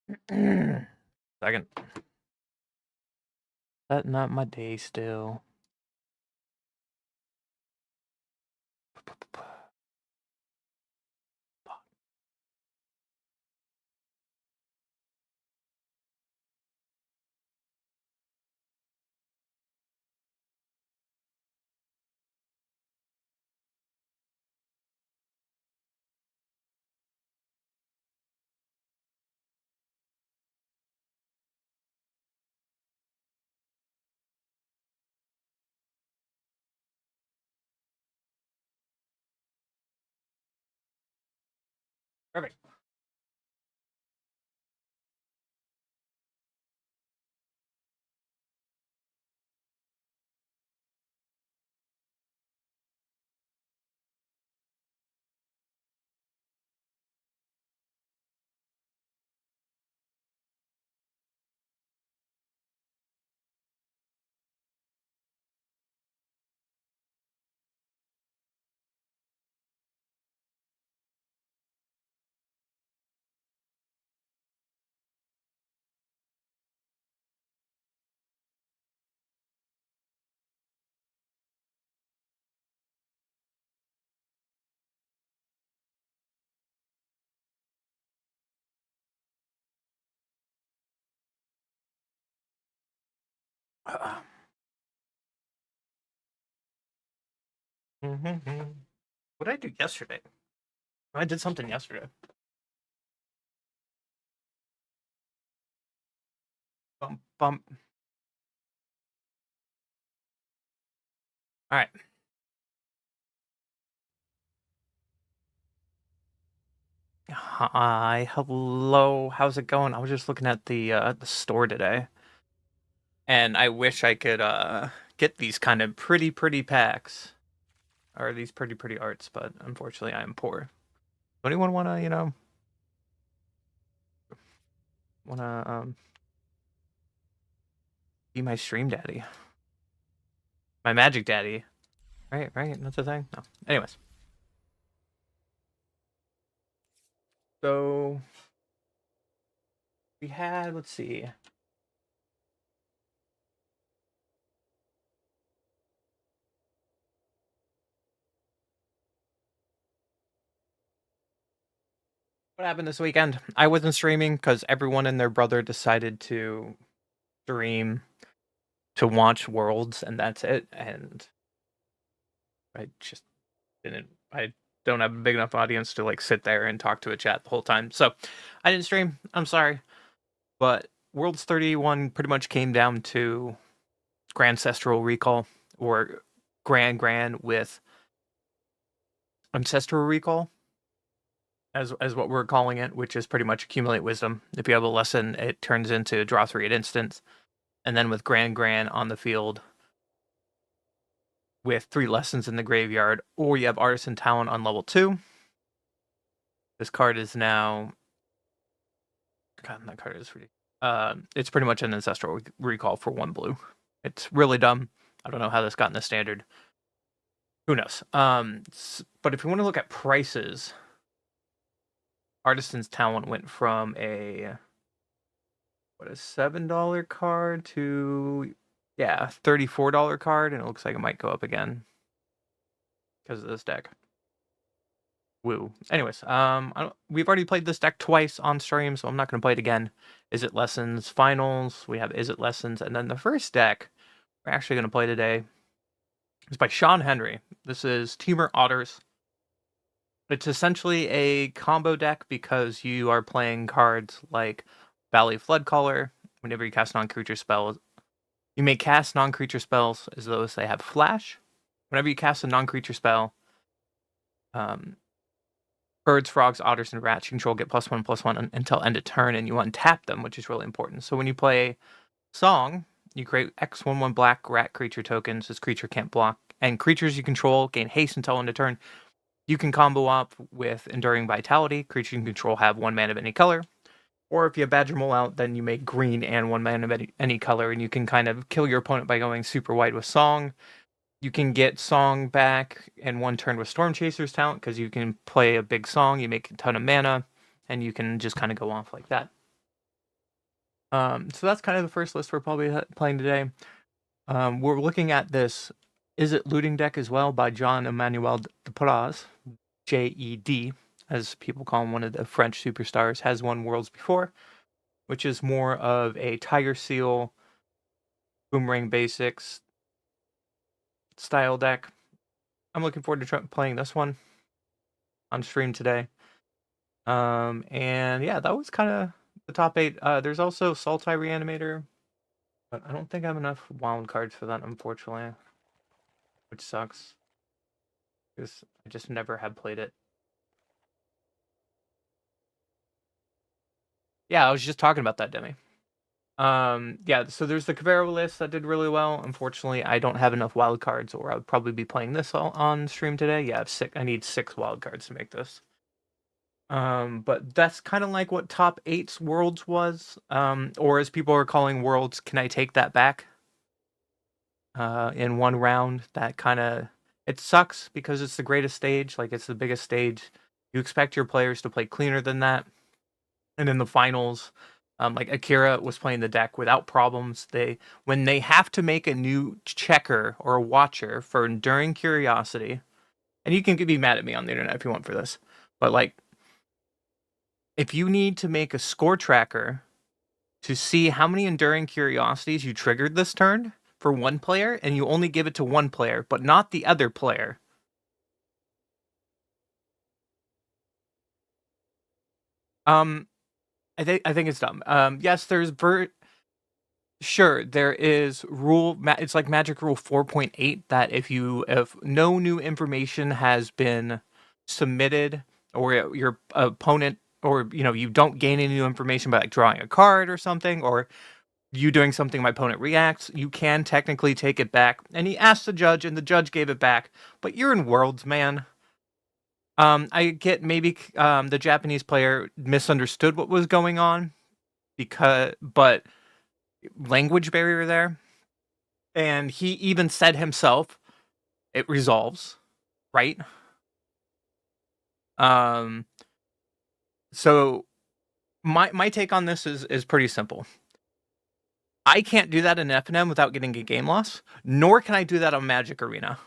Second. Setting up my day still. Perfect. What did I do yesterday? I did something yesterday. Bump, bump. All right. Hi, hello. How's it going? I was just looking at the store today, and I wish I could get these kind of pretty packs or these pretty arts, but unfortunately I am poor. Anyone wanna be my stream daddy, my magic daddy? Right. That's the thing. No. Anyways, so we had, let's see. What happened this weekend? I wasn't streaming because everyone and their brother decided to stream to watch Worlds, and that's it. And I just didn't. I don't have a big enough audience to like sit there and talk to a chat the whole time. So I didn't stream. I'm sorry, but Worlds 31 pretty much came down to Grandcestral Recall or Grand with Ancestral Recall. As what we're calling it, which is pretty much accumulate wisdom. If you have a lesson, it turns into draw 3 at instance. And then with Grand on the field with 3 lessons in the graveyard, or you have Artisan Talent on level 2. This card is now. God, that card is pretty. It's pretty much an ancestral recall for 1 blue. It's really dumb. I don't know how this got in the standard. Who knows? But if you want to look at prices, Artisan's Talent went from a $7 card to $34 card, and it looks like it might go up again because of this deck. Woo. Anyways, we've already played this deck twice on stream, so I'm not going to play it again. Is It Lessons Finals? We have Is It Lessons, and then the first deck we're actually going to play today is by Sean Henry. This is Teamer Otters. It's essentially a combo deck because you are playing cards like Valley Floodcaller. Whenever you cast non-creature spells, you may cast non-creature spells as though they have flash. Whenever you cast a non-creature spell, birds, frogs, otters, and rats you control get +1/+1 until end of turn, and you untap them, which is really important. So when you play Song, you create X/1/1 black rat creature tokens. This creature can't block, and creatures you control gain haste until end of turn. You can combo up with Enduring Vitality. Creatures you control have 1 mana of any color. Or if you have Badger Mole out, then you make green and 1 mana of any color, and you can kind of kill your opponent by going super wide with Song. You can get Song back in 1 turn with Storm Chaser's Talent, because you can play a big Song, you make a ton of mana, and you can just kind of go off like that. So that's kind of the first list we're probably playing today. We're looking at this Is It Looting deck as well by John Emmanuel de Praz, JED, as people call him, one of the French superstars, has won Worlds before, which is more of a Tiger Seal, Boomerang Basics style deck. I'm looking forward to playing this one on stream today. And yeah, that was kind of the top 8. There's also Sultai Reanimator, but I don't think I have enough wild cards for that, unfortunately, which sucks because I just never have played it. Yeah, I was just talking about that, Demi. Yeah, so there's the Cabrera list that did really well. Unfortunately, I don't have enough wild cards, or I would probably be playing this on stream today. Yeah, I need 6 wild cards to make this. But that's kind of like what top 8's Worlds was. Or as people are calling Worlds, can I take that back? In one round, that kind of, it sucks because it's the greatest stage, like it's the biggest stage. You expect your players to play cleaner than that. And in the finals, like Akira was playing the deck without problems. When they have to make a new checker or a watcher for Enduring Curiosity, and you can be mad at me on the internet if you want for this, but like, if you need to make a score tracker to see how many Enduring Curiosities you triggered this turn for one player, and you only give it to one player, but not the other player. I think it's dumb. Yes, there's sure, there is it's like Magic Rule 4.8 that if no new information has been submitted, or your opponent, or you don't gain any new information by like drawing a card or something, or you doing something my opponent reacts, you can technically take it back. And he asked the judge, and the judge gave it back. But you're in Worlds, man. I get maybe the Japanese player misunderstood what was going on, but language barrier there. And he even said himself, it resolves, right? So my take on this is pretty simple. I can't do that in FNM without getting a game loss, nor can I do that on Magic Arena.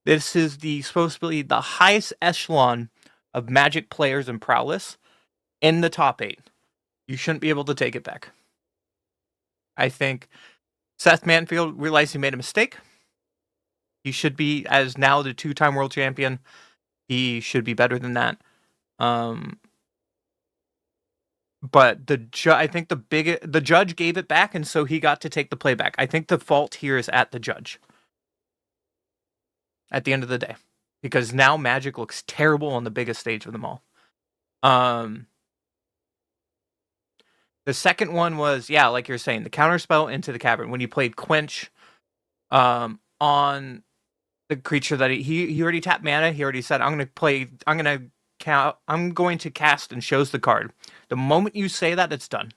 This is supposed to be the highest echelon of Magic players and prowess in the top 8. You shouldn't be able to take it back. I think Seth Manfield realized he made a mistake. He should be, as now the 2-time world champion, he should be better than that. But I think the judge gave it back, and so he got to take the playback. I think the fault here is at the judge at the end of the day, because now Magic looks terrible on the biggest stage of them all. The second one was, yeah, like you're saying, the counterspell into the cavern when you played Quench on the creature that he already tapped mana. He already said, I'm going to cast, and shows the card. The moment you say that, it's done.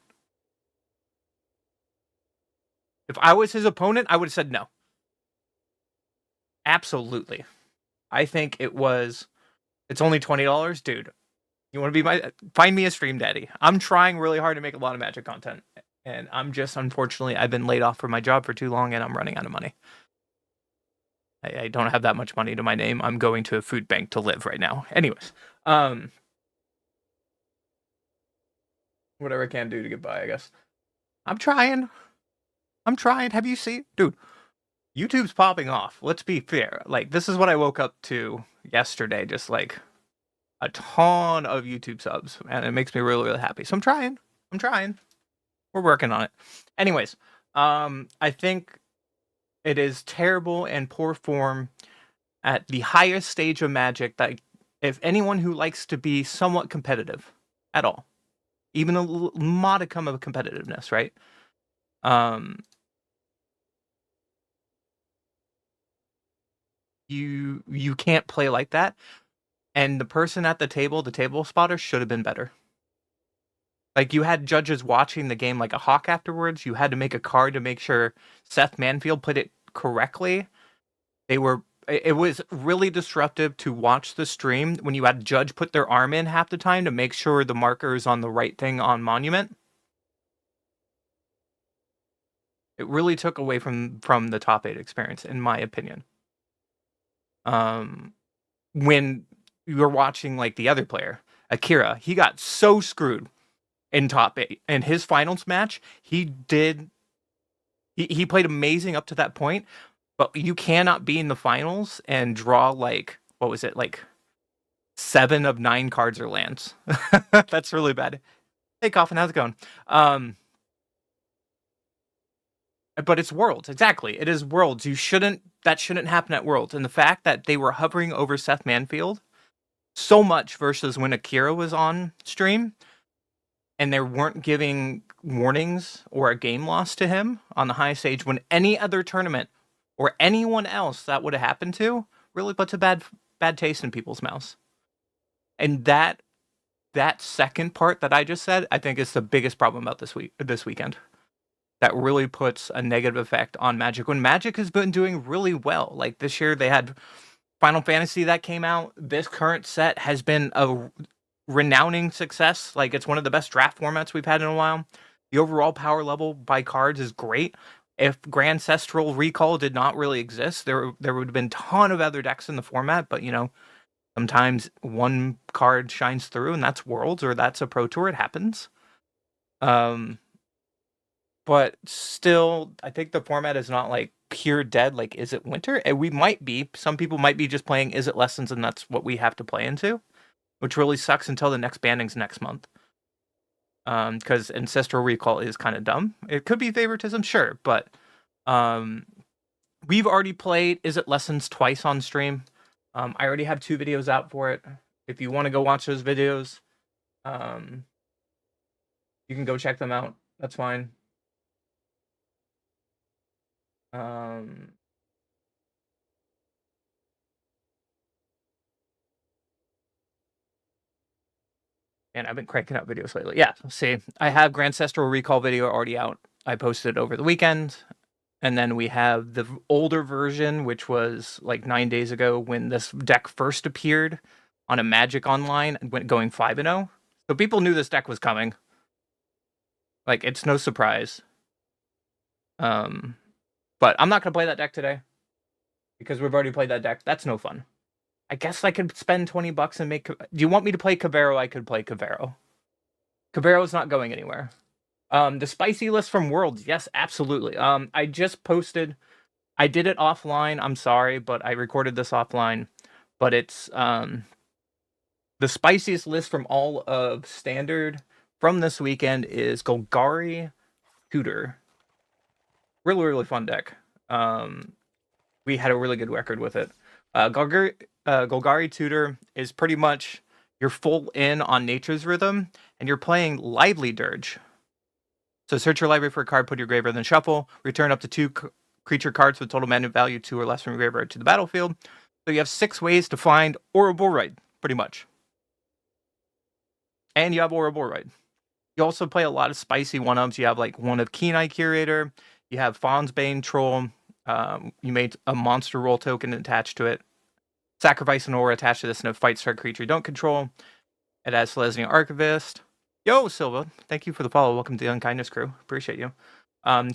If I was his opponent, I would have said no. Absolutely. I think it's only $20, dude. You want to be find me a stream daddy. I'm trying really hard to make a lot of Magic content, and unfortunately, I've been laid off from my job for too long, and I'm running out of money. I don't have that much money to my name. I'm going to a food bank to live right now. Anyways, whatever I can do to get by, I guess. I'm trying. Have you seen, dude? YouTube's popping off. Let's be fair. Like, this is what I woke up to yesterday. Just like a ton of YouTube subs, and it makes me really, really happy. So I'm trying. We're working on it. Anyways, I think it is terrible and poor form at the highest stage of Magic that if anyone who likes to be somewhat competitive at all, even a modicum of competitiveness, right? You can't play like that. And the person at the table spotter, should have been better. Like, you had judges watching the game like a hawk afterwards. You had to make a card to make sure Seth Manfield put it correctly. It was really disruptive to watch the stream when you had a judge put their arm in half the time to make sure the marker is on the right thing on Monument. It really took away from the top 8 experience, in my opinion. When you're watching like the other player, Akira, he got so screwed in top 8. In his finals match, he played amazing up to that point, but you cannot be in the finals and draw like, what was it, like 7 of 9 cards or lands. That's really bad. Hey Coffin, how's it going? But it's Worlds, exactly. It is Worlds. That shouldn't happen at Worlds. And the fact that they were hovering over Seth Manfield so much versus when Akira was on stream, and they weren't giving warnings or a game loss to him on the high stage, when any other tournament or anyone else that would have happened to really puts a bad taste in people's mouths. And that second part that I just said, I think is the biggest problem about this weekend. That really puts a negative effect on Magic when Magic has been doing really well. Like this year, they had Final Fantasy that came out. This current set has been a renowned success. Like it's one of the best draft formats we've had in a while. The overall power level by cards is great. If Grandcestral Recall did not really exist, there would have been a ton of other decks in the format. But sometimes one card shines through, and that's Worlds or that's a Pro Tour. It happens. But still, I think the format is not like pure dead. Like, is it winter? And we might be. Some people might be just playing Is It Lessons, and that's what we have to play into, which really sucks until the next banning's next month. Because Ancestral Recall is kind of dumb. It could be favoritism, sure, but we've already played Is It Lessons twice on stream. I already have 2 videos out for it. If you want to go watch those videos, you can go check them out. That's fine. And I've been cranking out videos lately. Yeah, see, I have Grandcestral Recall video already out. I posted it over the weekend. And then we have the older version, which was like 9 days ago when this deck first appeared on a Magic Online, going 5-0. So people knew this deck was coming. Like, it's no surprise. But I'm not going to play that deck today because we've already played that deck. That's no fun. I guess I could spend $20 and make... Do you want me to play Cavero? I could play Cavero. Cavero's not going anywhere. The spicy list from Worlds. Yes, absolutely. I just posted... I did it offline. I'm sorry, but I recorded this offline. But it's the spiciest list from all of Standard from this weekend is Golgari Tutor. Really, really fun deck. We had a really good record with it. Golgari Tutor is pretty much you're full in on Nature's Rhythm, and you're playing Lively Dirge. So search your library for a card, put your graveyard, then shuffle. Return up to 2 creature cards with total mana value 2 or less from your graveyard to the battlefield. So you have 6 ways to find Ouroboros, pretty much. And you have Ouroboros. You also play a lot of spicy one-ups. You have like one of Keen-Eye Curator. You have Fawn's Bane Troll. You made a monster roll token attached to it. Sacrifice an aura attached to this and a fight start creature you don't control. It has Selesnya Archivist. Yo, Silva. Thank you for the follow. Welcome to the Unkindness crew. Appreciate you.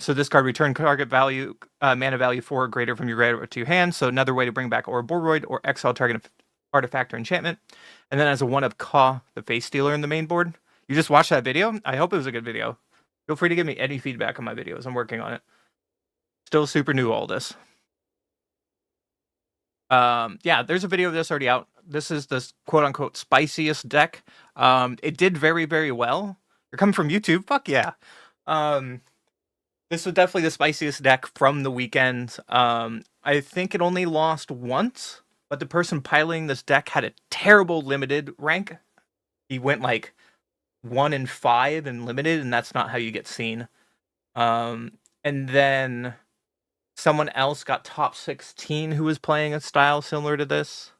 So this card return target value, mana value 4 or greater from your graveyard to your hand. So another way to bring back Ouroboros or exile target artifact or enchantment. And then as a one of Ka, the Face Stealer in the main board. You just watched that video? I hope it was a good video. Feel free to give me any feedback on my videos. I'm working on it. Still super new, all this. Yeah, there's a video of this already out. This is this quote-unquote spiciest deck. It did very, very well. You're coming from YouTube? Fuck yeah. This was definitely the spiciest deck from the weekend. I think it only lost once, but the person piloting this deck had a terrible limited rank. He went like 1 in 5 in limited, and that's not how you get seen. And then someone else got top 16 who was playing a style similar to this.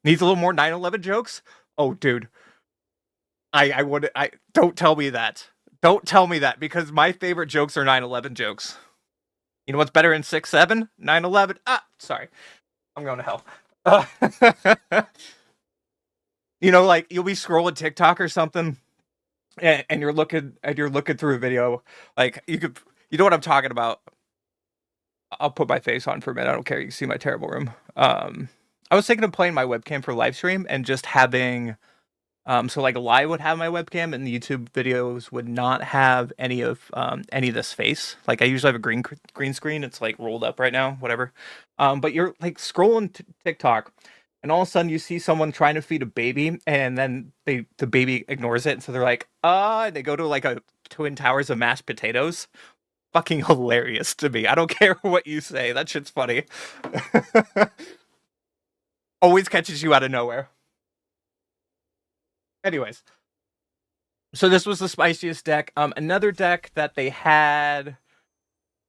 Needs a little more 9/11 jokes? Oh, dude. I don't tell me that. Don't tell me that, because my favorite jokes are 9/11 jokes. You know what's better than 6/7? 9/11. Sorry. I'm going to hell. Like you'll be scrolling TikTok or something, and you're looking through a video. Like You know what I'm talking about. I'll put my face on for a minute. I don't care. You can see my terrible room. I was thinking of playing my webcam for live stream and just having, so like live would have my webcam and the YouTube videos would not have any of this face. Like I usually have a green screen. It's like rolled up right now, whatever. But you're like scrolling TikTok, and all of a sudden you see someone trying to feed a baby, and then the baby ignores it, and so they're like, and they go to like a Twin Towers of mashed potatoes. Fucking hilarious to me. I don't care what you say. That shit's funny. Always catches you out of nowhere. Anyways, so this was the spiciest deck. Another deck that they had.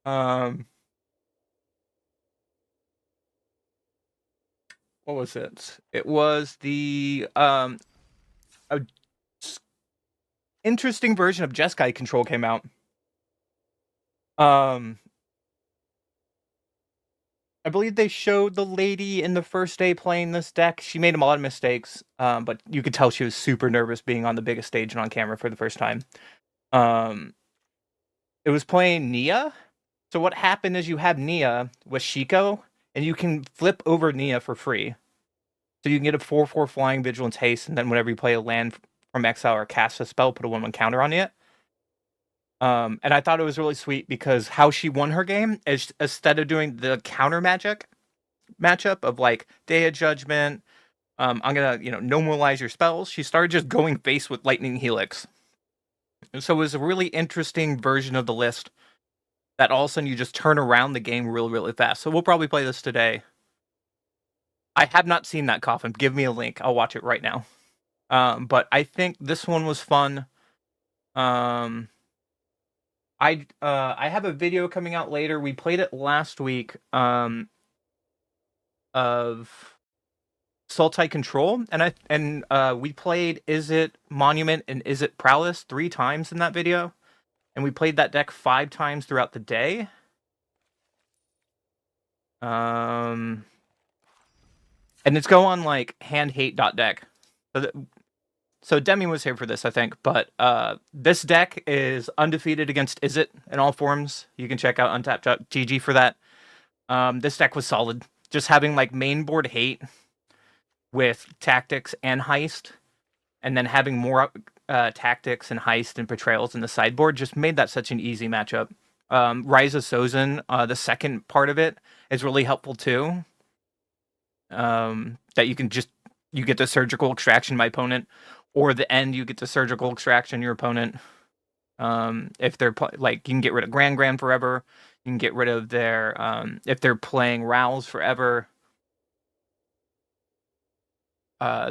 What was it? It was the a interesting version of Jeskai Control came out. I believe they showed the lady in the first day playing this deck. She made a lot of mistakes, but you could tell she was super nervous being on the biggest stage and on camera for the first time. It was playing Nia. So what happened is you have Nia with Shiko, and you can flip over Nia for free. So you can get a 4/4 flying vigilance haste, and then whenever you play a land from exile or cast a spell, put a 1/1 counter on it. And I thought it was really sweet because how she won her game is instead of doing the counter magic matchup of like Day of Judgment, I'm gonna normalize your spells. She started just going face with Lightning Helix. And so it was a really interesting version of the list that all of a sudden you just turn around the game really, really fast. So we'll probably play this today. I have not seen that coffin. Give me a link. I'll watch it right now. But I think this one was fun. I have a video coming out later. We played it last week. Of Sultai Control, and we played Is It Monument and Is It Prowess 3 times in that video, and we played that deck 5 times throughout the day. And it's go on like handhate.deck. So Demi was here for this, I think, but this deck is undefeated against Is It in all forms. You can check out untapped.gg for that. This deck was solid. Just having like main board hate with tactics and heist, and then having more tactics and heist and portrayals in the sideboard just made that such an easy matchup. Rise of Sozin, the second part of it, is really helpful too. That you get the surgical extraction my opponent, or the end you get the surgical extraction your opponent. If they're like, you can get rid of Grand forever. You can get rid of their if they're playing Rouse forever.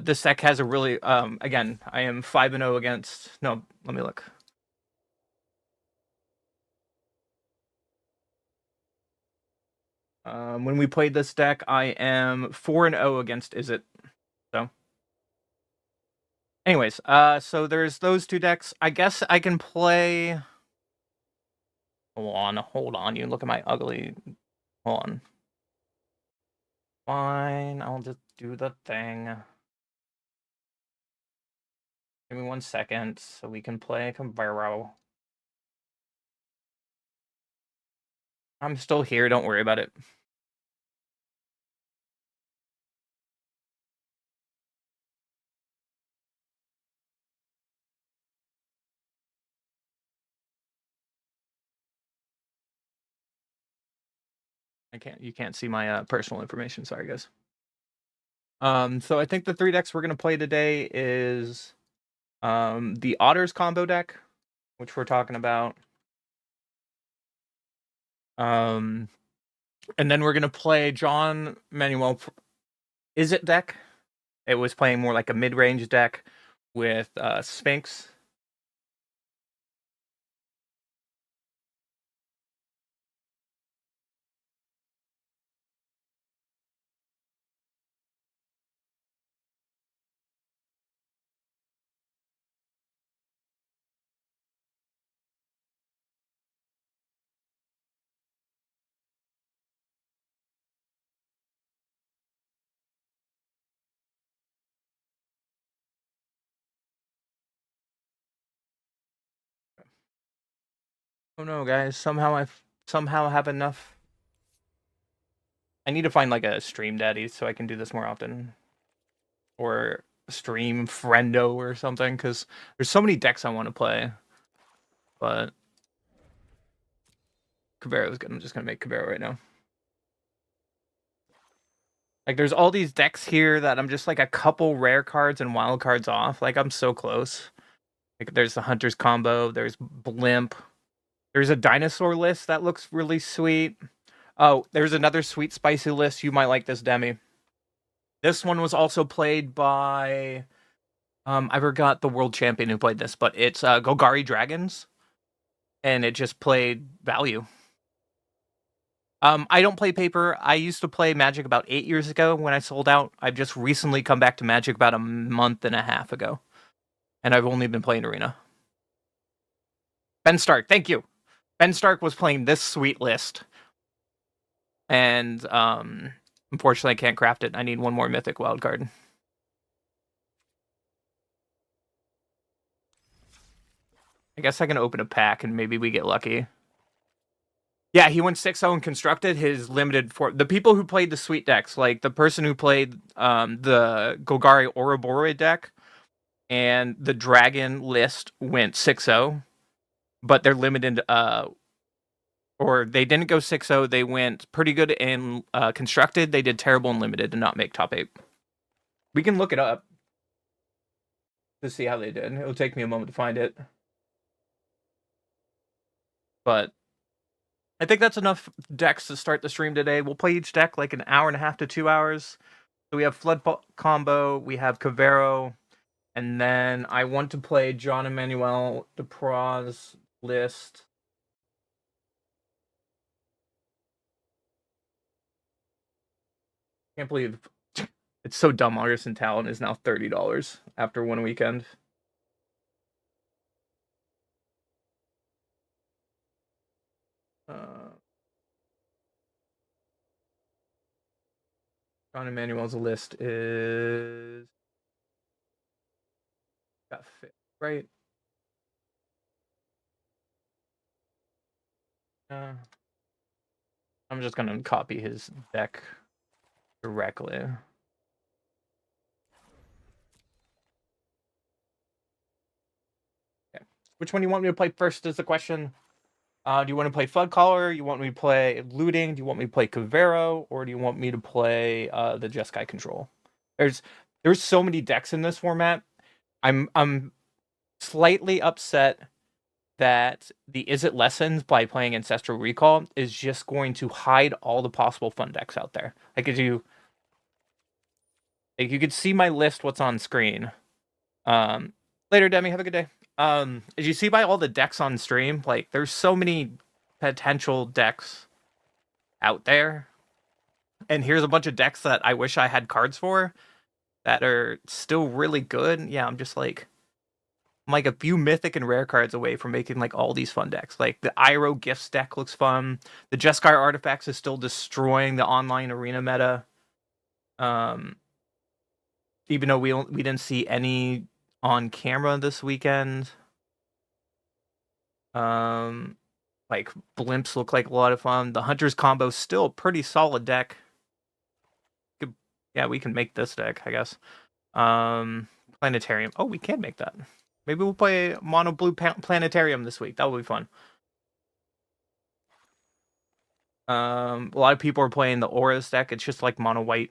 This deck has a really again, I am 5-0 against. No, let me look. When we played this deck, I am 4-0 against Is It. So, anyways, so there's those 2 decks. I guess I can play. Hold on. You look at my ugly. Hold on. Fine, I'll just do the thing. Give me 1 second so we can play Camaro. I'm still here. Don't worry about it. You can't see my personal information. Sorry, guys. So I think the 3 decks we're gonna play today is the Otters combo deck, which we're talking about. And then we're gonna play John Manuel Is It deck. It was playing more like a mid-range deck with Sphinx. Oh no, guys! Somehow I somehow have enough. I need to find like a stream daddy so I can do this more often, or stream friendo or something. Because there's so many decks I want to play, but Cavero's good. I'm just gonna make Cavero right now. Like, there's all these decks here that I'm just like a couple rare cards and wild cards off. Like, I'm so close. Like, there's the Hunter's combo. There's Blimp. There's a dinosaur list that looks really sweet. Oh, there's another sweet spicy list. You might like this, Demi. This one was also played by I forgot the world champion who played this, but it's Golgari Dragons, and it just played value. I don't play paper. I used to play Magic about 8 years ago when I sold out. I've just recently come back to Magic about a month and a half ago, and I've only been playing Arena. Ben Stark, thank you. Ben Stark was playing this sweet list, and unfortunately, I can't craft it. I need one more Mythic wildcard. I guess I can open a pack and maybe we get lucky. Yeah, he went 6-0 and constructed his limited for the people who played the sweet decks, like the person who played the Golgari Ouroboros deck and the Dragon list went 6-0, but they're limited or they didn't go 6-0, they went pretty good in constructed, they did terrible and limited to not make top 8. We can look it up to see how they did. It'll take me a moment to find it. But I think that's enough decks to start the stream today. We'll play each deck like an hour and a half to 2 hours. So we have Flood combo, we have Cavero, and then I want to play John Emmanuel Depraz list. Can't believe it's so dumb. Artisan Talent is now $30 after one weekend. John Emmanuel's list is got fit right. I'm just gonna copy his deck directly. Okay. Which one do you want me to play first is the question. Do you want to play Flood Caller? You want me to play Looting? Do you want me to play Cavero? Or do you want me to play the Jeskai Control? There's so many decks in this format. I'm slightly upset that the Is It Lessons by playing Ancestral Recall is just going to hide all the possible fun decks out there. Like you could see my list, what's on screen. Later, Demi, have a good day. As you see by all the decks on stream, like there's so many potential decks out there. And here's a bunch of decks that I wish I had cards for that are still really good. Yeah, I'm like a few mythic and rare cards away from making like all these fun decks. Like the Iroh Gifts deck looks fun. The Jeskai Artifacts is still destroying the online arena meta. Even though we didn't see any on camera this weekend. Like Blimps look like a lot of fun. The Hunter's combo still a pretty solid deck. Yeah, we can make this deck, I guess. Planetarium. Oh, we can make that. Maybe we'll play Mono Blue Planetarium this week. That will be fun. A lot of people are playing the Auras deck. It's just like Mono White.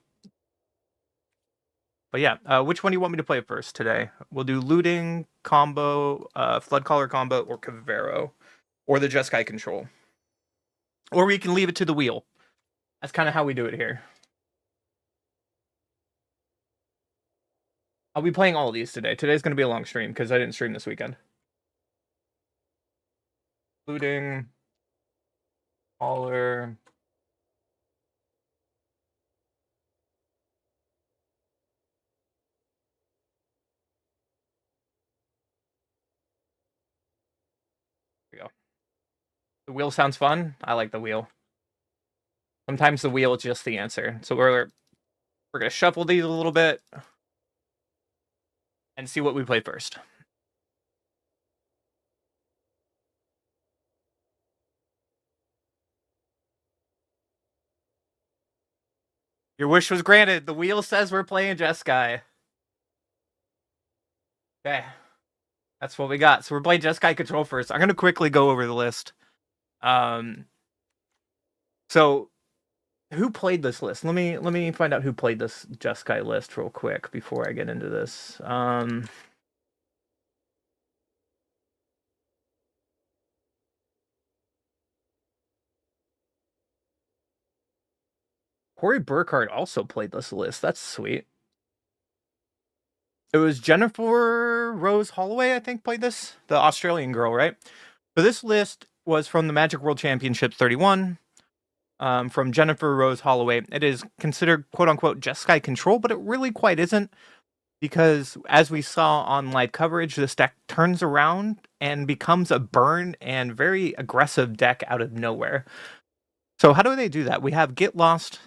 But yeah, which one do you want me to play first today? We'll do Looting combo, Flood Caller combo, or Cavero, or the Jeskai Control. Or we can leave it to the wheel. That's kind of how we do it here. I'll be playing all of these today. Today's going to be a long stream because I didn't stream this weekend. Looting, Caller. There we go. The wheel sounds fun. I like the wheel. Sometimes the wheel is just the answer. So we're gonna shuffle these a little bit and see what we play first. Your wish was granted. The wheel says we're playing Jeskai. Okay. That's what we got. So we're playing Jeskai Control first. I'm going to quickly go over the list. So who played this list? Let me find out who played this Jeskai list real quick before I get into this. Corey Burkhardt also played this list. That's sweet. It was Jennifer Rose Holloway, I think, played this. The Australian girl, right? So this list was from the Magic World Championships 31. From Jennifer Rose Holloway. It is considered quote-unquote Jeskai Control, but it really quite isn't, because as we saw on live coverage, this deck turns around and becomes a burn and very aggressive deck out of nowhere. So how do they do that? We have Get Lost,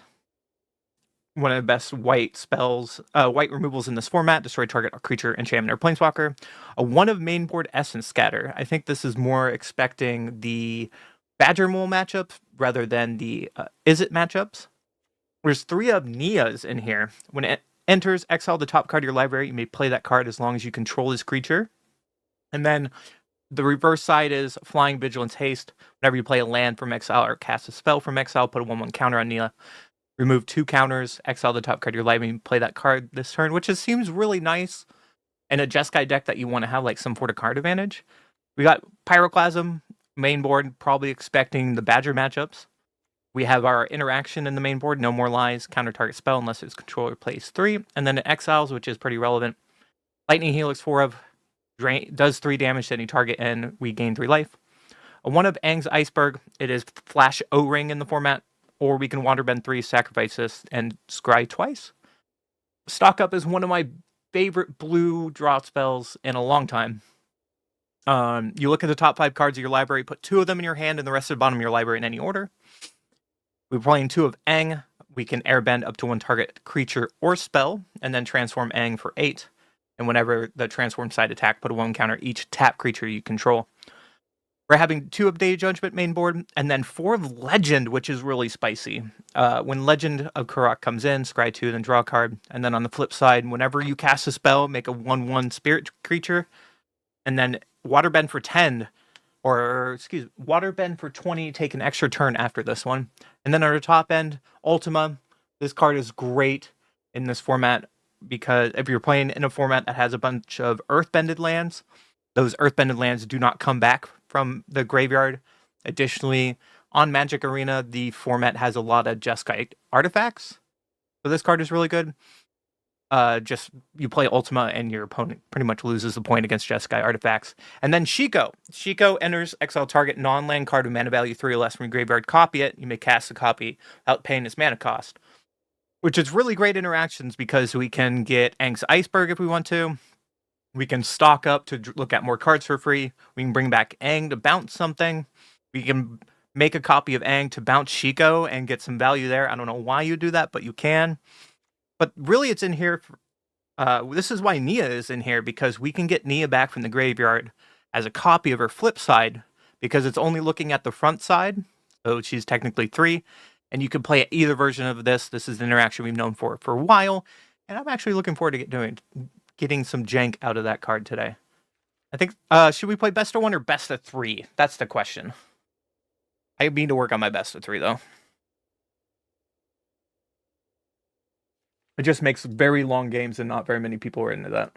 one of the best white spells, white removals in this format. Destroy target creature, enchantment, or planeswalker. A one of main board Essence Scatter. I think this is more expecting the Badger Mole matchups rather than the Izzet matchups. There's 3 of Nia's in here. When it enters, exile the top card of your library. You may play that card as long as you control this creature. And then the reverse side is Flying Vigilance Haste. Whenever you play a land from exile or cast a spell from exile, put a 1/1 counter on Nia. Remove 2 counters, exile the top card of your library, and play that card this turn, which just seems really nice in a Jeskai deck that you want to have like some sort of card advantage. We got Pyroclasm, main board, probably expecting the Badger matchups. We have our interaction in the main board, No More Lies, counter target spell unless its controller plays 3. And then it exiles, which is pretty relevant. Lightning Helix 4 of does 3 damage to any target and we gain 3 life. A 1 of Aang's Iceberg, it is Flash O-Ring in the format, or we can Waterbend 3, sacrifice this, and scry twice. Stock Up is one of my favorite blue draw spells in a long time. You look at the top 5 cards of your library, put 2 of them in your hand and the rest at the bottom of your library in any order. We're playing 2 of Aang. We can airbend up to 1 target creature or spell, and then transform Aang for 8. And whenever the transform side attack, put a 1 counter each tap creature you control. We're having 2 of Day Judgment main board, and then 4 of Legend, which is really spicy. When Legend of Karak comes in, scry 2, then draw a card. And then on the flip side, whenever you cast a spell, make a 1/1 spirit creature, and then Waterbend for 10, Waterbend for 20, take an extra turn after this one. And then on our top end, Ultima. This card is great in this format because if you're playing in a format that has a bunch of Earthbended lands, those Earthbended lands do not come back from the graveyard. Additionally, on Magic Arena, the format has a lot of Jeskai artifacts. So this card is really good. Just you play Ultima and your opponent pretty much loses the point against Jeskai artifacts. And then Shiko. Shiko enters, exile target non-land card with mana value 3 or less from your graveyard, copy it. You may cast the copy without paying its mana cost. Which is really great interactions because we can get Aang's Iceberg if we want to. We can stock up to look at more cards for free. We can bring back Aang to bounce something. We can make a copy of Aang to bounce Shiko and get some value there. I don't know why you do that, but you can. But really, it's in here. This is why Nia is in here, because we can get Nia back from the graveyard as a copy of her flip side, because it's only looking at the front side. So she's technically 3. And you can play either version of this. This is an interaction we've known for a while. And I'm actually looking forward to getting some jank out of that card today. I think, should we play best of 1 or best of 3? That's the question. I need to work on my best of 3, though. It just makes very long games and not very many people are into that.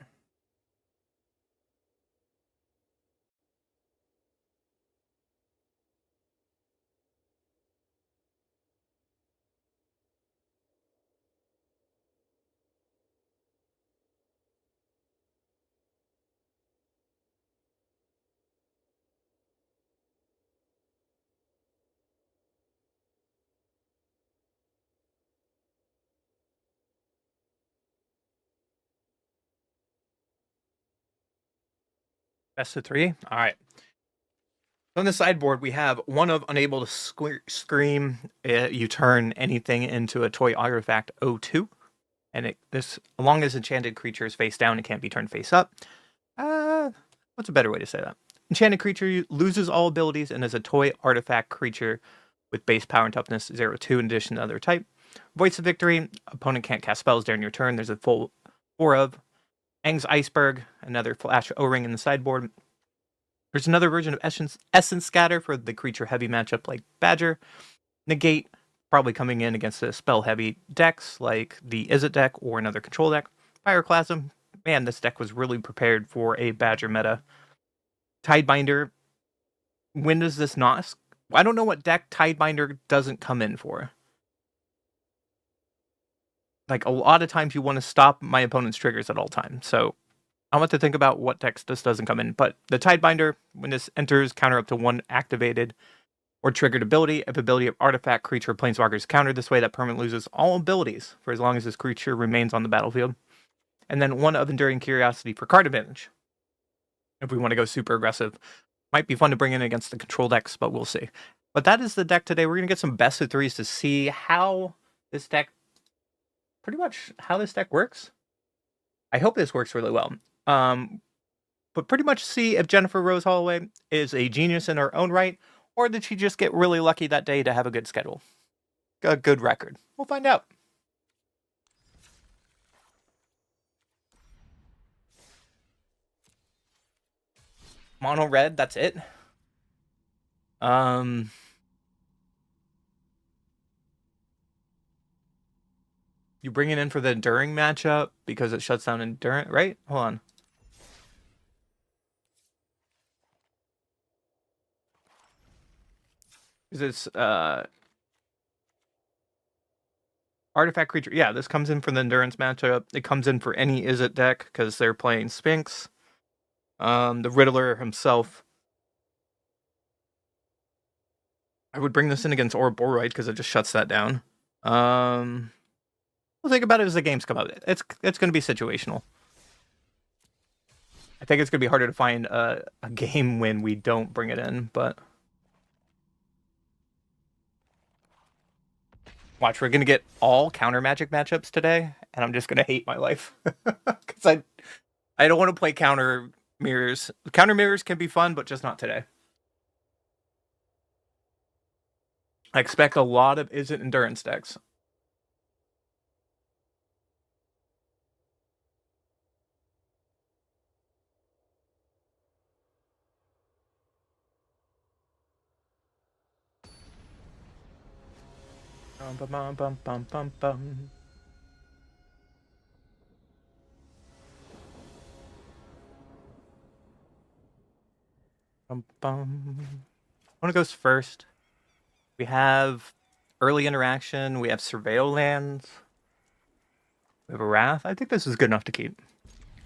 Best of 3? All right. On the sideboard, we have 1 of Unable to Scream. You turn anything into a toy artifact 0/2. And this, as long as enchanted creature is face down, it can't be turned face up. What's a better way to say that? Enchanted creature loses all abilities and is a toy artifact creature with base power and toughness 0/2 in addition to other type. Voice of Victory. Opponent can't cast spells during your turn. There's a full 4 of. Aang's Iceberg. Another flash O-ring in the sideboard. There's another version of Essence Scatter for the creature heavy matchup like Badger. Negate, probably coming in against a spell heavy decks like the Izzet deck or another control deck. Pyroclasm, man, this deck was really prepared for a Badger meta. Tidebinder, when does this not? I don't know what deck Tidebinder doesn't come in for. Like, a lot of times you want to stop my opponent's triggers at all times. So I'll have to think about what decks this doesn't come in. But the Tidebinder, when this enters, counter up to 1 activated or triggered ability. If ability of artifact, creature, or planeswalker is countered this way, that permanent loses all abilities for as long as this creature remains on the battlefield. And then 1 of Enduring Curiosity for card advantage. If we want to go super aggressive. Might be fun to bring in against the control decks, but we'll see. But that is the deck today. We're going to get some best of 3s to see how this deck, pretty much how this deck works. I hope this works really well. But pretty much see if Jennifer Rose Holloway is a genius in her own right, or did she just get really lucky that day to have a good schedule? A good record. We'll find out. Mono red, that's it. You bring it in for the Enduring matchup because it shuts down Endurance, right? Hold on. Is this artifact creature? Yeah, this comes in for the Endurance matchup. It comes in for any Izzet deck because they're playing Sphinx. The Riddler himself. I would bring this in against Ouroboros because it just shuts that down. We'll think about it as the games come out. It's going to be situational. I think it's going to be harder to find a game when we don't bring it in, but watch, we're going to get all counter Magic matchups today, and I'm just going to hate my life because I don't want to play counter mirrors. Counter mirrors can be fun, but just not today. I expect a lot of Izzet Endurance decks. Bum, bum, bum, bum, bum, bum. Bum, bum. One goes first. We have early interaction. We have Surveil lands. We have a Wrath. I think this is good enough to keep.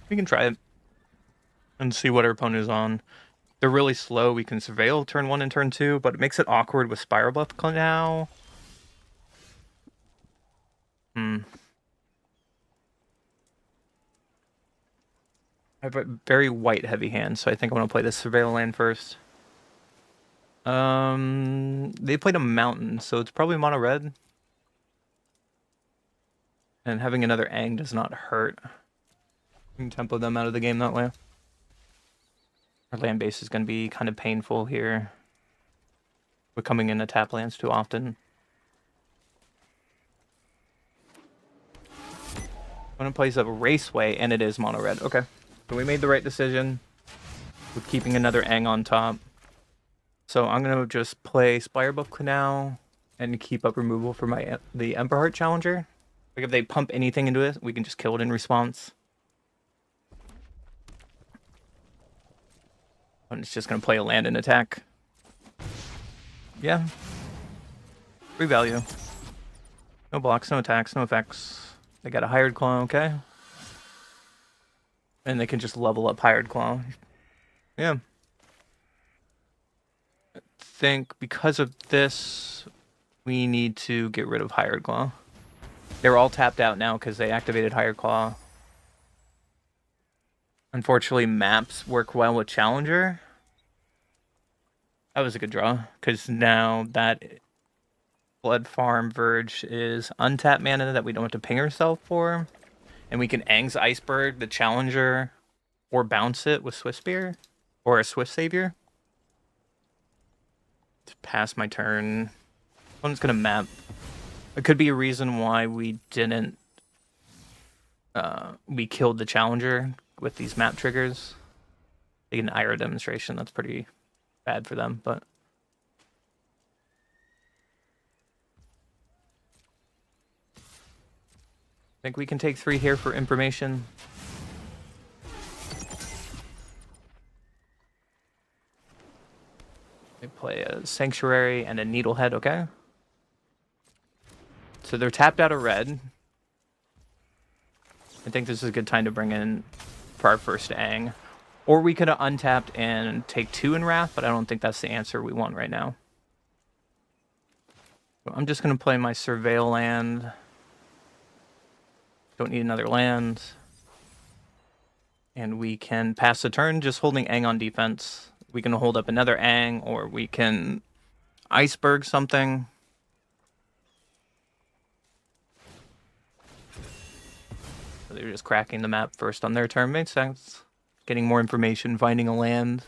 We can try it and see what our opponent is on. They're really slow. We can Surveil turn 1 and turn 2, but it makes it awkward with Spiral Bluff now. I have a very white heavy hand, so I think I want to play this Surveil land first. They played a Mountain, so it's probably mono red. And having another Aang does not hurt. We can tempo them out of the game that way. Our land base is going to be kind of painful here. We're coming into tap lands too often. Opponent plays a Raceway, and it is mono red. Okay, so we made the right decision with keeping another Aang on top. So I'm going to just play Spire Buff Canal and keep up removal for the Emperor Heart Challenger. Like if they pump anything into it, we can just kill it in response. And it's just going to play a land and attack. Yeah. Free value. No blocks, no attacks, no effects. They got a Hired Claw, okay. And they can just level up Hired Claw. Yeah. I think because of this, we need to get rid of Hired Claw. They're all tapped out now because they activated Hired Claw. Unfortunately, maps work well with Challenger. That was a good draw, because now that Blood Farm Verge is untapped mana that we don't have to ping ourselves for. And we can Aang's Iceberg, the Challenger, or bounce it with Swift Spear, or a Swift Savior. To pass my turn. One's going to map It could be a reason why we didn't... we killed the Challenger with these map triggers. They get an IRA demonstration. That's pretty bad for them, but... I think we can take 3 here for information. They play a Sanctuary and a Needlehead, okay? So they're tapped out of red. I think this is a good time to bring in for our first Aang. Or we could have untapped and take 2 in Wrath, but I don't think that's the answer we want right now. So I'm just going to play my Surveil land. Don't need another land. And we can pass the turn just holding Aang on defense. We can hold up another Aang, or we can Iceberg something. So they're just cracking the map first on their turn. Makes sense. Getting more information, finding a land.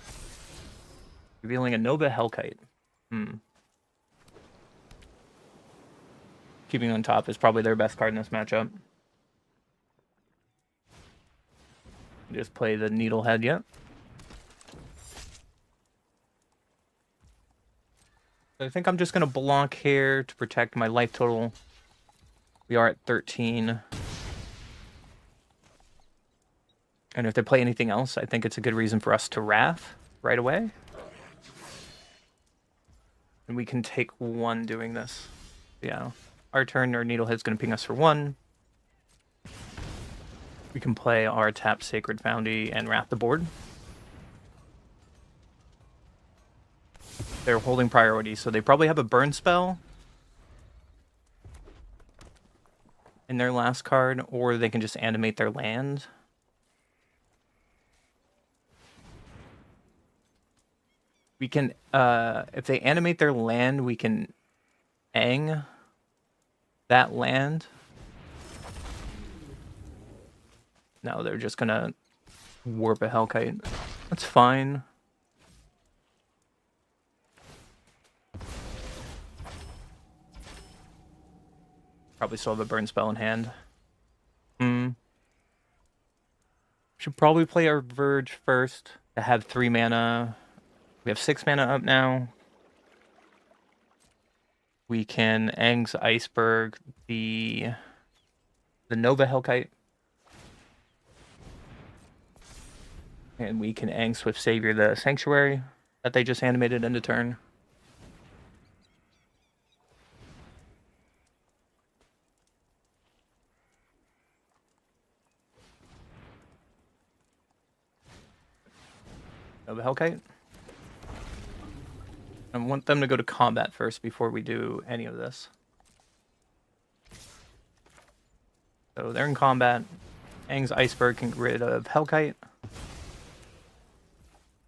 Revealing a Nova Hellkite. Keeping on top is probably their best card in this matchup. Just play the Needlehead, yet. I think I'm just going to block here to protect my life total. We are at 13. And if they play anything else, I think it's a good reason for us to Wrath right away. And we can take 1 doing this. Yeah. Our turn, our Needlehead's going to ping us for 1. We can play our tap Sacred Foundry and Wrath the board. They're holding priority, so they probably have a burn spell in their last card, or they can just animate their land. We can, if they animate their land, we can Aang that land. No, they're just gonna warp a Hellkite. That's fine. Probably still have a burn spell in hand. Should probably play our Verge first to have 3 mana. We have 6 mana up now. We can Aang's Iceberg the Nova Hellkite. And we can Aang Swift Savior the Sanctuary that they just animated into turn. Nova Hellkite. I want them to go to combat first before we do any of this. So they're in combat. Aang's Iceberg can get rid of Hellkite.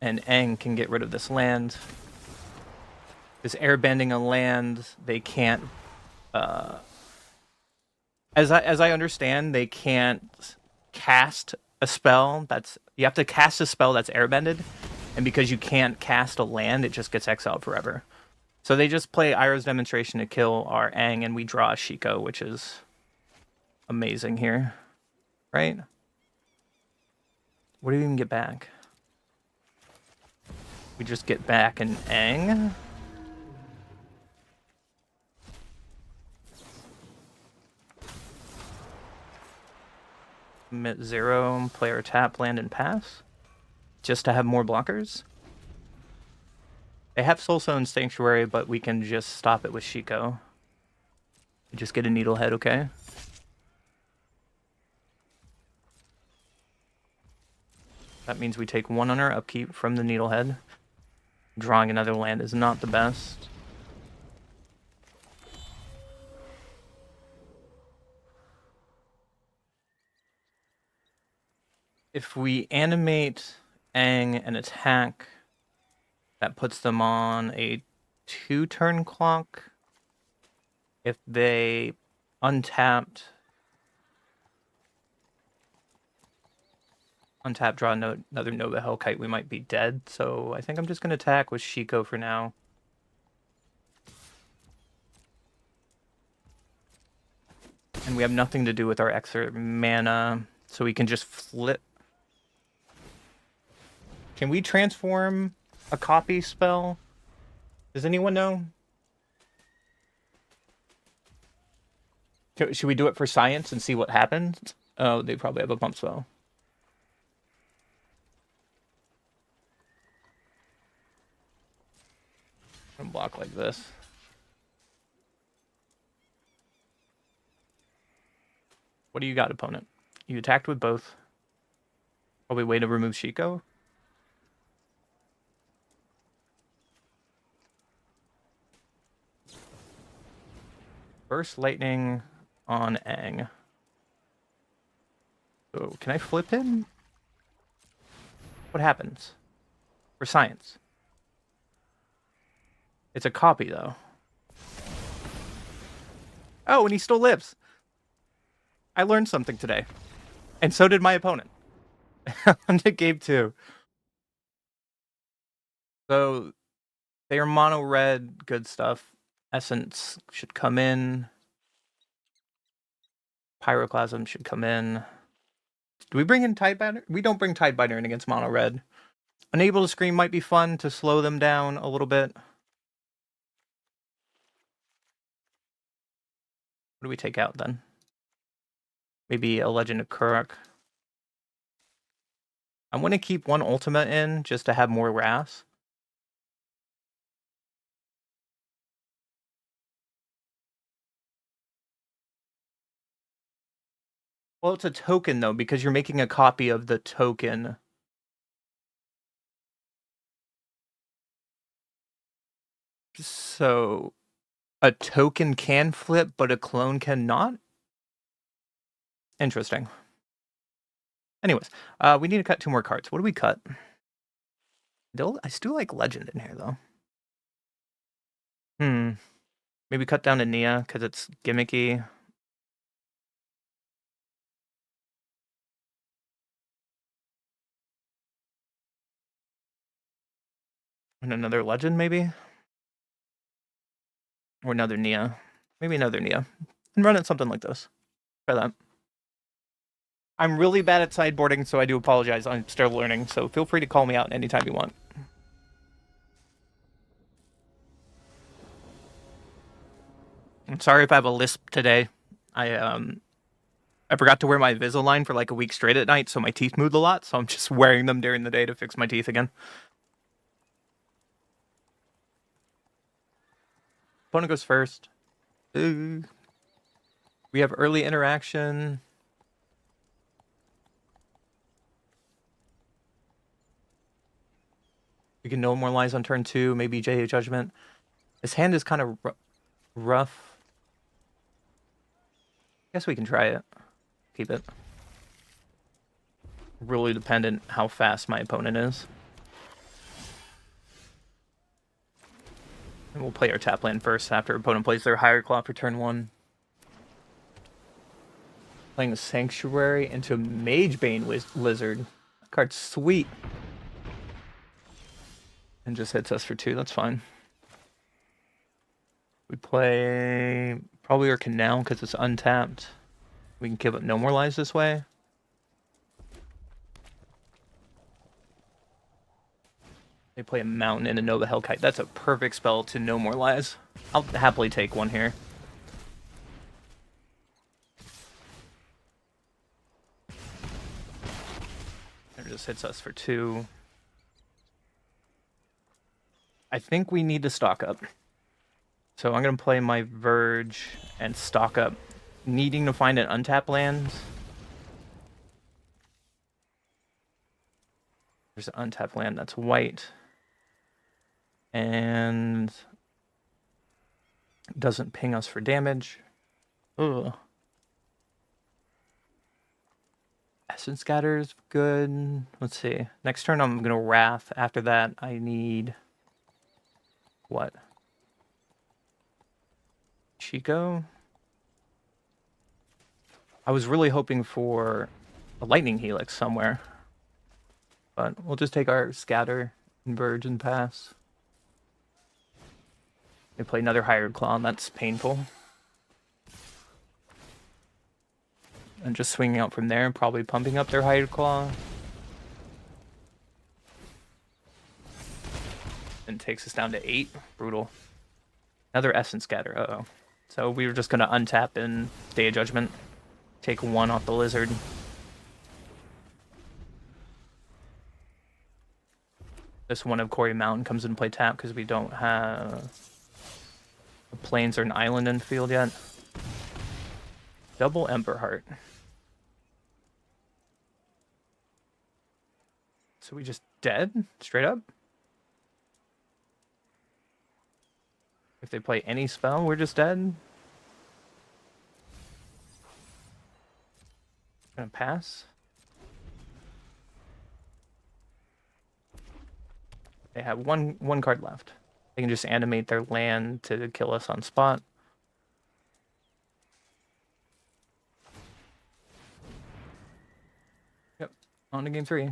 And Aang can get rid of this land. This airbending a land, they can't... As I understand, they can't cast a spell that's... You have to cast a spell that's airbended. And because you can't cast a land, it just gets exiled forever. So they just play Ira's Demonstration to kill our Aang, and we draw a Shiko, which is amazing here. Right? What do we even get back? We just get back an Aang. Commit 0, player tap, land, and pass. Just to have more blockers. They have Soulstone Sanctuary, but we can just stop it with Shiko. We just get a Needlehead, okay? That means we take 1 on our upkeep from the Needlehead. Drawing another land is not the best. If we animate Aang and attack, that puts them on a 2-turn clock. If they untapped, draw another Nova Hellkite, we might be dead. So I think I'm just going to attack with Shiko for now. And we have nothing to do with our extra mana, so we can just flip. Can we transform a copy spell? Does anyone know? Should we do it for science and see what happens? Oh, they probably have a pump spell. I'm gonna block like this. What do you got, opponent? You attacked with both. Probably way to remove Shiko. Burst lightning on Aang. So can I flip him? What happens? For science. It's a copy though. Oh, and he still lives. I learned something today. And so did my opponent. On to game 2. So they are mono red, good stuff. Essence should come in. Pyroclasm should come in. Do we bring in Tidebinder? We don't bring Tidebinder in against mono red. Unable to scream might be fun to slow them down a little bit. What do we take out then? Maybe a Legend of Kuruk. I'm going to keep one ultimate in just to have more wrath. Well, it's a token though, because you're making a copy of the token. So a token can flip, but a clone cannot? Interesting. Anyways, we need to cut 2 more cards. What do we cut? I still like Legend in here, though. Maybe cut down to Nia, because it's gimmicky. And another Legend, maybe? Or another Nia. Maybe another Nia. And run it something like this. Try that. I'm really bad at sideboarding, so I do apologize. I'm still learning, so feel free to call me out anytime you want. I'm sorry if I have a lisp today. I forgot to wear my Invisalign for like a week straight at night, so my teeth moved a lot, so I'm just wearing them during the day to fix my teeth again. Opponent goes first. We have early interaction. We can normalize on turn 2, maybe J Judgment. This hand is kind of rough. Guess we can try it. Keep it. Really dependent how fast my opponent is. And we'll play our tap land first after opponent plays their Higher Claw for turn 1. Playing the Sanctuary into Magebane Lizard. That card's sweet. And just hits us for 2, that's fine. We play probably our Canal because it's untapped. We can give up No More Lies this way. They play a Mountain and a Nova Hellkite. That's a perfect spell to No More Lies. I'll happily take one here. It just hits us for 2. I think we need to stock up. So I'm going to play my Verge and stock up, needing to find an untapped land. There's an untapped land that's white. And doesn't ping us for damage. Ugh. Essence Scatter's good. Let's see. Next turn I'm going to Wrath. After that I need... what? Chico? I was really hoping for a Lightning Helix somewhere. But we'll just take our Scatter and Verge and pass. They play another Hired Claw, and that's painful. and just swinging out from there and probably pumping up their Hide Claw. And takes us down to 8. Brutal. Another Essence Scatter. Uh-oh. So we were just going to untap and Day of Judgment. Take 1 off the Lizard. This one of Quarry Mountain comes into play tap because we don't have a Plains or an island in the field yet. Double Ember Heart. So we just dead? Straight up? If they play any spell, we're just dead? Gonna pass? They have one card left. They can just animate their land to kill us on spot. Yep, on to game 3.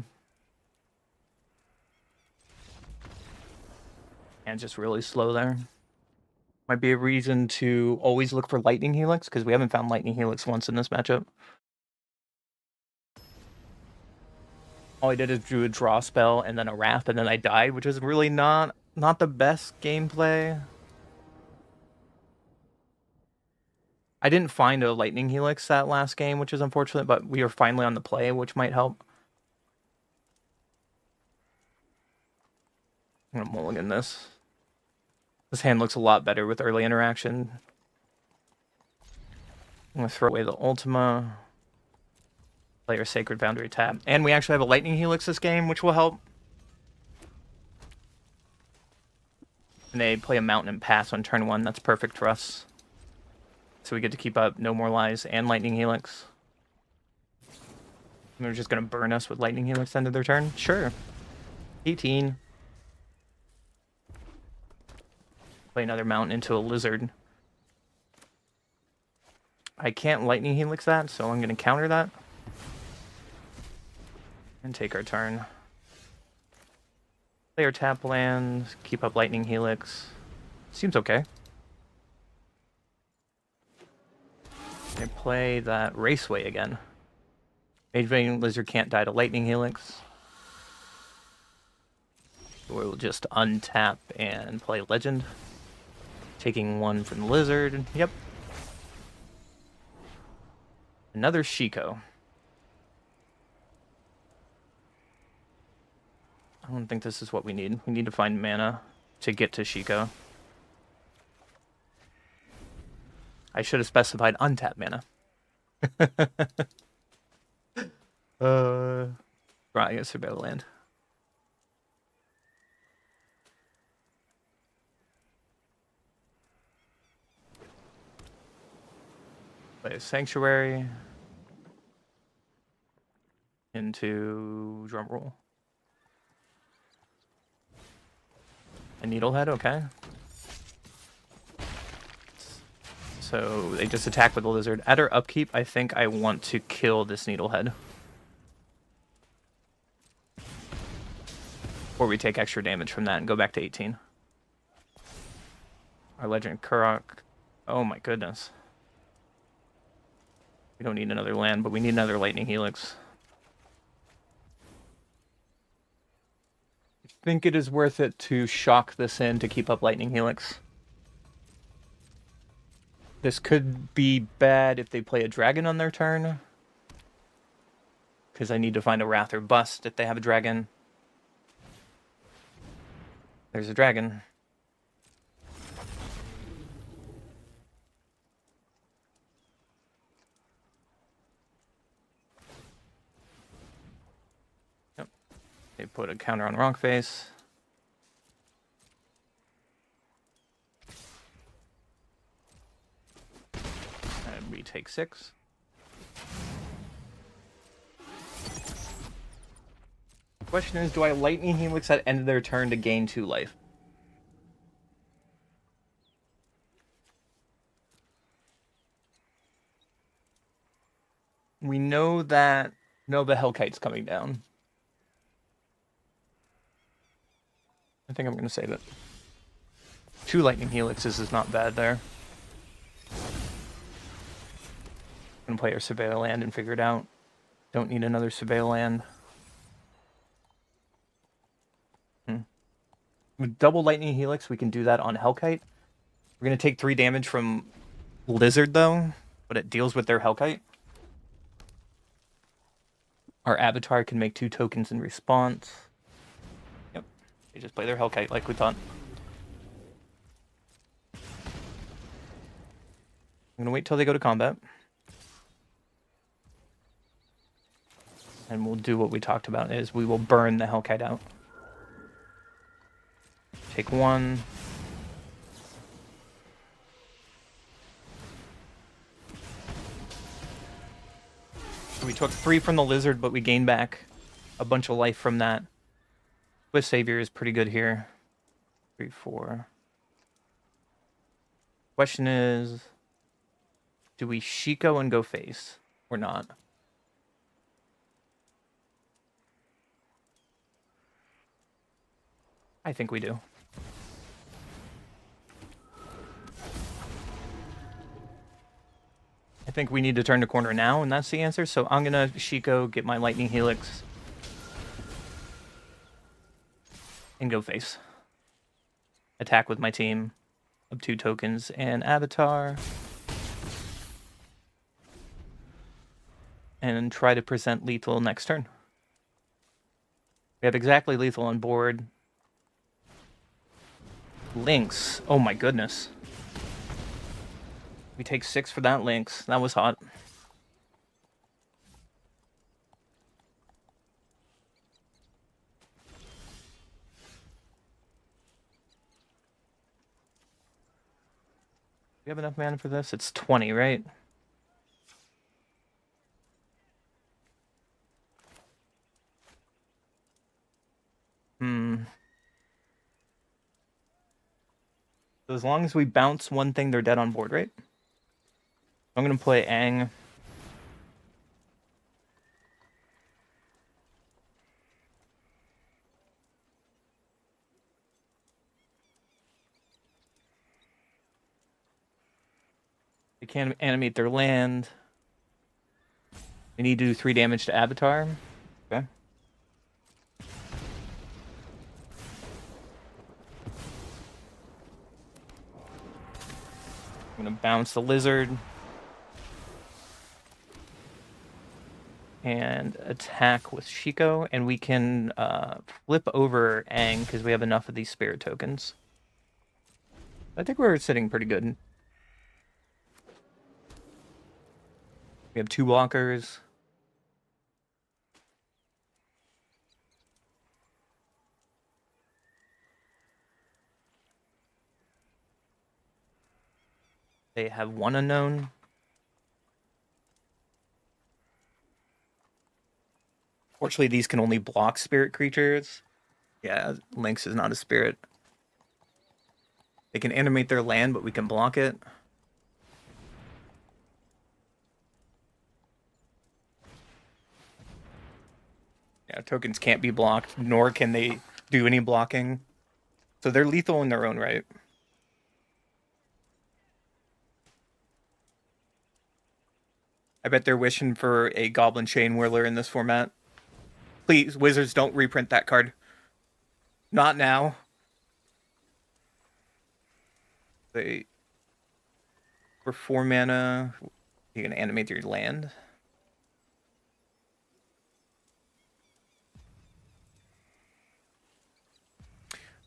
And just really slow there. Might be a reason to always look for Lightning Helix, because we haven't found Lightning Helix once in this matchup. All I did is drew a draw spell and then a Wrath, and then I died, which is really not the best gameplay. I didn't find a Lightning Helix that last game, which is unfortunate, but we are finally on the play, which might help. I'm gonna mulligan this. This hand looks a lot better with early interaction. I'm gonna throw away the Ultima. Play our Sacred Boundary tap. And we actually have a Lightning Helix this game, which will help. And they play a Mountain and pass on turn 1. That's perfect for us. So we get to keep up No More Lies and Lightning Helix. And they're just gonna burn us with Lightning Helix end of their turn? Sure. 18. Play another Mountain into a Lizard. I can't Lightning Helix that, so I'm going to counter that. And take our turn. Play our tap land, keep up Lightning Helix. Seems okay. I play that Raceway again. Mage Vein Lizard can't die to Lightning Helix. We'll just untap and play Legend. Taking 1 from the Lizard. Yep. Another Shiko. I don't think this is what we need. We need to find mana to get to Shiko. I should have specified untap mana. Right, I guess we better land. Play a Sanctuary into Drumroll. A Needlehead, okay. So they just attack with the Lizard. At our upkeep, I think I want to kill this Needlehead. Or we take extra damage from that and go back to 18. Our Legend Kurok. Oh my goodness. We don't need another land, but we need another Lightning Helix. I think it is worth it to shock this in to keep up Lightning Helix. This could be bad if they play a dragon on their turn. Because I need to find a Wrath or Bust if they have a dragon. There's a dragon. Yep. They put a counter on Rock Face. And we take 6. Question is, do I Lightning Helix at end of their turn to gain 2 life? We know that Nova Hellkite's coming down. I think I'm going to save it. 2 Lightning Helixes is not bad there. gonna play our Surveil land and figure it out. Don't need another Surveil land. With double Lightning Helix, we can do that on Hellkite. We're gonna take 3 damage from Lizard though, but it deals with their Hellkite. Our Avatar can make 2 tokens in response. Yep, they just play their Hellkite like we thought. I'm gonna wait till they go to combat. And we'll do what we talked about, is we will burn the Hellkite out. Take 1. We took 3 from the Lizard, but we gained back a bunch of life from that. Swift Savior is pretty good here. 3, 4. Question is, do we Shiko and go face or not? I think we do. I think we need to turn the corner now, and that's the answer. So I'm going to Shiko, get my Lightning Helix, and go face. Attack with my team of 2 tokens and Avatar. And try to present lethal next turn. We have exactly lethal on board. Lynx. Oh my goodness. We take 6 for that Lynx. That was hot. Do we have enough mana for this? It's 20, right? So as long as we bounce one thing, they're dead on board, right? I'm going to play Aang. They can't animate their land. They need to do 3 damage to Avatar. Okay. I'm going to bounce the Lizard. And attack with Shiko. And we can flip over Aang because we have enough of these spirit tokens. I think we're sitting pretty good. We have 2 blockers. They have 1 unknown. Fortunately, these can only block spirit creatures. Yeah, Lynx is not a spirit. They can animate their land, but we can block it. Yeah, tokens can't be blocked, nor can they do any blocking. So they're lethal in their own right. I bet they're wishing for a Goblin Chain Whirler in this format. Please, Wizards, don't reprint that card. Not now. They... For 4 mana, you can animate your land.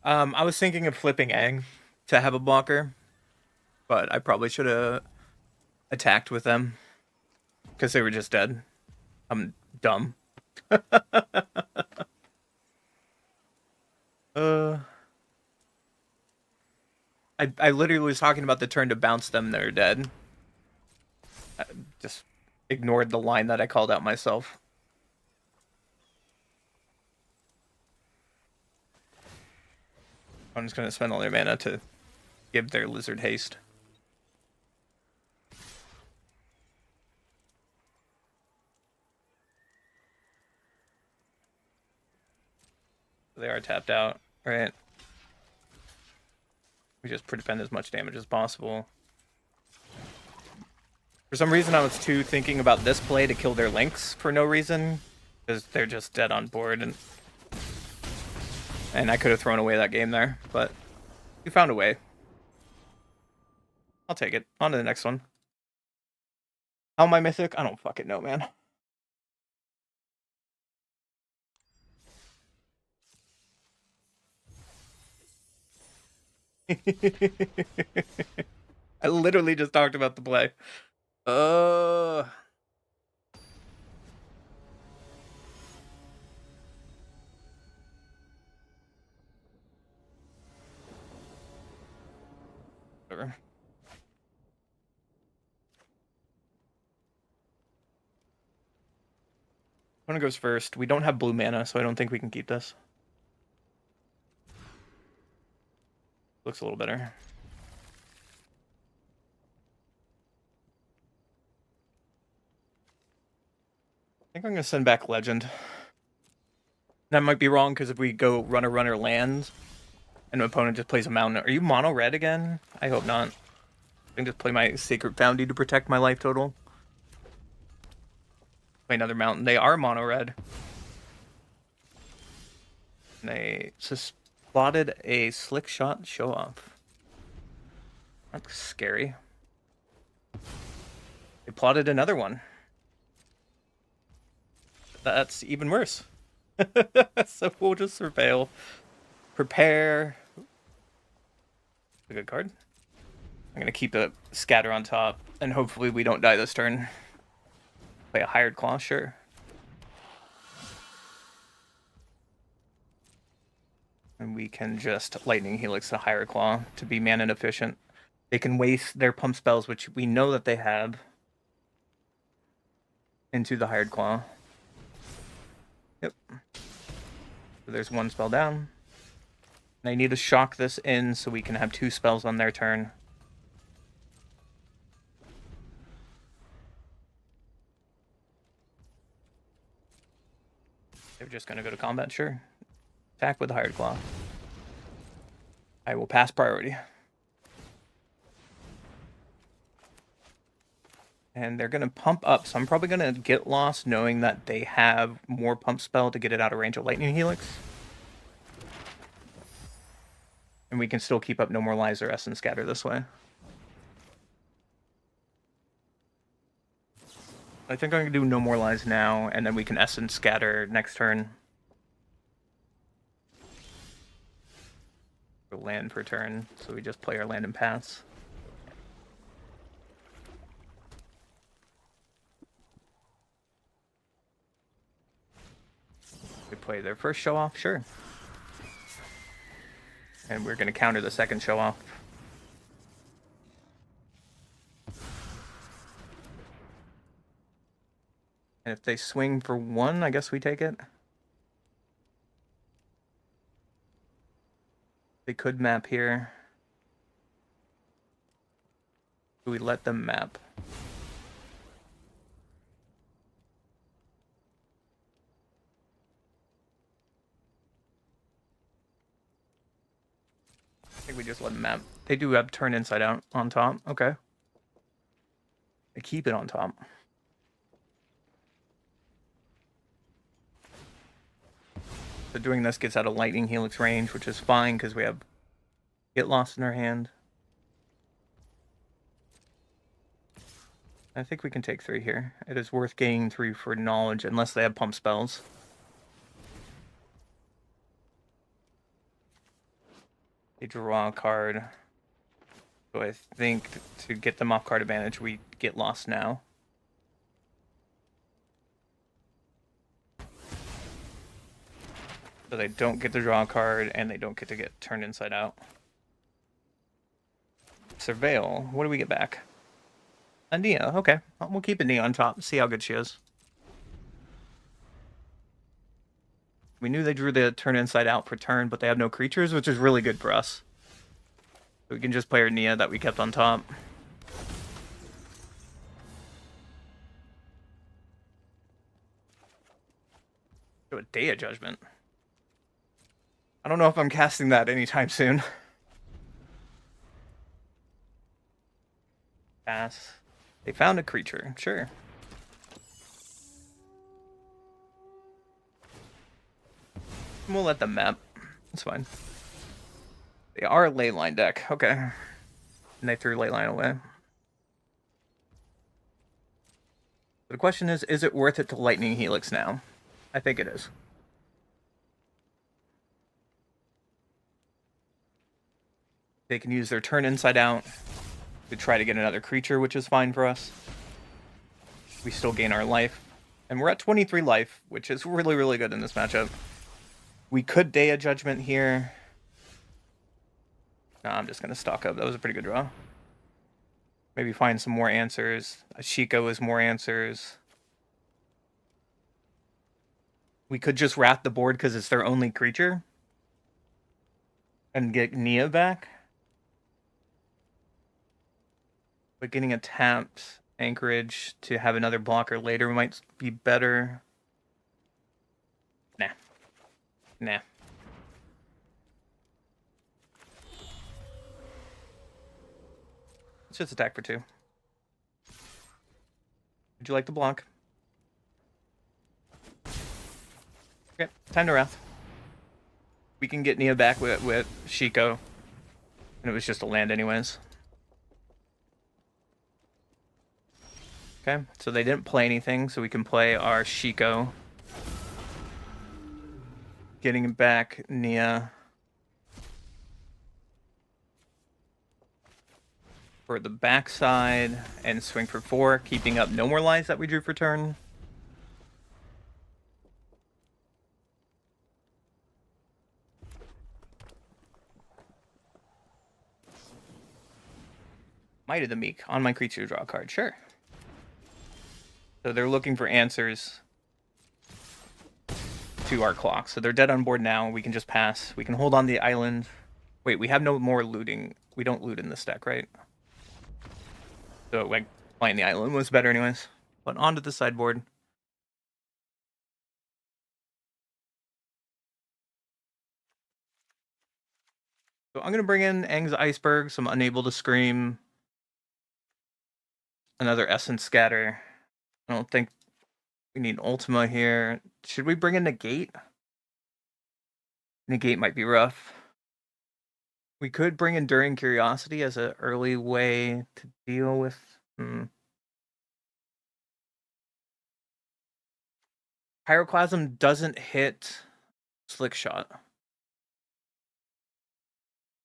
I was thinking of flipping Aang to have a blocker, but I probably should have attacked with them because they were just dead. I'm dumb. I literally was talking about the turn to bounce them. They're dead. I just ignored the line that I called out myself. I'm just going to spend all their mana to give their Lizard haste. They are tapped out, right? We just defend as much damage as possible. For some reason, I was too thinking about this play to kill their Lynx for no reason, because they're just dead on board, and I could have thrown away that game there, but we found a way. I'll take it. On to the next one. How am I Mythic? I don't fucking know, man. I literally just talked about the play. Whatever. One goes first. We don't have blue mana, so I don't think we can keep this. Looks a little better. I think I'm going to send back Legend. That might be wrong, because if we go runner lands, and an opponent just plays a mountain. Are you mono red again? I hope not. I can just play my Sacred Foundry to protect my life total. Play another mountain. They are mono red. And they just plotted a slick shot show off. That's scary. They plotted another one. That's even worse. So we'll just surveil. Prepare. A good card. I'm going to keep a scatter on top, and hopefully we don't die this turn. Play a Hired Claw, sure. And we can just Lightning Helix the Hired Claw to be mana inefficient. They can waste their pump spells, which we know that they have, into the Hired Claw. Yep. So there's one spell down. And I need to shock this in so we can have 2 spells on their turn. They're just going to go to combat, sure. Attack with the Hired Claw. I will pass priority. And they're going to pump up, so I'm probably going to get lost knowing that they have more pump spell to get it out of range of Lightning Helix. And we can still keep up No More Lies or Essence Scatter this way. I think I'm going to do No More Lies now, and then we can Essence Scatter next turn. Land per turn, so we just play our land and pass. We play their first show off, sure. And we're going to counter the second show off. And if they swing for 1, I guess we take it. They could map here. Do we let them map? I think we just let them map. They do have turn inside out on top. Okay. They keep it on top. So doing this gets out of Lightning Helix range, which is fine because we have Get Lost in our hand. I think we can take 3 here. It is worth gaining 3 for knowledge, unless they have pump spells. They draw a card. So I think to get them off card advantage, we get lost now. So they don't get to draw a card, and they don't get to get turned inside out. Surveil. What do we get back? A Nia. Okay. We'll keep a Nia on top. See how good she is. We knew they drew the turn inside out for turn, but they have no creatures, which is really good for us. So we can just play our Nia that we kept on top. Do a Day of Judgment. I don't know if I'm casting that anytime soon. Pass. They found a creature, sure. We'll let them map. It's fine. They are a leyline deck. Okay. And they threw leyline away. The question is it worth it to Lightning Helix now? I think it is. They can use their turn inside out to try to get another creature, which is fine for us. We still gain our life. And we're at 23 life, which is really, really good in this matchup. We could Day of Judgment here. No, I'm just going to stock up. That was a pretty good draw. Maybe find some more answers. Ashiko is more answers. We could just wrath the board because it's their only creature. And get Nia back. But getting a tapped Anchorage to have another blocker later might be better. Nah. Nah. Let's just attack for 2. Would you like to block? Okay, time to wrath. We can get Nia back with Shiko. And it was just a land anyways. Okay, so they didn't play anything, so we can play our Shiko. Getting back Nia. For the backside and swing for 4, keeping up no more lives that we drew for turn. Might of the Meek on my creature draw card, sure. So they're looking for answers to our clock. So they're dead on board now. We can just pass. We can hold on the island. Wait, we have no more looting. We don't loot in this deck, right? So like playing the island was better anyways. But onto the sideboard. So I'm gonna bring in Aang's Iceberg, so I'm unable to scream. Another Essence Scatter. I don't think we need Ultima here. Should we bring in Negate? Negate might be rough. We could bring Enduring Curiosity as an early way to deal with... Pyroclasm doesn't hit Slick Shot.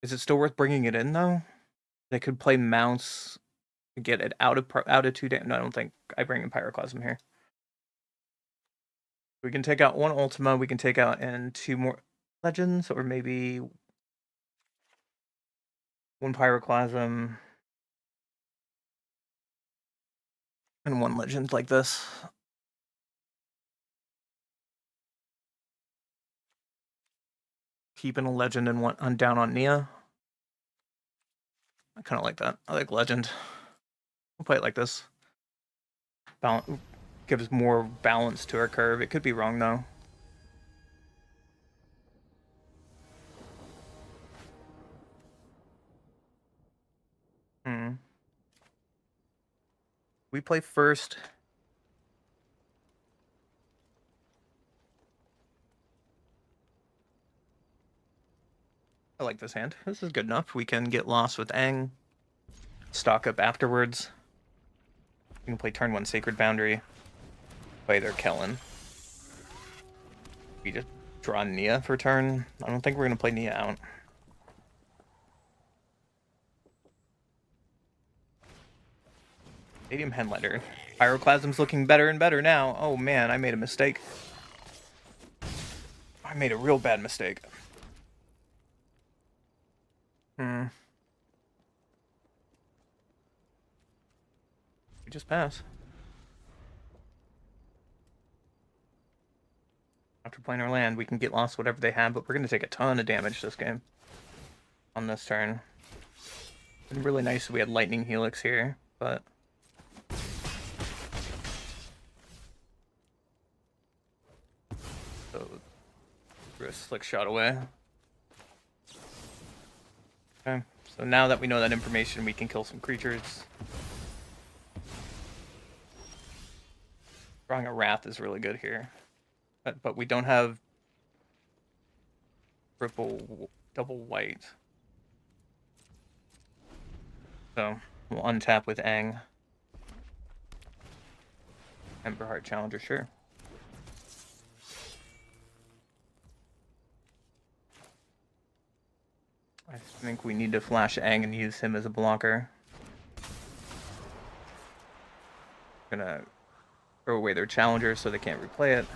Is it still worth bringing it in, though? They could play Mounts to get it out of 2 damage. No, I don't think I bring in Pyroclasm here. We can take out 1 Ultima. We can take out and 2 more Legends, or maybe 1 Pyroclasm and 1 Legend like this. Keeping a Legend and 1 down on Nia. I kind of like that. I like Legend. We'll play it like this. Gives more balance to our curve. It could be wrong, though. We play first. I like this hand. This is good enough. We can get lost with Aang. Stock up afterwards. We can play turn 1 Sacred Boundary. Play their Kellen. We just draw Nia for turn. I don't think we're going to play Nia out. Stadium Headlander. Pyroclasm's looking better and better now. Oh man, I made a mistake. I made a real bad mistake. We just pass. After playing our land, we can get lost whatever they have, but we're going to take a ton of damage this game. On this turn. It's really nice that we had Lightning Helix here, but... So, threw a Slick Shot away. Okay, so now that we know that information, we can kill some creatures. Drawing a Wrath is really good here. But we don't have double white. So we'll untap with Aang. Ember Heart Challenger, sure. I think we need to flash Aang and use him as a blocker. Gonna throw away their challenger so they can't replay it.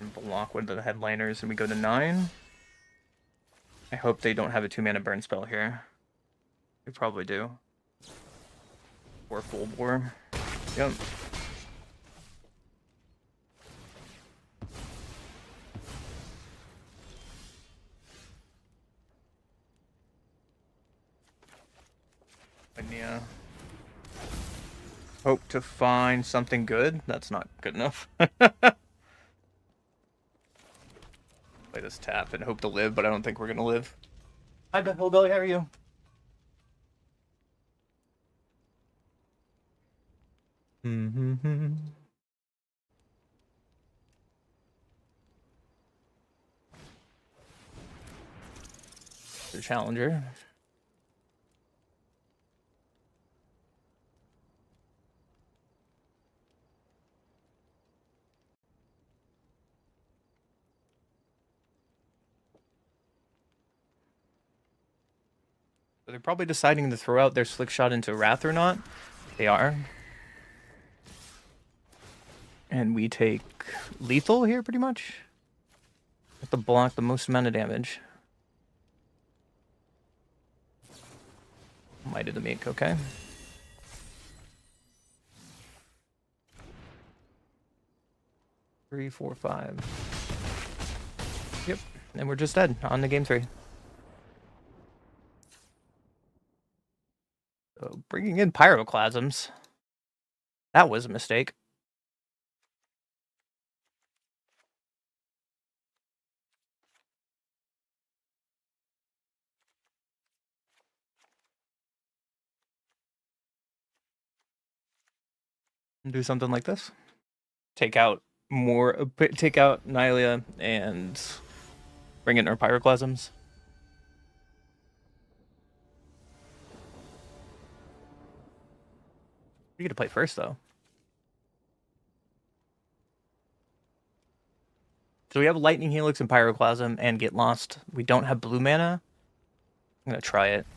And block one of the headliners, and we go to 9. I hope they don't have a 2-mana burn spell here. They probably do. Or full bore. Yep. And yeah. Hope to find something good. That's not good enough. Play this tap and hope to live, but I don't think we're gonna live. Hi, Hillbilly, how are you? The challenger. So they're probably deciding to throw out their Slick Shot into Wrath or not. They are. And we take lethal here, pretty much. Have to block the most amount of damage. Might of the Meek, okay. Three, 4, 5. Yep, and we're just dead on the game 3. So bringing in Pyroclasms. That was a mistake. Do something like this. Take out Nylea and bring in our Pyroclasms. We get to play first, though. So we have Lightning Helix and Pyroclasm and Get Lost. We don't have blue mana. I'm going to try it.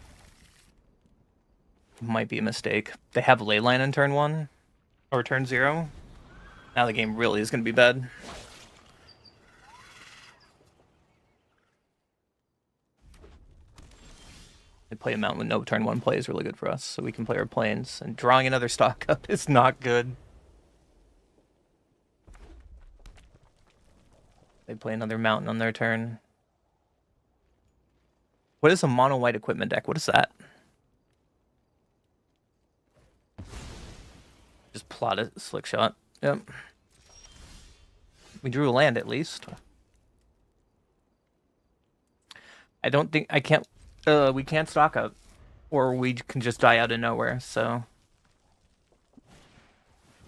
Might be a mistake. They have Leyline on turn 1. Or turn 0. Now the game really is going to be bad. They play a mountain with no turn 1 play is really good for us, so we can play our planes. And drawing another stock up is not good. They play another mountain on their turn. What is a mono white equipment deck? What is that? Just plot a Slick Shot. Yep. We drew a land at least. I don't think I can't. We can't stock up, or we can just die out of nowhere. So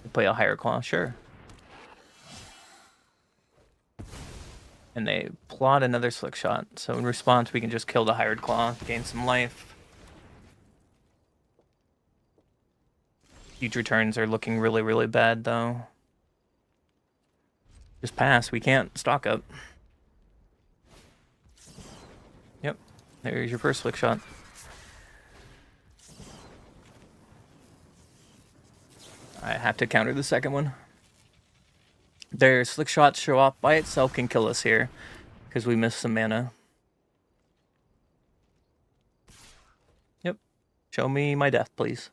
we play a higher claw, sure. And they plot another Slick Shot. So in response, we can just kill the hired claw, gain some life. Future turns are looking really, really bad, though. Just pass. We can't stock up. Yep. There's your first Slick Shot. I have to counter the second one. Their Slick Shots show up by itself can kill us here because we missed some mana. Yep. Show me my death, please.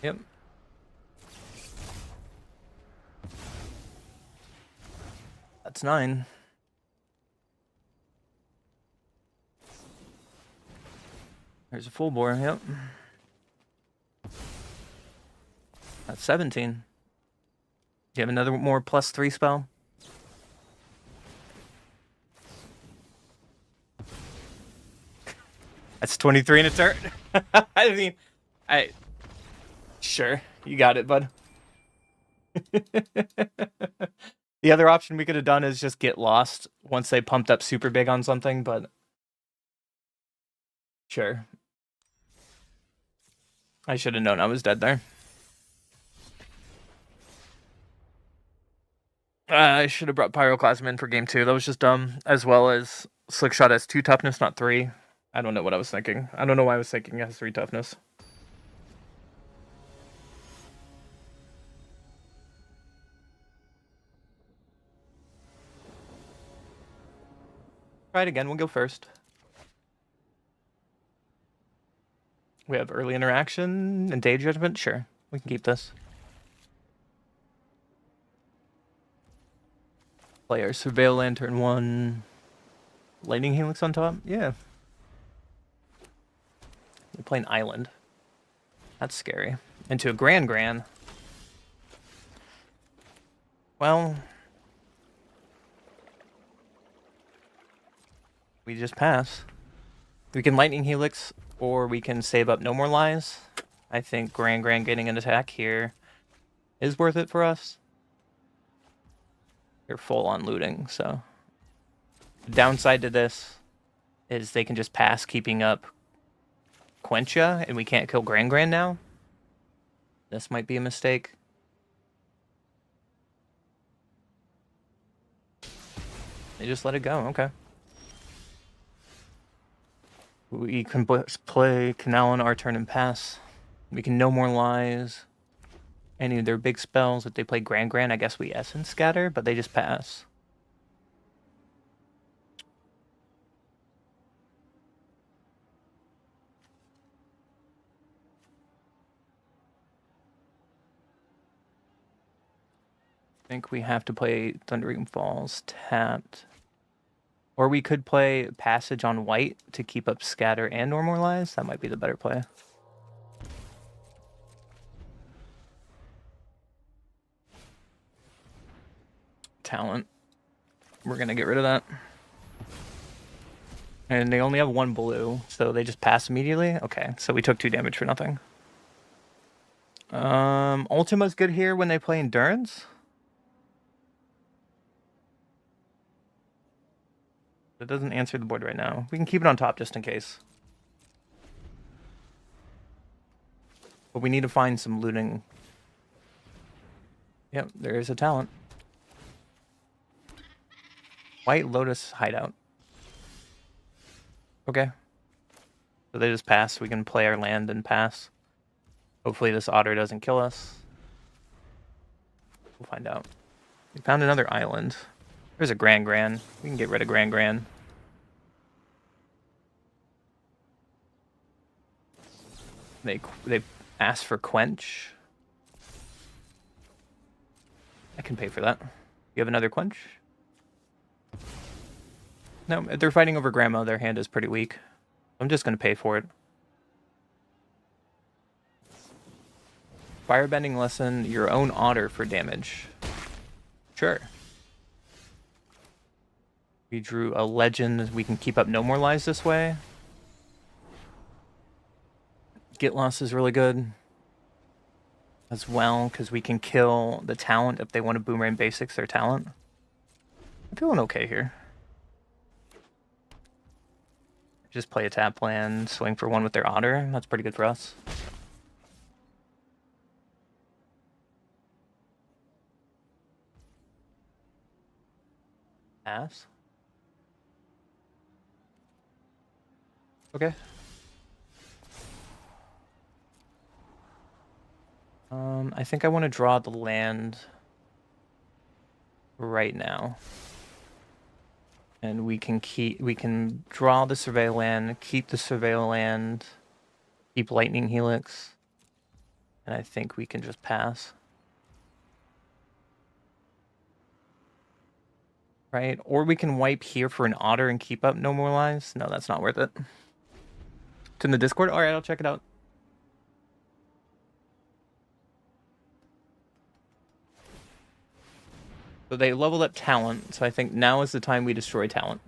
Yep. That's 9. There's a full bore, yep. That's 17. Do you have another more +3 spell? That's 23 in a turn. I mean, sure, you got it, bud. The other option we could have done is just get lost once they pumped up super big on something, but sure. I should have known I was dead there. I should have brought Pyroclasm in for game 2. That was just dumb. As well as Slickshot has 2 toughness, not 3. I don't know what I was thinking. I don't know why I was thinking it has 3 toughness. Try it again. We'll go first. We have early interaction and day judgment. Sure, we can keep this. Player Surveil Lantern 1. Lightning Helix on top? Yeah. You're playing Island. That's scary. Into a Grand. Well, we just pass. We can Lightning Helix, or we can save up No More Lies. I think Grand getting an attack here is worth it for us. They're full on looting, so. The downside to this is they can just pass keeping up Quencha, and we can't kill Grand now. This might be a mistake. They just let it go, okay. We can play Canal on our turn and pass. We can No More Lies. Any of their big spells, if they play Grand, I guess we Essence Scatter, but they just pass. I think we have to play Thundering Falls tapped. Or we could play Passage on white to keep up Scatter and No More Lies. That might be the better play. Talent. We're going to get rid of that. And they only have 1 blue, so they just pass immediately? Okay, so we took 2 damage for nothing. Ultima's good here when they play Endurance. It doesn't answer the board right now. We can keep it on top just in case. But we need to find some looting. Yep, there is a talent. White Lotus Hideout. Okay. So they just pass. We can play our land and pass. Hopefully this otter doesn't kill us. We'll find out. We found another island. There's a Grand. We can get rid of Grand. They ask for Quench. I can pay for that. You have another Quench? No, if they're fighting over Grandma, their hand is pretty weak. I'm just going to pay for it. Firebending Lesson, your own otter for damage. Sure. We drew a legend. We can keep up No More Lies this way. Get Lost is really good as well, because we can kill the talent if they want to Boomerang Basics their talent. I'm feeling okay here. Just play a tap land, swing for 1 with their otter. That's pretty good for us. Pass. Okay. I think I want to draw the land right now. And we can draw the Surveil land, keep the Surveil land, keep Lightning Helix. And I think we can just pass. Right? Or we can wipe here for an otter and keep up No More Lies. No, that's not worth it. It's in the Discord? Alright, I'll check it out. So they leveled up talent, so I think now is the time we destroy talent.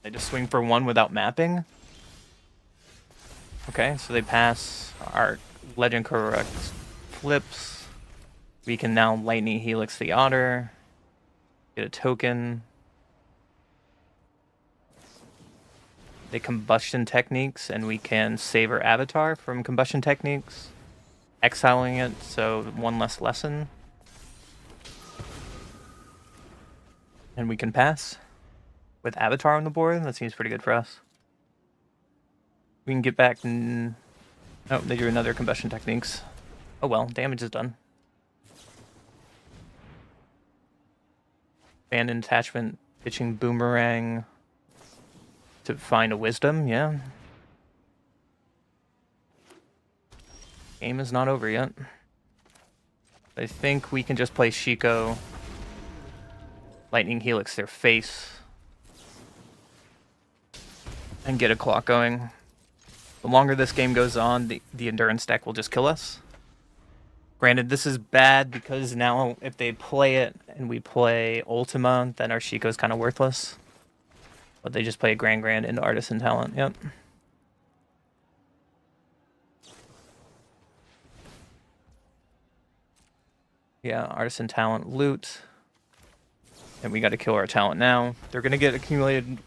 They just swing for 1 without mapping. Okay, so they pass our Legend Correct flips. We can now Lightning Helix the Otter. Get a token. They combustion techniques, and we can save our avatar from combustion techniques, exiling it, so 1 less lesson. And we can pass with avatar on the board. That seems pretty good for us. We can get back. Oh, they drew another combustion techniques. Oh well, damage is done. Abandoned attachment, pitching boomerang to find a wisdom, yeah. Game is not over yet. I think we can just play Shiko, Lightning Helix their face, and get a clock going. The longer this game goes on, the endurance deck will just kill us. Granted, this is bad because now if they play it and we play Ultima, then our Shiko's kind of worthless. But they just play a Grand into Artisan Talent, yep. Yeah, Artisan Talent loot. And we got to kill our talent now. They're going to get accumulated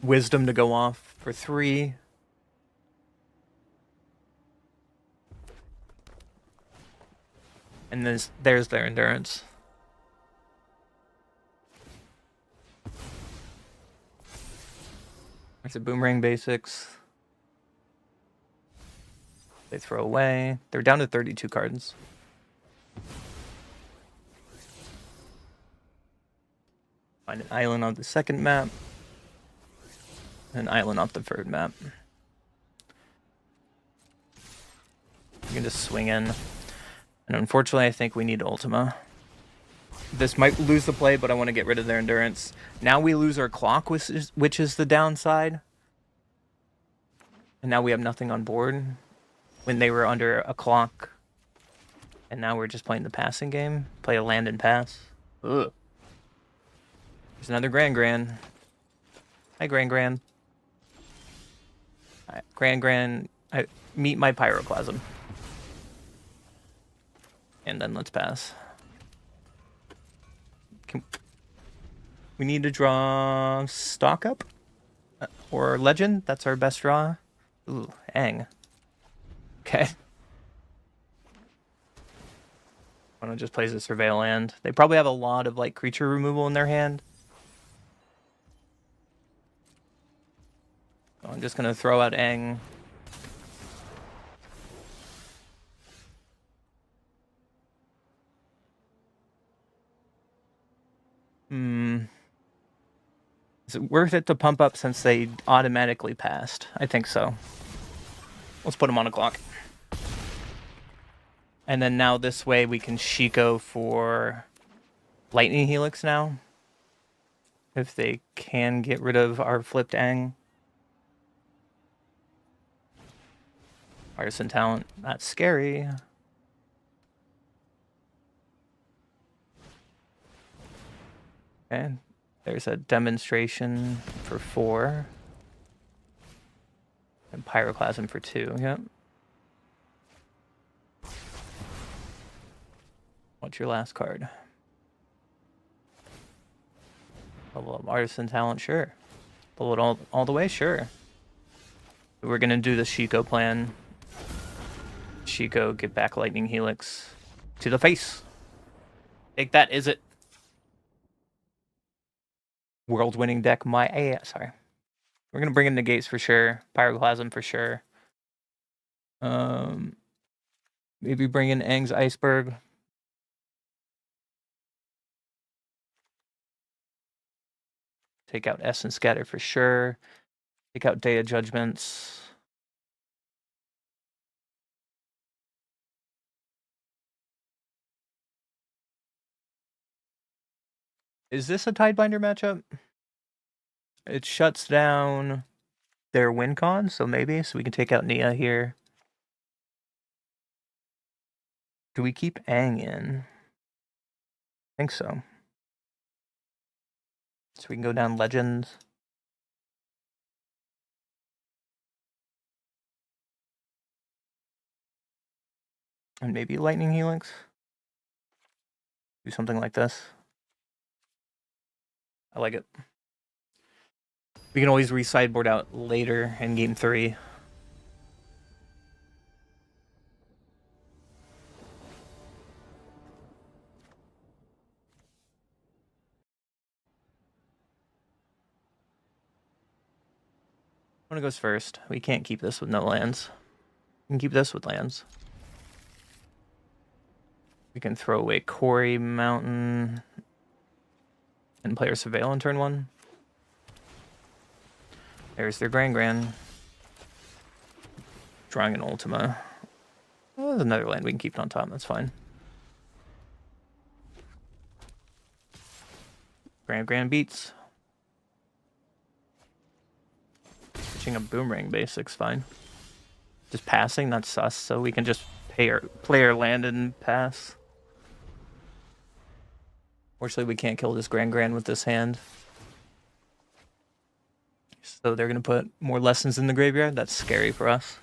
wisdom to go off for 3. And there's their endurance. There's a boomerang basics. They throw away. They're down to 32 cards. Find an island on the second map. An island off the third map. You can just swing in. And unfortunately, I think we need Ultima. This might lose the play, but I want to get rid of their endurance. Now we lose our clock, which is the downside. And now we have nothing on board. When they were under a clock. And now we're just playing the passing game. Play a land and pass. Ugh. There's another Grand. Hi, Grand. Grand. I meet my Pyroclasm. And then let's pass. We need to draw Stock Up or Legend. That's our best draw. Ooh, Aang. Okay. Why don't just plays a Surveil Land? They probably have a lot of like creature removal in their hand. So I'm just gonna throw out Aang. Is it worth it to pump up since they automatically passed? I think so. Let's put them on a clock. And then now this way we can Shiko for Lightning Helix now. If they can get rid of our flipped Aang. Artisan Talent, not scary. Okay, there's a demonstration for 4. And Pyroclasm for 2, yep. What's your last card? Level up Artisan Talent, sure. Pull it all the way, sure. We're gonna do the Shiko plan. Shiko, get back Lightning Helix to the face. Take that, is it? World-winning deck, sorry. We're gonna bring in Negates for sure. Pyroclasm for sure. Maybe bring in Aang's Iceberg. Take out Essence Scatter for sure. Take out Day of Judgments. Is this a Tidebinder matchup? It shuts down their win con, so maybe. So we can take out Nia here. Do we keep Aang in? I think so. So we can go down Legends. And maybe Lightning Helix. Do something like this. I like it. We can always re-sideboard out later in game 3. One goes first. We can't keep this with no lands. We can keep this with lands. We can throw away Quarry Mountain and play our Surveil on turn 1. There's their Grand. Drawing an Ultima. Oh, there's another land we can keep it on top. That's fine. Grand beats. Pitching a Boomerang basic's fine. Just passing, that's sus, so we can just play our land and pass. Fortunately, we can't kill this Grand with this hand. So they're going to put more lessons in the graveyard. That's scary for us.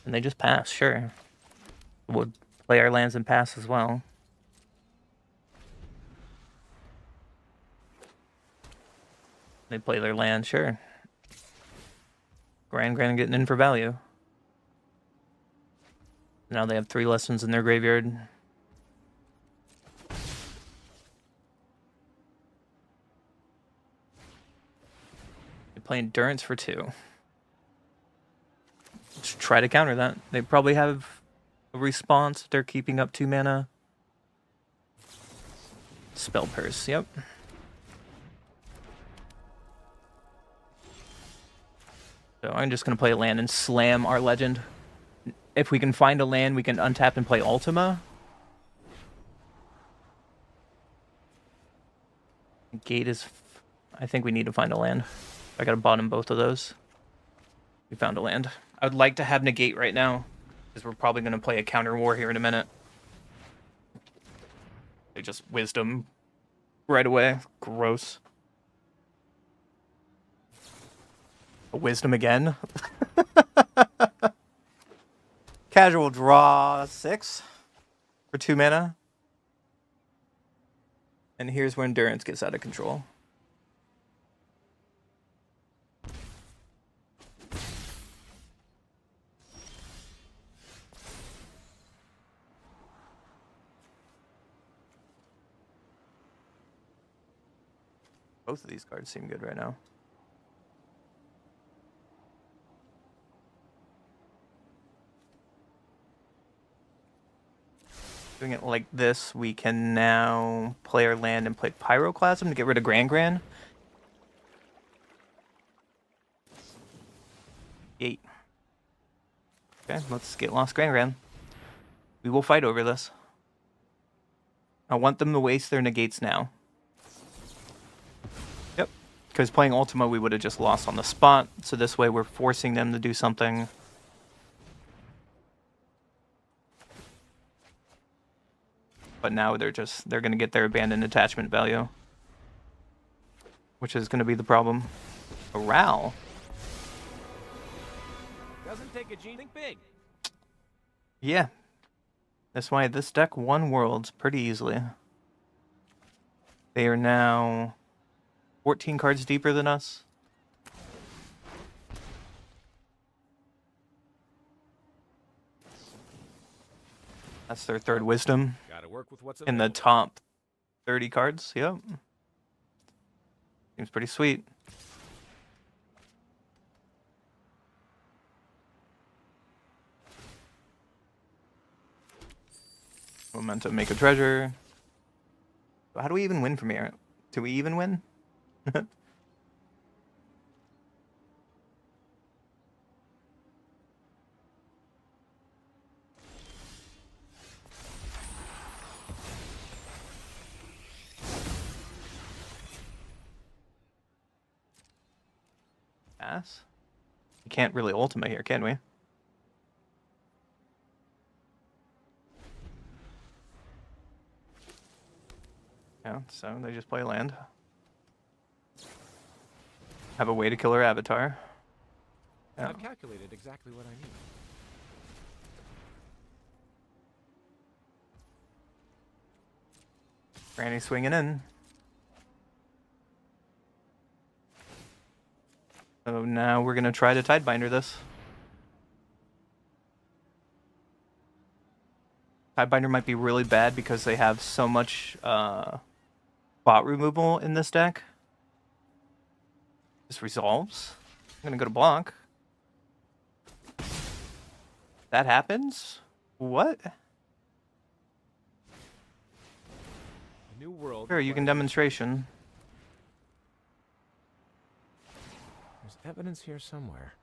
And they just pass, sure. We'll play our lands and pass as well. They play their land, sure. Grand getting in for value. Now they have 3 lessons in their graveyard. They play Endurance for 2. Let's try to counter that. They probably have a response. They're keeping up 2 mana. Spell Purse, yep. So I'm just going to play a land and slam our Legend. If we can find a land, we can untap and play Ultima. Gate is... I think we need to find a land. I got to bottom both of those. We found a land. I would like to have Negate right now, because we're probably going to play a counter war here in a minute. They just Wisdom right away. Gross. A Wisdom again. Casual draw 6 for 2 mana. And here's where Endurance gets out of control. Both of these cards seem good right now. Doing it like this, we can now play our land and play Pyroclasm to get rid of Grand. 8. Okay, let's get lost Grand. We will fight over this. I want them to waste their negates now. Yep, because playing Ultima we would have just lost on the spot, so this way we're forcing them to do something. But now they're going to get their abandoned attachment value. Which is going to be the problem. A Ral. Doesn't take a gene, think big. Yeah. That's why this deck won Worlds pretty easily. They are now 14 cards deeper than us. That's their 3rd Wisdom. Gotta work with what's in the top 30 cards. Yep. Seems pretty sweet. Momentum, make a treasure. How do we even win from here? Do we even win? Pass? We can't really Ultima here, can we? Yeah, so they just play land. Have a way to kill our Avatar. Yeah. I've calculated exactly what I need. Granny swinging in. So now we're going to try to Tidebinder this. Tidebinder might be really bad because they have so much bot removal in this deck. This resolves. I'm going to go to block. That happens? What? New world. Sure, you can demonstration. There's evidence here somewhere.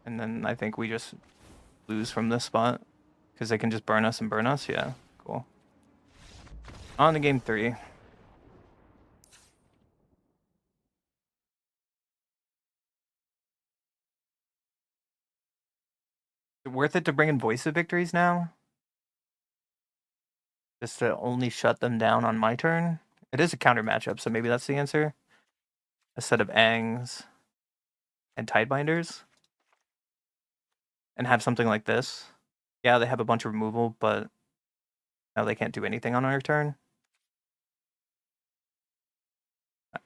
And then I think we just lose from this spot. Because they can just burn us and burn us. Yeah, cool. On to game 3. Is it worth it to bring in Voice of Victories now? Just to only shut them down on my turn? It is a counter matchup, so maybe that's the answer. A set of Angs and Tidebinders. And have something like this. Yeah, they have a bunch of removal, but now they can't do anything on our turn.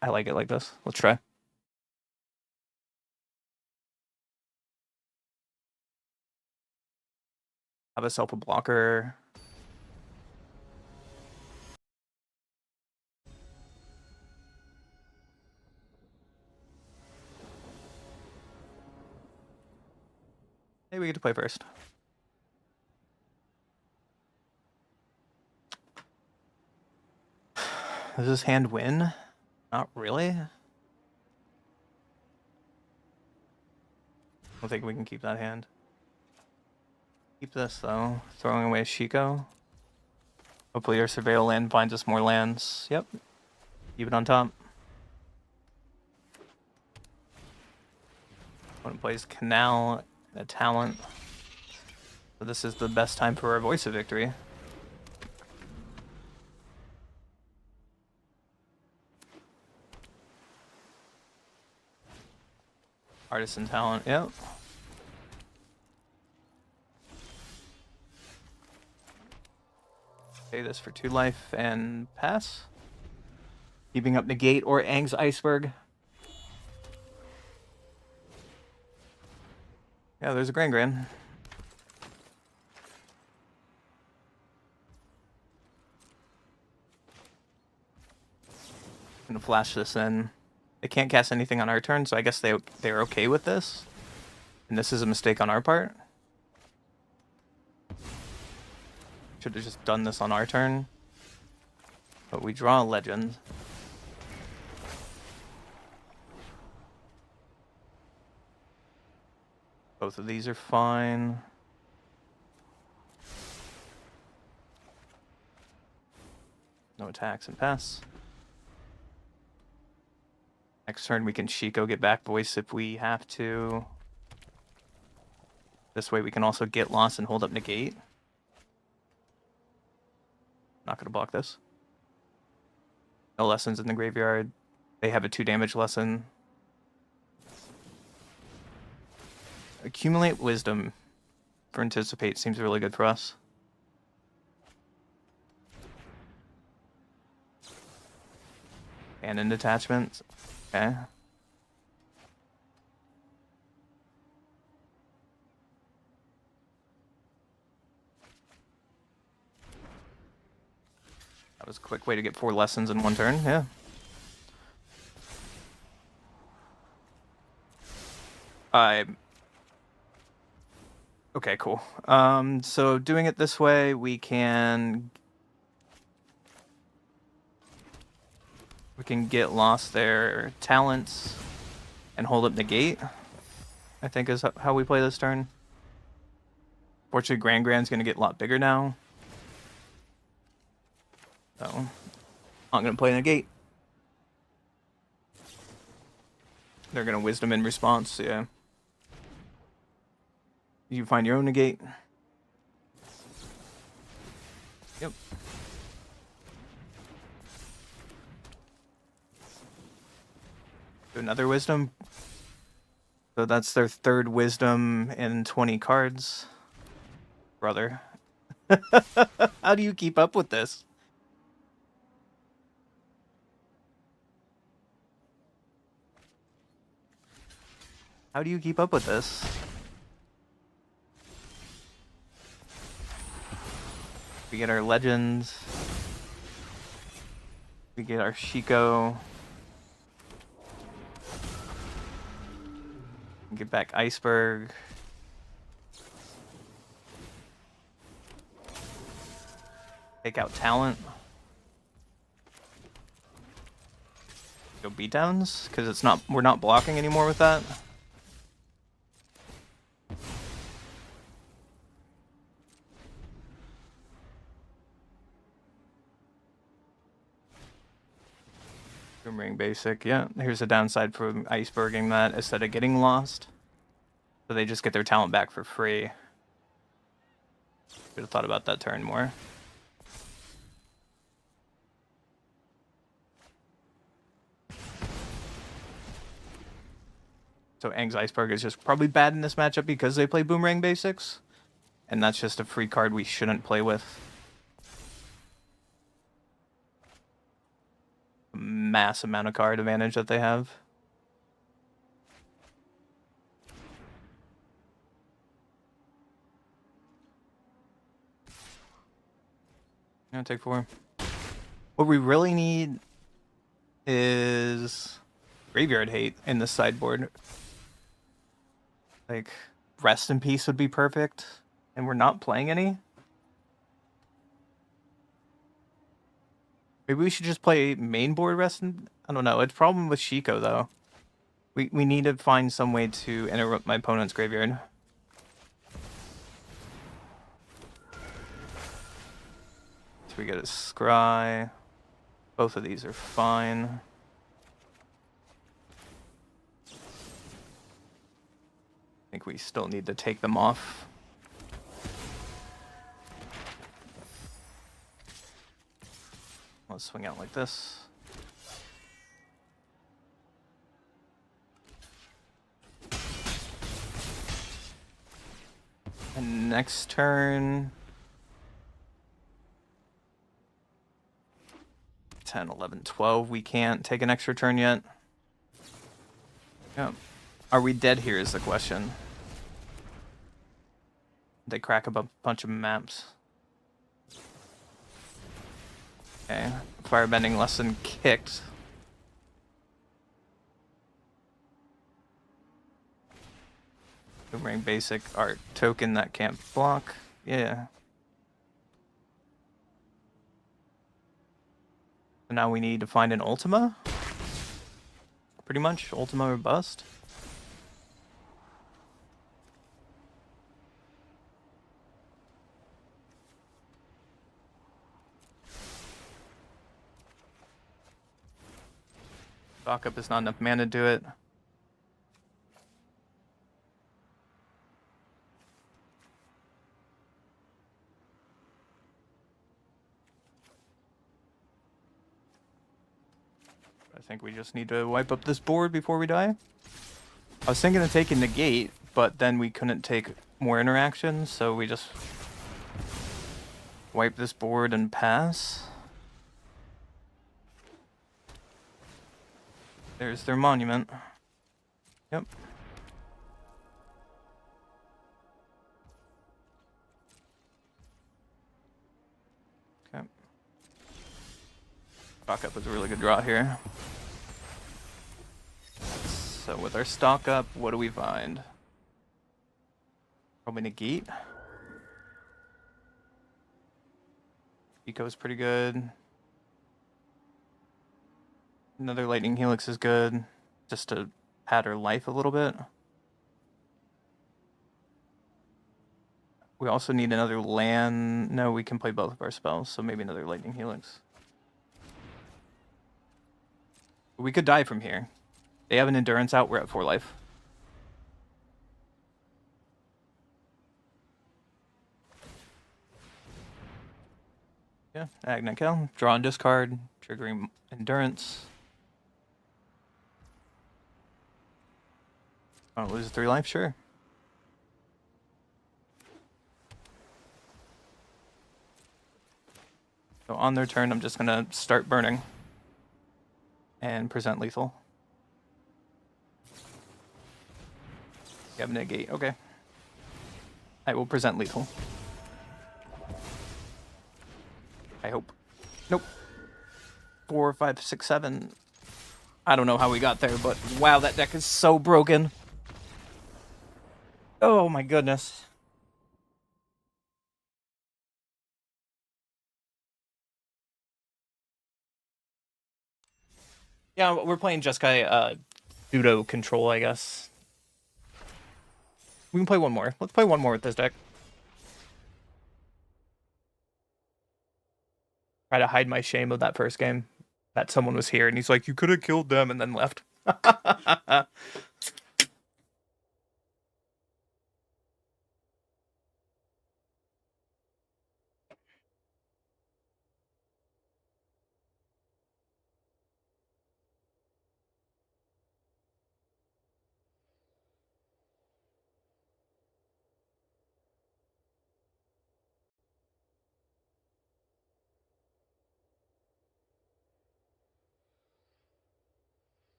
I like it like this. Let's try. Have myself a blocker. Hey, we get to play first. Does this hand win? Not really. I don't think we can keep that hand. Keep this, though. Throwing away Shiko. Hopefully our Surveil land finds us more lands. Yep. Keep it on top. Opponent plays Canal, a talent. So this is the best time for our Voice of Victory. Artisan talent, yep. Pay this for 2 life and pass. Keeping up Negate or Aang's Iceberg. Yeah, there's a Gran. Gonna flash this in. They can't cast anything on our turn, so I guess they're okay with this. And this is a mistake on our part. Should have just done this on our turn. But we draw a legend. Both of these are fine. No attacks and pass. Next turn we can Shiko get back Voice if we have to. This way we can also get lost and hold up Negate. Not going to block this. No lessons in the graveyard. They have a 2 damage lesson. Accumulate Wisdom for Anticipate seems really good for us. And in detachments. Okay. That was a quick way to get 4 lessons in 1 turn, yeah. Okay, cool. So doing it this way, we can get lost their talents and hold up Negate, I think is how we play this turn. Fortunately, Gran's going to get a lot bigger now. So, I'm going to play Negate. They're going to Wisdom in response, yeah. You find your own Negate. Yep. Do another Wisdom. So that's their 3rd Wisdom in 20 cards. Brother. How do you keep up with this? How do you keep up with this? We get our legends. We get our Shiko. Get back Iceberg. Take out talent. Go beatdowns because it's not. We're not blocking anymore with that. Boomerang basic. Yeah. Here's a downside for iceberging that instead of getting lost. So they just get their talent back for free. Should have thought about that turn more. So Aang's Iceberg is just probably bad in this matchup because they play Boomerang Basics. And that's just a free card we shouldn't play with. A mass amount of card advantage that they have. Yeah, take 4. What we really need is Graveyard Hate in the sideboard. Like, Rest in Peace would be perfect. And we're not playing any. Maybe we should just play main board Rest in... I don't know. It's a problem with Shiko, though. We need to find some way to interrupt my opponent's graveyard. So we get a Scry. Both of these are fine. I think we still need to take them off. Let's swing out like this. And next turn... 10, 11, 12. We can't take an extra turn yet. Yeah. Are we dead here is the question. They crack a bunch of maps. Okay. Firebending lesson kicked. Boomerang basic art token that can't block. Yeah. So now we need to find an Ultima. Pretty much. Ultima or bust. Backup is not enough mana to do it. I think we just need to wipe up this board before we die. I was thinking of taking Negate, but then we couldn't take more interactions, so we just wipe this board and pass. There's their monument. Yep. Okay. Stock up was a really good draw here. So with our stock up, what do we find? Probably Negate. Eco's pretty good. Another Lightning Helix is good, just to pad her life a little bit. We also need another land. No, we can play both of our spells, so maybe another Lightning Helix. We could die from here. They have an Endurance out, we're at 4 life. Yeah, Agna Kel. Draw and discard, triggering Endurance. Want to lose 3 life? Sure. So on their turn, I'm just gonna start burning and present lethal. You have negate. Okay. I will present lethal. I hope. Nope. 4, 5, 6, 7. I don't know how we got there, but wow, that deck is so broken. Oh my goodness. Yeah, we're playing Jeskai pseudo control, I guess. We can play one more. Let's play one more with this deck. Try to hide my shame of that first game. That someone was here and he's like, you could have killed them and then left.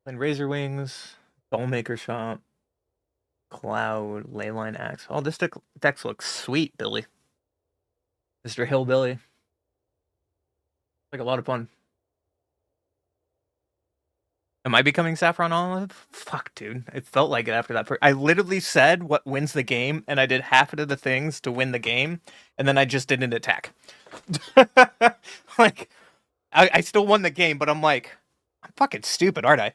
Then Razor Wings, Ballmaker Shop, Cloud, Leyline Axe. Oh, this deck looks sweet, Billy. Mr. Hillbilly. Like a lot of fun. Am I becoming Saffron Olive? Fuck, dude. It felt like it after that. I literally said what wins the game, and I did half of the things to win the game, and then I just didn't attack. Like, I still won the game, but I'm like, I'm fucking stupid, aren't I?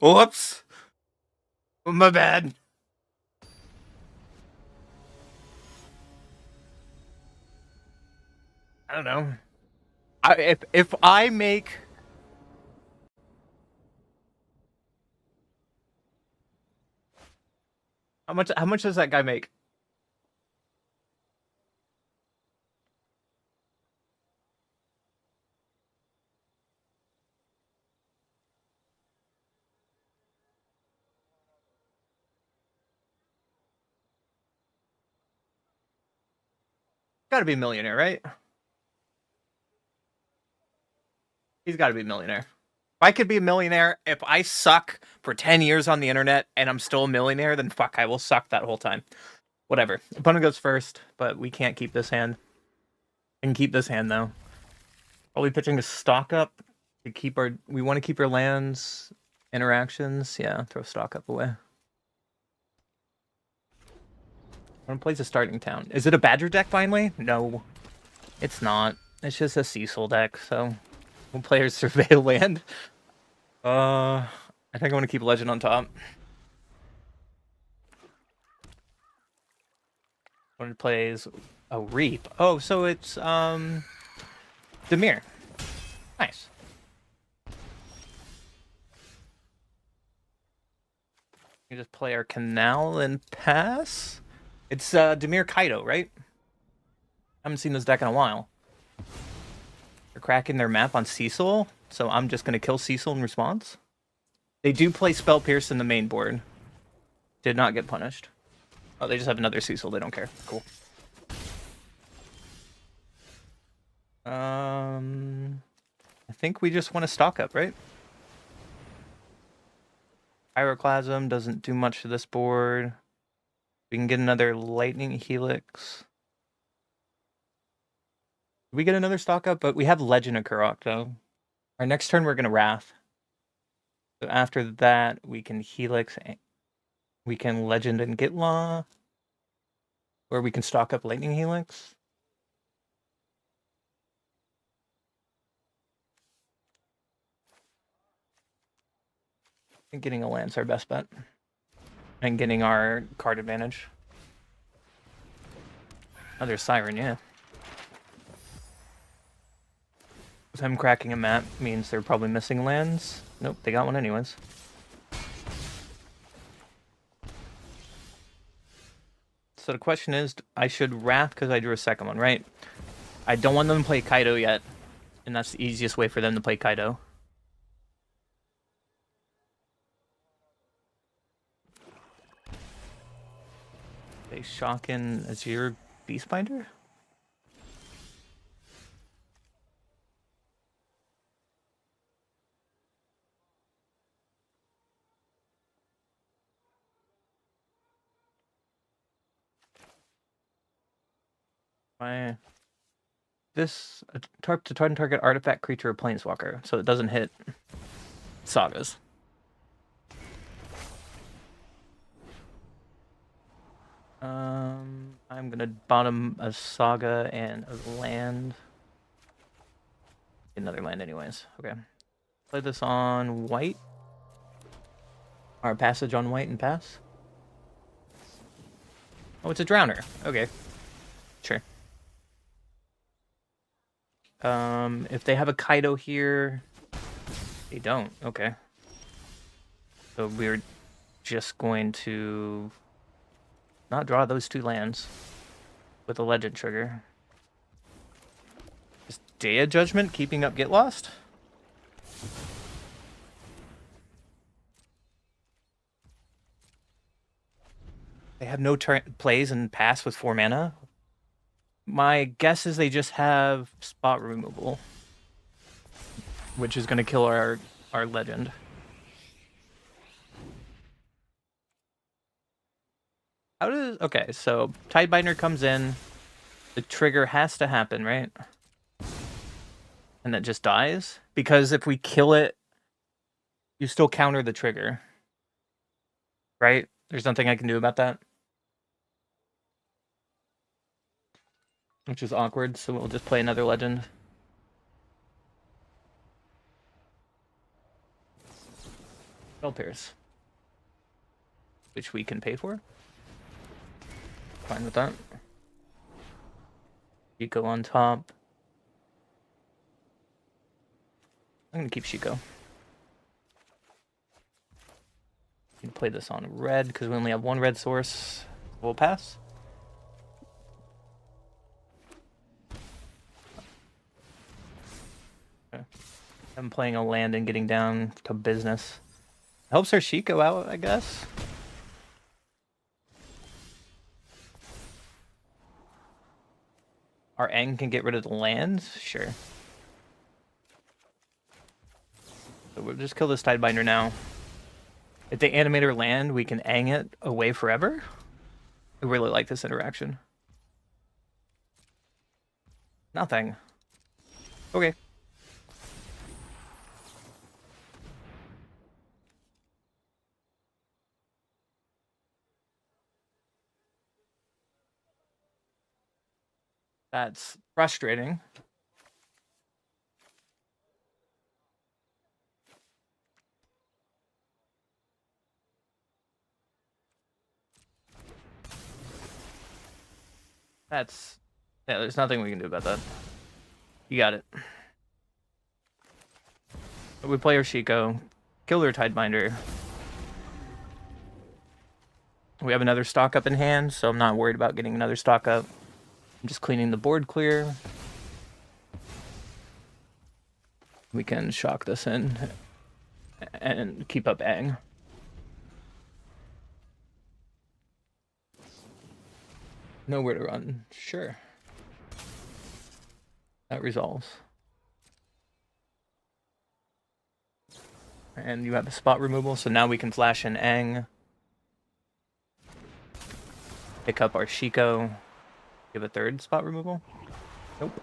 Whoops. My bad. I don't know. If I make how much does that guy make? Got to be a millionaire, right? He's got to be a millionaire. If I could be a millionaire, if I suck for 10 years on the internet and I'm still a millionaire, then fuck, I will suck that whole time. Whatever. Opponent goes first, but we can't keep this hand. We can keep this hand though. Are we pitching a stock up to keep our? We want to keep our lands, interactions. Yeah, throw stock up away. One plays a starting town. Is it a Badger deck finally? No, it's not. It's just a Cecil deck. So we'll play our surveil land. I think I want to keep Legend on top. One plays a Reap. Oh, so it's Demir. Nice. You just play our Canal and pass. It's Demir Kaido, right? Haven't seen this deck in a while. They're cracking their map on Cecil, so I'm just gonna kill Cecil in response. They do play Spell Pierce in the main board. Did not get punished. Oh, they just have another Cecil. They don't care. Cool. I think we just want to stock up, right? Pyroclasm doesn't do much to this board. We can get another Lightning Helix. We get another stock up, but we have Legend of Kurok, though. Our next turn, we're going to Wrath. So after that, we can Helix. We can Legend and Gitlaw. Or we can stock up Lightning Helix. I think getting a land's our best bet. And getting our card advantage. Another Siren, yeah. Them cracking a map means they're probably missing lands. Nope, they got one anyways. So the question is, I should Wrath because I drew a second one, right? I don't want them to play Kaido yet. And that's the easiest way for them to play Kaido. Okay, shock in Azure Beastbinder? Why? This to target artifact, creature, or planeswalker, so it doesn't hit sagas. I'm gonna bottom a saga and a land. Another land anyways. Okay. Play this on white. Our passage on white and pass. Oh, it's a drowner. Okay. Sure. If they have a Kaido here, they don't. Okay. So we're just going to not draw those 2 lands with a legend trigger. Is Day of Judgment keeping up Get Lost? They have no plays and pass with 4 mana. My guess is they just have spot removal, which is going to kill our legend. How does... Okay, so Tidebinder comes in. The trigger has to happen, right? And that just dies? Because if we kill it, you still counter the trigger. Right? There's nothing I can do about that. Which is awkward, so we'll just play another legend. Spell Pierce. Which we can pay for. Fine with that. Shiko on top. I'm gonna keep Shiko. You can play this on red because we only have 1 red source. We'll pass. Okay. I'm playing a land and getting down to business. Helps our Shiko out, I guess. Our Aang can get rid of the land? Sure. So we'll just kill this Tidebinder now. If they animate our land, we can Aang it away forever. I really like this interaction. Nothing. Okay. That's frustrating. That's... Yeah, there's nothing we can do about that. You got it. We play our Shiko, kill their Tidebinder. We have another stock up in hand, so I'm not worried about getting another stock up. I'm just cleaning the board clear. We can shock this in and keep up Aang. Nowhere to run. Sure. That resolves. And you have a spot removal, so now we can flash in Aang. Pick up our Shiko. Give a 3rd spot removal? Nope.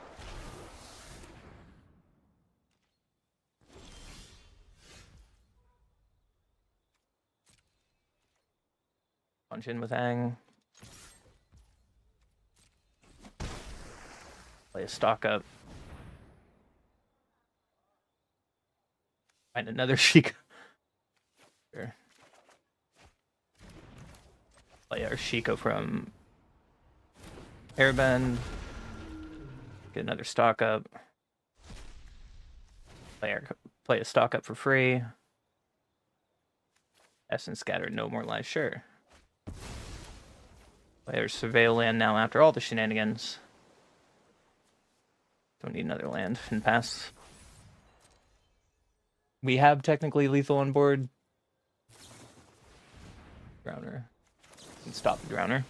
Punch in with Aang. Play a stock up. Find another Shiko. Sure. Play our Shiko from Airbend. Get another stock up. Play a stock up for free. Essence scattered, no more life. Sure. Play our surveil land now after all the shenanigans. Don't need another land and pass. We have technically lethal on board. Drowner. Can stop the Drowner.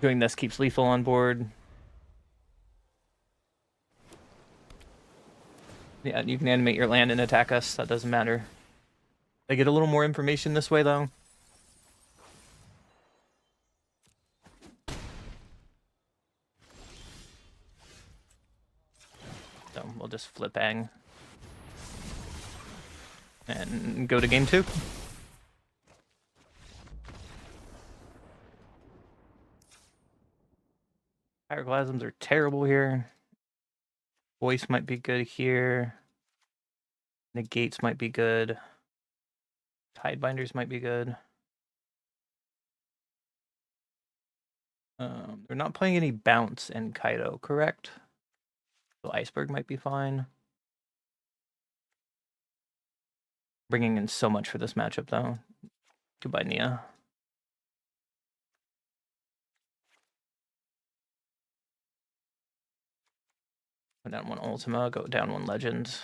Doing this keeps lethal on board. Yeah, you can animate your land and attack us. That doesn't matter. They get a little more information this way, though. So we'll just flip bang. And go to game 2. Pyroclasms are terrible here. Voice might be good here. Negates might be good. Tidebinders might be good. They're not playing any bounce and Kaido, correct? So Iceberg might be fine. Bringing in so much for this matchup, though. Goodbye, Nia. Go down one Ultima, go down one Legend.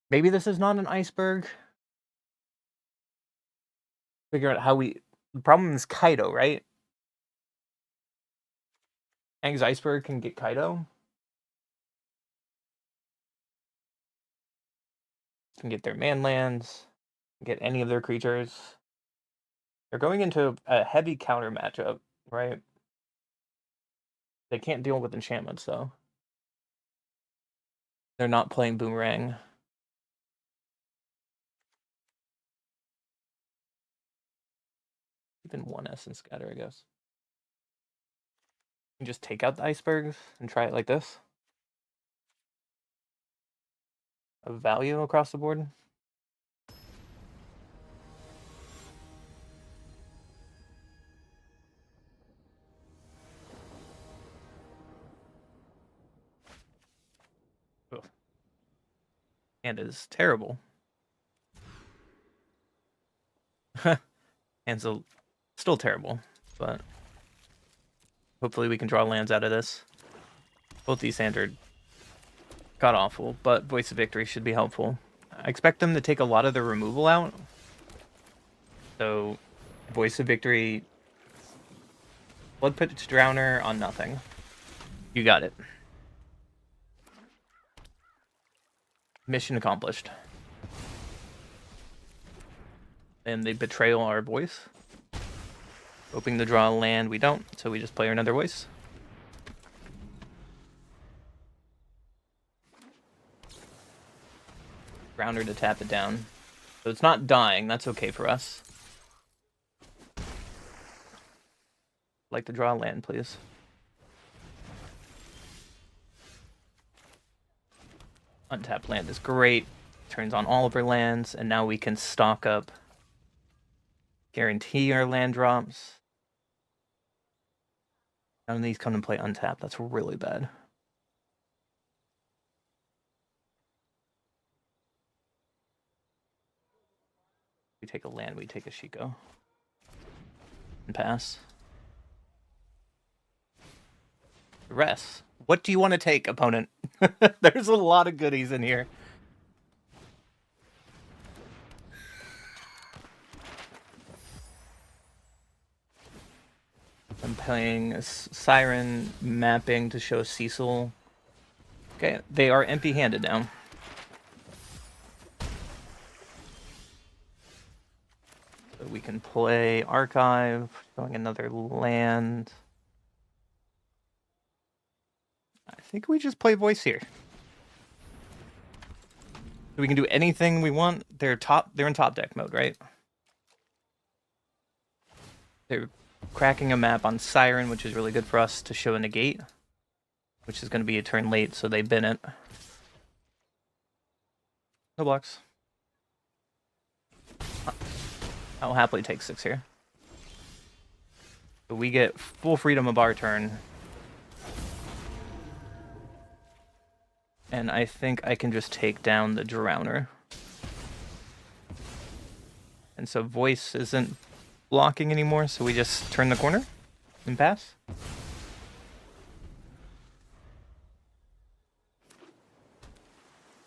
Maybe this is not an Iceberg. Figure out how we... The problem is Kaido, right? Aang's Iceberg can get Kaido. Can get their man lands. Get any of their creatures. They're going into a heavy counter matchup, right? They can't deal with enchantments, though. They're not playing Boomerang. Even one Essence Scatter, I guess. You just take out the icebergs and try it like this. A value across the board. Ugh. And is terrible. And so still terrible, but hopefully we can draw lands out of this. Both these hands are god awful, but Voice of Victory should be helpful. I expect them to take a lot of the removal out. So Voice of Victory, Blood Pitch Drowner on nothing. You got it. Mission accomplished. And they betrayal our voice. Hoping to draw a land, we don't, so we just play another voice. Grounder to tap it down. So it's not dying, that's okay for us. Like to draw a land, please. Untapped land is great. Turns on all of our lands, and now we can stock up. Guarantee our land drops. None of these come and play untapped. That's really bad. We take a land, we take a Shiko. And pass. The rest. What do you want to take, opponent? There's a lot of goodies in here. I'm playing Siren mapping to show Cecil. Okay, they are empty-handed now. So we can play Archive, showing another land. I think we just play Voice here. So we can do anything we want. They're in top deck mode, right? They're cracking a map on Siren, which is really good for us to show a negate, which is going to be a turn late, so they bin it. No blocks. I'll happily take 6 here. So we get full freedom of our turn. And I think I can just take down the Drowner. And so Voice isn't blocking anymore, so we just turn the corner and pass.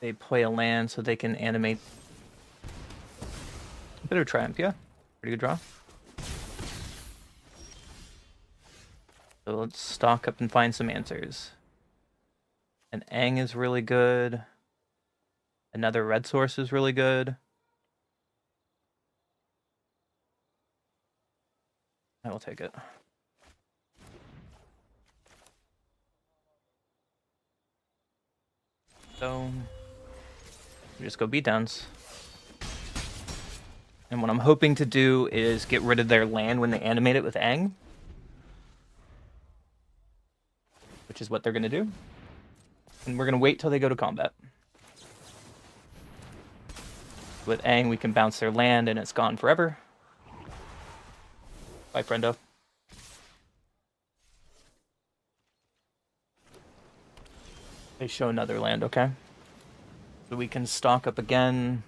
They play a land so they can animate. A bit of Triumph, yeah. Pretty good draw. So let's stock up and find some answers. An Aang is really good. Another red source is really good. I will take it. So we just go beatdowns. And what I'm hoping to do is get rid of their land when they animate it with Aang. Which is what they're going to do. And we're going to wait till they go to combat. With Aang, we can bounce their land and it's gone forever. Bye, friendo. They show another land, okay? So we can stock up again.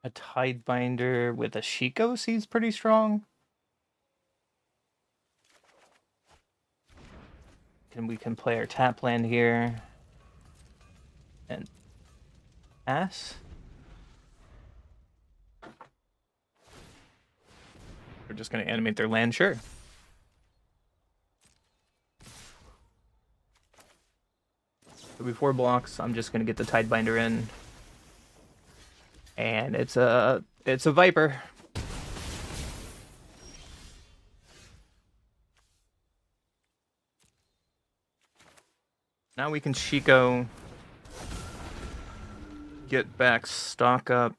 A Tidebinder with a Shiko seems pretty strong. And we can play our tap land here. And pass. We're just going to animate their land, sure. So before blocks, I'm just going to get the Tidebinder in. And it's a Viper. Now we can Shiko. Get back, stock up.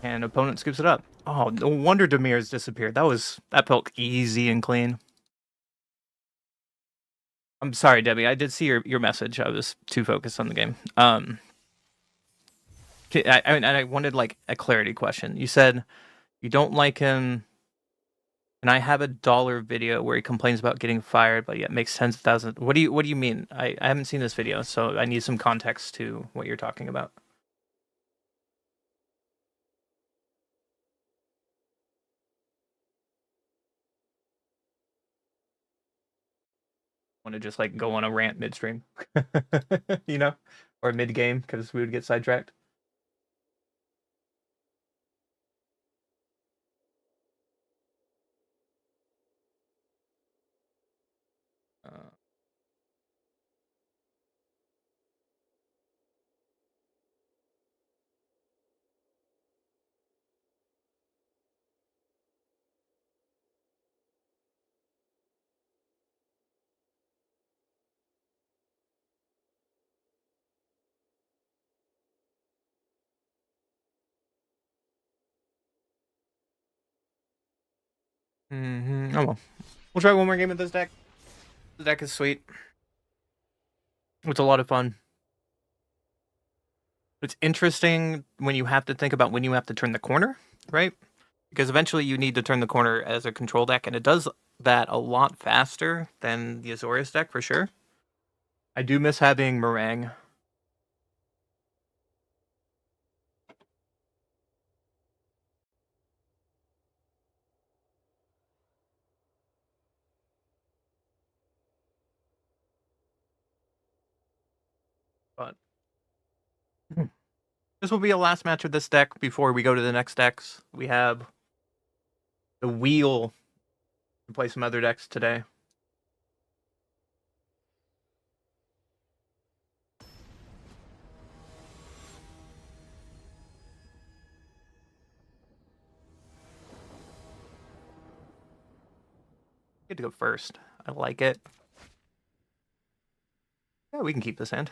And opponent scoops it up. Oh, no wonder Demir's disappeared. That felt easy and clean. I'm sorry, Debbie. I did see your message. I was too focused on the game. I wanted like a clarity question. You said you don't like him. And I have a dollar video where he complains about getting fired, but yet makes 10,000. What do you mean? I haven't seen this video, so I need some context to what you're talking about. Want to just like go on a rant midstream, you know, or mid game because we would get sidetracked. Oh well, we'll try one more game with this deck. The deck is sweet. It's a lot of fun. It's interesting when you have to think about when you have to turn the corner, right? Because eventually you need to turn the corner as a control deck, and it does that a lot faster than the Azorius deck for sure. I do miss having Meringue. But this will be a last match of this deck before we go to the next decks. We have the wheel to play some other decks today. Get to go first. I like it. Yeah, we can keep this hand.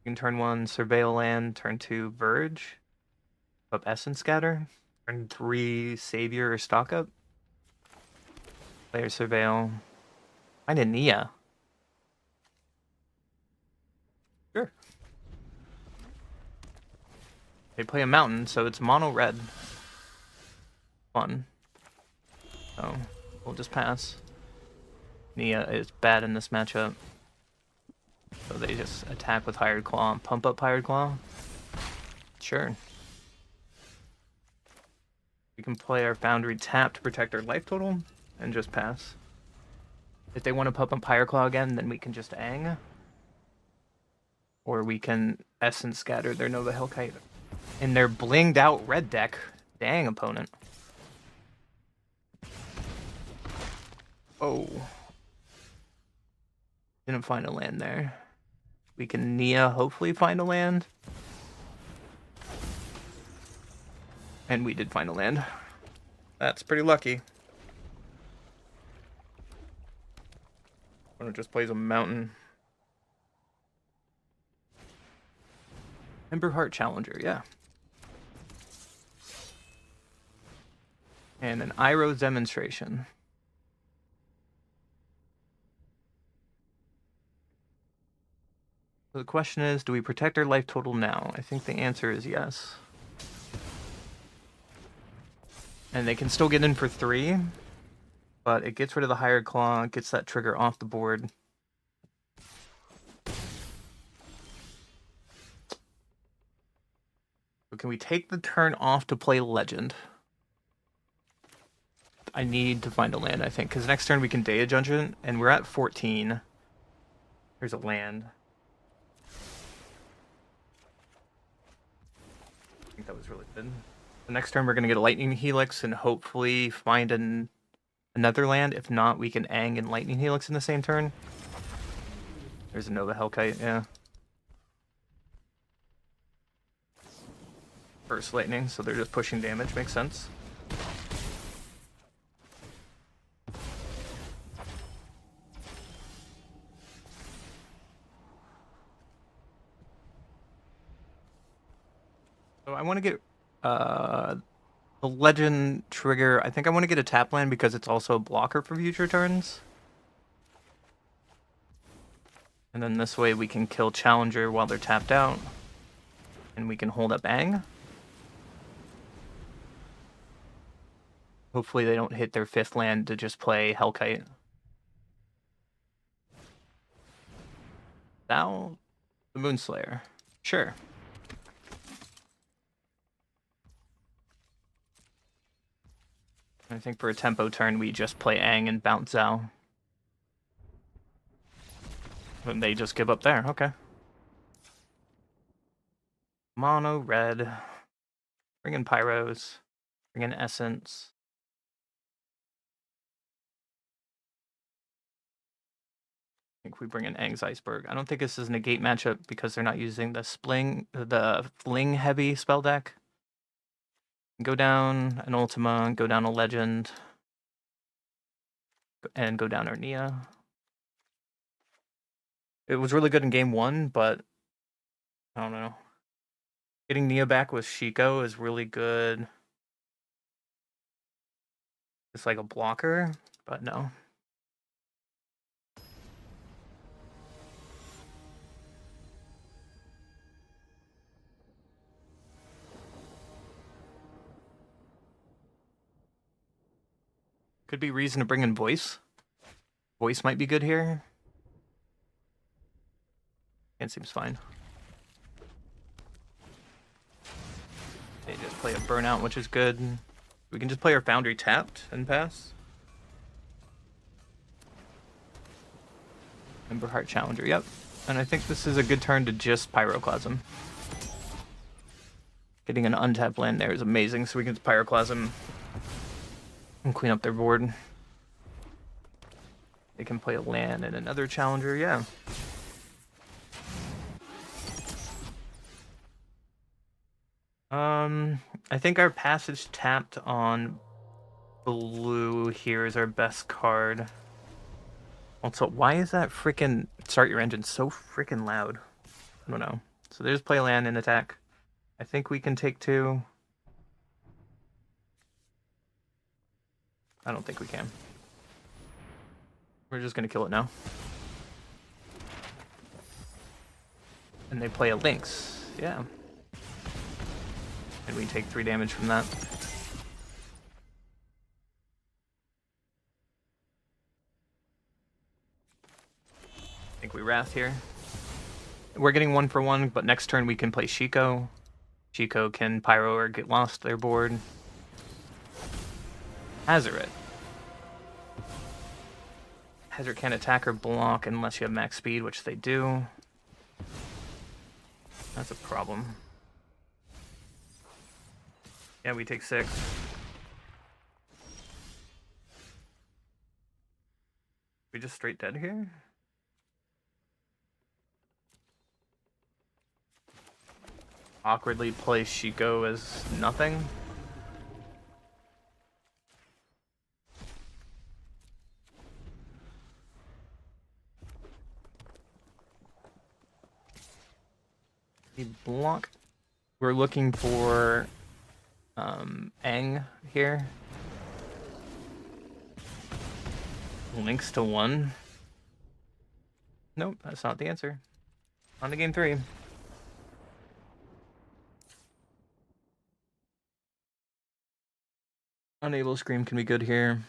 We can turn 1 Surveil land, turn 2 Verge, up Essence Scatter, turn 3 Savior or Stock Up. Player Surveil. Find a Nia. Sure. They play a mountain, so it's mono red. Fun. So we'll just pass. Nia is bad in this matchup. So they just attack with Hired Claw, pump up Hired Claw. Sure. We can play our Foundry tap to protect our life total and just pass. If they want to pump up Hired Claw again, then we can just Aang. Or we can Essence Scatter their Nova Hellkite. in their blinged out red deck. Dang, opponent. Oh. Didn't find a land there. We can Nia hopefully find a land. And we did find a land. That's pretty lucky. Opponent just plays a mountain. Emberheart Challenger, yeah. And an Iroh's Demonstration. So the question is, do we protect our life total now? I think the answer is yes. And they can still get in for 3, but it gets rid of the Higher Claw, gets that trigger off the board. But can we take the turn off to play Legend? I need to find a land, I think, because next turn we can Daya Judgment, and we're at 14. There's a land. I think that was really good. The next turn we're going to get a Lightning Helix and hopefully find another land. If not, we can Aang and Lightning Helix in the same turn. There's a Nova Hellkite, yeah. First Lightning, so they're just pushing damage, makes sense. So I want to get the Legend trigger. I think I want to get a tap land because it's also a blocker for future turns. And then this way we can kill Challenger while they're tapped out. And we can hold up Aang. Hopefully they don't hit their 5th land to just play Hellkite. Now, the Moonslayer. Sure. I think for a tempo turn, we just play Aang and bounce Zhao. And they just give up there, okay. Mono, red. Bring in Pyros. Bring in Essence. I think we bring in Aang's Iceberg. I don't think this is a negate matchup because they're not using the Fling heavy spell deck. Go down an Ultima, go down a Legend, and go down our Nia. It was really good in game 1, but I don't know. Getting Nia back with Shiko is really good. It's like a blocker, but no. Could be reason to bring in Voice. Voice might be good here. It seems fine. They just play a Burnout, which is good. We can just play our Foundry tapped and pass. Emberheart Challenger, yep. And I think this is a good turn to just Pyroclasm. Getting an untapped land there is amazing, so we can just Pyroclasm and clean up their board. They can play a land and another Challenger, yeah. I think our passage tapped on blue here is our best card. Also, why is that freaking Start Your Engine so freaking loud? I don't know. So they just play land and attack. I think we can take 2. I don't think we can. We're just gonna kill it now. And they play a Lynx, yeah. And we take 3 damage from that. I think we Wrath here. We're getting 1 for 1, but next turn we can play Shiko. Shiko can Pyro or get lost their board. Hazoret. Hazoret can't attack or block unless you have max speed, which they do. That's a problem. Yeah, we take 6. We just straight dead here? Awkwardly play Shiko as nothing. Block. We're looking for Aang here. Links to 1. Nope, that's not the answer. On to game 3. Unable Scream can be good here.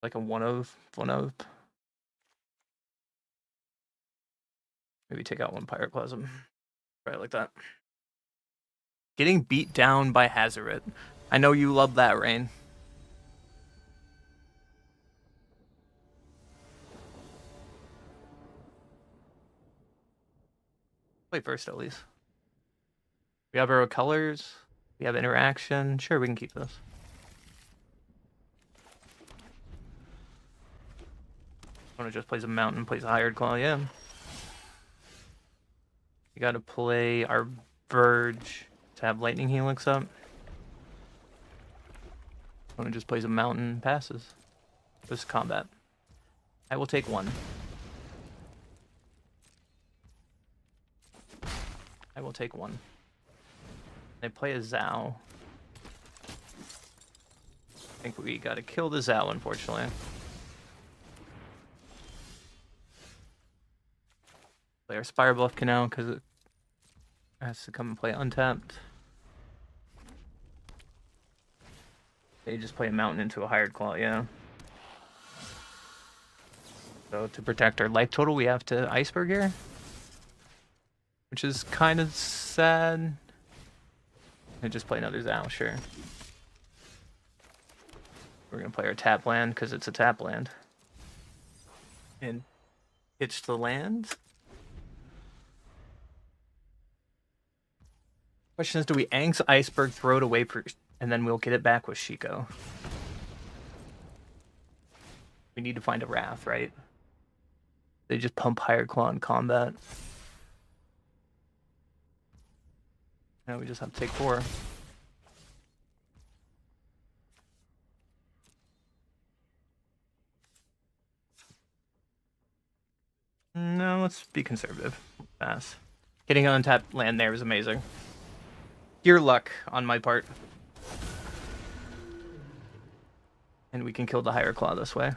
Like a one of. Maybe take out 1 Pyroclasm. Right, like that. Getting beat down by Hazoret. I know you love that, Rain. Play first, at least. We have our colors. We have interaction. Sure, we can keep this. Opponent just plays a mountain, plays a hired claw, yeah. You gotta play our Verge to have Lightning Helix up. Opponent just plays a mountain, passes. This is combat. I will take 1. I will take 1. They play a Zhao. I think we gotta kill the Zhao, unfortunately. Play our Spire Bluff Canal because it has to come and play untapped. They just play a mountain into a hired claw, yeah. So to protect our life total, we have to Iceberg here. Which is kind of sad. And just play another Zhao, sure. We're gonna play our tap land because it's a tap land. And pitch the land. Question is, do we Aang's Iceberg, throw it away, and then we'll get it back with Shiko? We need to find a Wrath, right? They just pump Hired Claw in combat. Now we just have to take 4. No, let's be conservative. Pass. Getting an untapped land there was amazing. Pure luck on my part. And we can kill the higher claw this way.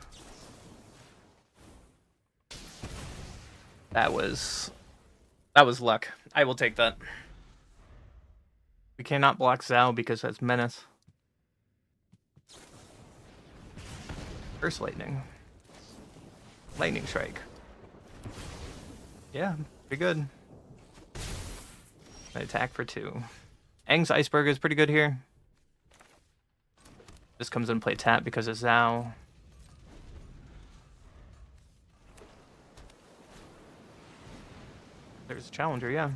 That was luck. I will take that. We cannot block Zhao because that's Menace. First Lightning. Lightning Strike. Yeah, pretty good. I attack for 2. Aang's Iceberg is pretty good here. Just comes in and play tap because of Zhao. There's a Challenger, yeah.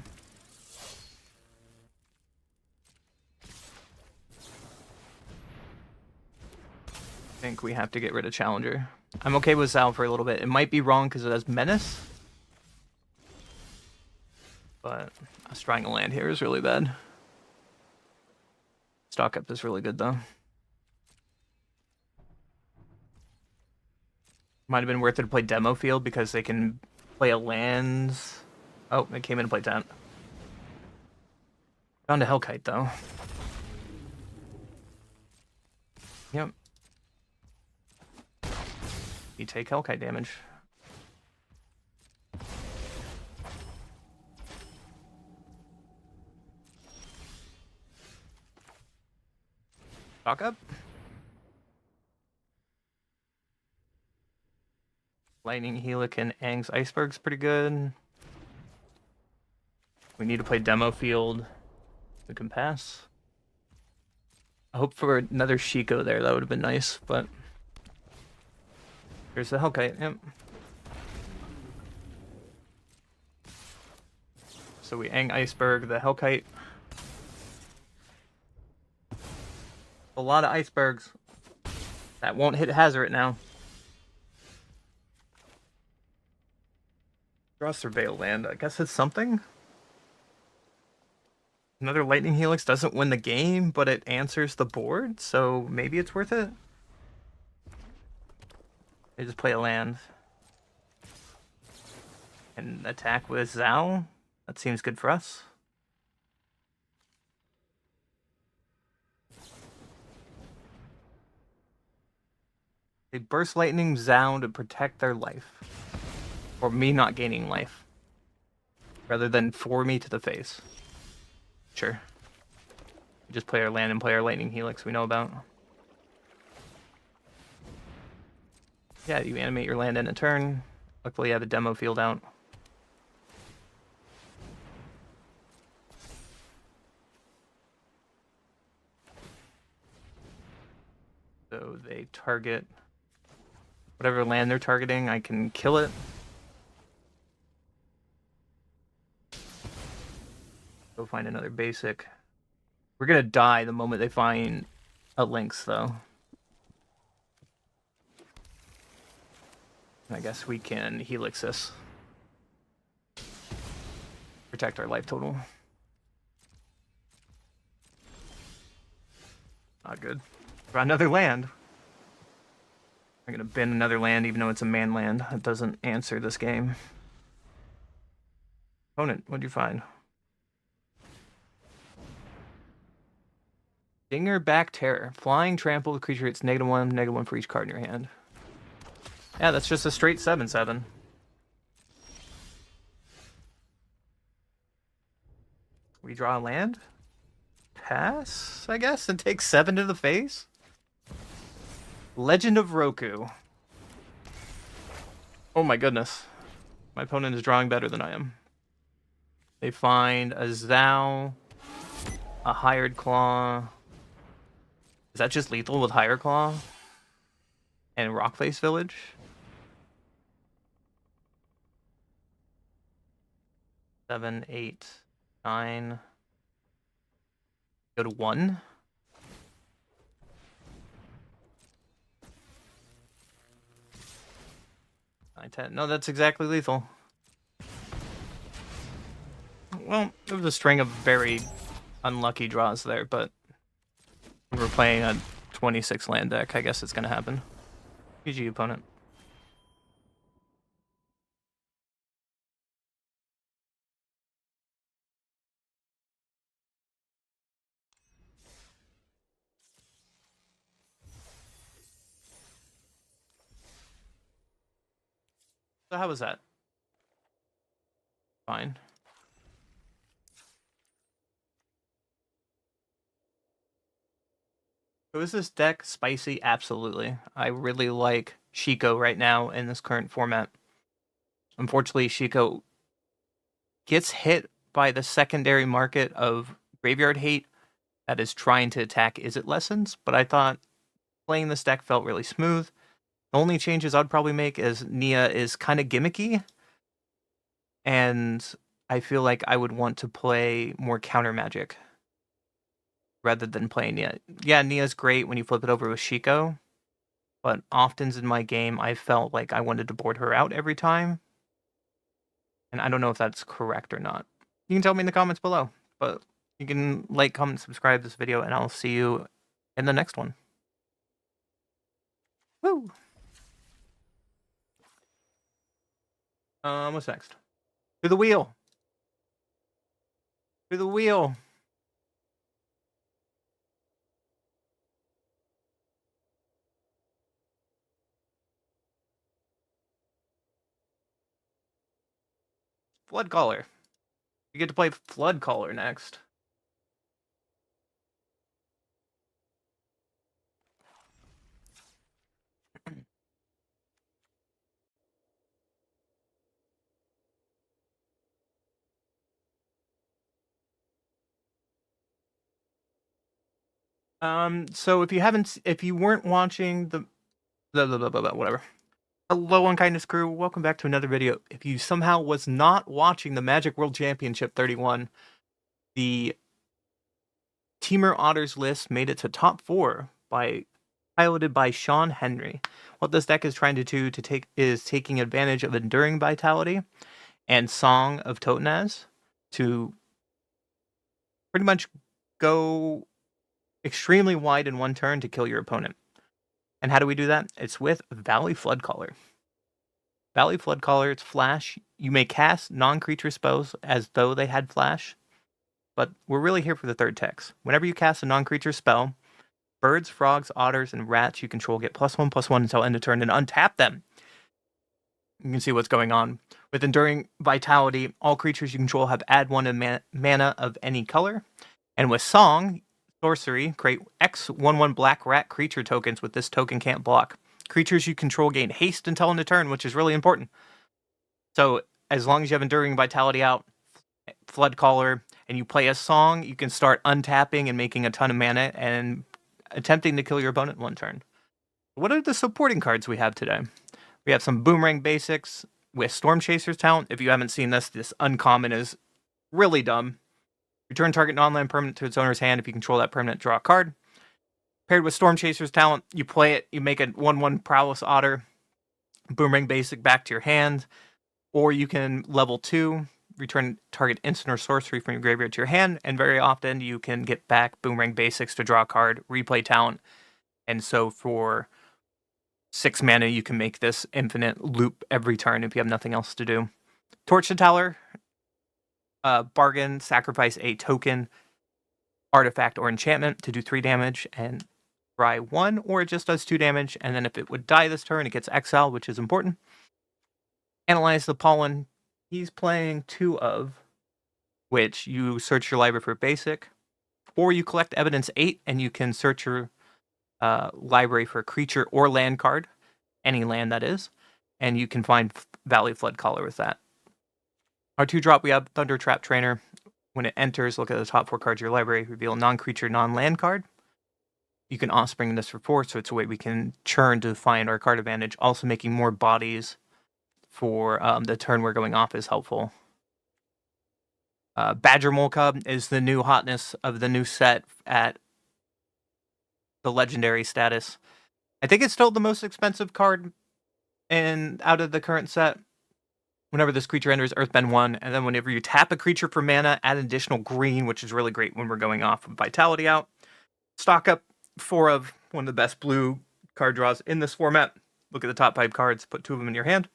I think we have to get rid of Challenger. I'm okay with Zhao for a little bit. It might be wrong because it has Menace. But us trying to land here is really bad. Stock up is really good, though. Might have been worth it to play Demo Field because they can play a lands. Oh, they came in to play Tent. Found a Hellkite, though. Yep. You take Hellkite damage. Stock up. Lightning Helic and Aang's Iceberg's pretty good. We need to play Demo Field. We can pass. I hope for another Shiko there. That would have been nice, but... Here's the Hellkite, yep. So we Ang Iceberg, the Hellkite. A lot of icebergs. That won't hit Hazard now. Draw Surveil land. I guess it's something. Another Lightning Helix doesn't win the game, but it answers the board, so maybe it's worth it. They just play a land. And attack with Zao. That seems good for us. They burst lightning Zao to protect their life. Or me not gaining life. Rather than for me to the face. Sure. Just play our land and play our Lightning Helix we know about. Yeah, you animate your land in a turn. Luckily, I have a demo field out. So they target whatever land they're targeting, I can kill it. Go find another basic. We're gonna die the moment they find a Lynx, though. I guess we can Helix this. Protect our life total. Not good. Draw another land. I'm gonna bin another land even though it's a man land. That doesn't answer this game. Opponent, what'd you find? Dinger Back Terror. Flying trample creature hits -1 for each card in your hand. Yeah, that's just a straight 7/7. We draw a land? Pass, I guess, and take 7 to the face? Legend of Roku. Oh my goodness. My opponent is drawing better than I am. They find a Zao, a Hired Claw. Is that just lethal with Hired Claw? And Rockface Village? Seven, 8, 9. Go to 1. Nine, 10. No, that's exactly lethal. Well, there was a string of very unlucky draws there, but we're playing a 26 land deck. I guess it's going to happen. GG, opponent. So how was that? Fine. So is this deck spicy? Absolutely. I really like Shiko right now in this current format. Unfortunately, Shiko gets hit by the secondary market of graveyard hate that is trying to attack Izzet Lessons, but I thought playing this deck felt really smooth. The only changes I'd probably make is Nia is kind of gimmicky, and I feel like I would want to play more counter magic rather than playing Nia. Yeah, Nia's great when you flip it over with Shiko, but often in my game, I felt like I wanted to board her out every time, and I don't know if that's correct or not. You can tell me in the comments below, but you can like, comment, subscribe this video, and I'll see you in the next one. Woo! What's next? To the wheel. To the wheel. Flood Caller. You get to play Flood Caller next. So if you weren't watching the whatever. Hello, Unkindness crew. Welcome back to another video. If you somehow was not watching the Magic World Championship 31, the Teamer Otters list made it to top 4 piloted by Sean Henry. What this deck is trying to do is taking advantage of Enduring Vitality and Song of Totenaz to pretty much go extremely wide in one turn to kill your opponent. And how do we do that? It's with Valley Floodcaller. Valley Floodcaller, it's flash. You may cast non-creature spells as though they had flash, but we're really here for the third text. Whenever you cast a non-creature spell, birds, frogs, otters, and rats you control get +1/+1 until end of turn and untap them. You can see what's going on. With Enduring Vitality, all creatures you control have add 1 mana of any color. And with Song, sorcery, create X 1/1 black rat creature tokens with this token can't block. Creatures you control gain haste until end of turn, which is really important. So as long as you have Enduring Vitality out, Floodcaller, and you play a Song, you can start untapping and making a ton of mana and attempting to kill your opponent in one turn. What are the supporting cards we have today? We have some Boomerang basics with Storm Chaser's talent. If you haven't seen this uncommon is really dumb. Return target non-land permanent to its owner's hand. If you control that permanent, draw a card. Paired with Storm Chaser's talent, you play it, you make a 1/1 Prowess Otter, Boomerang basic back to your hand, or you can level 2, return target instant or sorcery from your graveyard to your hand, and very often you can get back Boomerang basics to draw a card, replay talent, and so for 6 mana you can make this infinite loop every turn if you have nothing else to do. Torch the Teller, bargain, sacrifice a token, artifact, or enchantment to do 3 damage and try 1, or it just does 2 damage, and then if it would die this turn, it gets exiled, which is important. Analyze the Pollen. He's playing 2 of, which you search your library for basic, or you collect evidence 8, and you can search your library for a creature or land card, any land that is, and you can find Valley Floodcaller with that. Our 2-drop, we have Thunder Trap Trainer. When it enters, look at the top 4 cards of your library, reveal a non-creature, non-land card. You can Offspring this for 4, so it's a way we can churn to find our card advantage. Also making more bodies for the turn we're going off is helpful. Badger Mole Cub is the new hotness of the new set at the legendary status. I think it's still the most expensive card out of the current set. Whenever this creature enters Earthbend 1, and then whenever you tap a creature for mana, add an additional green, which is really great when we're going off of Vitality out. Stock up 4 of one of the best blue card draws in this format. Look at the top 5 cards, put 2 of them in your hand.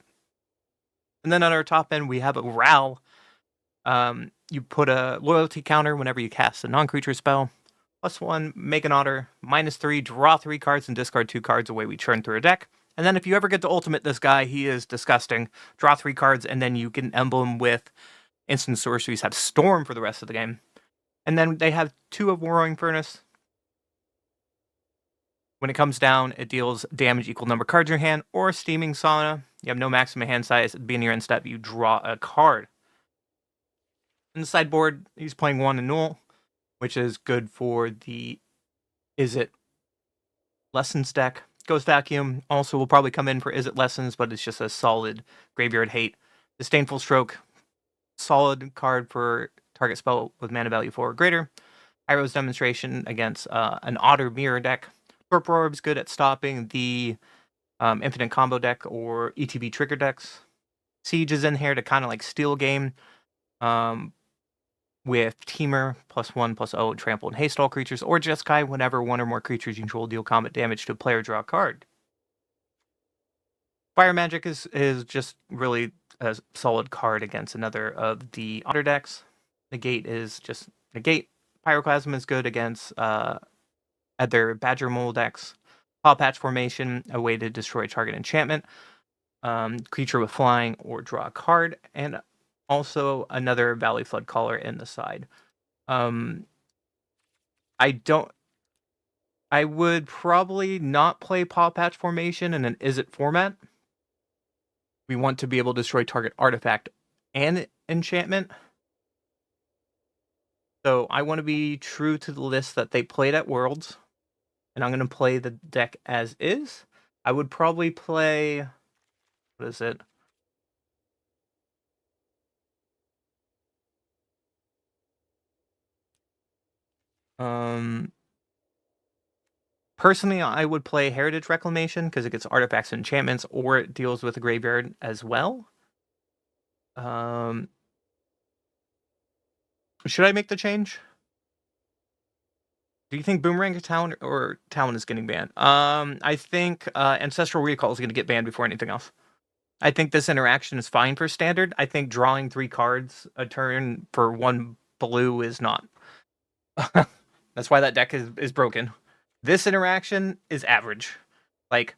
And then on our top end, we have a Ral. You put a loyalty counter whenever you cast a non-creature spell. +1, make an otter. -3, draw 3 cards and discard 2 cards, away we churn through a deck. And then if you ever get to ultimate this guy, he is disgusting. Draw 3 cards, and then you get an emblem with instant sorceries, have Storm for the rest of the game. And then they have 2 of Warrowing Furnace. When it comes down, it deals damage equal number of cards in your hand, or Steaming Sauna. You have no maximum hand size. At the beginning of your end step, you draw a card. In the sideboard, he's playing 1 Annual, which is good for the Is It Lessons deck. Ghost Vacuum also will probably come in for Is It Lessons, but it's just a solid graveyard hate. Disdainful Stroke, solid card for target spell with mana value 4 or greater. Iroh's Demonstration against an Otter Mirror deck. Torpor Orb's good at stopping the Infinite Combo deck or ETB trigger decks. Siege is in here to kind of like steal game with Teamer, +1/+0, trample and haste all creatures, or Jeskai whenever 1 or more creatures you control deal combat damage to a player, draw a card. Fire Magic is just really a solid card against another of the Otter decks. Negate is just negate. Pyroclasm is good against other Badger Mole decks. Paw Patch Formation, a way to destroy target enchantment. Creature with flying or draw a card. And also another Valley Floodcaller in the side. I would probably not play Paw Patch Formation in an Is It format. We want to be able to destroy target artifact and enchantment. So I want to be true to the list that they played at Worlds. And I'm going to play the deck as is. I would probably play What is it? Personally, I would play Heritage Reclamation because it gets artifacts and enchantments, or it deals with the graveyard as well. Should I make the change? Do you think Boomerang Town or Town is getting banned? I think Ancestral Recall is going to get banned before anything else. I think this interaction is fine for standard. I think drawing 3 cards a turn for 1 blue is not. That's why that deck is broken. This interaction is average. Like,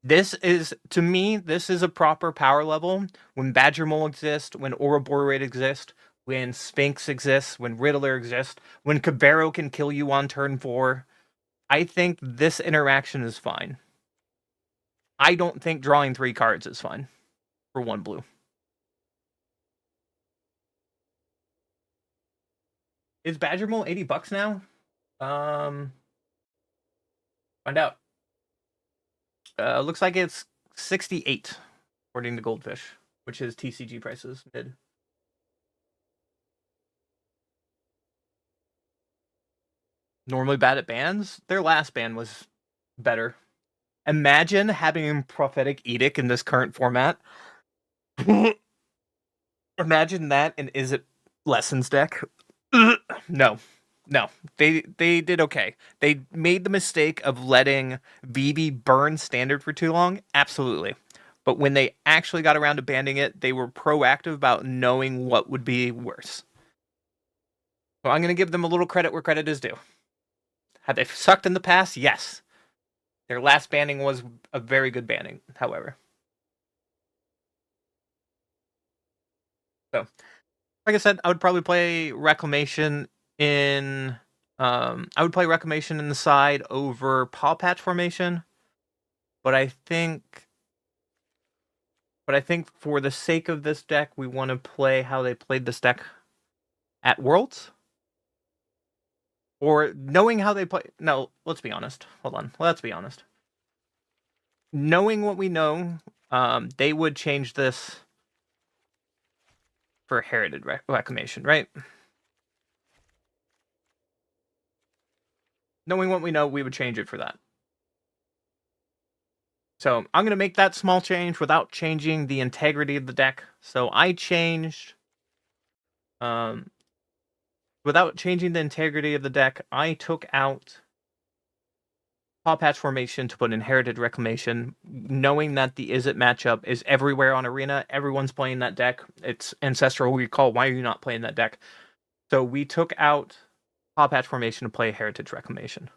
this is, to me, this is a proper power level. When Badger Mole exists, when Ouroboros exists, when Sphinx exists, when Riddler exists, when Cabero can kill you on turn 4, I think this interaction is fine. I don't think drawing 3 cards is fine for 1 blue. Is Badger Mole $80 now? Find out. Looks like it's 68 according to Goldfish, which is TCG prices mid. Normally bad at bans. Their last ban was better. Imagine having Prophetic Edict in this current format. Imagine that, and is it Lessons deck? No. They did okay. They made the mistake of letting BB burn standard for too long. Absolutely. But when they actually got around to banning it, they were proactive about knowing what would be worse. So I'm going to give them a little credit where credit is due. Have they sucked in the past? Yes. Their last banning was a very good banning, however. So, like I said, I would probably play Reclamation in... I would play Reclamation in the side over Paw Patch Formation. But I think for the sake of this deck, we want to play how they played this deck at Worlds. Or knowing how they play... No, let's be honest. Hold on. Let's be honest. Knowing what we know, they would change this for Heritage Reclamation, right? Knowing what we know, we would change it for that. So I'm going to make that small change without changing the integrity of the deck. So I changed... without changing the integrity of the deck, I took out Paw Patch Formation to put in Heritage Reclamation, knowing that the Is It matchup is everywhere on Arena. Everyone's playing that deck. It's Ancestral Recall. Why are you not playing that deck? So we took out Paw Patch Formation to play Heritage Reclamation.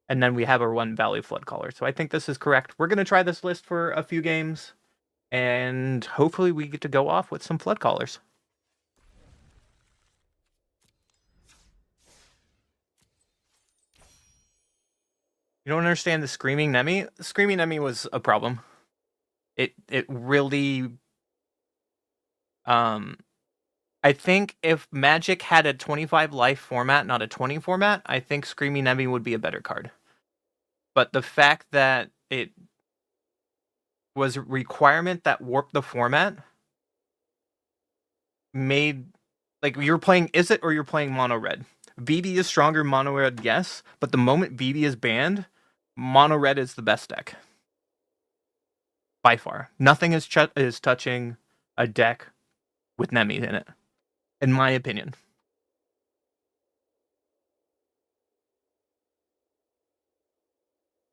And then we have our 1 Valley Flood Caller. So I think this is correct. We're going to try this list for a few games. And hopefully we get to go off with some Flood Callers. You don't understand the Screaming Nemi? Screaming Nemi was a problem. It really... I think if Magic had a 25 life format, not a 20 format, I think Screaming Nemi would be a better card. But the fact that it was a requirement that warped the format made... Like, you're playing Is It or you're playing Mono Red. VB is stronger Mono Red, yes, but the moment VB is banned, Mono Red is the best deck. By far. Nothing is touching a deck with Nemi in it, in my opinion.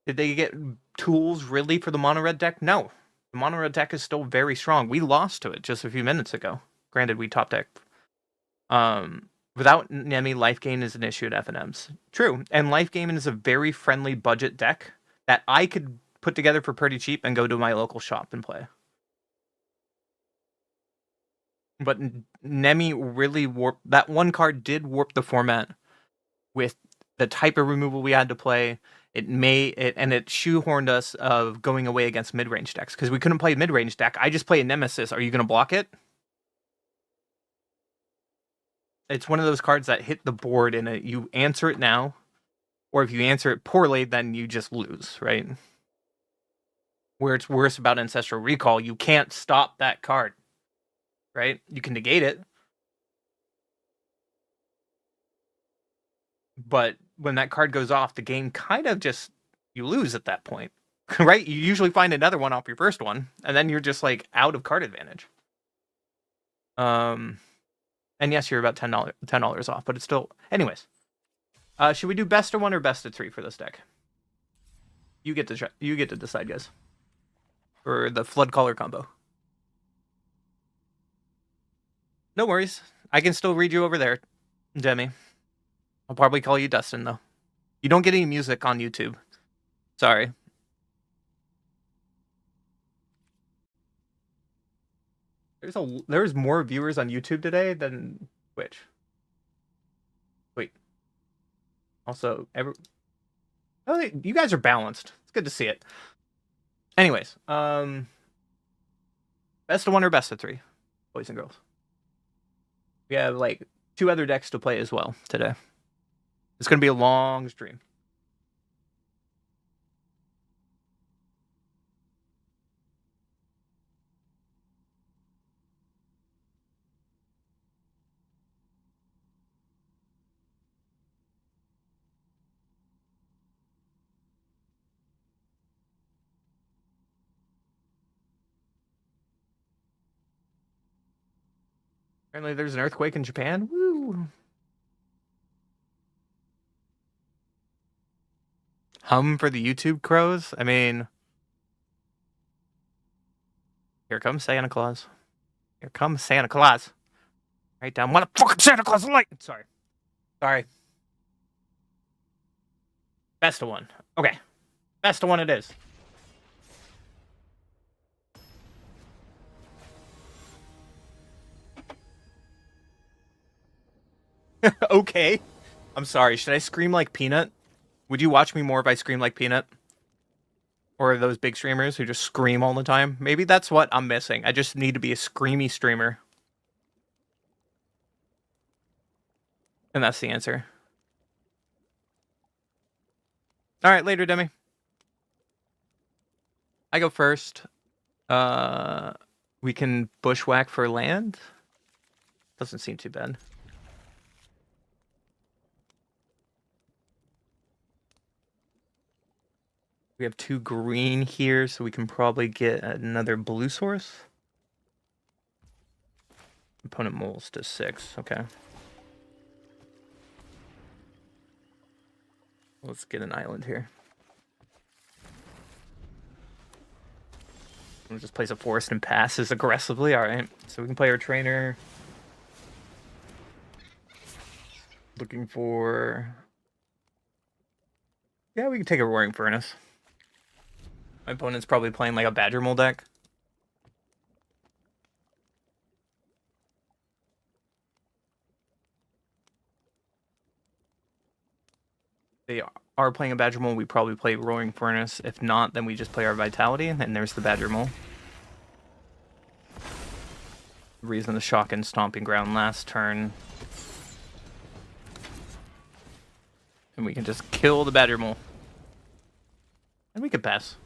Did they get tools really for the Mono Red deck? No. The Mono Red deck is still very strong. We lost to it just a few minutes ago. Granted, we top deck. Without Nemi, life gain is an issue at FNMs. True. And life gain is a very friendly budget deck that I could put together for pretty cheap and go to my local shop and play. But Nemi really warped... That 1 card did warp the format with the type of removal we had to play. It shoehorned us of going away against mid-range decks. Because we couldn't play mid-range deck. I just play a Nemesis. Are you going to block it? It's one of those cards that hit the board and you answer it now. Or if you answer it poorly, then you just lose, right? where it's worse about Ancestral Recall, you can't stop that card, right? You can negate it, but when that card goes off, the game kind of just, you lose at that point, right? You usually find another one off your first one, and then you're just like out of card advantage. And yes, you're about $10 off, but it's still. Anyways, should we do best of one or best of three for this deck? You get to decide, guys. For the Flood Caller combo. No worries. I can still read you over there, Demi. I'll probably call you Dustin, though. You don't get any music on YouTube. Sorry. There's more viewers on YouTube today than Twitch. Wait. Also, oh, you guys are balanced. It's good to see it. Anyways, best of one or best of three, boys and girls. We have like 2 other decks to play as well today. It's going to be a long stream. Apparently there's an earthquake in Japan. Woo! Hum for the YouTube crows? I mean, here comes Santa Claus. Here comes Santa Claus. Right down. What a fucking Santa Claus like! Sorry. Best of one. Okay. Best of one it is. Okay. I'm sorry. Should I scream like Peanut? Would you watch me more if I scream like Peanut? Or those big streamers who just scream all the time? Maybe that's what I'm missing. I just need to be a screamy streamer. And that's the answer. Alright, later, Demi. I go first. We can bushwhack for land. Doesn't seem too bad. We have 2 green here, so we can probably get another blue source. Opponent moles to 6. Okay. Let's get an island here. We'll just place a forest and passes aggressively. Alright, so we can play our trainer. Looking for... Yeah, we can take a Roaring Furnace. My opponent's probably playing like a Badger Mole deck. They are playing a Badger Mole, we probably play Roaring Furnace. If not, then we just play our Vitality, and there's the Badger Mole. The reason the Shock and Stomping Ground last turn. And we can just kill the Badger Mole. And we could pass.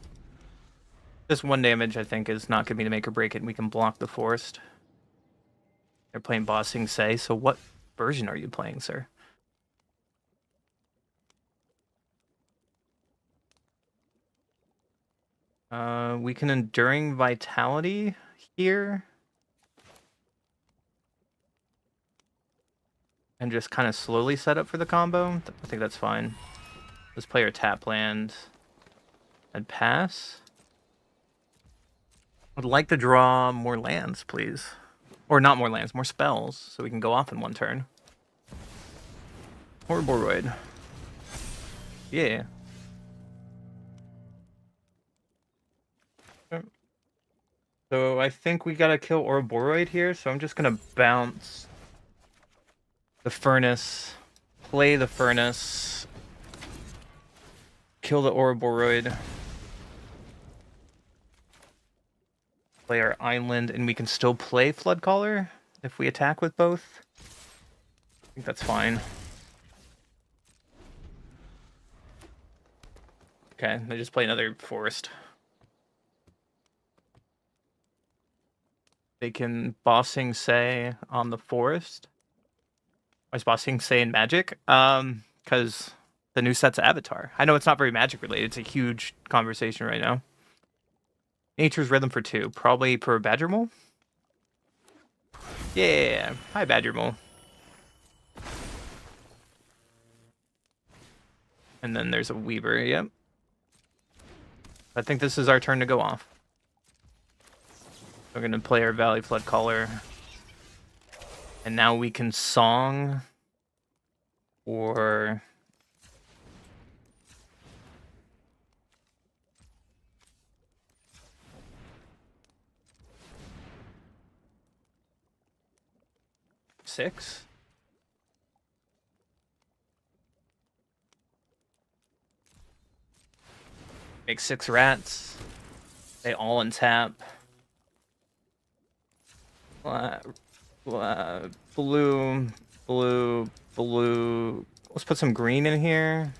This 1 damage, I think, is not going to be to make or break it, and we can block the forest. They're playing Bossing Say, so what version are you playing, sir? We can Enduring Vitality here. And just kind of slowly set up for the combo. I think that's fine. Let's play our tap land and pass. I'd like to draw more lands, please. Or not more lands, more spells, so we can go off in 1 turn. Ouroboros. Yeah. So I think we gotta kill Ouroboros here, so I'm just gonna bounce the Furnace, play the Furnace, kill the Ouroboros, play our island, and we can still play Floodcaller if we attack with both. I think that's fine. Okay, they just play another forest. they can bossing say on the forest. Why is bossing say in Magic? Because the new set's Avatar. I know it's not very Magic related. It's a huge conversation right now. Nature's Rhythm for 2. Probably for Badger Mole? Yeah. Hi, Badger Mole. And then there's a Weaver, yep. I think this is our turn to go off. We're going to play our Valley Flood Caller. And now we can song or... six? Make 6 rats. They all untap. Blue, blue, blue. Let's put some green in here.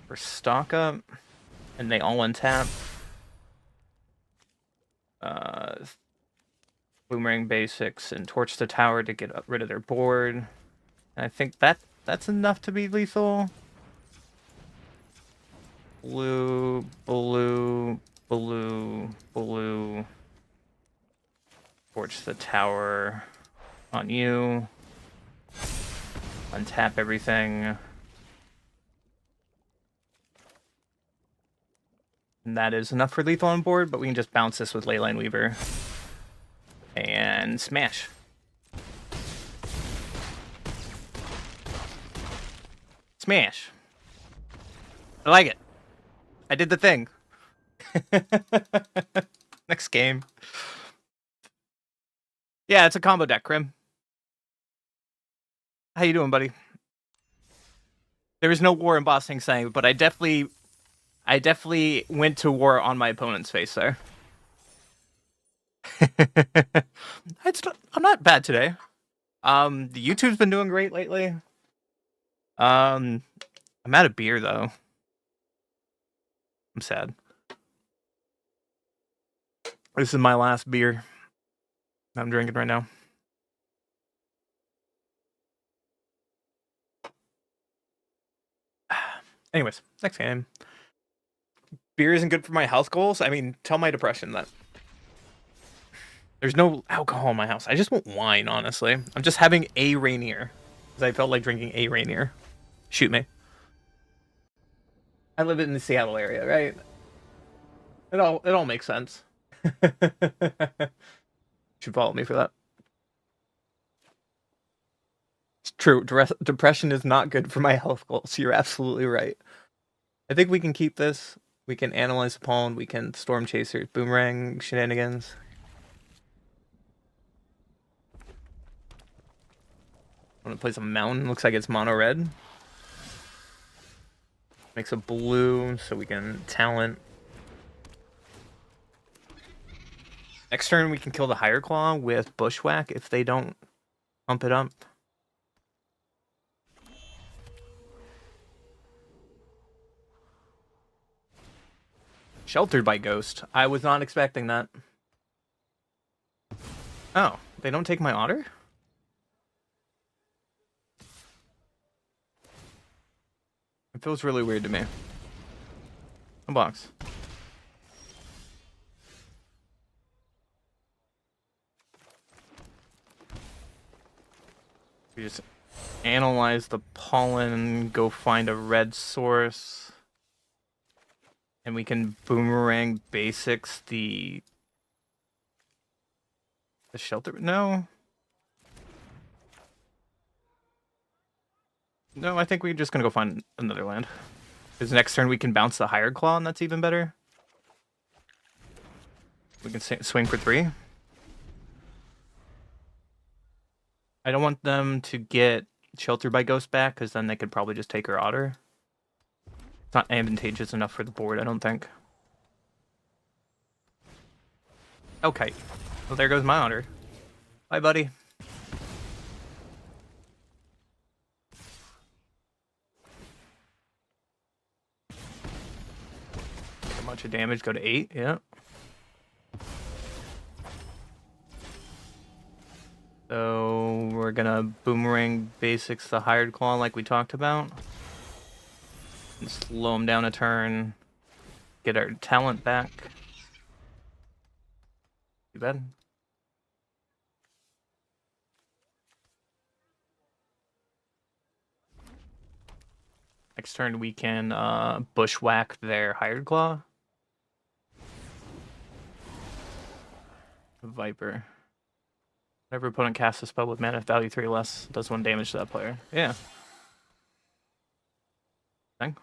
For stock up. And they all untap. Boomerang basics and torch the tower to get rid of their board. And I think that's enough to be lethal. Blue, blue, blue, blue. Torch the tower on you. Untap everything. And that is enough for lethal on board, but we can just bounce this with Leyline Weaver. And smash. Smash. I like it. I did the thing. Next game. Yeah, it's a combo deck, Krim. How you doing, buddy? There was no war in Bossing saying, but I definitely went to war on my opponent's face there. I'm not bad today. The YouTube's been doing great lately. I'm out of beer though. I'm sad. This is my last beer I'm drinking right now. Anyways, next game. Beer isn't good for my health goals. I mean, tell my depression that. There's no alcohol in my house. I just want wine, honestly. I'm just having a Rainier. Because I felt like drinking a Rainier. Shoot me. I live in the Seattle area, right? It all makes sense. Should follow me for that. It's true. Depression is not good for my health goals. You're absolutely right. I think we can keep this. We can analyze the pollen. We can storm chasers, boomerang shenanigans. I'm gonna play some mountain. Looks like it's mono red. Makes a blue so we can talent. Next turn we can kill the Higher Claw with Bushwhack if they don't pump it up. Sheltered by Ghost. I was not expecting that. Oh, they don't take my Otter? It feels really weird to me. A box. We just analyze the pollen, go find a red source. And we can boomerang basics the shelter. No. No, I think we're just gonna go find another land. Because next turn we can bounce the Higher Claw, and that's even better. We can swing for 3. I don't want them to get Sheltered by Ghost back, because then they could probably just take our Otter. It's not advantageous enough for the board, I don't think. Okay. Well, there goes my Otter. Bye, buddy. Take a bunch of damage, go to 8, yeah. So we're gonna boomerang basics the hired claw like we talked about. And slow him down a turn. Get our talent back. Too bad. Next turn we can bushwhack their hired claw. Viper. Whenever opponent casts a spell with mana value 3 or less, does 1 damage to that player. Yeah. Thing.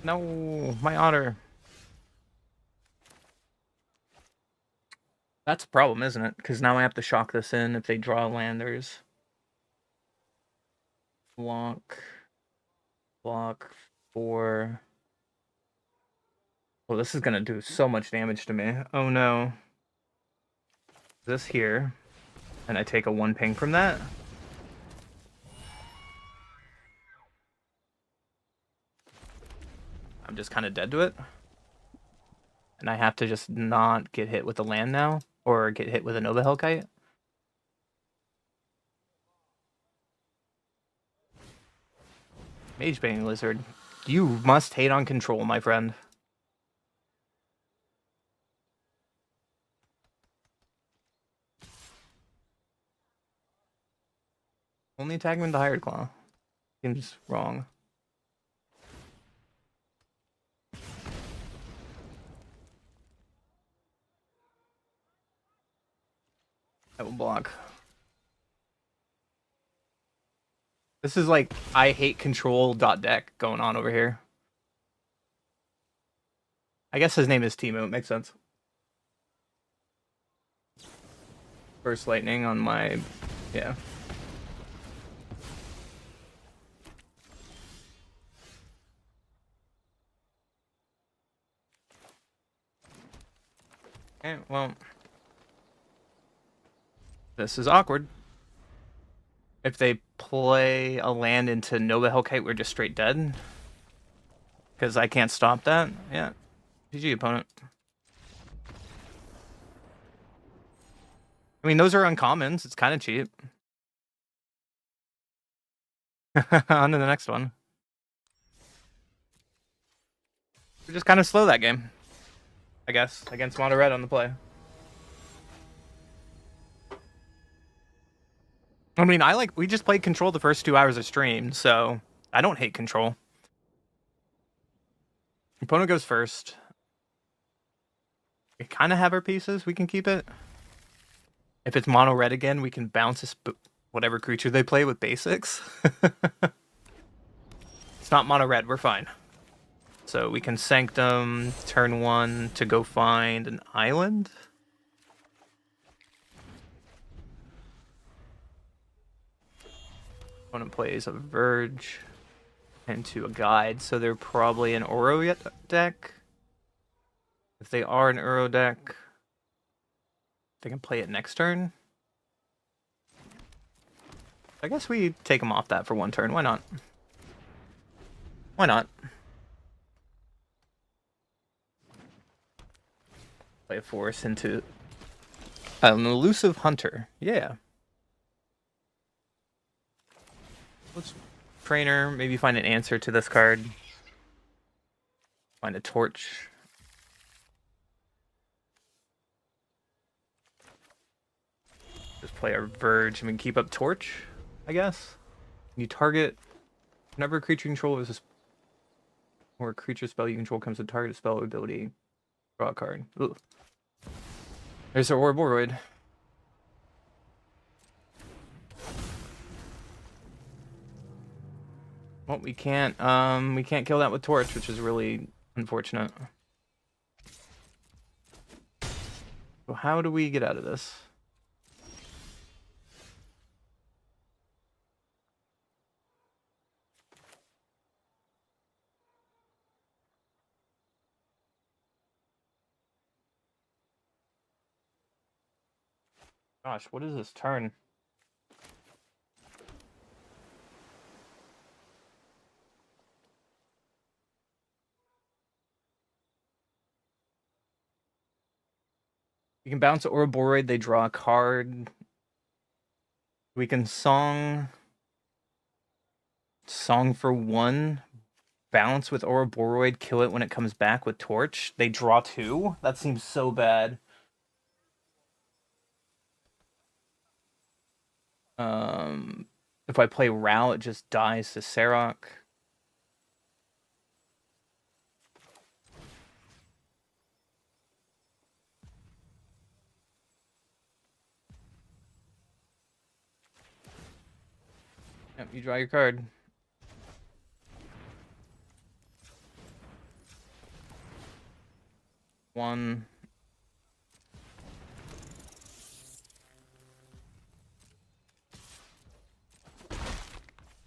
No, my otter. That's a problem, isn't it? Because now I have to shock this in if they draw landers. Block. Block 4. Well, this is gonna do so much damage to me. Oh no. This here. And I take a 1 ping from that. I'm just kind of dead to it. And I have to just not get hit with the land now. Or get hit with a Nova Hellkite. Mage Bane Lizard. You must hate on control, my friend. Only attacking with the hired claw. Seems wrong. I will block. This is like I hate control .deck going on over here. I guess his name is Timo. It makes sense. First lightning on my, yeah. Okay, well, this is awkward. If they play a land into Nova Hellkite, we're just straight dead. Because I can't stop that. Yeah. GG, opponent. I mean, those are uncommons. It's kind of cheap. On to the next one. We're just kind of slow that game, I guess, against Mono Red on the play. I mean, we just played control the first 2 hours of stream, so I don't hate control. Opponent goes first. We kind of have our pieces. We can keep it. If it's mono red again, we can bounce whatever creature they play with basics. It's not mono red. We're fine. So we can Sanctum turn 1 to go find an island. Opponent plays a Verge into a Guide, so they're probably an Uro deck. If they are an Uro deck, they can play it next turn. I guess we take them off that for 1 turn. Why not? Why not? Play a force into an elusive hunter. Yeah. Let's trainer, maybe find an answer to this card. Find a torch. Just play our Verge and we can keep up torch, I guess. You target whenever a creature you control is or a creature spell you control comes with target spell ability. Draw a card. Ooh. There's our Ouroboros. Well, we can't kill that with torch, which is really unfortunate. So how do we get out of this? Gosh, what is this turn? We can bounce Ouroboros, they draw a card. We can song for 1, bounce with Ouroboros, kill it when it comes back with Torch. They draw 2? That seems so bad. If I play Ral, it just dies to Serok. Yep, you draw your card. One.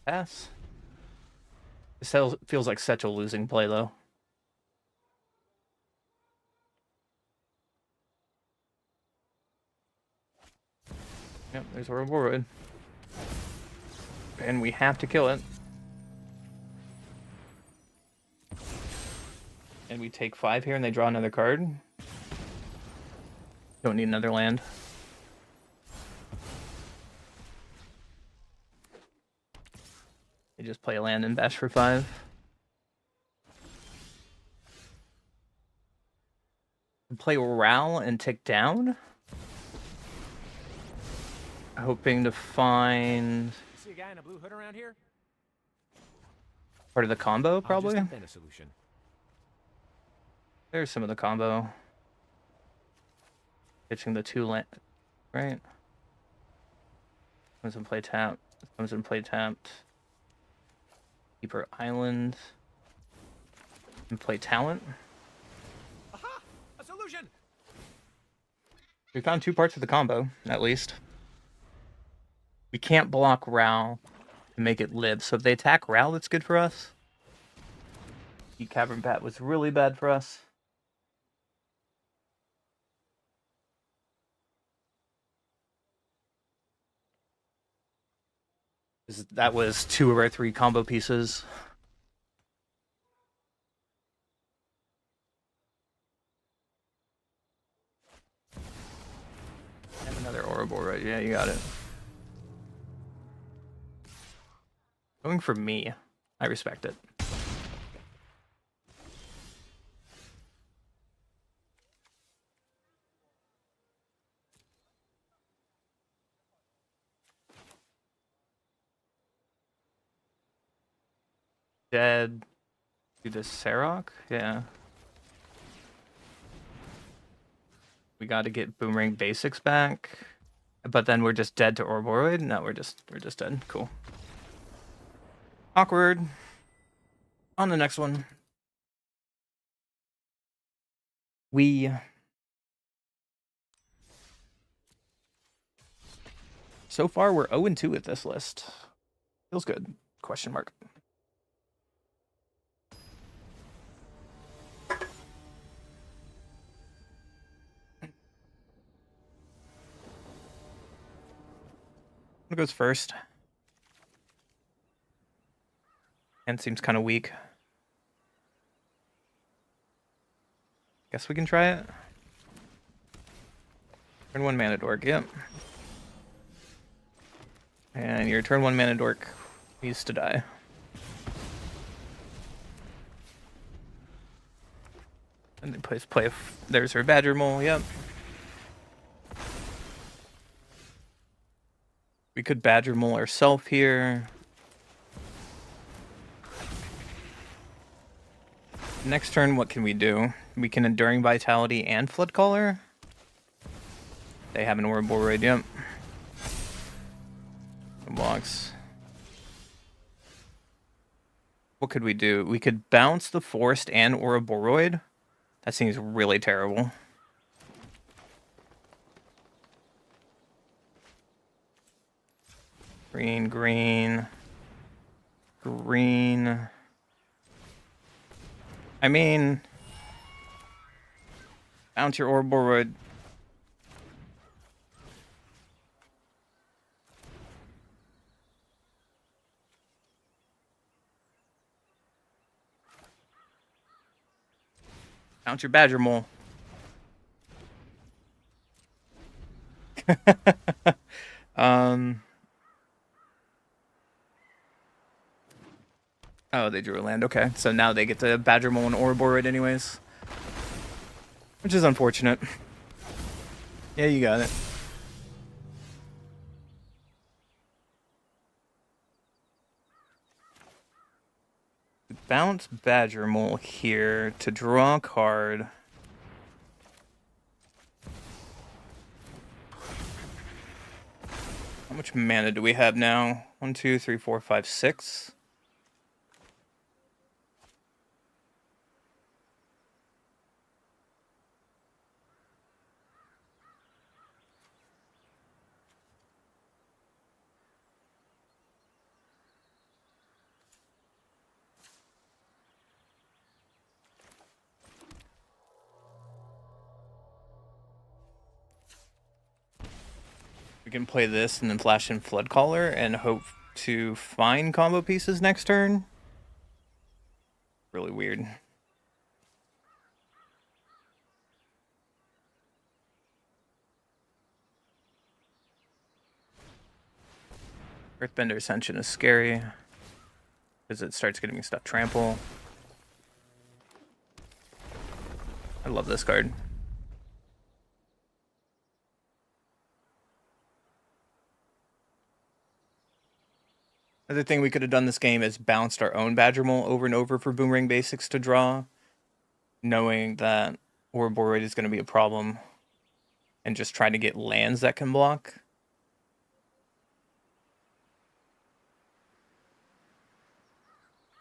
Pass. This feels like such a losing play, though. Yep, there's Ouroboros. And we have to kill it. And we take 5 here and they draw another card. Don't need another land. They just play a land and bash for 5. Play Ral and tick down. Hoping to find See a guy in a blue hood around here? part of the combo, probably. I'll just invent a solution. There's some of the combo. Pitching the 2 land, right? Comes and play tap. Comes and play tapped. Keeper Island. And play Talent. Aha! A solution! We found 2 parts of the combo, at least. We can't block Ral to make it live. So if they attack Ral, that's good for us. Cavern Bat was really bad for us. That was 2 of our 3 combo pieces. And another Ouroboros, yeah, you got it. Going for me. I respect it. Dead. Do this Serok? Yeah. We got to get Boomerang Basics back. But then we're just dead to Ouroboros? No, we're just dead. Cool. Awkward. On the next one. So far, we're 0-2 with this list. Feels good. Question mark. Who goes first? Hand seems kind of weak. Guess we can try it. Turn 1 mana dork, yep. And your turn 1 mana dork needs to die. And then play there's her Badger Mole, yep. We could Badger Mole ourselves here. Next turn, what can we do? We can Enduring Vitality and Flood Caller. They have an Ouroboros, yep. Blocks. What could we do? We could bounce the Forest and Ouroboros. That seems really terrible. Green, green, green. I mean, bounce your Ouroboros. Bounce your Badger Mole. um. Oh, they drew a land. Okay, so now they get to Badger Mole and Ouroboros anyways, which is unfortunate. Yeah, you got it. Bounce Badger Mole here to draw a card. How much mana do we have now? 1, 2, 3, 4, 5, 6. We can play this and then flash in Flood Caller and hope to find combo pieces next turn. Really weird. Earthbender Ascension is scary because it starts getting me stuff trample. I love this card. Another thing we could have done this game is bounced our own Badger Mole over and over for Boomerang Basics to draw, knowing that Ouroboros is going to be a problem, and just try to get lands that can block.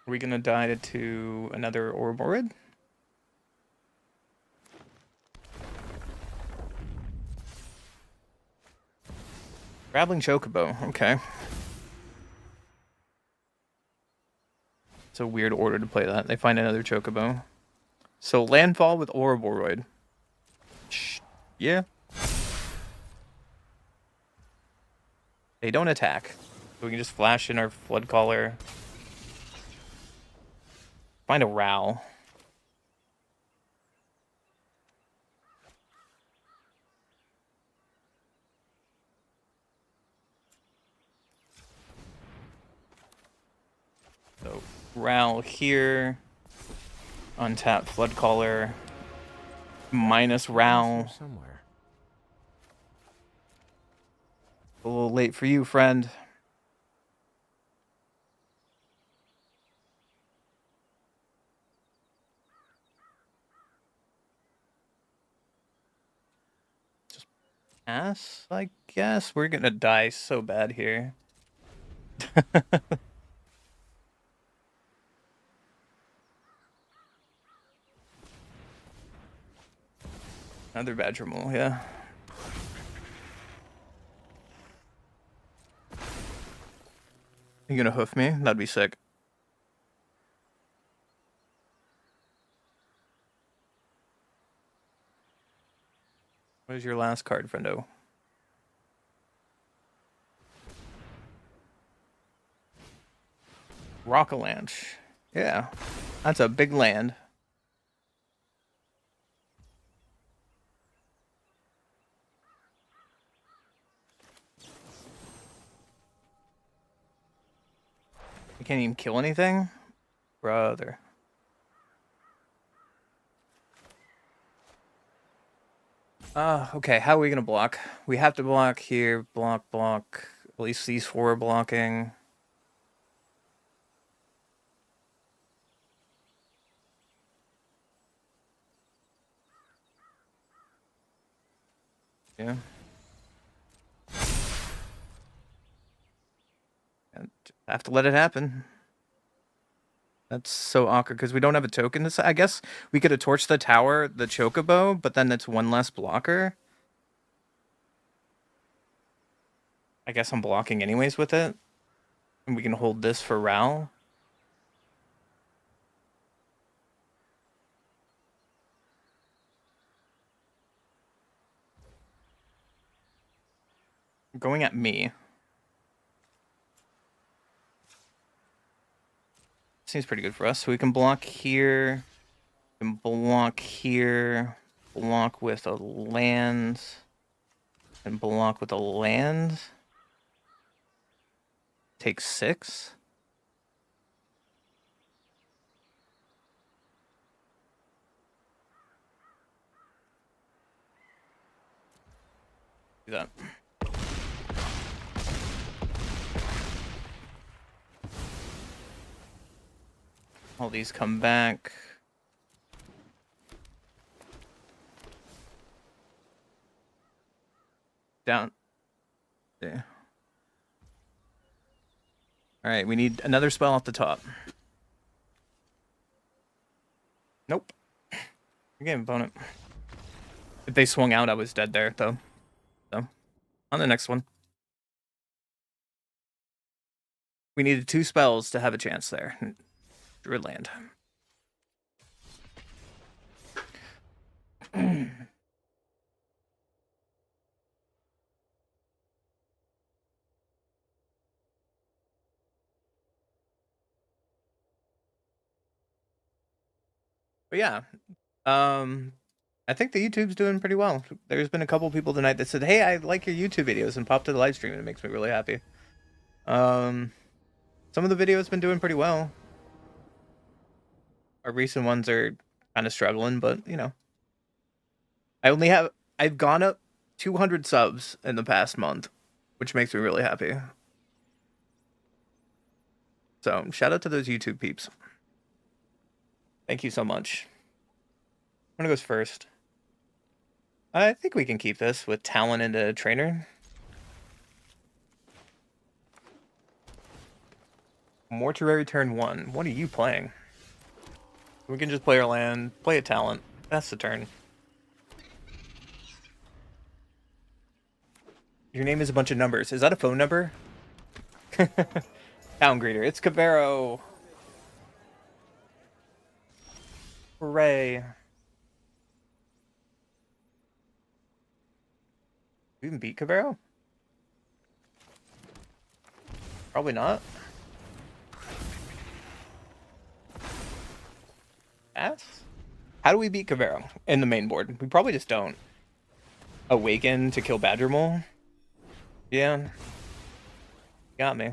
Are we going to die to another Ouroboros? Grappling Chocobo, okay. It's a weird order to play that. They find another Chocobo. So landfall with Ouroboros. Yeah. They don't attack. So we can just flash in our Flood Caller. Find a Ral. So Ral here. Untap Flood Caller. Minus Ral. Somewhere. A little late for you, friend. Just pass, I guess. We're gonna die so bad here. Another Badger Mole, yeah. You gonna hoof me? That'd be sick. What is your last card, friendo? Rockalanche. Yeah. That's a big land. You can't even kill anything? Brother. Okay, how are we gonna block? We have to block here, block. At least these 4 are blocking. Yeah. And have to let it happen. That's so awkward because we don't have a token. I guess we could have torched the tower, the Chocobo, but then it's 1 less blocker. I guess I'm blocking anyways with it. And we can hold this for Ral. Going at me. Seems pretty good for us. So we can block here. We can block here. Block with a land. And block with a land. Take 6. Do that. All these come back. Down. Yeah. Alright, we need another spell off the top. Nope. Game opponent. If they swung out, I was dead there, though. So, on the next one. We needed 2 spells to have a chance there. Druid land. But yeah, I think the YouTube's doing pretty well. There's been a couple people tonight that said, "Hey, I like your YouTube videos," and popped to the live stream, and it makes me really happy. Some of the videos been doing pretty well. Our recent ones are kind of struggling, but you know, I've gone up 200 subs in the past month, which makes me really happy. So shout out to those YouTube peeps. Thank you so much. I'm gonna go first. I think we can keep this with talent into trainer. Mortuary turn 1. What are you playing? We can just play our land, play a talent. That's the turn. Your name is a bunch of numbers. Is that a phone number? Town greeter. It's Cabero. Hooray. We even beat Cabero? Probably not. Yes? How do we beat Cabero in the main board? We probably just don't. Awaken to kill Badger Mole? Yeah. Got me.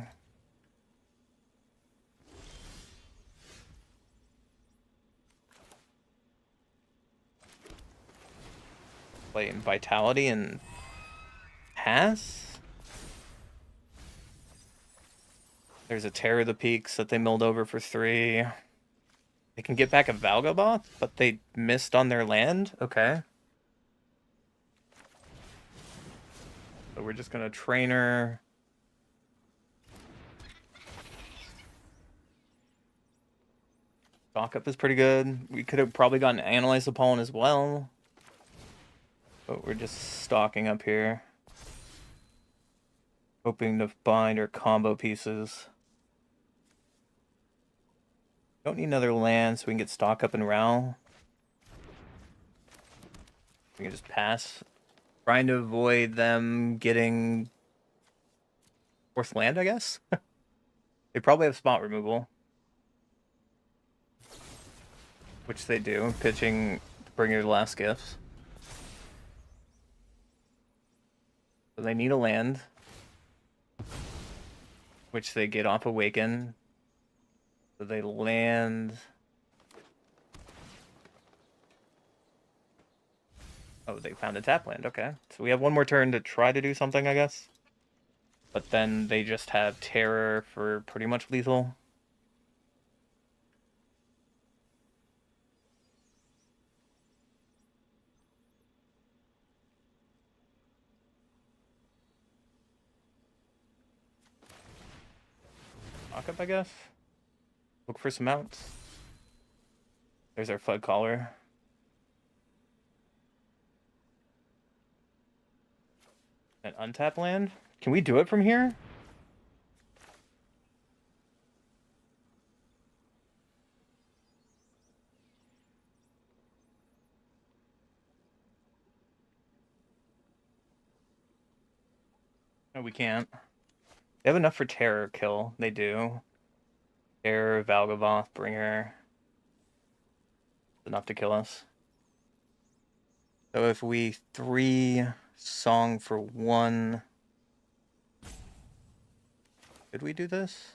Play Vitality and pass? There's a Terror of the Peaks that they milled over for 3. They can get back a Valgoboth, but they missed on their land? Okay. So we're just gonna trainer. Stock up is pretty good. We could have probably gotten Analyze the Pollen as well. But we're just stocking up here. Hoping to find our combo pieces. Don't need another land so we can get stock up and Ral. We can just pass. Trying to avoid them getting 4th land, I guess? They probably have spot removal. Which they do. Pitching Bringer the Last Gifts. So they need a land. Which they get off Awaken. So they land... Oh, they found a tap land. Okay. So we have one more turn to try to do something, I guess. But then they just have Terror for pretty much lethal. Lock up, I guess. Look for some mounts. There's our Flood Caller. An untap land? Can we do it from here? No, we can't. They have enough for Terror kill. They do. Terror, Valgovoth, Bringer. Enough to kill us. So if we 3 song for 1. Did we do this?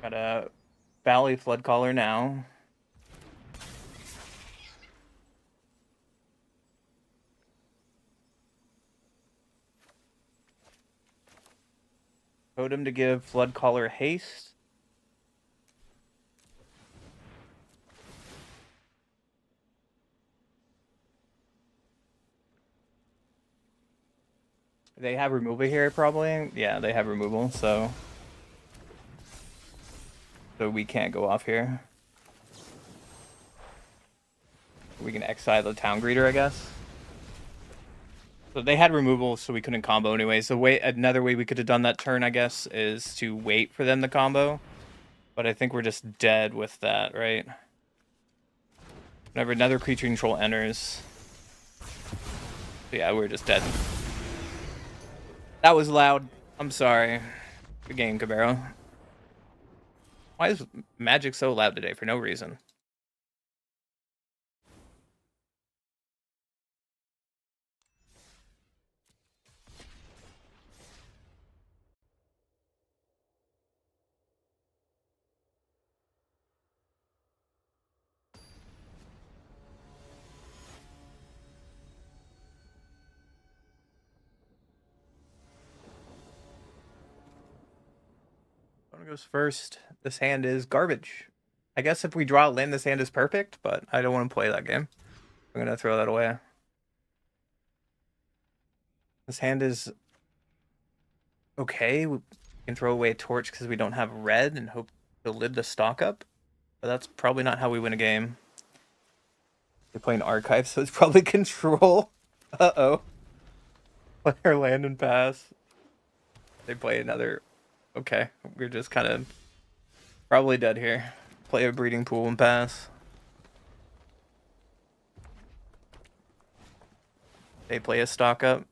Got a Valley Flood Caller now. Totem to give Flood Caller haste. They have removal here, probably. Yeah, they have removal, so we can't go off here. We can exile the Town Greeter, I guess. So they had removal, so we couldn't combo anyways. Another way we could have done that turn, I guess, is to wait for them to combo. But I think we're just dead with that, right? Whenever another creature control enters. Yeah, we're just dead. That was loud. I'm sorry. Good game, Cabero. Why is Magic so loud today for no reason? One goes first. This hand is garbage. I guess if we draw a land, this hand is perfect, but I don't want to play that game. I'm going to throw that away. This hand is okay. We can throw away a torch because we don't have red and hope to lid the stock up. But that's probably not how we win a game. They're playing Archive, so it's probably control. Uh-oh. Player land and pass. They play another... Okay, we're just kind of probably dead here. Play a Breeding Pool and pass. They play a stock up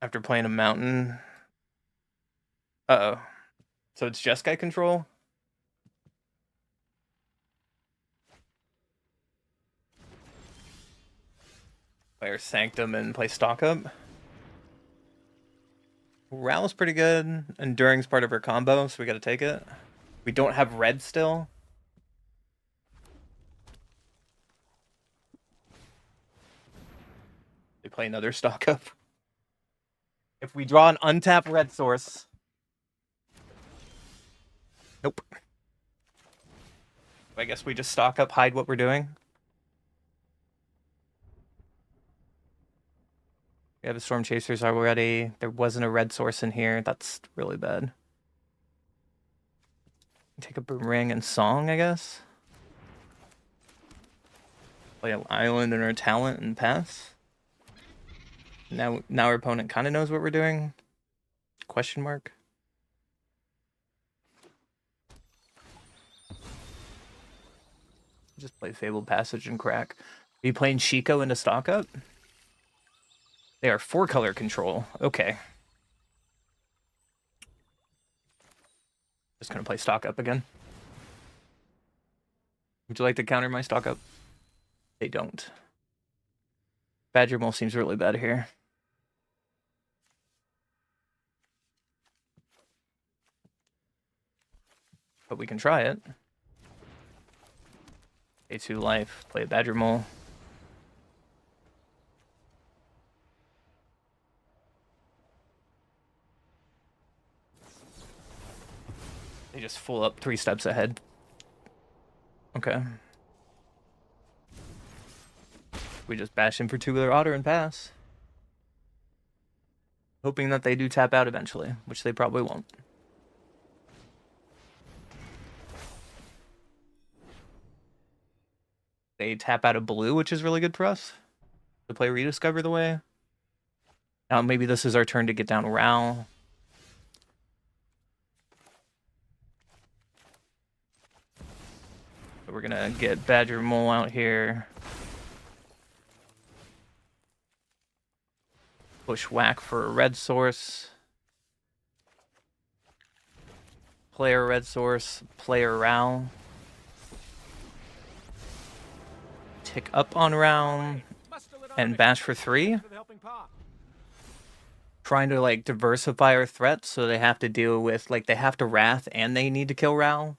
after playing a mountain. Uh-oh. So it's just guy control? Player Sanctum and play stock up. Ral's pretty good. Enduring's part of her combo, so we gotta take it. We don't have red still. They play another stock up. If we draw an untapped red source... Nope. I guess we just stock up, hide what we're doing. We have a Storm Chasers already. There wasn't a red source in here. That's really bad. Take a Boomerang and Song, I guess. Play an Island and our Talent and pass. Now our opponent kind of knows what we're doing. Question mark. Just play Fabled Passage and crack. Are you playing Chico into stock up? They are 4-color control. Okay. Just gonna play stock up again. Would you like to counter my stock up? They don't. Badger Mole seems really bad here. But we can try it. A2 life, play a Badger Mole. They just full up 3 steps ahead. Okay. We just bash in for 2 with our Otter and pass. Hoping that they do tap out eventually, which they probably won't. They tap out a blue, which is really good for us. To play Rediscover the way. Now maybe this is our turn to get down Ral. So we're gonna get Badger Mole out here. Bushwhack for a red source. Player red source, player Ral. Tick up on Ral and bash for 3. Trying to like diversify our threats so they have to deal with like they have to Wrath and they need to kill Ral.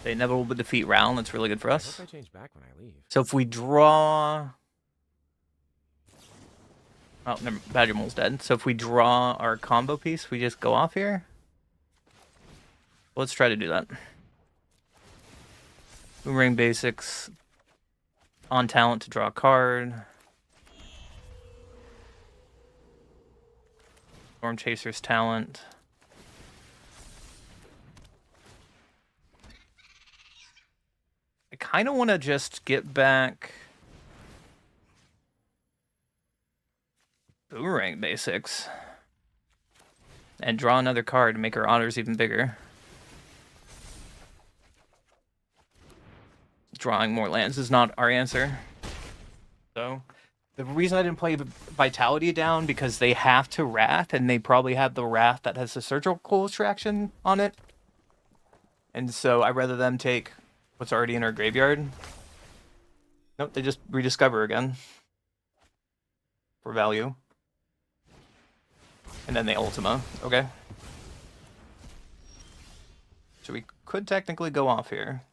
They never will defeat Ral, and that's really good for us. I hope I change back when I leave. So if we draw... Oh, never, Badger Mole's dead. So if we draw our combo piece, we just go off here. Let's try to do that. Boomerang basics. On talent to draw a card. Storm Chaser's talent. I kind of want to just get back Boomerang basics and draw another card to make our honors even bigger. Drawing more lands is not our answer. So the reason I didn't play Vitality down because they have to Wrath, and they probably have the Wrath that has the surgical extraction on it. And so I'd rather them take what's already in our graveyard. Nope, they just rediscover again for value. And then they Ultima. Okay. So we could technically go off here.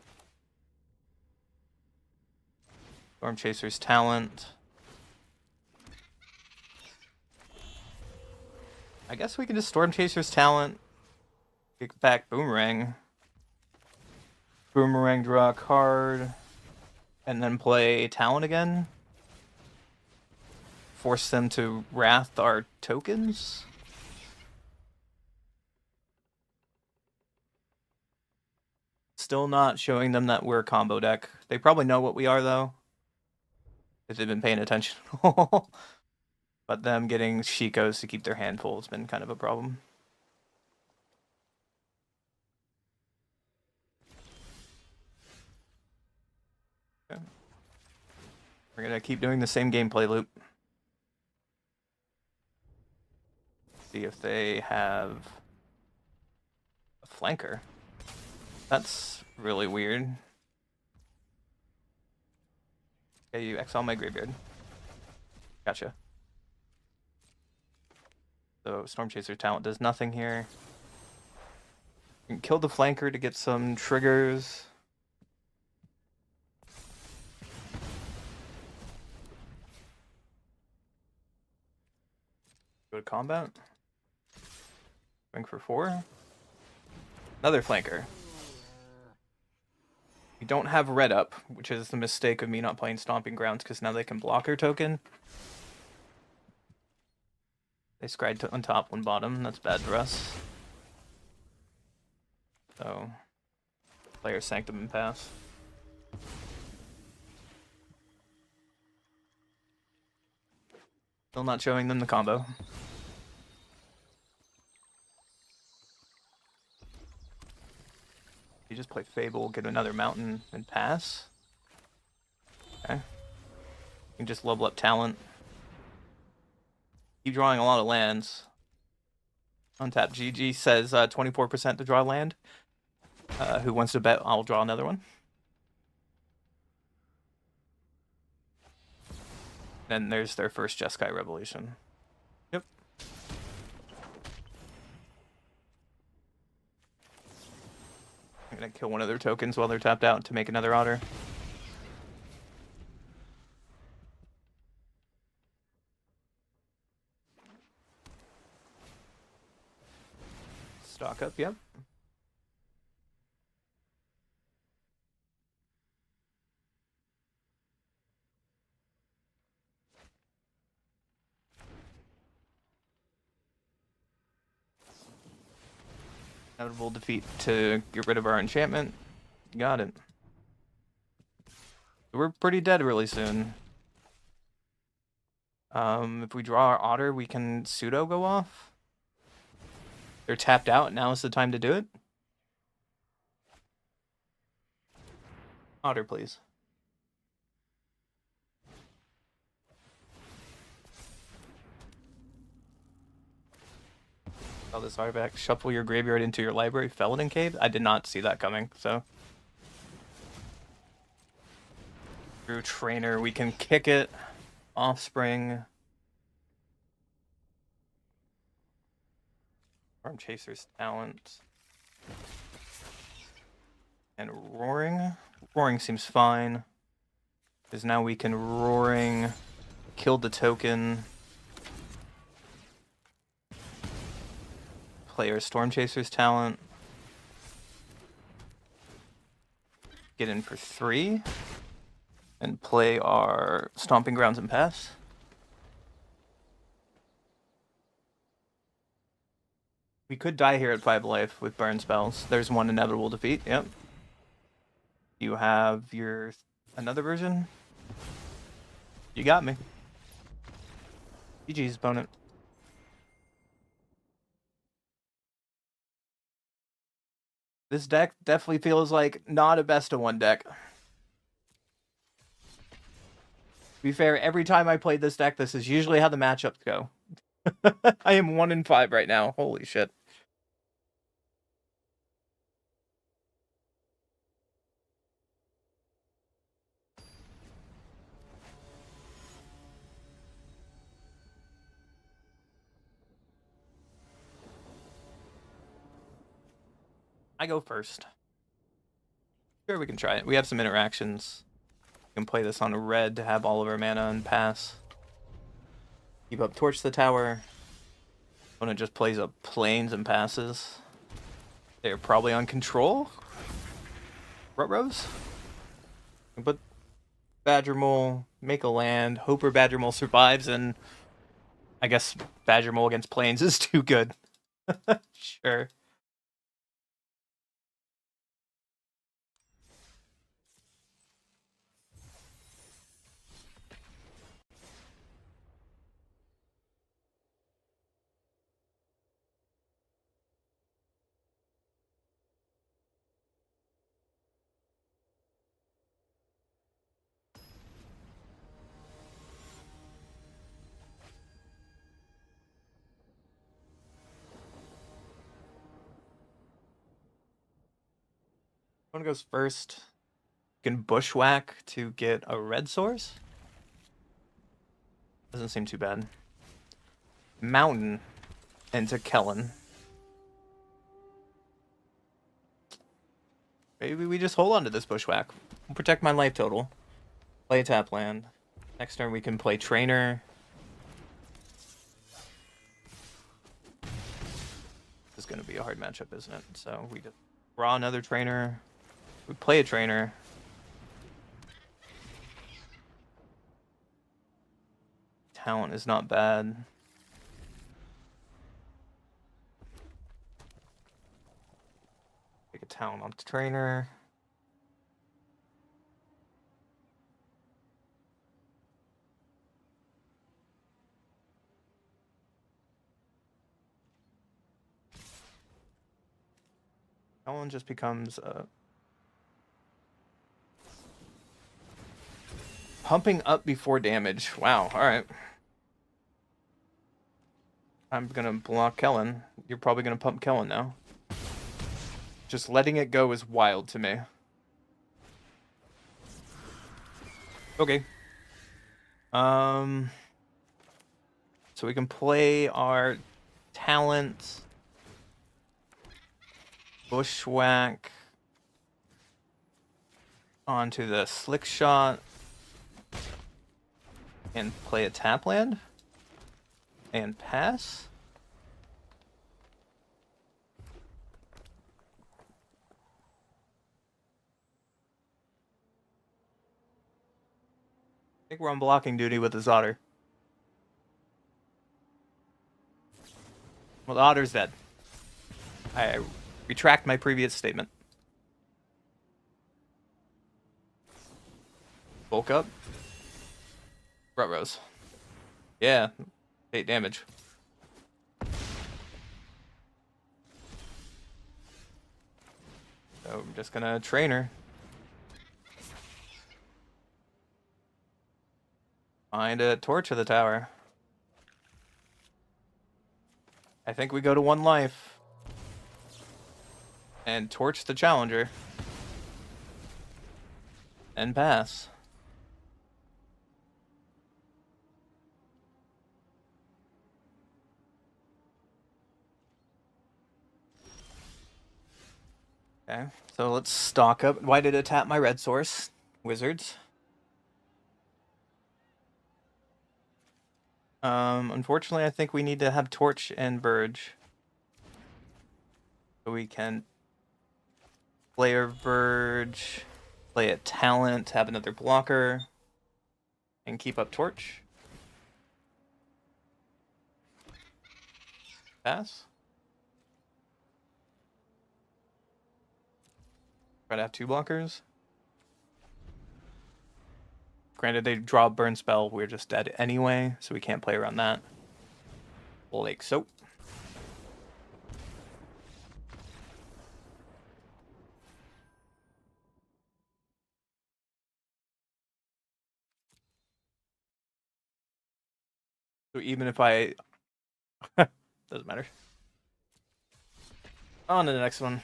Storm Chaser's talent. I guess we can just Storm Chaser's talent. Kick back Boomerang. Boomerang, draw a card. And then play talent again. Force them to Wrath our tokens. Still not showing them that we're a combo deck. They probably know what we are, though. If they've been paying attention. But them getting Shikos to keep their hand full has been kind of a problem. Okay. We're going to keep doing the same gameplay loop. See if they have a flanker. That's really weird. Okay, you exile my graveyard. Gotcha. So Storm Chaser talent does nothing here. You can kill the flanker to get some triggers. Go to combat. Swing for 4. Another flanker. We don't have red up, which is the mistake of me not playing Stomping Grounds, because now they can block our token. They scryed on top, one bottom. That's bad for us. So, player Sanctum and pass. Still not showing them the combo. You just play Fable, get another mountain, and pass. Okay. You can just level up talent. Keep drawing a lot of lands. Untap GG says 24% to draw land. Who wants to bet I'll draw another one? Then there's their first Jeskai Revelation. Yep. I'm gonna kill one of their tokens while they're tapped out to make another otter. Stock up, yep. Notable defeat to get rid of our enchantment. Got it. We're pretty dead really soon. If we draw our otter, we can pseudo go off. They're tapped out. Now is the time to do it. Otter, please. Oh, this artifact. Shuffle your graveyard into your library. Felon Cave? I did not see that coming, so. Through Trainer, we can kick it. Offspring. Storm Chaser's Talent. And Roaring. Roaring seems fine. Because now we can Roaring. Kill the token. Play our Storm Chaser's Talent. Get in for 3. And play our Stomping Grounds and pass. We could die here at 5 life with burn spells. There's one inevitable defeat, yep. You have your another version? You got me. GG's, opponent. This deck definitely feels like not a best of 1 deck. To be fair, every time I play this deck, this is usually how the matchups go. I am 1-5 right now. Holy shit. I go first. Sure, we can try it. We have some interactions. We can play this on a red to have all of our mana and pass. Keep up Torch the Tower. Opponent just plays up Plains and passes. They're probably on control. Rose. But Badger Mole, make a land. Hope our Badger Mole survives, and I guess Badger Mole against Plains is too good. Sure. One goes first. You can bushwhack to get a red source. Doesn't seem too bad. Mountain into Kellen. Maybe we just hold on to this bushwhack. We'll protect my life total. Play a tap land. Next turn we can play Trainer. This is going to be a hard matchup, isn't it? So we just draw another Trainer. We play a Trainer. Talent is not bad. Take a Talent onto Trainer. Talent just becomes pumping up before damage. Wow, alright. I'm gonna block Kellen. You're probably gonna pump Kellen now. Just letting it go is wild to me. Okay. So we can play our Talent. Bushwhack. Onto the Slick Shot. And play a tap land. And pass. I think we're on blocking duty with this otter. Well, the otter's dead. I retract my previous statement. Bulk up. Rose. Yeah. 8 damage. So I'm just gonna Trainer. Find a Torch of the Tower. I think we go to 1 life. And torch the challenger. And pass. Okay, so let's stock up. Why did it tap my red source? Wizards. Unfortunately, I think we need to have Torch and Verge. So we can play our Verge, play a Talent, have another blocker, and keep up Torch. Pass. Try to have 2 blockers. Granted, they draw a burn spell. We're just dead anyway, so we can't play around that. Like so. So even if I... doesn't matter. On to the next one.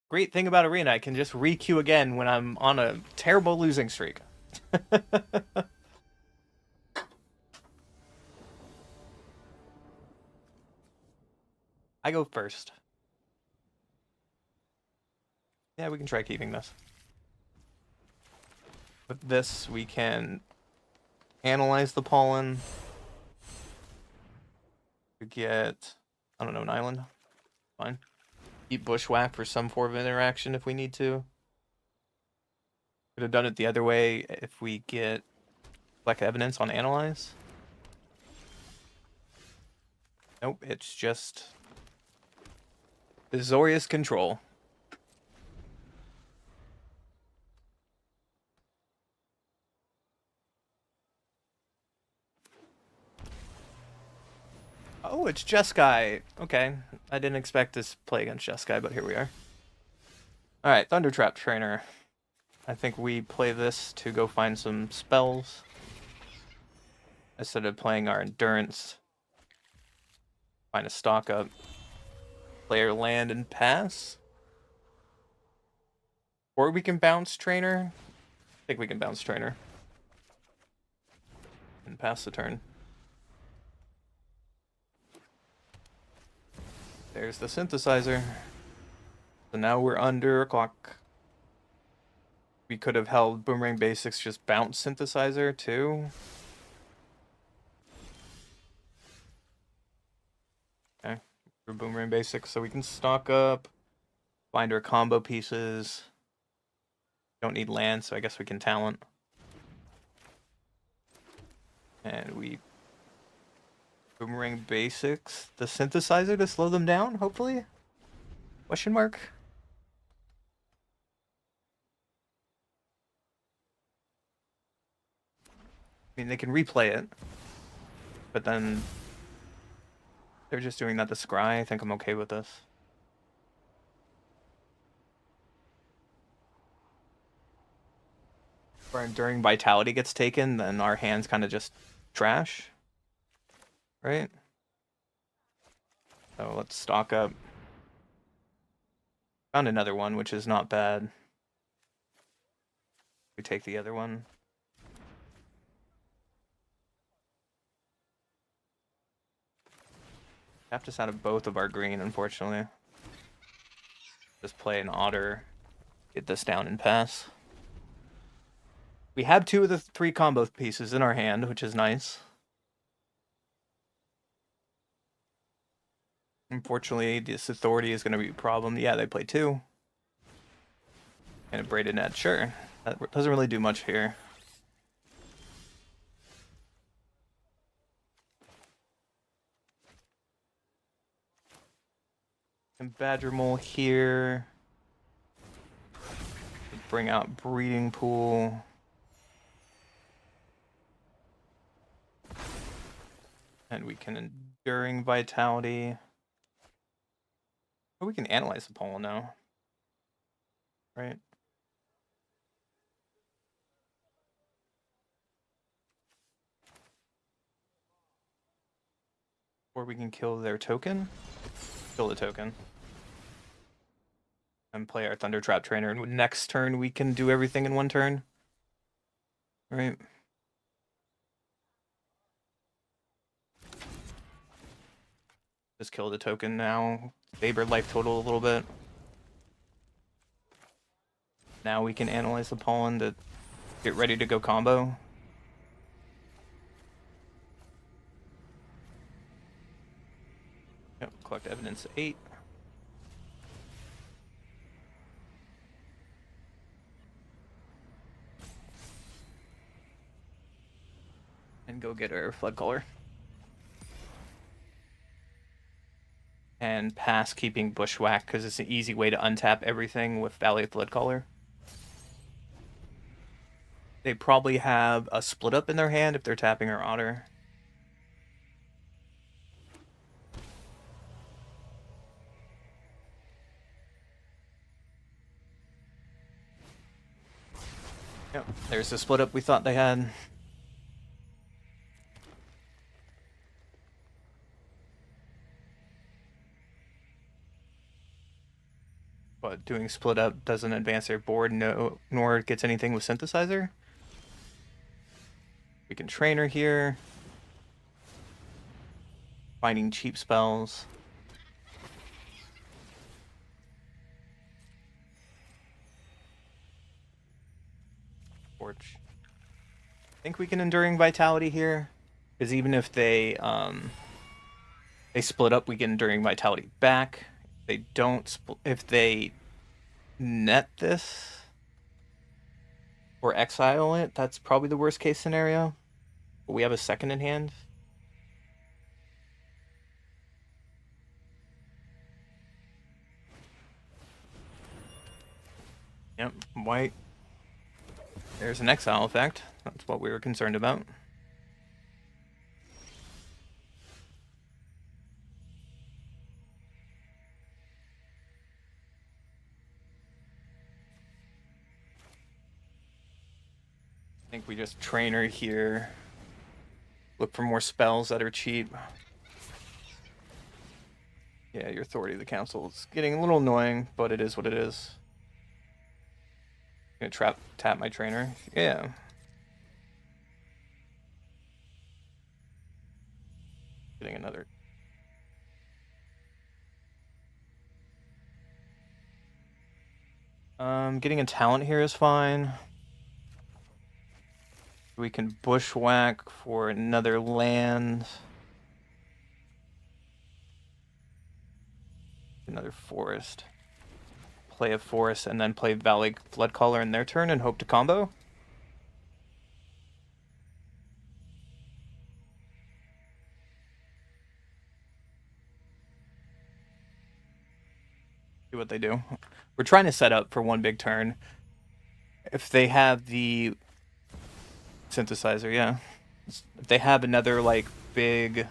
Great thing about Arena, I can just re-queue again when I'm on a terrible losing streak. I go first. Yeah, we can try keeping this. With this, we can analyze the pollen. We get, I don't know, an island. Fine. Keep bushwhack for some form of interaction if we need to. Could have done it the other way if we get like evidence on analyze. Nope, it's just Azorius control. Oh, it's Jeskai. Okay, I didn't expect to play against Jeskai, but here we are. Alright, Thundertrap Trainer. I think we play this to go find some spells. Instead of playing our Endurance. Find a stock up. Player land and pass. Or we can bounce Trainer. I think we can bounce Trainer. And pass the turn. There's the synthesizer. So now we're under a clock. We could have held Boomerang Basics, just bounce synthesizer too. Okay, for Boomerang Basics, so we can stock up, find our combo pieces. Don't need land, so I guess we can talent. And we Boomerang Basics the synthesizer to slow them down, hopefully? Question mark? I mean, they can replay it, but then they're just doing that to scry. I think I'm okay with this. If our Enduring Vitality gets taken, then our hands kind of just trash. Right? So let's stock up. Found another one, which is not bad. We take the other one. Tapped us out of both of our green, unfortunately. Just play an otter. Get this down and pass. We have 2 of the 3 combo pieces in our hand, which is nice. Unfortunately, this authority is going to be a problem. Yeah, they play 2. And a braided net, sure. That doesn't really do much here. And Badger Mole here. Bring out Breeding Pool. And we can Enduring Vitality. Oh, we can analyze the pollen now. Right? Or we can kill their token. Kill the token. And play our Thunder Trap Trainer. And next turn we can do everything in one turn. Right? Just kill the token now. Saber life total a little bit. Now we can analyze the pollen to get ready to go combo. Yep, collect evidence 8. And go get our Flood Caller. And pass keeping Bushwhack because it's an easy way to untap everything with Valley Flood Caller. They probably have a split up in their hand if they're tapping our Otter. Yep, there's the split up we thought they had. But doing split up doesn't advance their board, nor gets anything with Synthesizer. We can Trainer here. Finding cheap spells. Torch. I think we can Enduring Vitality here, because even if they split up, we get Enduring Vitality back. If they don't, if they net this or exile it, that's probably the worst case scenario. But we have a second in hand. Yep, white. There's an exile effect. That's what we were concerned about. I think we just Trainer here. Look for more spells that are cheap. Yeah, your Authority of the Council is getting a little annoying, but it is what it is. I'm gonna tap my Trainer. Yeah. Getting another. Getting a talent here is fine. We can Bushwhack for another land. Another forest. Play a forest and then play Valley Flood Caller in their turn and hope to combo. See what they do. We're trying to set up for one big turn. If they have the Synthesizer, yeah. If they have another like big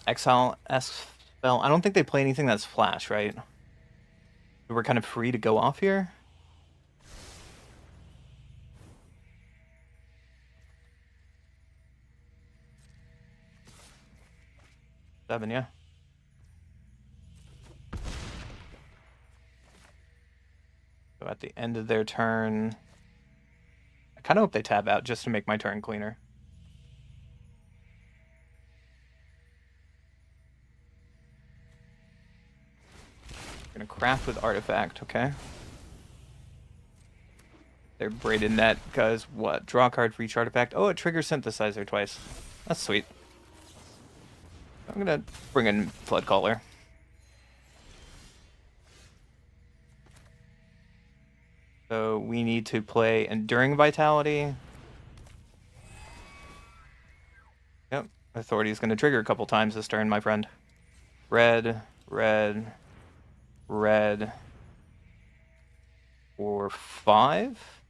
Exile-esque spell, I don't think they play anything that's flash, right? We're kind of free to go off here. Seven, yeah. So at the end of their turn, I kind of hope they tab out just to make my turn cleaner. Gonna craft with Artifact, okay. They're Braided Net because what? Draw a card for each artifact. Oh, it triggers Synthesizer twice. That's sweet. I'm gonna bring in Flood Caller. So we need to play Enduring Vitality. Yep, Authority is going to trigger a couple times this turn, my friend. Red, red, red. For 5.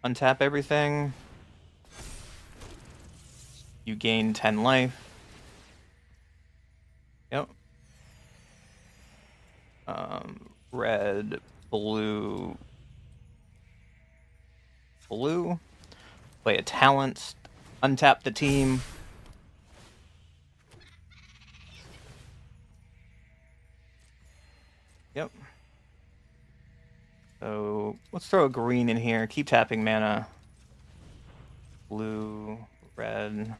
Untap everything. You gain 10 life. Yep. Red, blue. Play a talent. Untap the team. Yep. So let's throw a green in here. Keep tapping mana. Blue, red,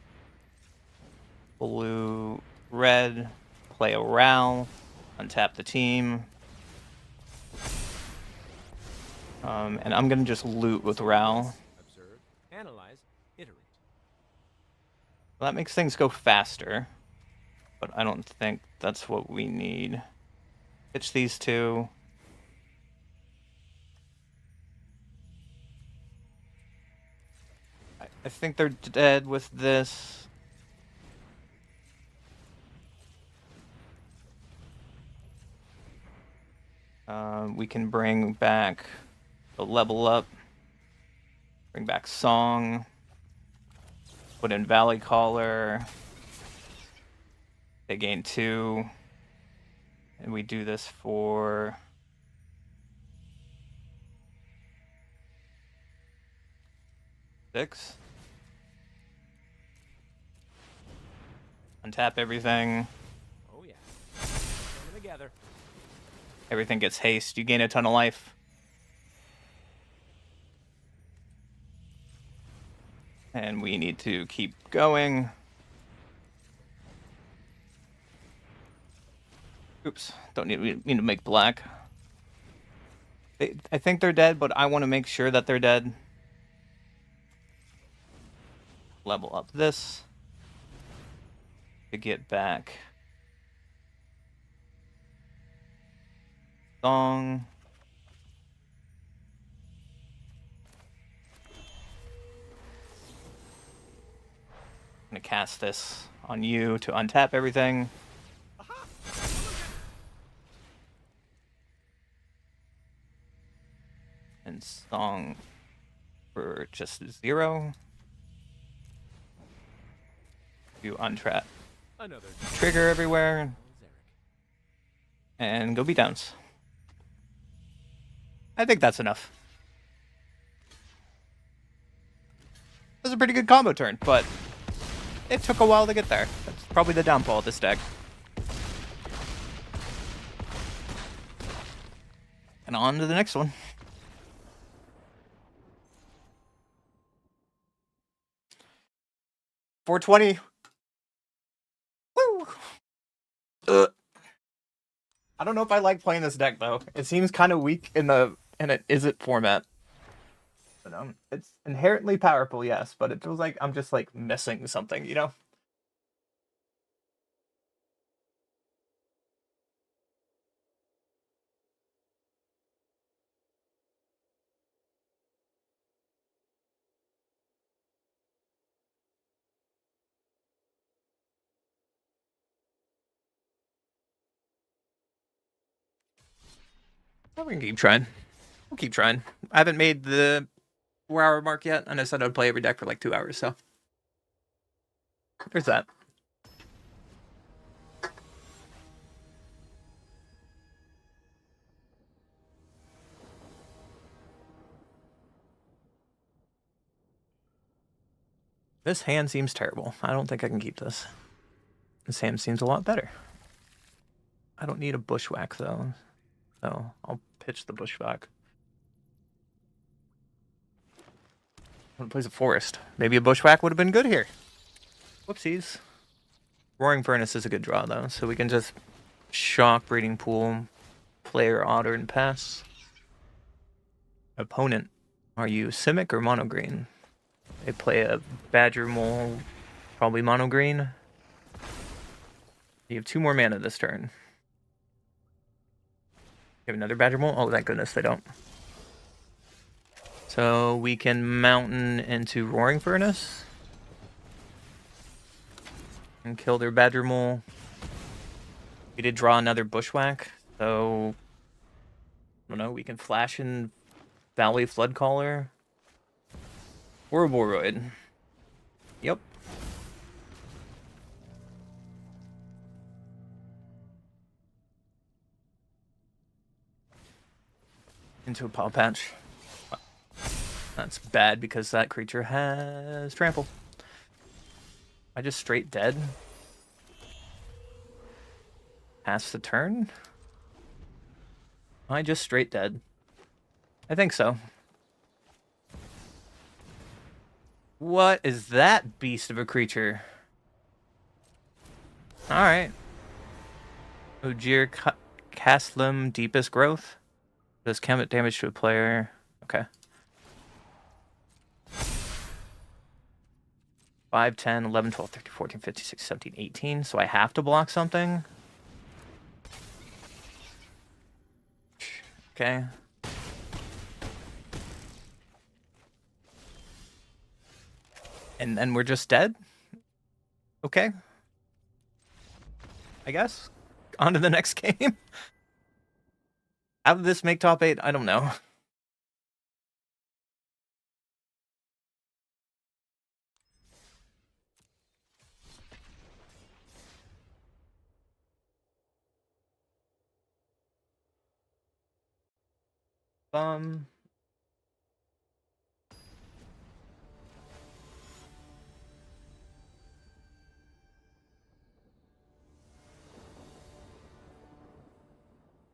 blue, red. Play a Ral. Untap the team. And I'm gonna just loot with Ral. Observe, analyze, iterate. Well, that makes things go faster, but I don't think that's what we need. Pitch these two. I think they're dead with this. We can bring back the level up. Bring back Song. Put in Valley Caller. They gain 2. And we do this for... six. Untap everything. Oh yeah. Coming together. Everything gets haste. You gain a ton of life. And we need to keep going. Oops. Don't need to make black. I think they're dead, but I want to make sure that they're dead. Level up this. To get back. Song. I'm gonna cast this on you to untap everything. Aha! And Song for just 0. You untrap. Another Trigger everywhere. And go beatdowns. I think that's enough. That was a pretty good combo turn, but it took a while to get there. That's probably the downfall of this deck. And on to the next one. $420. Woo! I don't know if I like playing this deck though. It seems kind of weak in an Izzet format. But it's inherently powerful, yes, but it feels like I'm just like missing something, you know? We can keep trying. We'll keep trying. I haven't made the 4-hour mark yet, and I said I'd play every deck for like 2 hours, so there's that. This hand seems terrible. I don't think I can keep this. This hand seems a lot better. I don't need a bushwhack though, so I'll pitch the bushwhack. When it plays a forest, maybe a bushwhack would have been good here. Whoopsies. Roaring Furnace is a good draw though, so we can just shock Breeding Pool, player otter, and pass. Opponent, are you Simic or mono green? They play a Badger Mole, probably mono green. You have 2 more mana this turn. You have another Badger Mole? Oh, thank goodness they don't. So we can Mountain into Roaring Furnace. And kill their Badger Mole. We did draw another Bushwhack, so... I don't know, we can flash in Valley Floodcaller. Or a Boroid. Yep. Into a Paw Patch. That's bad because that creature has Trample. I just straight dead? Pass the turn? I just straight dead. I think so. What is that beast of a creature? Alright. Ojir Caslim Deepest Growth. Does commit damage to a player. Okay. 5, 10, 11, 12, 13, 14, 15, 16, 17, 18. So I have to block something. Okay. And then we're just dead? Okay. I guess. On to the next game. How did this make top 8? I don't know.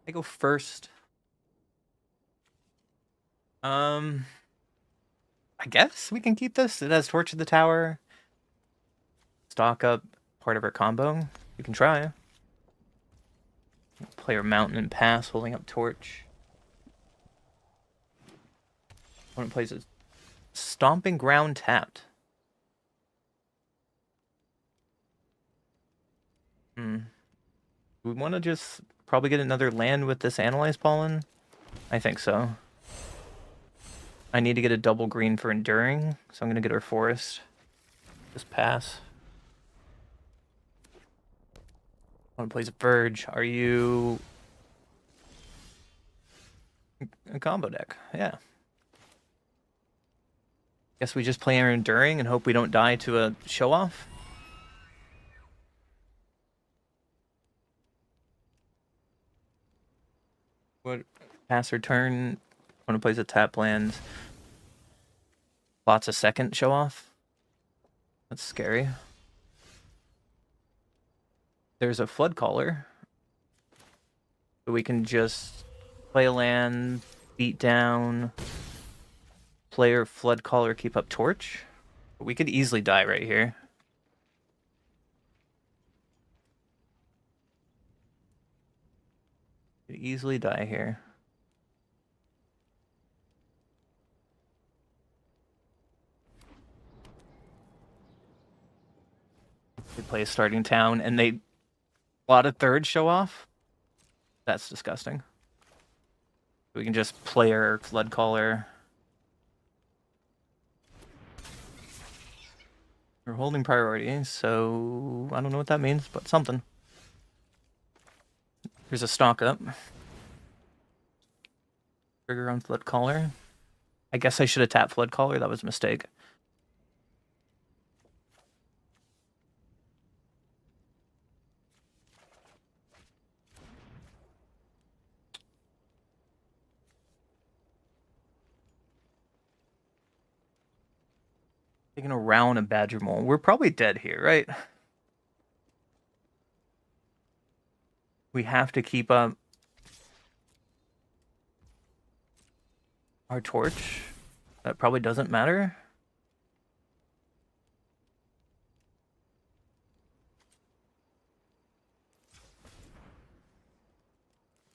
I go first. I guess we can keep this. It has Torch of the Tower. Stock up part of our combo. You can try. Player Mountain and pass, holding up Torch. Opponent plays a Stomping Ground tapped. We want to just probably get another land with this Analyze Pollen? I think so. I need to get a double green for Enduring, so I'm going to get our Forest. Just pass. One plays a Verge. Are you a combo deck? Yeah. Guess we just play our Enduring and hope we don't die to a show off. What pass or turn? One plays a tap land. Lots of second show off. That's scary. There's a Flood Caller. So we can just play a land, beat down, player Flood Caller, keep up Torch. We could easily die right here. Could easily die here. They play a starting town and they a lot of thirds show off. That's disgusting. We can just play our Flood Caller. We're holding priority, so I don't know what that means, but something. Here's a stock up. Trigger on Flood Caller. I guess I should have tapped Flood Caller. That was a mistake. Taking around a Badger Mole. We're probably dead here, right? We have to keep up our Torch. That probably doesn't matter.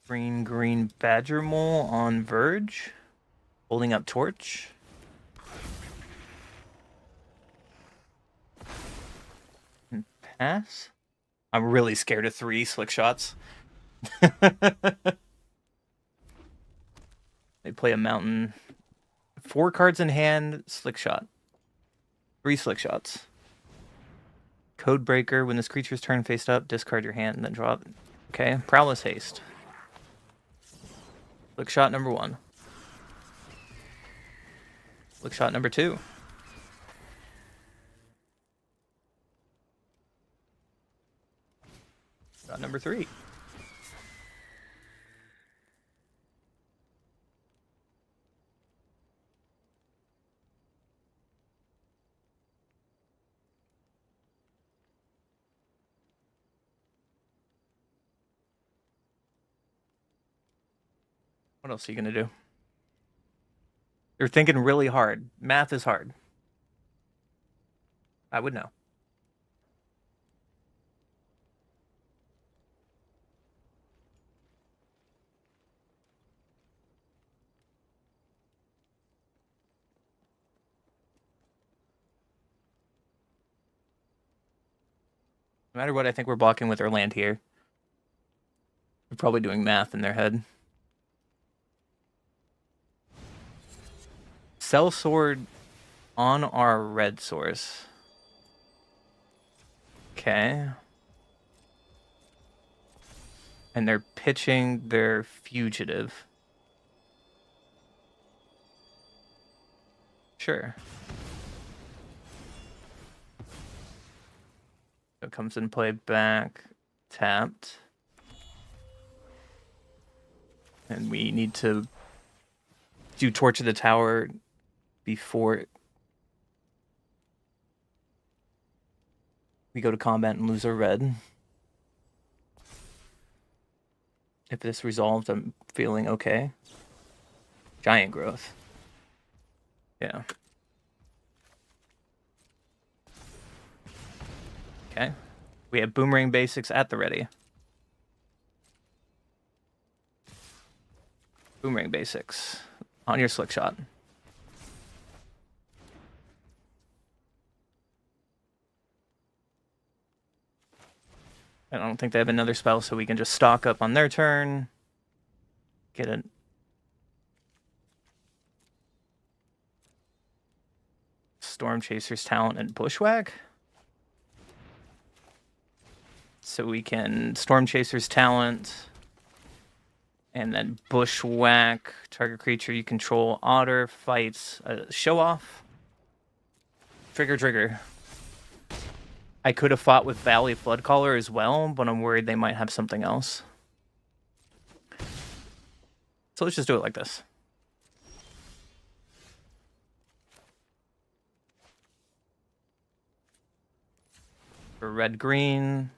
Green Badger Mole on Verge. Holding up Torch. And pass. I'm really scared of 3 slick shots. They play a mountain. 4 cards in hand, slick shot. 3 slick shots. Codebreaker. When this creature's turn faced up, discard your hand and then draw it. Okay, Prowess Haste. Slick shot number 1. Slick shot number 2. Shot number 3. What else are you gonna do? You're thinking really hard. Math is hard. I would know. No matter what, I think we're blocking with our land here. They're probably doing math in their head. Cell sword on our red source. Okay. And they're pitching their fugitive. Sure. So it comes in play back, tapped. And we need to do Torch of the Tower before we go to combat and lose our red. If this resolves, I'm feeling okay. Giant growth. Yeah. Okay. We have Boomerang Basics at the ready. Boomerang Basics. On your slick shot. I don't think they have another spell, so we can just stock up on their turn. Get a Storm Chaser's Talent and Bushwhack. So we can Storm Chaser's Talent and then Bushwhack. Target creature you control. Otter fights Show Off. Trigger. I could have fought with Valley Floodcaller as well, but I'm worried they might have something else. So let's just do it like this. For red-green,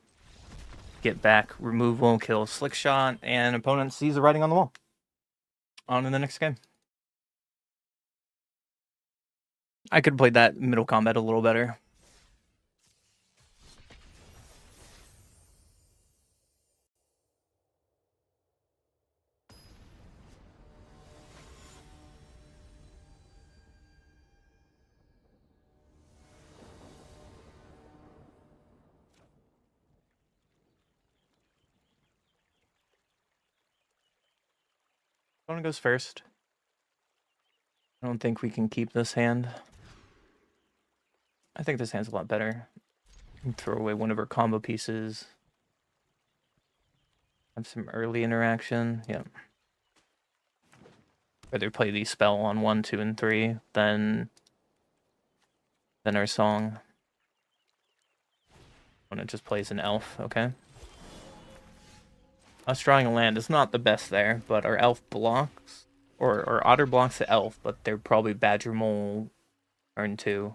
get back removal, kill Slick Shot, and opponent sees the writing on the wall. On to the next game. I could have played that middle combat a little better. Opponent goes first. I don't think we can keep this hand. I think this hand's a lot better. Throw away one of our combo pieces. Have some early interaction. Yep. Rather play the spell on 1, 2, and 3 than our song. When it just plays an elf, okay? Us drawing a land is not the best there, but our elf blocks, or Otter blocks the elf, but they're probably Badger Mole turn 2.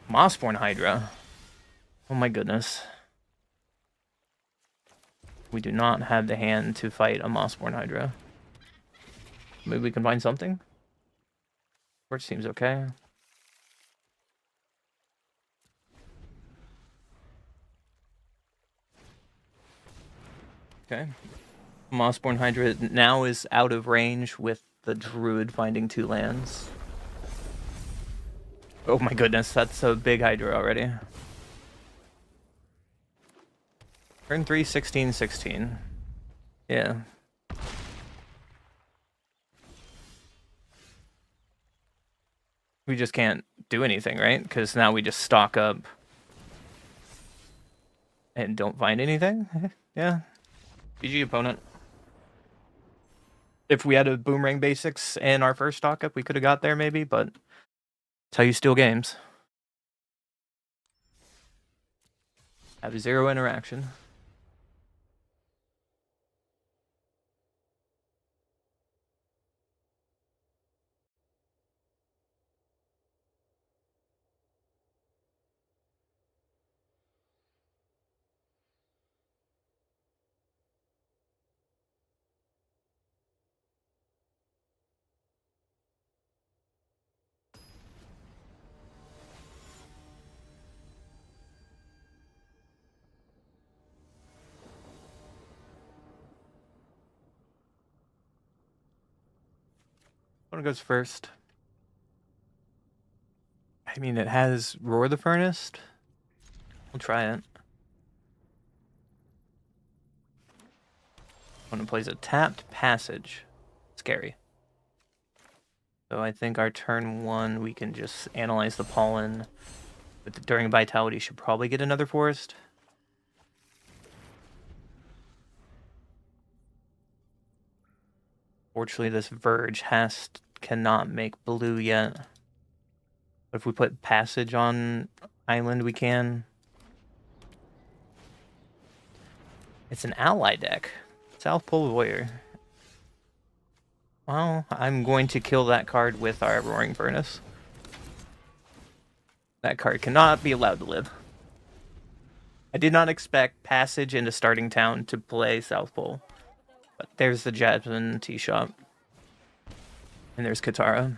Mossborn Hydra. Oh my goodness. We do not have the hand to fight a Mossborn Hydra. Maybe we can find something? Torch seems okay. Okay. Mossborn Hydra now is out of range with the Druid finding 2 lands. Oh my goodness, that's a big Hydra already. Turn 3, 16, 16. Yeah. We just can't do anything, right? Because now we just stock up and don't find anything? Yeah. GG opponent. If we had a Boomerang Basics in our first stock up, we could have got there maybe, but that's how you steal games. Have 0 interaction. One goes first. I mean, it has Roar the Furnace. We'll try it. Opponent plays a tapped Passage. Scary. So I think our turn 1, we can just analyze the pollen. But during Vitality, should probably get another forest. Fortunately, this Verge cannot make blue yet. But if we put Passage on Island, we can. It's an ally deck. South Pole Warrior. Well, I'm going to kill that card with our Roaring Furnace. That card cannot be allowed to live. I did not expect Passage into Starting Town to play South Pole. But there's the Jasmine Tea Shop. And there's Katara.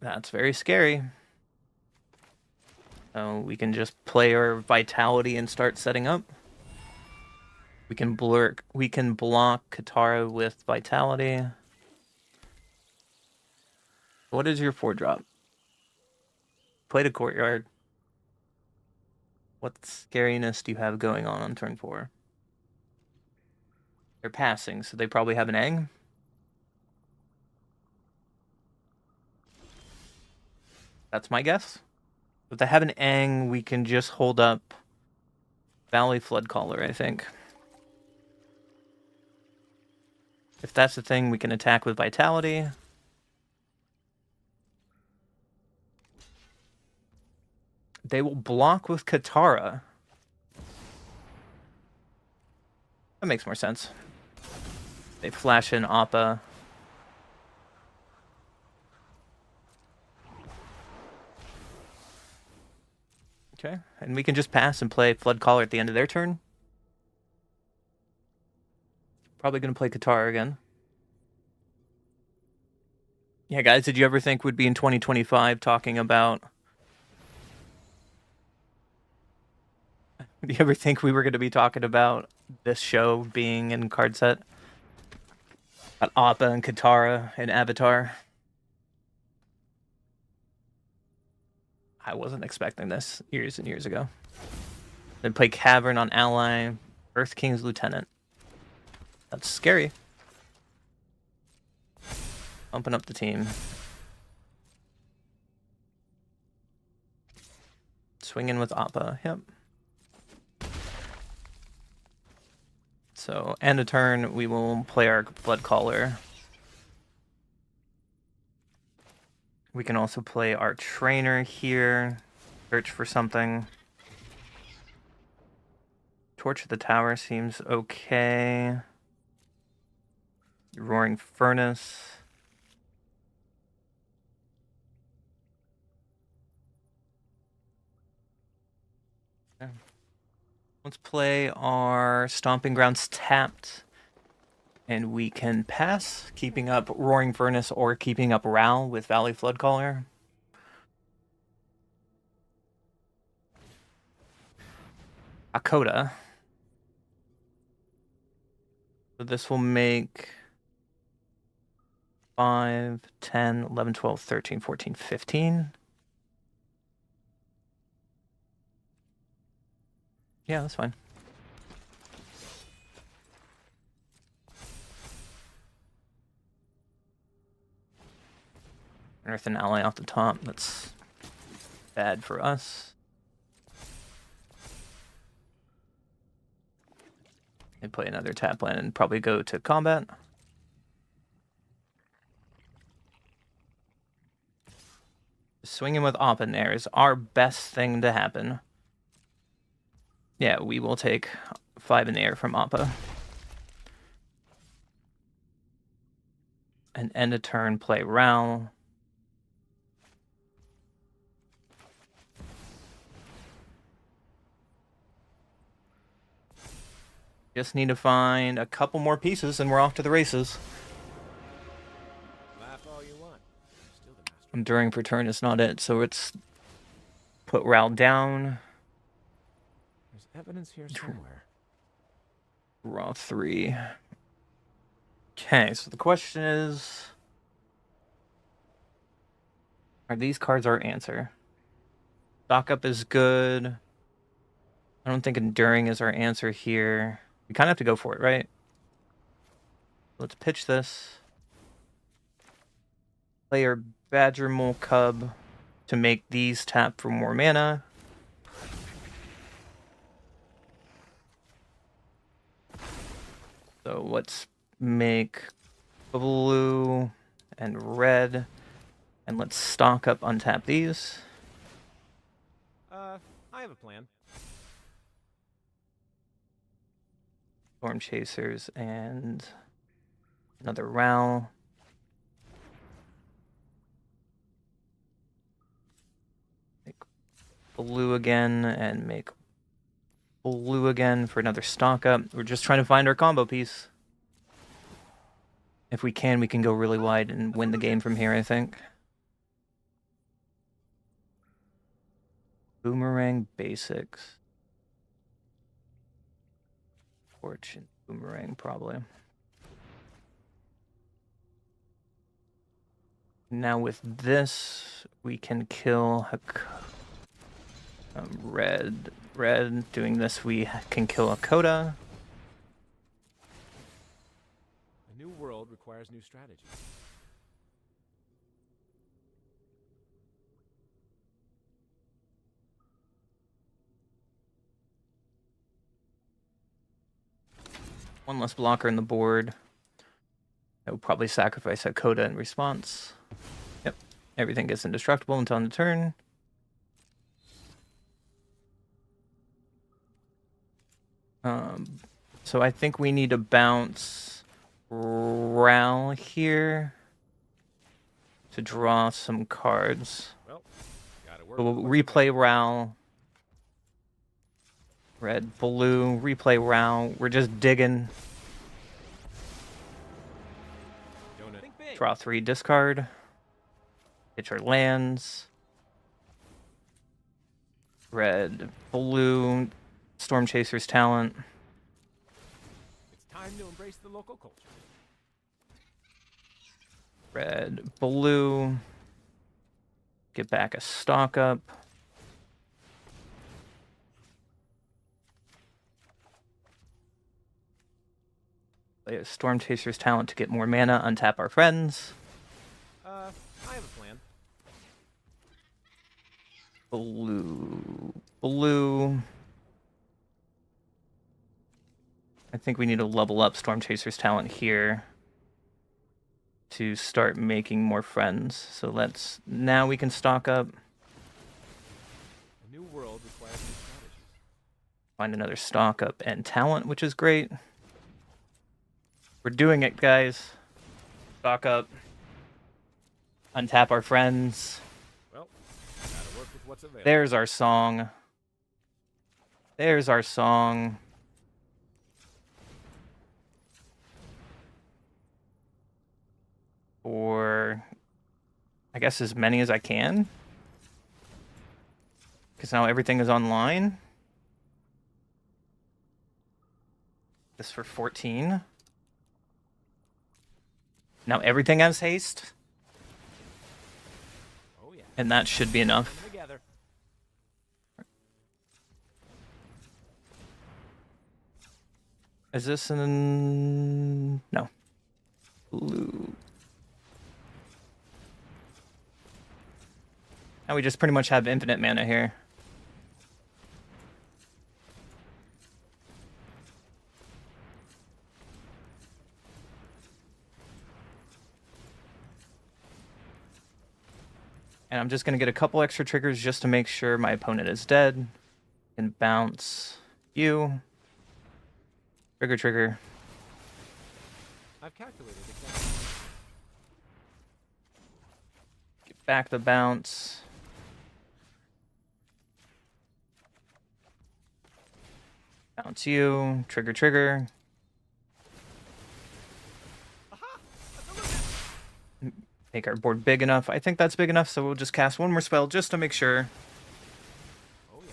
That's very scary. So we can just play our Vitality and start setting up. We can block Katara with Vitality. What is your 4-drop? Play the Courtyard. What scariness do you have going on turn 4? They're passing, so they probably have an Egg. That's my guess. If they have an Aang, we can just hold up Valley Floodcaller, I think. If that's the thing, we can attack with Vitality. They will block with Katara. That makes more sense. They flash in Appa. Okay, and we can just pass and play Floodcaller at the end of their turn. Probably going to play Katara again. Yeah, guys, did you ever think we'd be in 2025 talking about... Do you ever think we were going to be talking about this show being in card set? About Appa and Katara and Avatar? I wasn't expecting this years and years ago. Then play Cavern on Ally, Earth King's Lieutenant. That's scary. Bumping up the team. Swinging with Appa, yep. So, end of turn, we will play our Floodcaller. We can also play our Trainer here. Search for something. Torch of the Tower seems okay. Roaring Furnace. Okay. Let's play our Stomping Grounds tapped. And we can pass, keeping up Roaring Furnace or keeping up Ral with Valley Floodcaller. Akota. So this will make 5, 10, 11, 12, 13, 14, 15. Yeah, that's fine. Earth and Ally off the top. That's bad for us. And play another tap land and probably go to combat. Swinging with Appa in there is our best thing to happen. Yeah, we will take 5 in the air from Appa. And end a turn, play Ral. Just need to find a couple more pieces and we're off to the races. Laugh all you want. Still the master. Enduring for turn is not it, so it's put Ral down. There's evidence here somewhere. Draw 3. Okay, so the question is, are these cards our answer? Stock up is good. I don't think Enduring is our answer here. We kind of have to go for it, right? Let's pitch this. Play our Badger Mole Cub to make these tap for more mana. So let's make blue and red, and let's stock up, untap these. I have a plan. Storm Chasers and another Ral. Make blue again and make blue again for another stock up. We're just trying to find our combo piece. If we can go really wide and win the game from here, I think. Boomerang basics. Fortune boomerang, probably. Now with this, we can kill red. Doing this, we can kill Hakoda. A new world requires new strategies. One less blocker in the board. I will probably sacrifice Hakoda in response. Yep. Everything gets indestructible until end of turn. So I think we need to bounce Ral here to draw some cards. Well, gotta work. So we'll replay Ral. Red, blue, replay Ral. We're just digging. Draw 3, discard. Hit your lands. Red, blue, Storm Chaser's talent. It's time to embrace the local culture. Red, blue. Get back a stock up. Play a Storm Chaser's talent to get more mana, untap our friends. I have a plan. Blue. I think we need to level up Storm Chaser's talent here to start making more friends. So now we can stock up. A new world requires new strategies. Find another stock up and talent, which is great. We're doing it, guys. Stock up. Untap our friends. Well, gotta work with what's available. There's our song. There's our song. For, I guess, as many as I can. Because now everything is online. This for 14. Now everything has haste. Oh yeah. And that should be enough. Together. Is this no. Blue. Now we just pretty much have infinite mana here. And I'm just going to get a couple extra triggers just to make sure my opponent is dead. And bounce you. Trigger. I've calculated exactly. Get back the bounce. Bounce you. Trigger. Make our board big enough. I think that's big enough, so we'll just cast one more spell just to make sure. Oh yeah.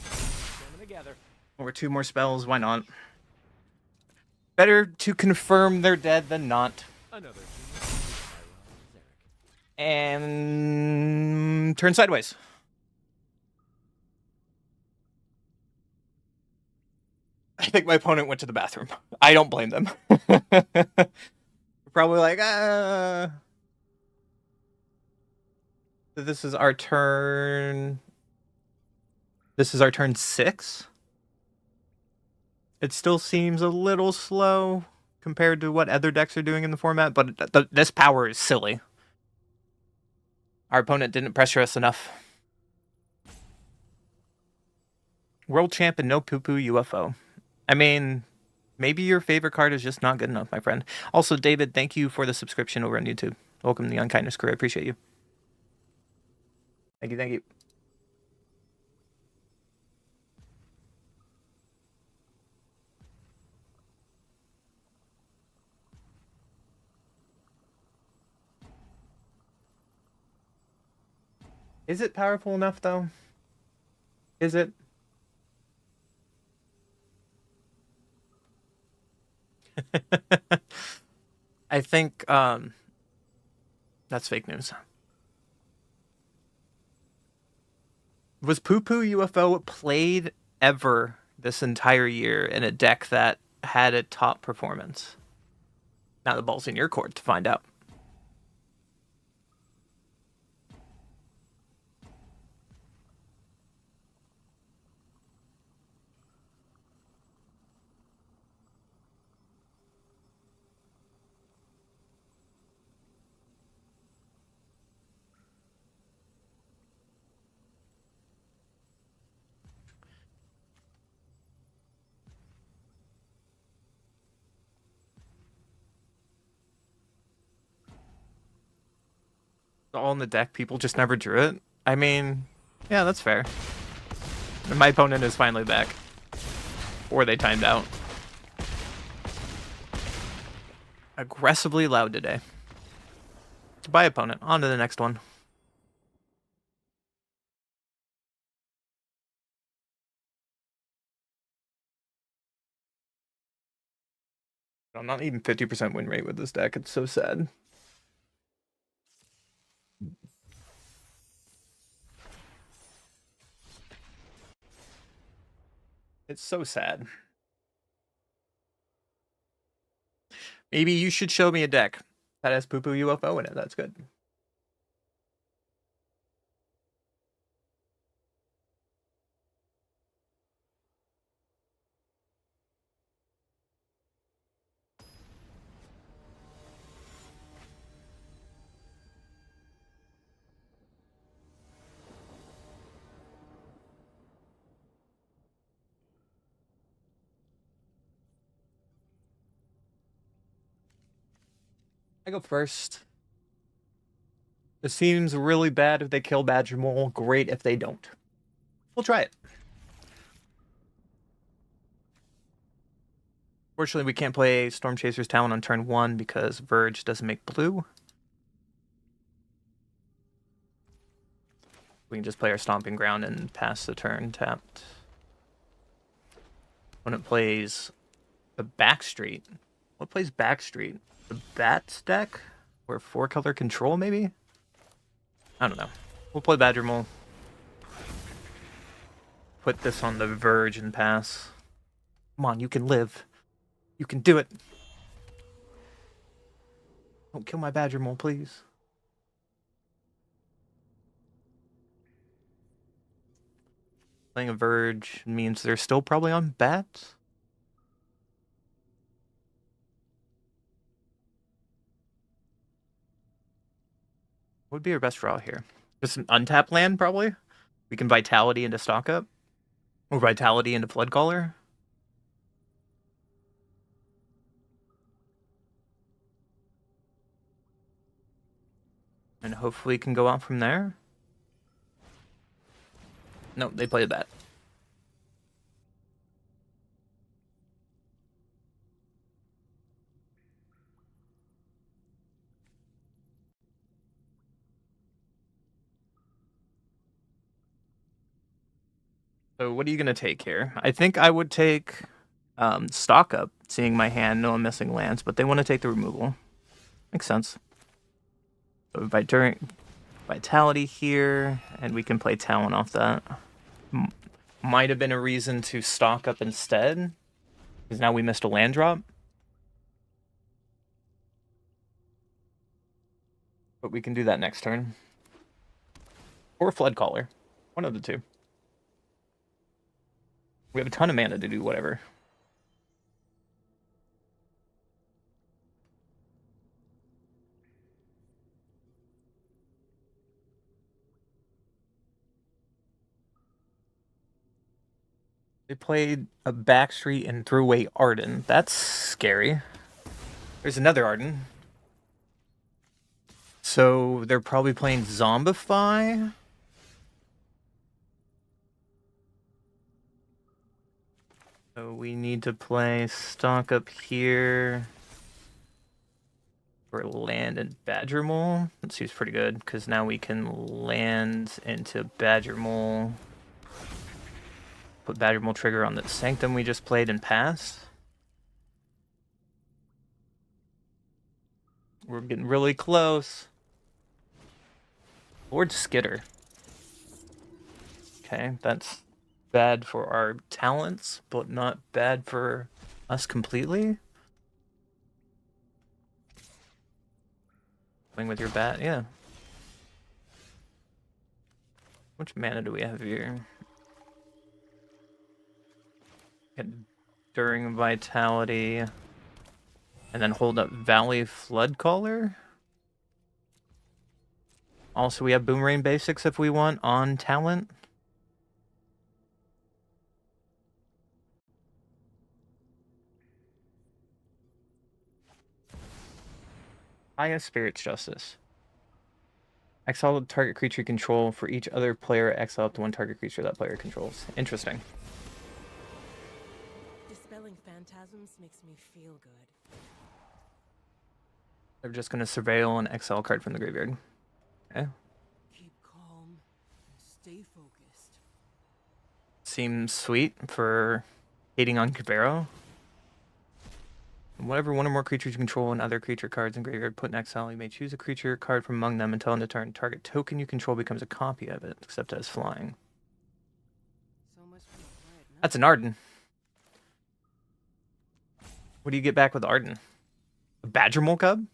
Coming together. Or 2 more spells, why not? Better to confirm they're dead than not. Another And turn sideways. I think my opponent went to the bathroom. I don't blame them. Probably like, this is our turn. This is our turn 6. It still seems a little slow compared to what other decks are doing in the format, but this power is silly. Our opponent didn't pressure us enough. World champ and no poo-poo UFO. I mean, maybe your favorite card is just not good enough, my friend. Also, David, thank you for the subscription over on YouTube. Welcome to the Unkindness crew. I appreciate you. Thank you, thank you. Is it powerful enough, though? Is it? I think that's fake news. Was Poo Poo UFO played ever this entire year in a deck that had a top performance? Now the ball's in your court to find out. All in the deck, people just never drew it. I mean, yeah, that's fair. My opponent is finally back. Or they timed out. Aggressively loud today. Goodbye, opponent. On to the next one. I'm not even 50% win rate with this deck. It's so sad. It's so sad. Maybe you should show me a deck that has Poo Poo UFO in it. That's good. I go first. It seems really bad if they kill Badger Mole. Great if they don't. We'll try it. Fortunately, we can't play Storm Chaser's Talon on turn 1 because Verge doesn't make blue. We can just play our Stomping Ground and pass the turn tapped. When it plays the Backstreet. What plays Backstreet? The Bats deck? Or 4-color control, maybe? I don't know. We'll play Badger Mole. Put this on the Verge and pass. Come on, you can live. You can do it. Don't kill my Badger Mole, please. Playing a Verge means they're still probably on Bats. What would be our best draw here? Just an untapped land, probably? We can Vitality into Stock Up. Or Vitality into Floodcaller. And hopefully can go out from there. No, they played that. So what are you going to take here? I think I would take Stock Up seeing my hand, no I'm missing lands, but they want to take the removal. Makes sense. So during Vitality here, and we can play Talon off that. Might have been a reason to stock up instead, because now we missed a land drop. But we can do that next turn. Or Flood Caller. One of the two. We have a ton of mana to do whatever. They played a Backstreet and threw away Arden. That's scary. There's another Arden. So they're probably playing Zombify. So we need to play stock up here for land and Badger Mole. That seems pretty good because now we can land into Badger Mole. Put Badger Mole trigger on the Sanctum we just played and pass. We're getting really close. Lord Skitter. Okay, that's bad for our talents, but not bad for us completely. Playing with your bat, yeah. How much mana do we have here? During Vitality. And then hold up Valley Floodcaller. Also, we have Boomerang Basics if we want on talent. Highest Spirit's Justice. Exile the target creature you control. For each other player, exile up to one target creature that player controls. Interesting. Dispelling phantasms makes me feel good. They're just going to surveil an exile card from the graveyard. Okay. Keep calm and stay focused. Seems sweet for hating on Cabero. Whatever one or more creatures you control and other creature cards in graveyard put in exile, you may choose a creature card from among them until end of turn. Target token you control becomes a copy of it, except as flying. So much for quiet night. That's an Arden. What do you get back with Arden? A Badger Mole Cub?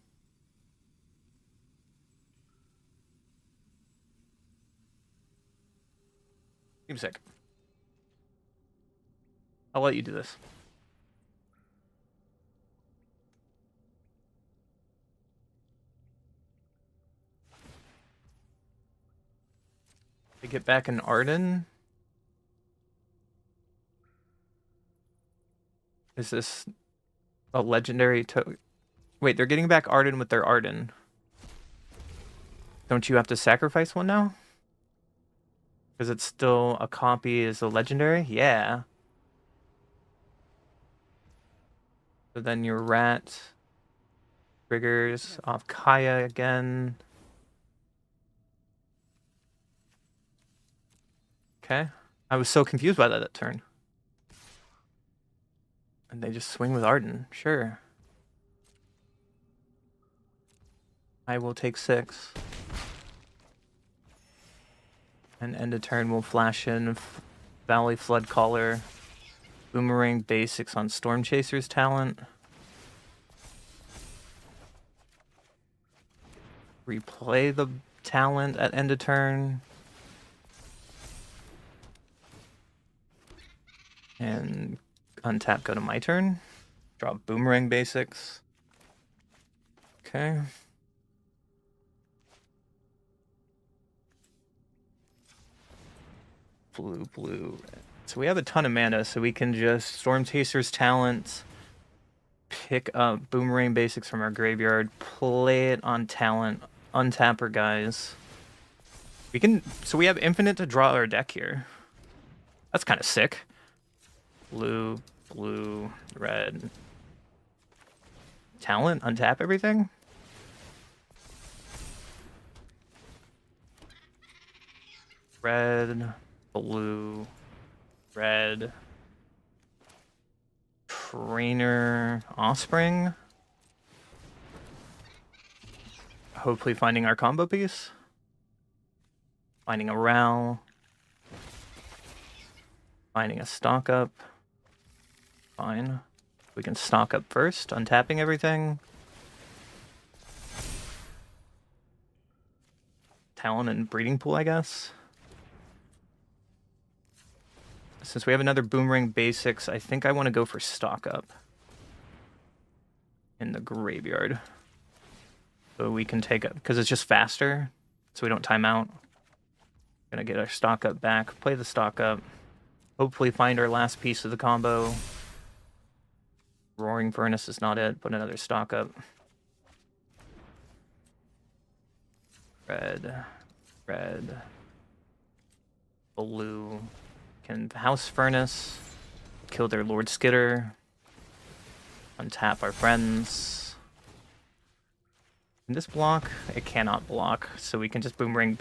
Seems sick. I'll let you do this. They get back an Arden. Is this a legendary Wait, they're getting back Arden with their Arden. Don't you have to sacrifice one now? Because it's still a copy as a legendary? Yeah. So then your rat triggers off Kaya again. Okay. I was so confused by that turn. And they just swing with Arden. Sure. I will take 6. And end of turn we'll flash in Valley Floodcaller. Boomerang Basics on Storm Chaser's talent. Replay the talent at end of turn. And untap, go to my turn. Drop Boomerang Basics. Okay. Blue, red. So we have a ton of mana, so we can just Storm Chaser's talent, pick up Boomerang Basics from our graveyard, play it on talent, untap our guys. We can, so we have infinite to draw our deck here. That's kind of sick. Blue, red. Talent, untap everything. Red, blue, red. Trainer Offspring. Hopefully finding our combo piece. Finding a Ral. Finding a stock up. Fine. We can stock up first, untapping everything. Talon and Breeding Pool, I guess. Since we have another Boomerang Basics, I think I want to go for stock up in the graveyard. So we can take it, because it's just faster, so we don't time out. Gonna get our stock up back, play the stock up. Hopefully find our last piece of the combo. Roaring Furnace is not it, but another stock up. Red. Red. Blue. Can House Furnace. Kill their Lord Skitter. Untap our friends. Can this block? It cannot block, so we can just Boomerang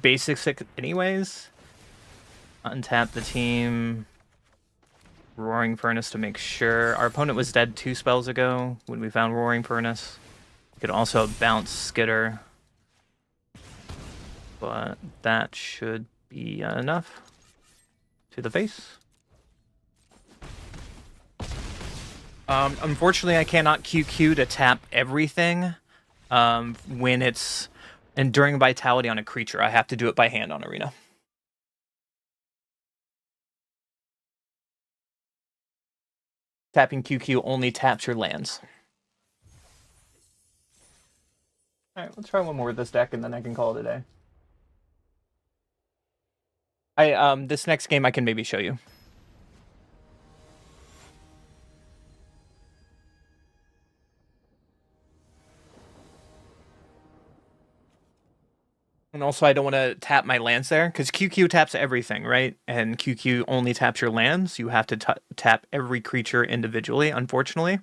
Basics anyways. Untap the team. Roaring Furnace to make sure. Our opponent was dead 2 spells ago when we found Roaring Furnace. We could also bounce Skitter. But that should be enough. To the face. Unfortunately, I cannot QQ to tap everything when it's Enduring Vitality on a creature. I have to do it by hand on Arena. Tapping QQ only taps your lands. Alright, let's try one more with this deck and then I can call it a day. This next game I can maybe show you. And also I don't want to tap my lands there, because QQ taps everything, right? And QQ only taps your lands. You have to tap every creature individually, unfortunately.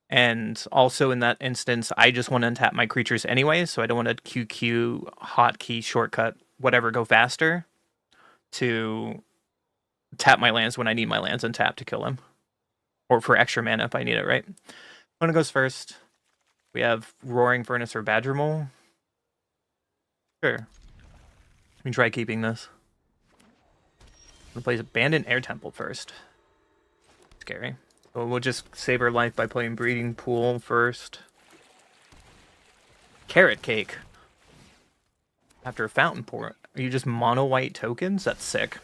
And also in that instance, I just want to untap my creatures anyway, so I don't want to QQ, hotkey, shortcut, whatever, go faster to tap my lands when I need my lands untapped to kill him. Or for extra mana if I need it, right? One goes first. We have Roaring Furnace or Badgermole. Sure. Let me try keeping this. We'll play Abandoned Air Temple first. Scary. So we'll just save our life by playing Breeding Pool first. Carrot Cake. After a Fountain Port. Are you just mono white tokens? That's sick.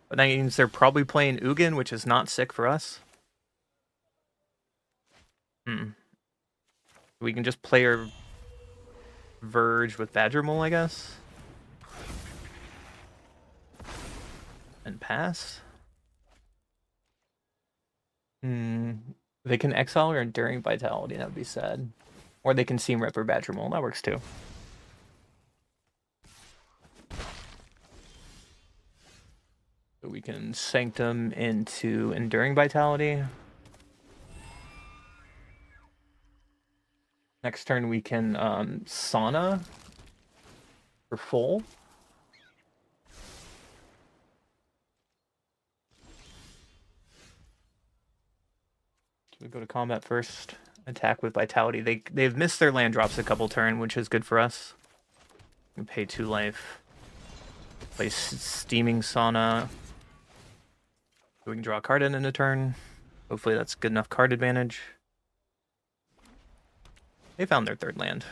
But that means they're probably playing Ugin, which is not sick for us. We can just play our Verge with Badgermole, I guess. And pass. They can exile or Enduring Vitality, that would be sad. Or they can Seam Rip or Badgermole, that works too. So we can Sanctum into Enduring Vitality. Next turn we can Sauna for full. We go to combat first. Attack with Vitality. They've missed their land drops a couple turns, which is good for us. We pay 2 life. Play Steaming Sauna. So we can draw a card in a turn. Hopefully that's good enough card advantage. They found their 3rd land.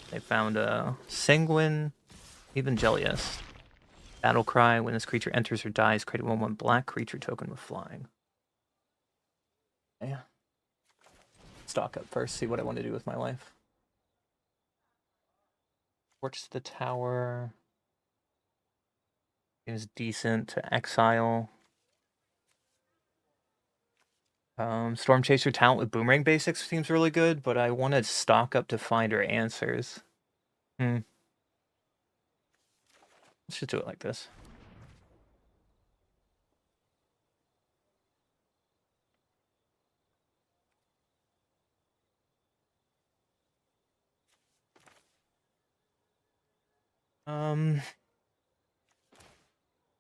They found a Sanguine Evangelius. Battle Cry. When this creature enters or dies, create a 1/1 black creature token with flying. Yeah. Stock up first, see what I want to do with my life. Torch the Tower. Is decent to exile. Storm Chaser Talent with Boomerang Basics seems really good, but I want to stock up to find our answers. Let's just do it like this.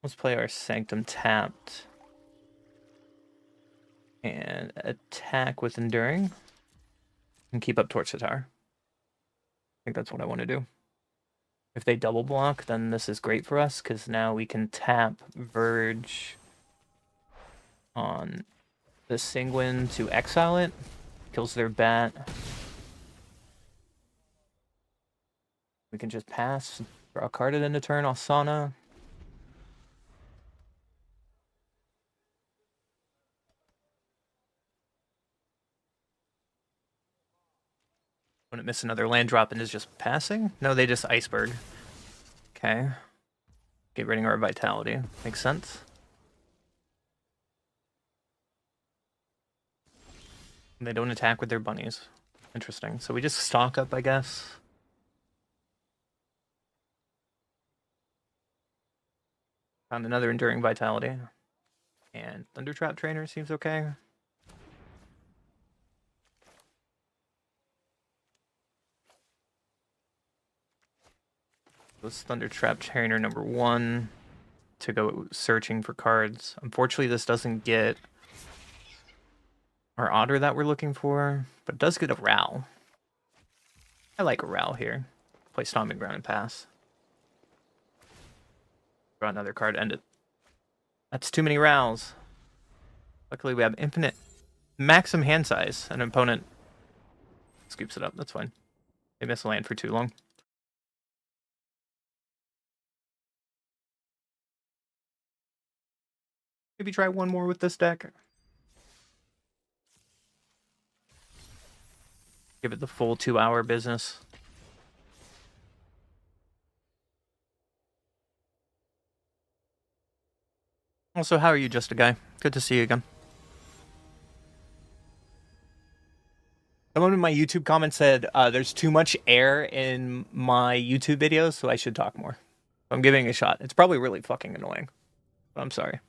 Let's play our Sanctum tapped. And attack with Enduring. And keep up Torch the Tower. I think that's what I want to do. If they double block, then this is great for us, because now we can tap Verge on the Sanguine to exile it. Kills their bat. We can just pass, draw a card at end of turn, Asana. Wouldn't miss another land drop and is just passing? No, they just Iceberg. Okay. Get rid of our Vitality. Makes sense. And they don't attack with their bunnies. Interesting. So we just stock up, I guess. Found another Enduring Vitality. And Thundertrap Trainer seems okay. Was Thundertrap Trainer number 1 to go searching for cards. Unfortunately, this doesn't get our Otter that we're looking for, but it does get a Ral. I like a Ral here. Play Stomping Ground and pass. Draw another card, end it. That's too many Rals. Luckily, we have infinite maximum hand size. An opponent scoops it up. That's fine. They miss a land for too long. Maybe try one more with this deck. Give it the full 2-hour business. Also, how are you, Just a Guy? Good to see you again. Someone in my YouTube comment said there's too much air in my YouTube videos, so I should talk more. I'm giving it a shot. It's probably really fucking annoying, but I'm sorry.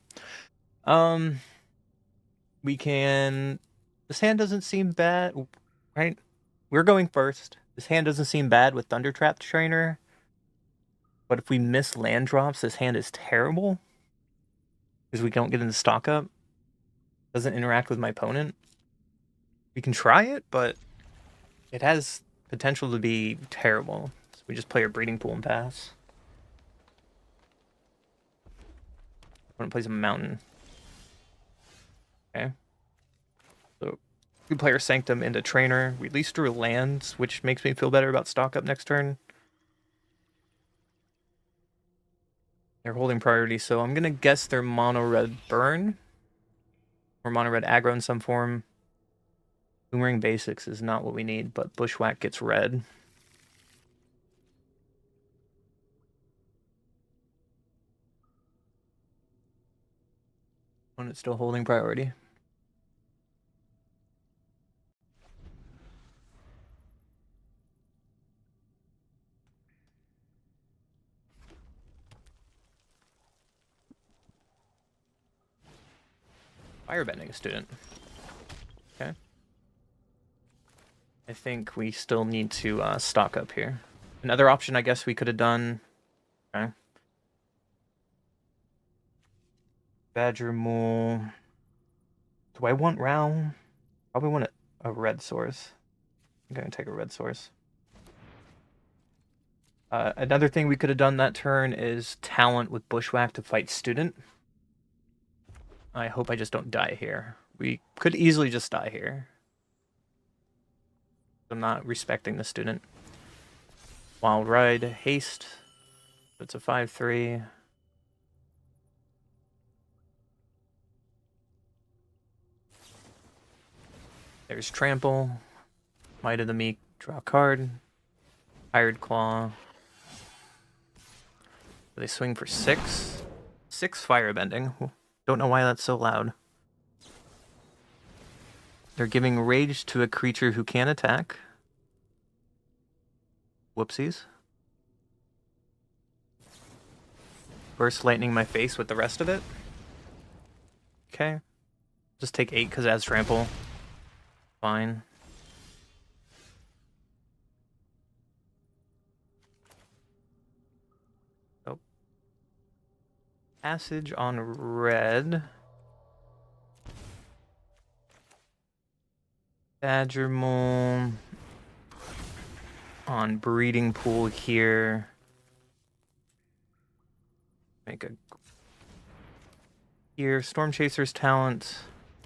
We can... This hand doesn't seem bad, right? We're going first. This hand doesn't seem bad with Thundertrap Trainer. But if we miss land drops, this hand is terrible. Because we don't get into stock up. Doesn't interact with my opponent. We can try it, but it has potential to be terrible. So we just play our Breeding Pool and pass. Opponent plays a Mountain. Okay. So we play our Sanctum into Trainer. We at least drew lands, which makes me feel better about stock up next turn. They're holding priority, so I'm gonna guess they're mono red burn. Or mono red aggro in some form. Boomerang Basics is not what we need, but Bushwhack gets red. When it's still holding priority. Firebending a student. Okay. I think we still need to stock up here. Another option I guess we could have done. Okay. Badger Mole. Do I want Ral? Probably want a red source. I'm going to take a red source. Another thing we could have done that turn is Talent with Bushwhack to fight Student. I hope I just don't die here. We could easily just die here. I'm not respecting the Student. Wild Ride, Haste. It's a 5/3. There's Trample. Might of the Meek, draw a card. Hired Claw. They swing for 6. 6 Firebending. Don't know why that's so loud. They're giving Rage to a creature who can attack. Whoopsies. Burst Lightning my face with the rest of it. Okay. Just take 8 because it has Trample. Fine. Oh. Passage on red. Badger Mole on Breeding Pool here. Make a here. Storm Chaser's talent.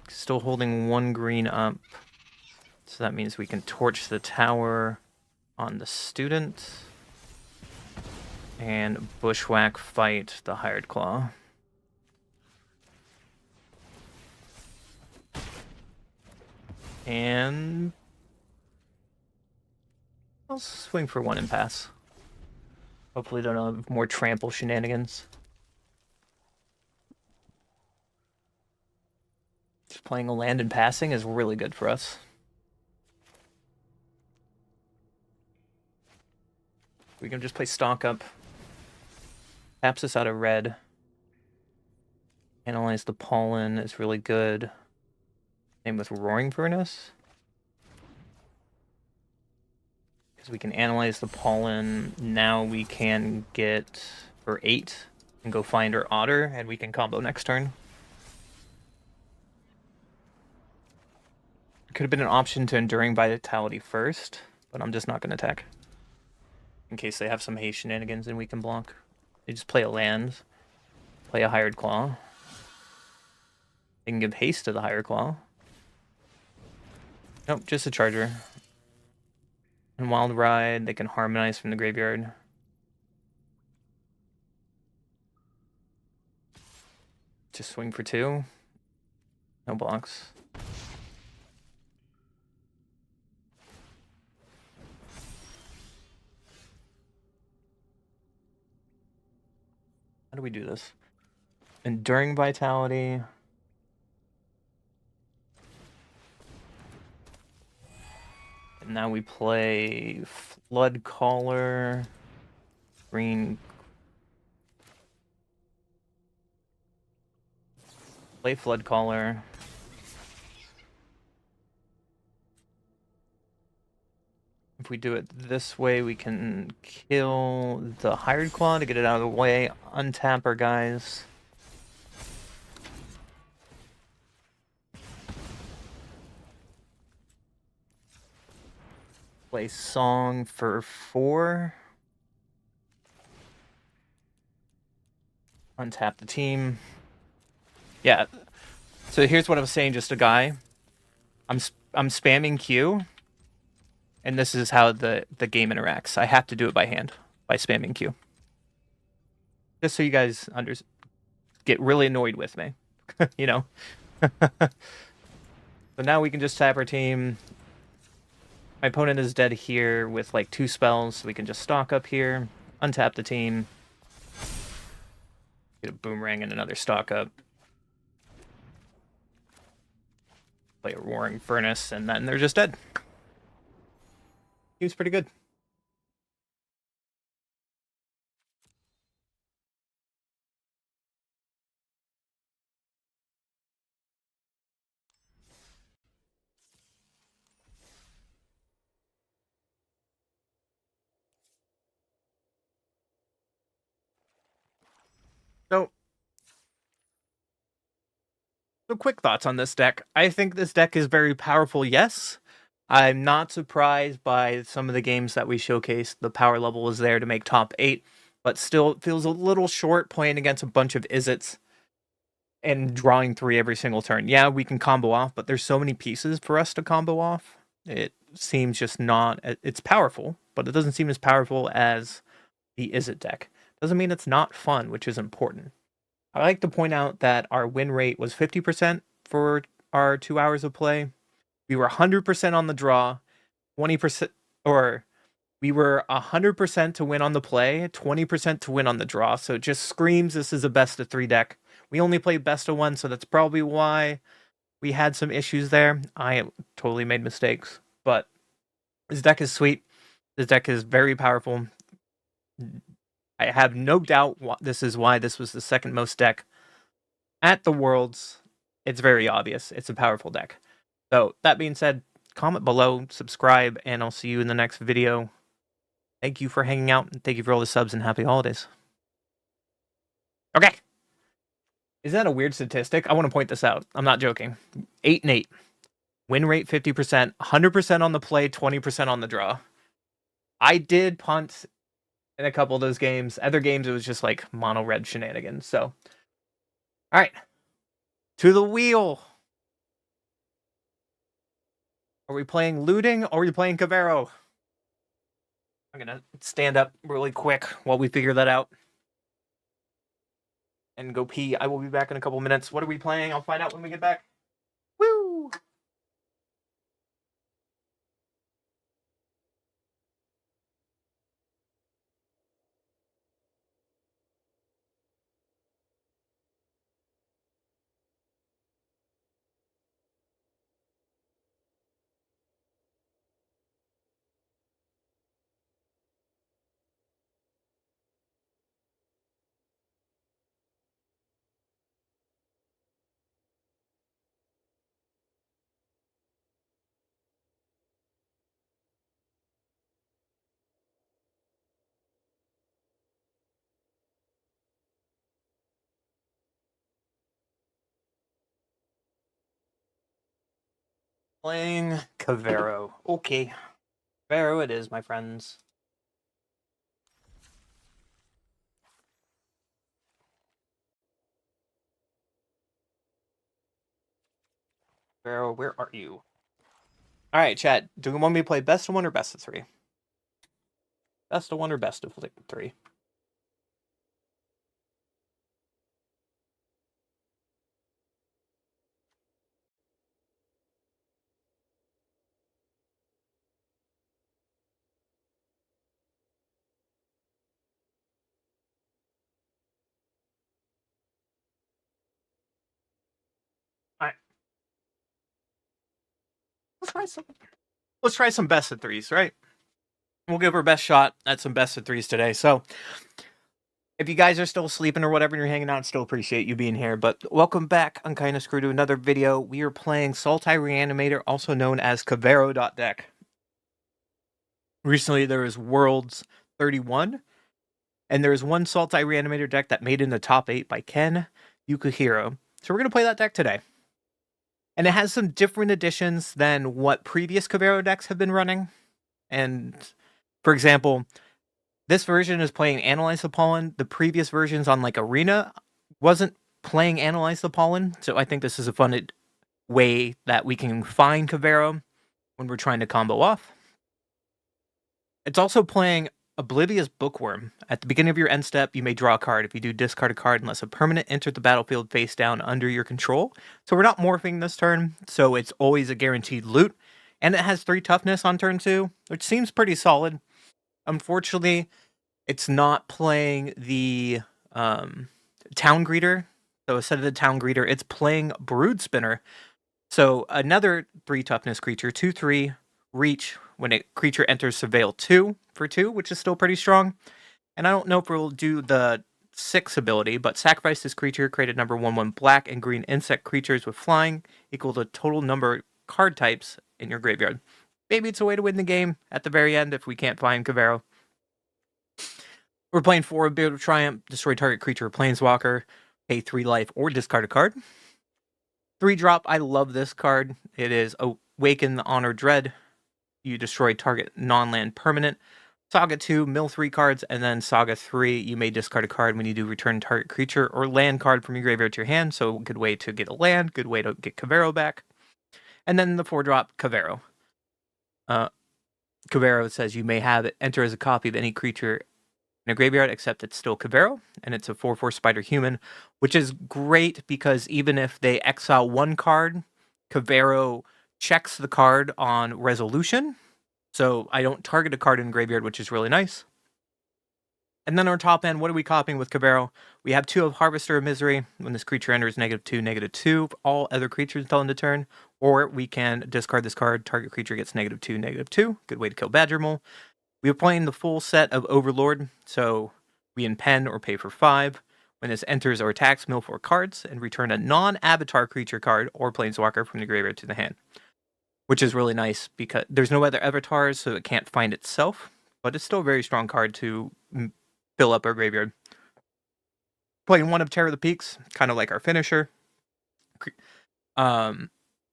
Still holding 1 green up. So that means we can torch the tower on the student. And Bushwhack fight the Hired Claw. And I'll swing for 1 and pass. Hopefully don't have more trample shenanigans. Just playing a land and passing is really good for us. We can just play stock up. Taps us out of red. Analyze the pollen is really good. Same with Roaring Furnace. Because we can analyze the pollen. Now we can get for 8 and go find our otter, and we can combo next turn. Could have been an option to Enduring Vitality first, but I'm just not going to attack. In case they have some haste shenanigans and we can block. They just play a land, play a Hired Claw. They can give haste to the Hired Claw. Nope, just a charger. And Wild Ride, they can harmonize from the graveyard. Just swing for 2. No blocks. How do we do this? Enduring Vitality. And now we play Flood Caller. Green. Play Flood Caller. If we do it this way, we can kill the Hired Claw to get it out of the way, untap our guys. Play Song for 4. Untap the team. Yeah. So here's what I was saying just a guy. I'm spamming Q. And this is how the game interacts. I have to do it by hand, by spamming Q. Just so you guys get really annoyed with me, you know? So now we can just tap our team. My opponent is dead here with like 2 spells, so we can just stock up here, untap the team, get a Boomerang and another stock up. Play a Roaring Furnace, and then they're just dead. He was pretty good. So quick thoughts on this deck. I think this deck is very powerful, yes. I'm not surprised by some of the games that we showcased. The power level is there to make top 8, but still it feels a little short playing against a bunch of Izzets and drawing 3 every single turn. Yeah, we can combo off, but there's so many pieces for us to combo off. It seems just not... It's powerful, but it doesn't seem as powerful as the Izzet deck. Doesn't mean it's not fun, which is important. I like to point out that our win rate was 50% for our 2 hours of play. We were 100% on the draw, 20%, or we were 100% to win on the play, 20% to win on the draw. So it just screams this is a best of 3 deck. We only played best of 1, so that's probably why we had some issues there. I totally made mistakes, but this deck is sweet. This deck is very powerful. I have no doubt this is why this was the second most deck at the Worlds. It's very obvious. It's a powerful deck. So that being said, comment below, subscribe, and I'll see you in the next video. Thank you for hanging out, and thank you for all the subs, and happy holidays. Okay. Is that a weird statistic? I want to point this out. I'm not joking. 8 and 8. Win rate 50%, 100% on the play, 20% on the draw. I did punt in a couple of those games. Other games, it was just like mono red shenanigans. So, all right. To the wheel. Are we playing looting or are we playing Cavero? I'm going to stand up really quick while we figure that out. And go pee. I will be back in a couple minutes. What are we playing? I'll find out when we get back. Woo! Playing Cavero. Okay. Cavero it is, my friends. Cavero, where are you? Alright, chat. Do we want me to play best of one or best of three? Best of one or best of three? Alright. Let's try some best of threes, right? We'll give our best shot at some best of threes today. So, if you guys are still sleeping or whatever and you're hanging out, still appreciate you being here. But welcome back, Unkindness Crew, to another video. We are playing Sultai Reanimator, also known as Cavero.deck. Recently, there was Worlds 31, and there is one Sultai Reanimator deck that made in the top 8 by Ken Yukihiro. So we're going to play that deck today. And it has some different additions than what previous Cavero decks have been running. And, for example, this version is playing Analyze the Pollen. The previous versions on, like, Arena wasn't playing Analyze the Pollen. So I think this is a fun way that we can find Cavero when we're trying to combo off. It's also playing Oblivious Bookworm. At the beginning of your end step, you may draw a card. If you do, discard a card unless a permanent enters the battlefield face down under your control. So we're not morphing this turn, so it's always a guaranteed loot. And it has 3 toughness on turn 2, which seems pretty solid. Unfortunately, it's not playing the Town Greeter. So instead of the Town Greeter, it's playing Brood Spinner. So another 3 toughness creature, 2/3, reach when a creature enters Surveil 2 for 2, which is still pretty strong. And I don't know if we'll do the 6 ability, but sacrifice this creature, create a number 1/1 black and green insect creatures with flying equal the total number of card types in your graveyard. Maybe it's a way to win the game at the very end if we can't find Cavero. We're playing 4 Beard of Triumph, destroy target creature or planeswalker, pay 3 life or discard a card. 3-drop, I love this card. It is Awaken the Honor Dread. You destroy target non-land permanent. Saga 2, mill 3 cards, and then Saga 3, you may discard a card when you do return target creature or land card from your graveyard to your hand. So good way to get a land, good way to get Cavero back. And then the 4-drop, Cavero. Cavero says you may have it enter as a copy of any creature in a graveyard, except it's still Cavero, and it's a 4/4 Spider Human, which is great because even if they exile 1 card, Cavero checks the card on resolution, so I don't target a card in graveyard, which is really nice. And then our top end, what are we copying with Cavero? We have 2 of Harvester of Misery. When this creature enters -2/-2 for all other creatures until end of turn. Or we can discard this card, target creature gets -2/-2. Good way to kill Badger Mole. We are playing the full set of Overlord, so we pen or pay for 5. When this enters or attacks, mill 4 cards, and return a non-avatar creature card or planeswalker from the graveyard to the hand. Which is really nice, because there's no other avatars, so it can't find itself, but it's still a very strong card to fill up our graveyard. Playing 1 of Terror of the Peaks, kind of like our finisher.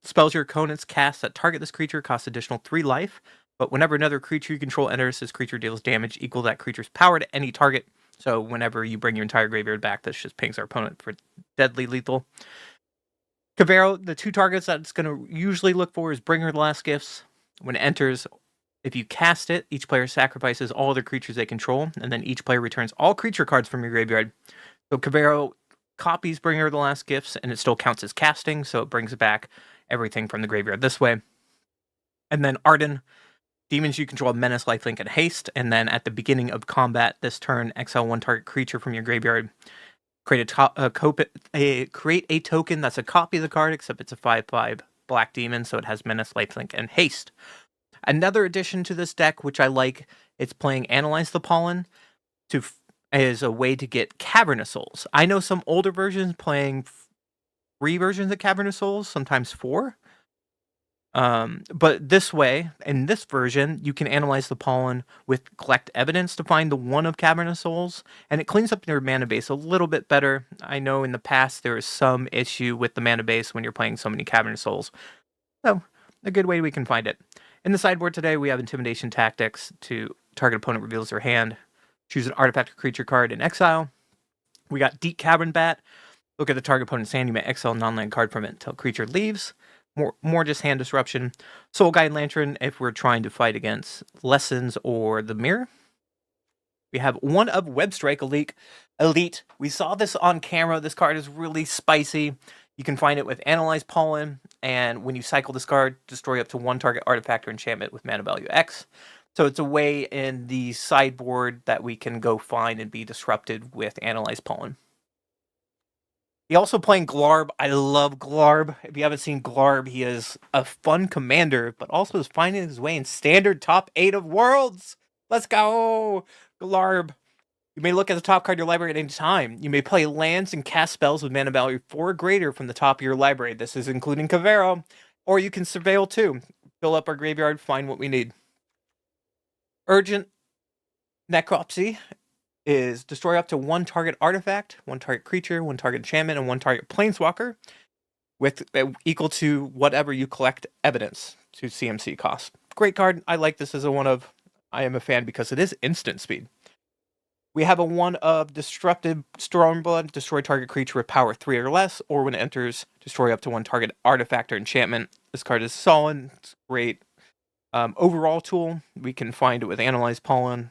Spells your opponents cast that target this creature cost additional 3 life, but whenever another creature you control enters, this creature deals damage equal to that creature's power to any target. So whenever you bring your entire graveyard back, this just pings our opponent for deadly lethal. Cavero, the 2 targets that it's going to usually look for is Bringer of the Last Gifts. When it enters, if you cast it, each player sacrifices all other creatures they control, and then each player returns all creature cards from your graveyard. So Cavero copies Bringer of the Last Gifts, and it still counts as casting, so it brings back everything from the graveyard this way. And then Arden, demons you control Menace, Lifelink, and Haste, and then at the beginning of combat this turn, exile 1 target creature from your graveyard. Create a token that's a copy of the card, except it's a 5/5 black demon, so it has Menace, Lifelink, and Haste. Another addition to this deck, which I like, it's playing Analyze the Pollen as a way to get Cavernous Souls. I know some older versions playing 3 versions of Cavernous Souls, sometimes 4. But this way, in this version, you can analyze the pollen with collect evidence to find the one of Cavernous Souls, and it cleans up your mana base a little bit better. I know in the past there is some issue with the mana base when you're playing so many Cavernous Souls. So, a good way we can find it. In the sideboard today, we have Intimidation Tactics to target opponent reveals their hand. Choose an artifact or creature card in exile. We got Deep Cavern Bat. Look at the target opponent's hand. You may exile a non-land card from it until creature leaves. More just hand disruption. Soul Guide Lantern if we're trying to fight against Lessons or the Mirror. We have one of Webstrike Elite. We saw this on camera. This card is really spicy. You can find it with Analyze Pollen, and when you cycle this card, destroy up to 1 target artifact or enchantment with mana value X. So it's a way in the sideboard that we can go find and be disrupted with Analyze Pollen. He also playing Glarb. I love Glarb. If you haven't seen Glarb, he is a fun commander, but also is finding his way in standard top 8 of Worlds. Let's go, Glarb. You may look at the top card of your library at any time. You may play lands and cast spells with mana value 4 or greater from the top of your library. This is including Cavero. Or you can Surveil too. Fill up our graveyard, find what we need. Urgent Necropsy is destroy up to 1 target artifact, 1 target creature, 1 target enchantment, and 1 target planeswalker with equal to whatever you collect evidence to CMC cost. Great card. I like this as a 1 of. I am a fan because it is instant speed. We have a 1 of Disruptive Stormblood, destroy target creature with power 3 or less, or when it enters, destroy up to 1 target artifact or enchantment. This card is solid. It's great. Overall tool, we can find it with Analyze Pollen,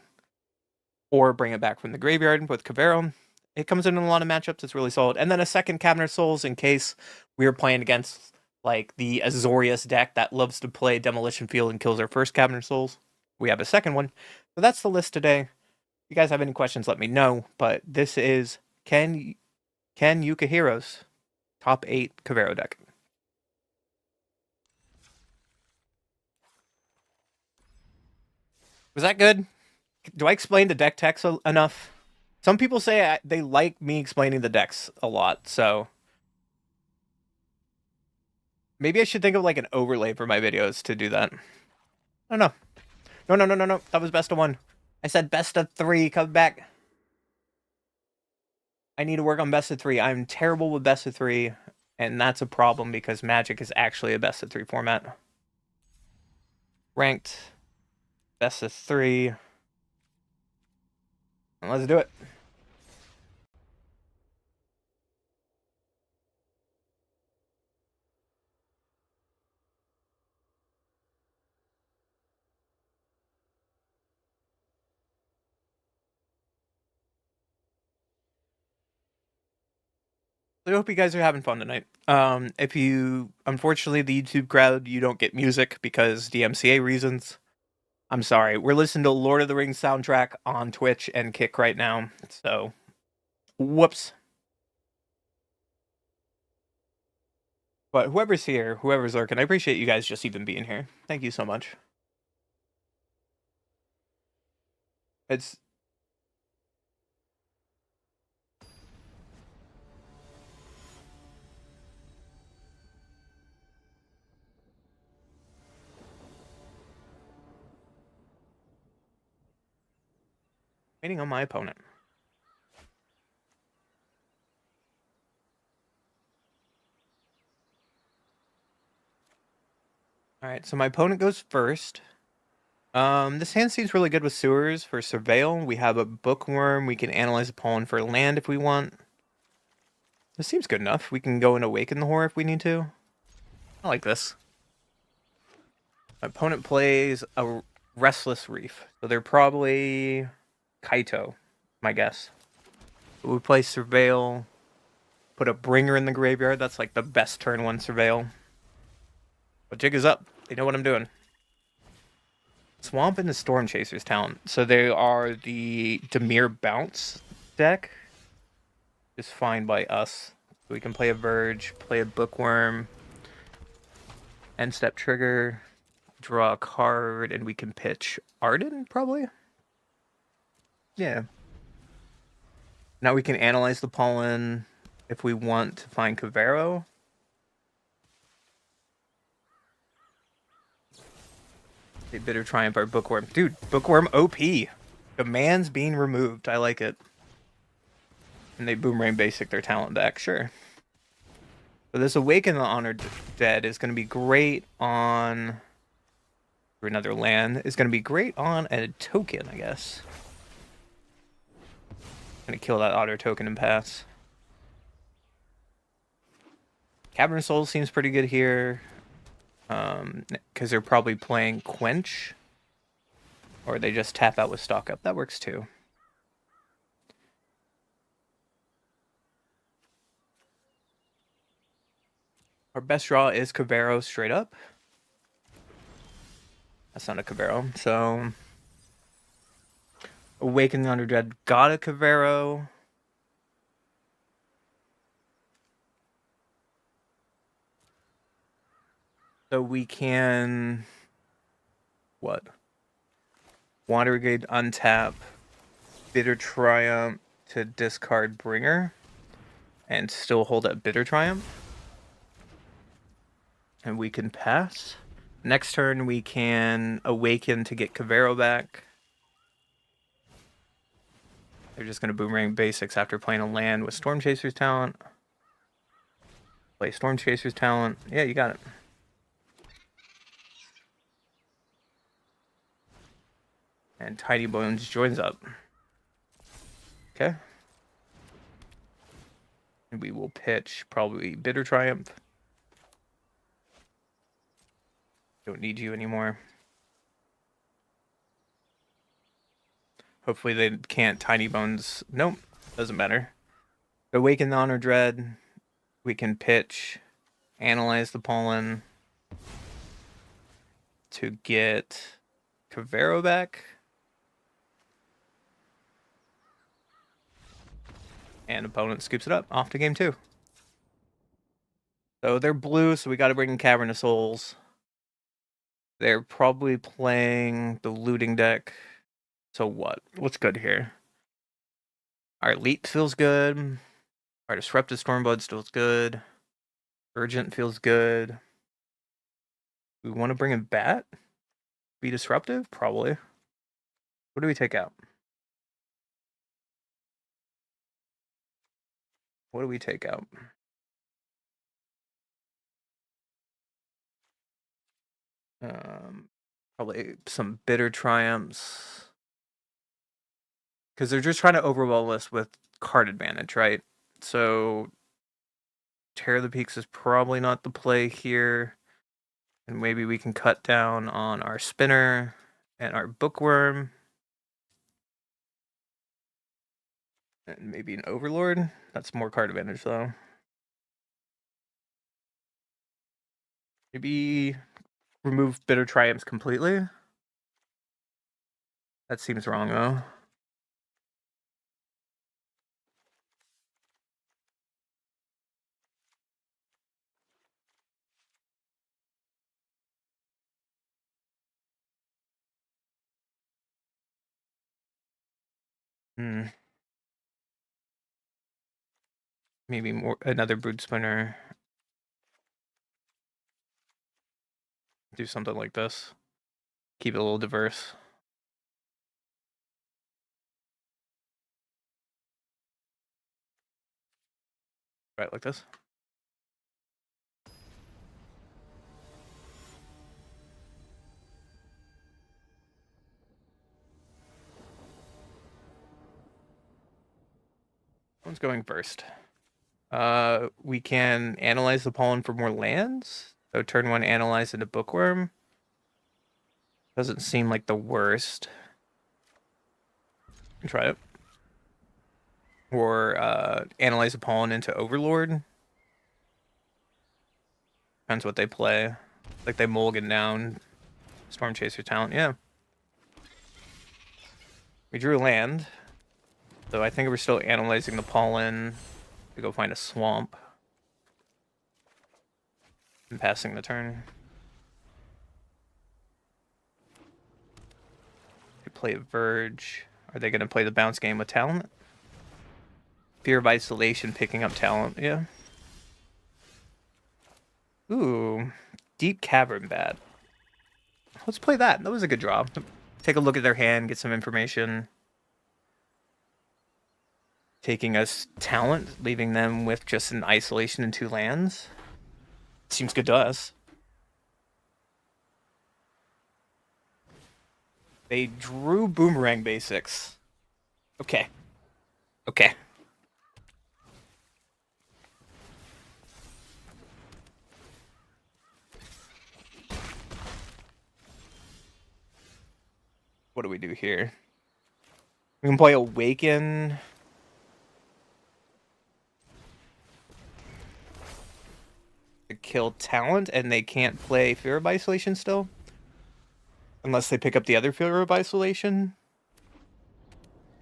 or bring it back from the graveyard with Cavero. It comes in a lot of matchups. It's really solid. And then a second Cavernous Souls in case we are playing against like the Azorius deck that loves to play Demolition Field and kills their first Cavernous Souls. We have a second one. So that's the list today. If you guys have any questions, let me know. But this is Ken Yukahiro's top 8 Cavero deck. Was that good? Do I explain the deck text enough? Some people say they like me explaining the decks a lot, so maybe I should think of like an overlay for my videos to do that. I don't know. No. That was best of 1. I said best of 3. Come back. I need to work on best of 3. I'm terrible with best of 3, and that's a problem because Magic is actually a best of 3 format. Ranked best of 3. Let's do it. I hope you guys are having fun tonight. If you, unfortunately, the YouTube crowd, you don't get music because DMCA reasons. I'm sorry. We're listening to Lord of the Rings soundtrack on Twitch and Kick right now. So, whoops. But whoever's here, whoever's lurking, I appreciate you guys just even being here. Thank you so much. It's waiting on my opponent. Alright, so my opponent goes first. This hand seems really good with sewers for surveil. We have a bookworm. We can analyze a pollen for land if we want. This seems good enough. We can go and awaken the horror if we need to. I like this. My opponent plays a restless reef, so they're probably Kaito, my guess. We play surveil. Put a bringer in the graveyard. That's like the best turn one surveil. But jig is up. They know what I'm doing. Swamp and the Storm Chasers talent. So they are the Demir Bounce deck. Just fine by us. So we can play a Verge, play a Bookworm, end step trigger, draw a card, and we can pitch Arden, probably? Yeah. Now we can analyze the pollen if we want to find Cavero. A Bitter Triumph or Bookworm. Dude, Bookworm OP. Demands being removed. I like it. And they Boomerang Basic their talent deck, sure. So this Awaken the Honored Dead is going to be great on... For another land. Is going to be great on a token, I guess. Going to kill that Otter token and pass. Cavern Soul seems pretty good here. Because they're probably playing Quench. Or they just tap out with Stock Up. That works too. Our best draw is Cavero straight up. That's not a Cavero. So Awaken the Underdead got a Cavero. So we can... What? Water Brigade untap. Bitter Triumph to discard Bringer. And still hold at Bitter Triumph. And we can pass. Next turn we can Awaken to get Cavero back. They're just going to Boomerang Basics after playing a land with Storm Chaser's talent. Play Storm Chaser's talent. Yeah, you got it. And Tiny Bones joins up. Okay. And we will pitch probably Bitter Triumph. Don't need you anymore. Hopefully they can't Tiny Bones. Nope, doesn't matter. Awaken the Honor Dread. We can pitch, analyze the pollen to get Cavero back. And opponent scoops it up. Off to game 2. So they're blue, so we got to bring in Cavern of Souls. They're probably playing the looting deck. So what? What's good here? Our Elite feels good. Our Disruptive Stormblood feels good. Urgent feels good. We want to bring in Bat? Be disruptive? Probably. What do we take out? What do we take out? Probably some Bitter Triumphs. Because they're just trying to overwhelm us with card advantage, right? So Tear the Peaks is probably not the play here. And maybe we can cut down on our Spinner and our Bookworm. And maybe an Overlord. That's more card advantage, though. Maybe remove Bitter Triumphs completely. That seems wrong, though. Maybe more another Brood Spinner. Do something like this. Keep it a little diverse. Right, like this. One's going first. We can analyze the pollen for more lands. So turn 1, analyze into bookworm. Doesn't seem like the worst. Try it. Or analyze the pollen into overlord. Depends what they play. Like they mulligan down Storm Chaser talent, yeah. We drew land. So I think we're still analyzing the pollen to go find a swamp. And passing the turn. They play Verge. Are they going to play the bounce game with talent? Fear of Isolation, picking up talent, yeah. Ooh, Deep Cavern Bat. Let's play that. That was a good draw. Take a look at their hand, get some information. Taking us talent, leaving them with just an isolation and 2 lands. Seems good to us. They drew Boomerang Basics. Okay. Okay. What do we do here? We can play Awaken. To kill talent, and they can't play Fear of Isolation still? Unless they pick up the other Fear of Isolation.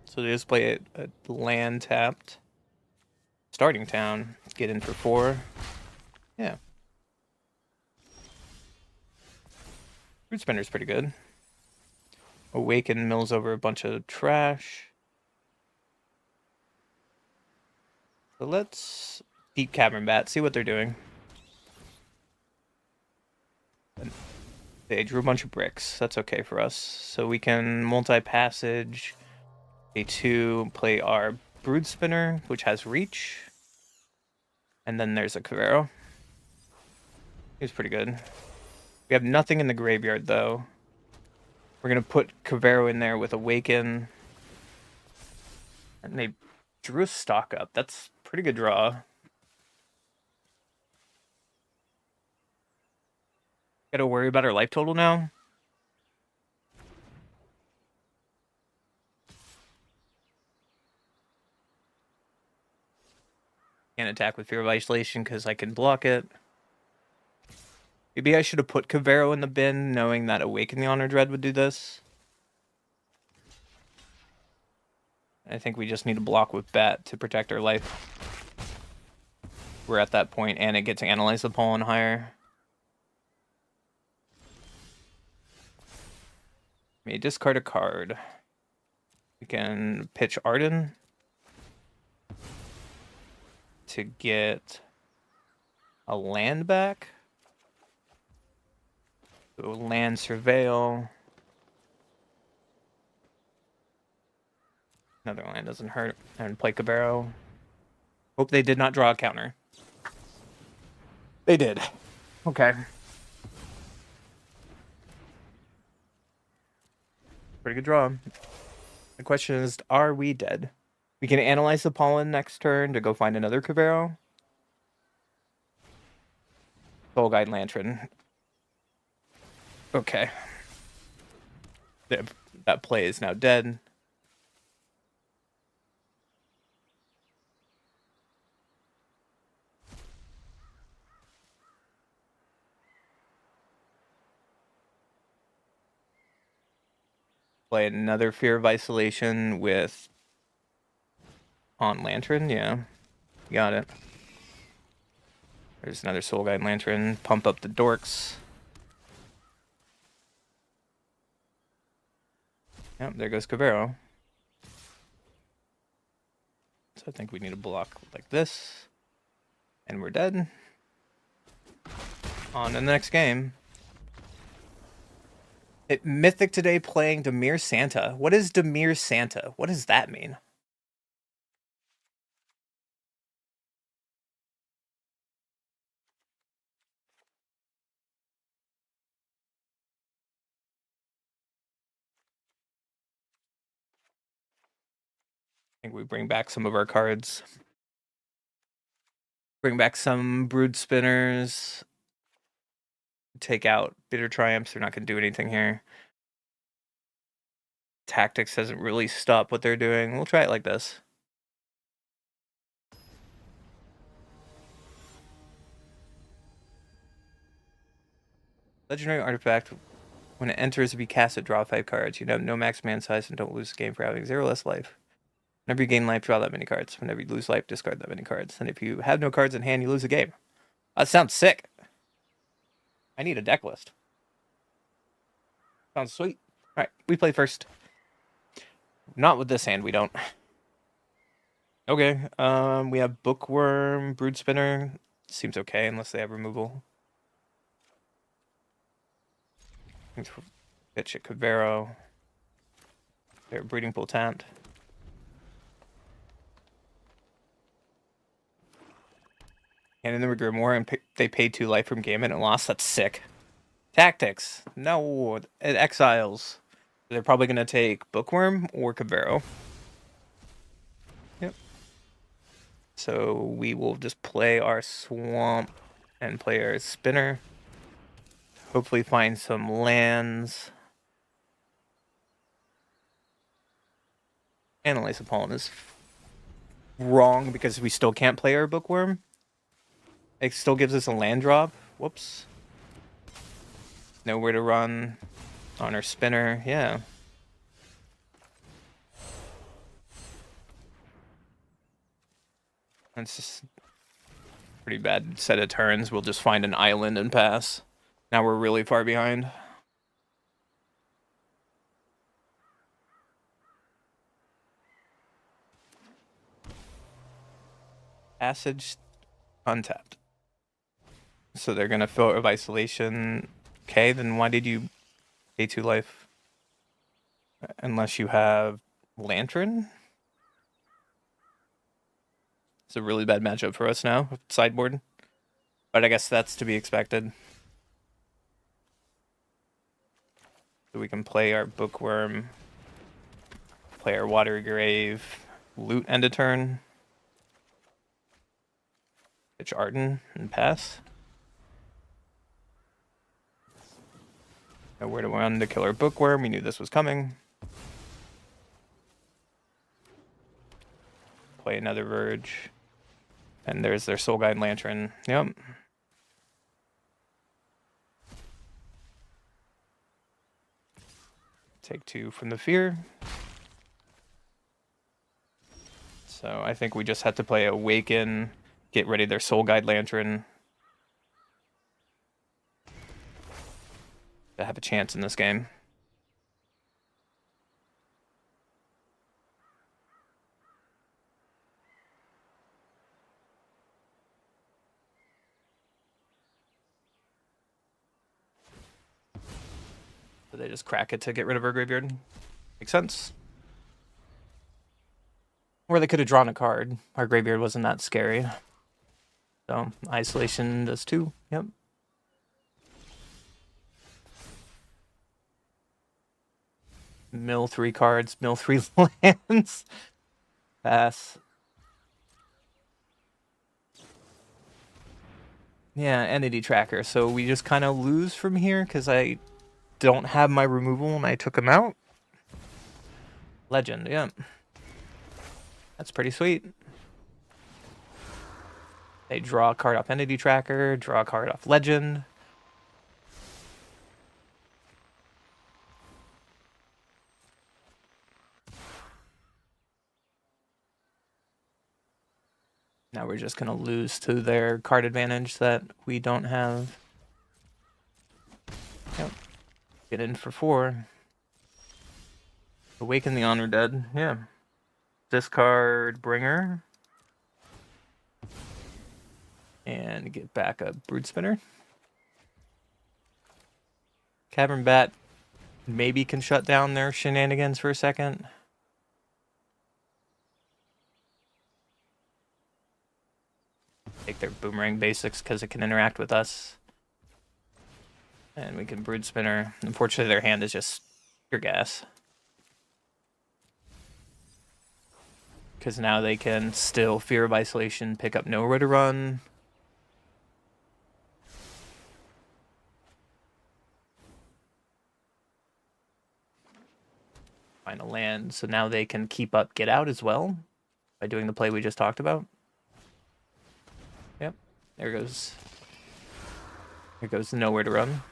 So they just play a land tapped. Starting town. Get in for 4. Yeah. Root Spinner's pretty good. Awaken mills over a bunch of trash. So let's Deep Cavern Bat, see what they're doing. They drew a bunch of bricks. That's okay for us. So we can multi-passage. A2, play our Brood Spinner, which has reach. And then there's a Cavero. He's pretty good. We have nothing in the graveyard, though. We're going to put Cavero in there with Awaken. And they drew a stock up. That's a pretty good draw. Gotta worry about our life total now. Can't attack with Fear of Isolation because I can block it. Maybe I should have put Cavero in the bin, knowing that Awaken the Honor Dread would do this. I think we just need to block with Bat to protect our life. We're at that point, and it gets to analyze the pollen higher. May discard a card. We can pitch Arden to get a land back. So land surveil. Another land doesn't hurt. And play Cavero. Hope they did not draw a counter. They did. Okay. Pretty good draw. The question is, are we dead? We can analyze the pollen next turn to go find another Cavero. Soul Guide Lantern. Okay. That play is now dead. Play another Fear of Isolation with on Lantern, yeah. Got it. There's another Soul Guide Lantern. Pump up the dorks. Yep, there goes Cavero. So I think we need to block like this. And we're dead. On to the next game. Mythic today playing Demir Santa. What is Demir Santa? What does that mean? think we bring back some of our cards. Bring back some Brood Spinners. Take out Bitter Triumphs. They're not going to do anything here. Tactics hasn't really stopped what they're doing. We'll try it like this. Legendary artifact. When it enters, be cast it, draw 5 cards. You have no max man size and don't lose the game for having 0 less life. Whenever you gain life, draw that many cards. Whenever you lose life, discard that many cards. And if you have no cards in hand, you lose a game. That sounds sick. I need a deck list. Sounds sweet. Alright, we play first. Not with this hand, we don't. Okay, we have Bookworm, Brood Spinner. Seems okay, unless they have removal. Pitch at Cavero. Their Breeding Pool tapped. And in the Grimoire, and they paid 2 life from game and it lost. That's sick. Tactics. No, it exiles. They're probably going to take Bookworm or Cavero. Yep. So we will just play our Swamp and play our Spinner. Hopefully find some lands. Analyze Pollen is wrong because we still can't play our Bookworm. It still gives us a land drop. Whoops. Nowhere to run on our Spinner. Yeah. That's just pretty bad set of turns. We'll just find an island and pass. Now we're really far behind. Passage untapped. So they're gonna Filter of Isolation. Okay, then why did you pay 2 life? Unless you have Lantern? It's a really bad matchup for us now, sideboard. But I guess that's to be expected. So we can play our Bookworm, play our Watery Grave, loot end of turn. Pitch Arden and pass. Nowhere to run to kill our Bookworm. We knew this was coming. Play another Verge. And there's their Soul Guide Lantern. Yep. Take 2 from the Fear. So I think we just have to play Awaken, get ready their Soul Guide Lantern to have a chance in this game. So they just crack it to get rid of our graveyard. Makes sense. Or they could have drawn a card. Our graveyard wasn't that scary. So Isolation does 2. Yep. Mill 3 cards, mill 3 lands. Pass. Yeah, Entity Tracker. So we just kind of lose from here because I don't have my removal and I took him out. Legend, yeah. That's pretty sweet. They draw a card off Entity Tracker, draw a card off Legend. Now we're just going to lose to their card advantage that we don't have. Yep. Get in for 4. Awaken the Honor Dead. Yeah. Discard Bringer. And get back a Brood Spinner. Cavern Bat maybe can shut down their shenanigans for a second. Take their Boomerang basics because it can interact with us. And we can Brood Spinner. Unfortunately, their hand is just pure gas. Because now they can still Fear of Isolation, pick up Nowhere to Run. Find a land, so now they can keep up Get Out as well by doing the play we just talked about. Yep, there goes. There goes Nowhere to Run.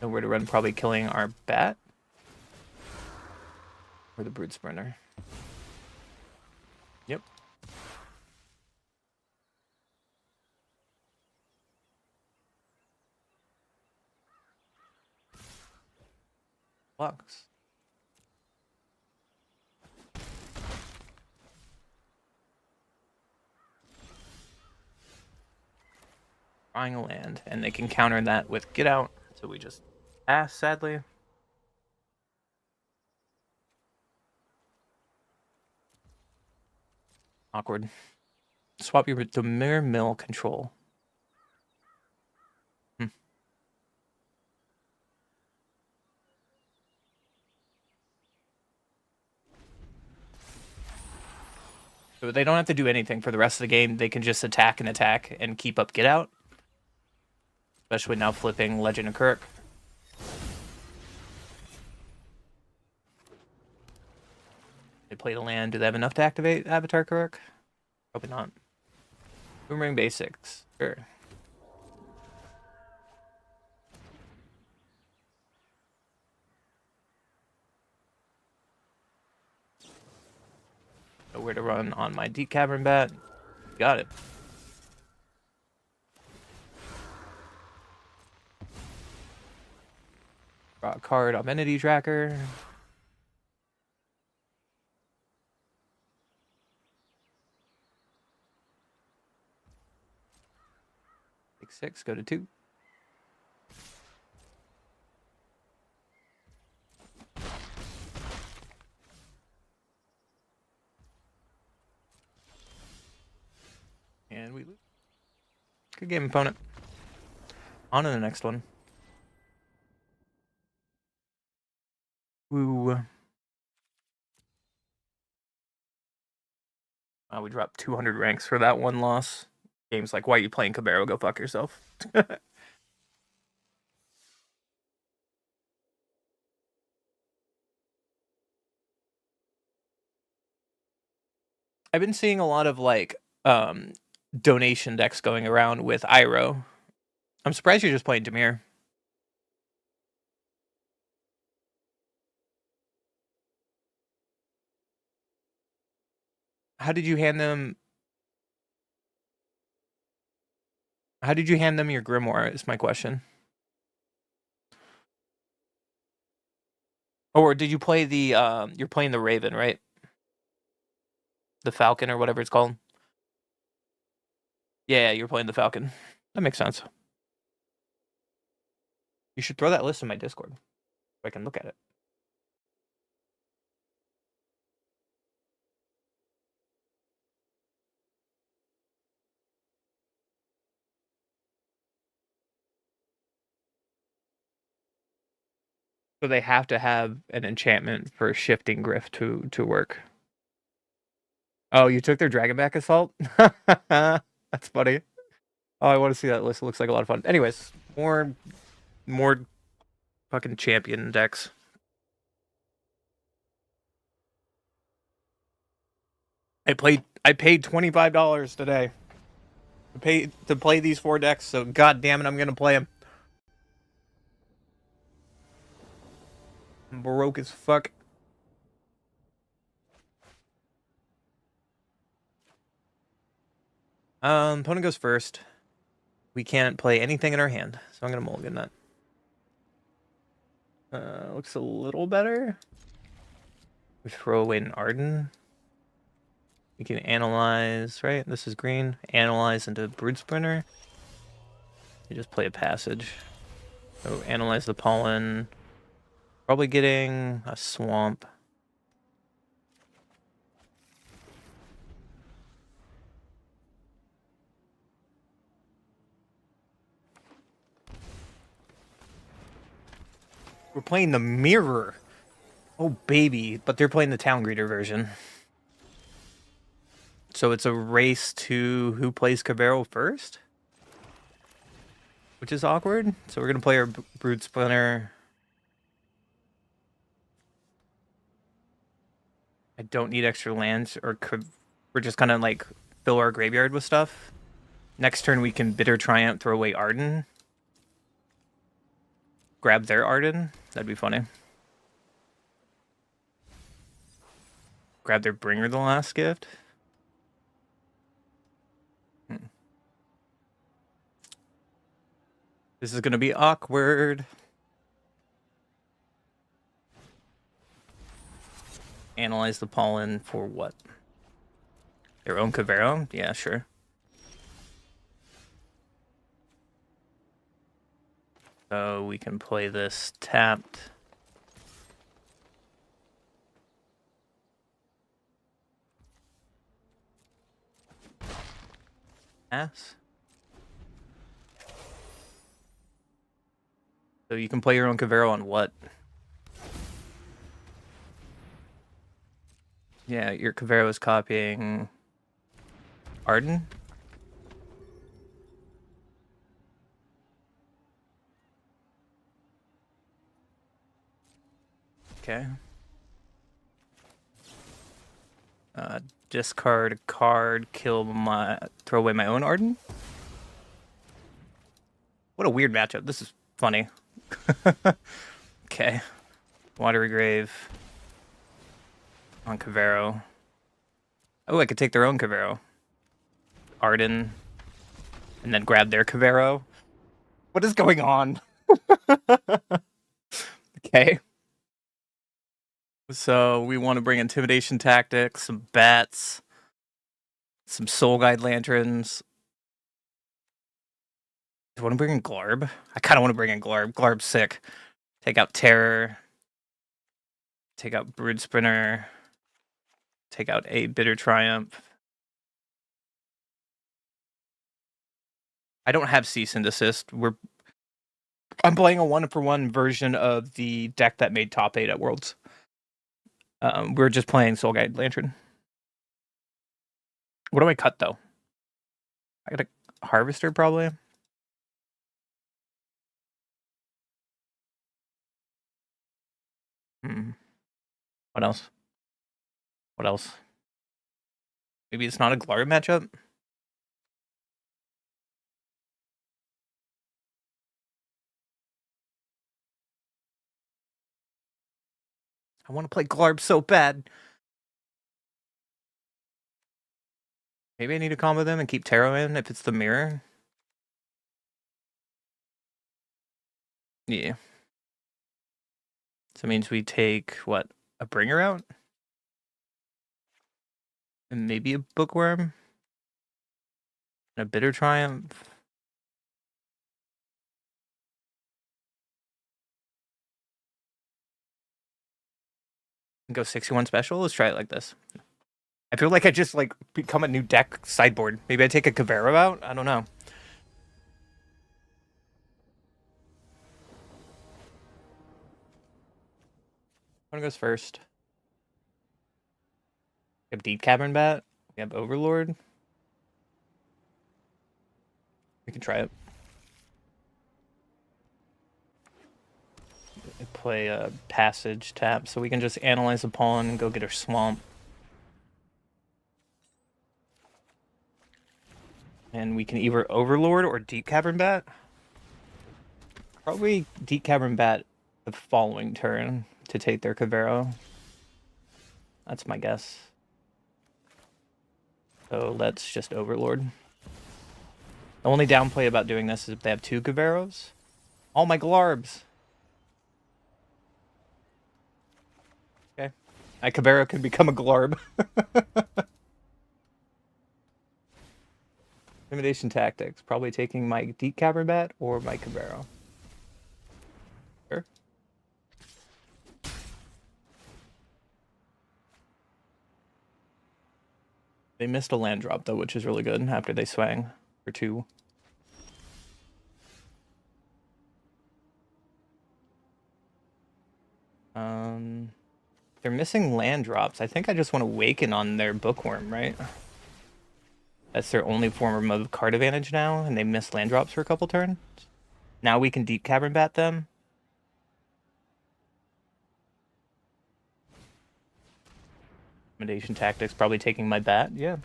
Nowhere to Run, probably killing our bat or the Brood Sprinter. Yep. Blocks. Drawing a land, and they can counter that with Get Out. So we just pass, sadly. Awkward. Swap your Demir Mill control. So they don't have to do anything for the rest of the game. They can just attack and keep up Get Out. Especially now flipping Legend of Kirk. They play the land. Do they have enough to activate Avatar Kirk? Probably not. Boomerang Basics. Sure. Nowhere to Run on my Deep Cavern bat. Got it. Draw a card, Amenity Tracker. Take 6, go to 2. And we lose. Good game, opponent. On to the next one. Woo. We dropped 200 ranks for that one loss. Game's like, why are you playing Cabero? Go fuck yourself. I've been seeing a lot of like donation decks going around with Iroh. I'm surprised you're just playing Demir. How did you hand them? How did you hand them your Grimoire? Is my question. Or did you play the? You're playing the Raven, right? The Falcon or whatever it's called. Yeah, you're playing the Falcon. That makes sense. You should throw that list in my Discord so I can look at it. So they have to have an enchantment for Shifting Griff to work. Oh, you took their Dragonback Assault? That's funny. Oh, I want to see that list. It looks like a lot of fun. Anyways, more fucking champion decks. I paid $25 today to play these 4 decks, so god damn it, I'm gonna play them. I'm broke as fuck. Opponent goes first. We can't play anything in our hand, so I'm gonna mulligan that. Looks a little better. We throw away an Arden. We can analyze, right? This is green. Analyze into Brood Sprinter. You just play a passage. So analyze the pollen. Probably getting a swamp. We're playing the Mirror. Oh, baby. But they're playing the Town Greeter version. So it's a race to who plays Cabarro first? Which is awkward. So we're going to play our Brood Splinter. I don't need extra lands, or we're just going to like fill our graveyard with stuff. Next turn we can Bitter Triumph, throw away Arden. Grab their Arden. That'd be funny. Grab their Bringer the Last Gift. This is going to be awkward. Analyze the pollen for what? Their own Cabarro? Yeah, sure. So we can play this tapped. Pass. So you can play your own Cabarro on what? Yeah, your Cabarro is copying Arden. Okay. Discard a card, throw away my own Arden. What a weird matchup. This is funny. Okay. Watery Grave on Cabarro. Oh, I could take their own Cabarro. Arden. And then grab their Cabarro. What is going on? Okay. So we want to bring Intimidation Tactics, some Bats, some Soul Guide Lanterns. Do you want to bring in Glarb? I kind of want to bring in Glarb. Glarb's sick. Take out Terror. Take out Brood Sprinter. Take out a Bitter Triumph. I don't have Cease and Desist. I'm playing a 1-for-1 version of the deck that made top 8 at Worlds. We're just playing Soul Guide Lantern. What do I cut, though? I got a Harvester, probably. What else? What else? Maybe it's not a Glarb matchup? I want to play Glarb so bad. Maybe I need to combo them and keep Tarot in if it's the mirror. Yeah. So it means we take, what, a Bringer out? And maybe a Bookworm? And a Bitter Triumph? And go 61 special? Let's try it like this. I feel like I just, like, become a new deck sideboard. Maybe I take a Cabarro out? I don't know. One goes first. We have Deep Cavern Bat. We have Overlord. We can try it. We play a Passage tap, so we can just analyze the pawn and go get our Swamp. And we can either Overlord or Deep Cavern Bat. Probably Deep Cavern Bat the following turn to take their Cabarro. That's my guess. So let's just Overlord. The only downplay about doing this is if they have 2 Cabarros. All my Glarbs. Okay. My Cabarro could become a Glarb. Intimidation Tactics. Probably taking my Deep Cavern Bat or my Cabarro. Sure. They missed a land drop, though, which is really good after they swang for 2. They're missing land drops. I think I just want to Awaken on their Bookworm, right? That's their only form of card advantage now, and they miss land drops for a couple turns. Now we can Deep Cavern Bat them. Intimidation tactics, probably taking my bat, yeah.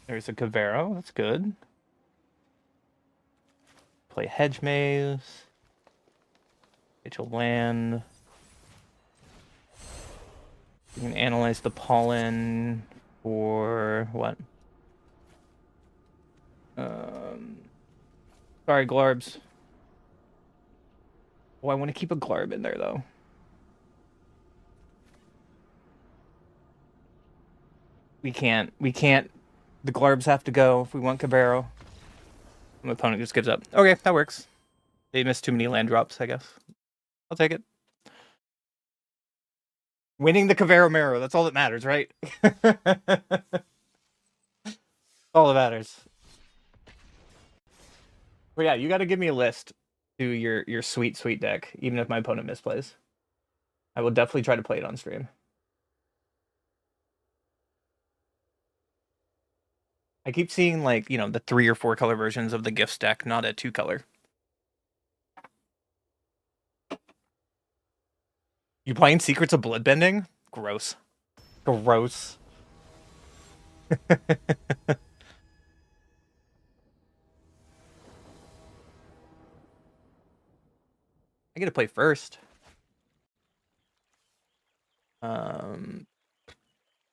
There's a Cavero, that's good. Play Hedge Maze. Get your land. You can analyze the pollen for what? Sorry, Glarbs. Oh, I want to keep a Glarb in there though. We can't. The Glarbs have to go if we want Cabero. My opponent just gives up. Okay, that works. They missed too many land drops, I guess. I'll take it. Winning the Cavero Marrow, that's all that matters, right? All that matters. But yeah, you got to give me a list to your sweet, sweet deck, even if my opponent misplays. I will definitely try to play it on stream. I keep seeing, like, you know, the 3 or 4 color versions of the Gifts deck, not a 2 color. You playing Secrets of Bloodbending? Gross. Gross. I get to play first.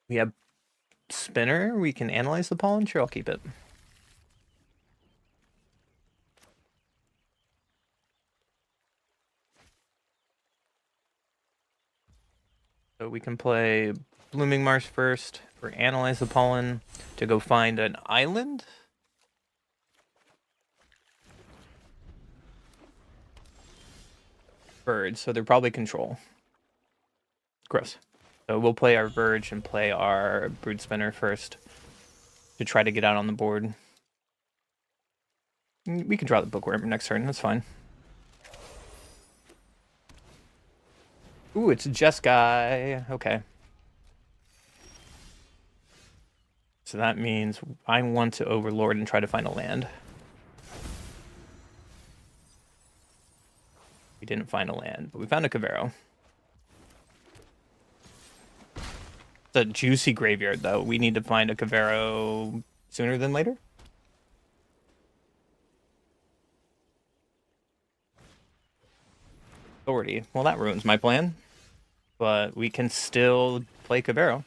We have Spinner. We can analyze the pollen. Sure, I'll keep it. So we can play Blooming Marsh first for analyze the pollen to go find an island. Birds, so they're probably control. Gross. So we'll play our Verge and play our Brood Spinner first to try to get out on the board. We can draw the Bookworm next turn, that's fine. Ooh, it's a Jeskai. Okay. So that means I want to Overlord and try to find a land. We didn't find a land, but we found a Cavero. It's a juicy graveyard, though. We need to find a Cavero sooner than later. Authority. Well, that ruins my plan. But we can still play Cavero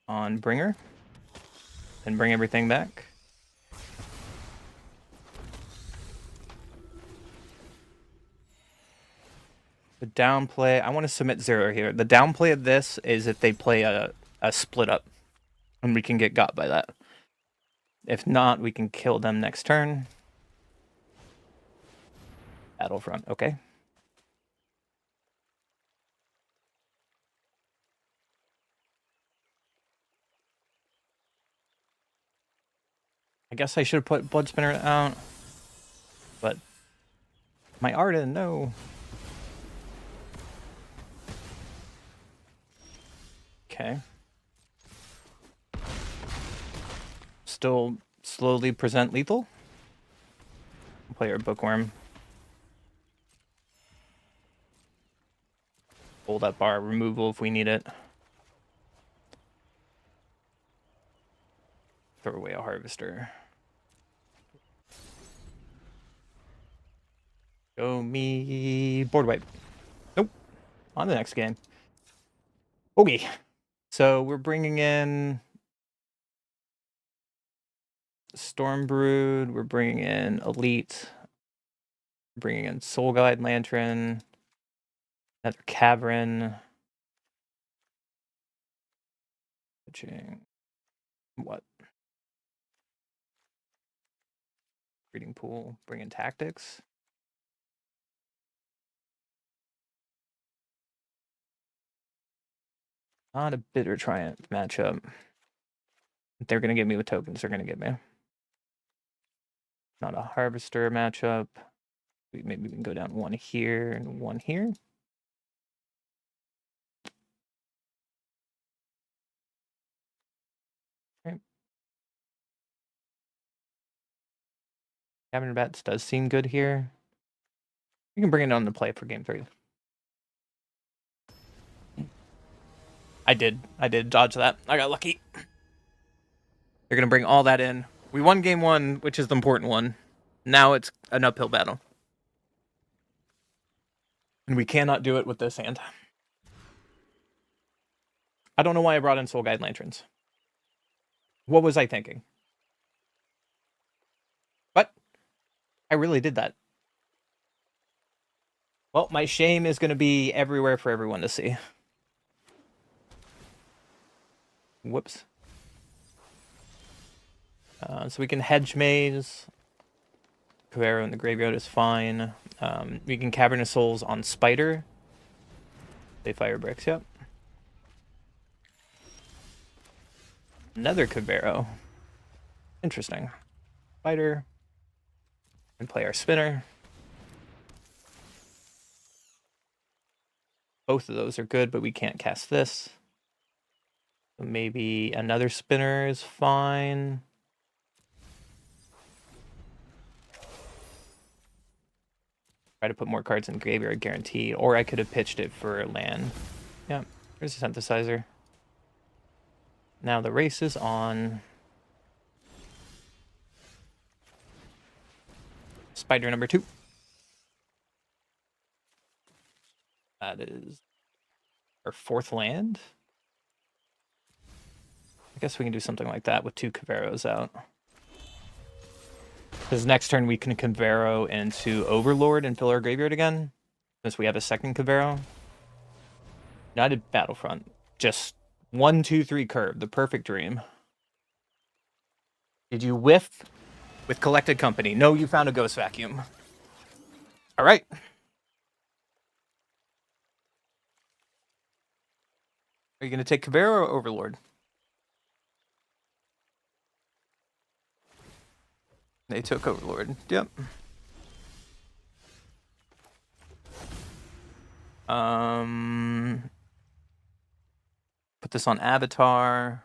on Bringer and bring everything back. The downplay, I want to submit 0 here. The downplay of this is if they play a split up, and we can get got by that. If not, we can kill them next turn. Battlefront, okay. I guess I should have put Blood Spinner out, but my Arden, no. Okay. Still slowly present lethal. Play our Bookworm. Hold up our removal if we need it. Throw away a Harvester. Show me board wipe. Nope. On the next game. Okay. So we're bringing in Stormbrood. We're bringing in Elite. We're bringing in Soul Guide Lantern. Another Cavern. What? Breeding Pool. Bring in Tactics. Not a Bitter Triumph matchup. If they're going to get me with tokens, they're going to get me. Not a Harvester matchup. Maybe we can go down 1 here and 1 here. Cabinet Bats does seem good here. You can bring it on to play for game 3. I did dodge that. I got lucky. They're gonna bring all that in. We won game 1, which is the important one. Now it's an uphill battle. And we cannot do it with this hand. I don't know why I brought in Soul Guide Lanterns. What was I thinking? What? I really did that. Well, my shame is going to be everywhere for everyone to see. Whoops. So we can Hedge Maze. Cavero in the graveyard is fine. We can Cavernous Souls on Spider. They fire bricks, yep. Another Cavero. Interesting. Spider. And play our spinner. Both of those are good, but we can't cast this. So maybe another spinner is fine. Try to put more cards in graveyard guaranteed, or I could have pitched it for land. Yeah, there's a synthesizer. Now the race is on. Spider number 2. That is our 4th land. I guess we can do something like that with 2 Caveros out. Because next turn we can Cavero into Overlord and fill our graveyard again. Since we have a second Cavero. United Battlefront. Just 1, 2, 3 curve. The perfect dream. Did you whiff with Collected Company? No, you found a Ghost Vacuum. Alright. Are you going to take Cavero or Overlord? They took Overlord. Yep. Put this on Avatar.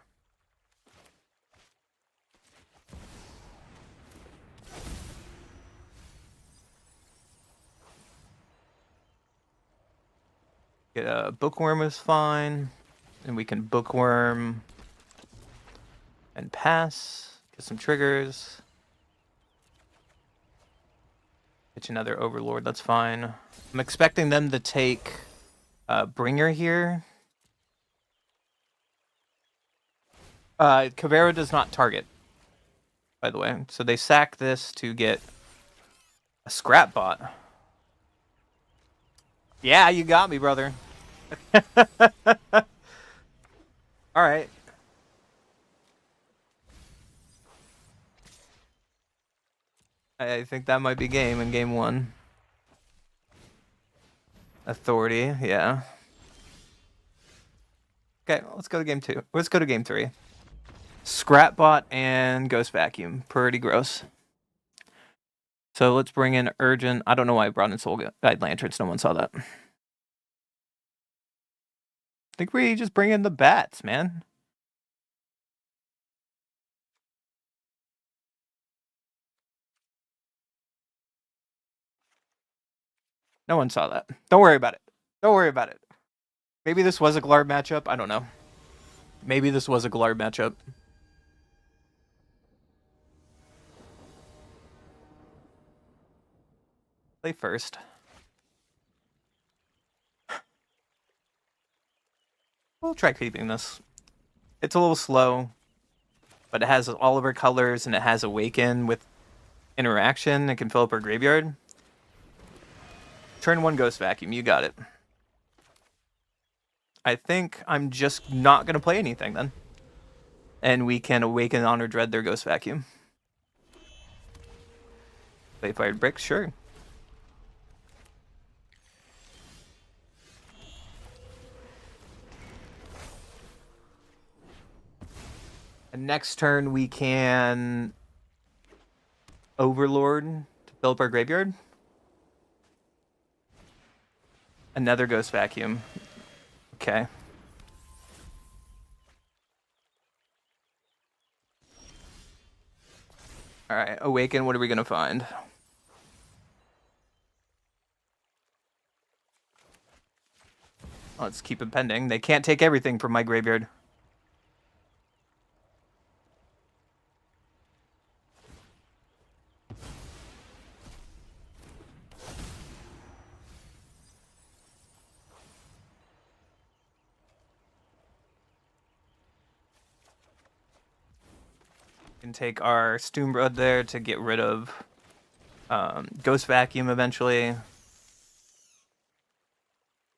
Get a Bookworm is fine. And we can Bookworm and pass. Get some triggers. Pitch another Overlord, that's fine. I'm expecting them to take Bringer here. Cavero does not target, by the way. So they sack this to get a Scrap Bot. Yeah, you got me, brother. Alright. I think that might be game in game 1. Authority, yeah. Okay, let's go to game 2. Let's go to game 3. Scrapbot and Ghost Vacuum. Pretty gross. So let's bring in Urgent. I don't know why I brought in Soul Guide Lanterns. No one saw that. I think we just bring in the bats, man. No one saw that. Don't worry about it. Don't worry about it. Maybe this was a Glarb matchup. I don't know. Maybe this was a Glarb matchup. Play first. We'll try keeping this. It's a little slow, but it has all of our colors and it has Awaken with interaction. It can fill up our graveyard. Turn 1 Ghost Vacuum. You got it. I think I'm just not going to play anything then. And we can Awaken, Honor, Dread their Ghost Vacuum. Play Fired Bricks, sure. And next turn we can Overlord to fill up our graveyard. Another Ghost Vacuum. Okay. Alright, Awaken, what are we gonna find? Let's keep it pending. They can't take everything from my graveyard. Can take our Stoomblood there to get rid of Ghost Vacuum eventually.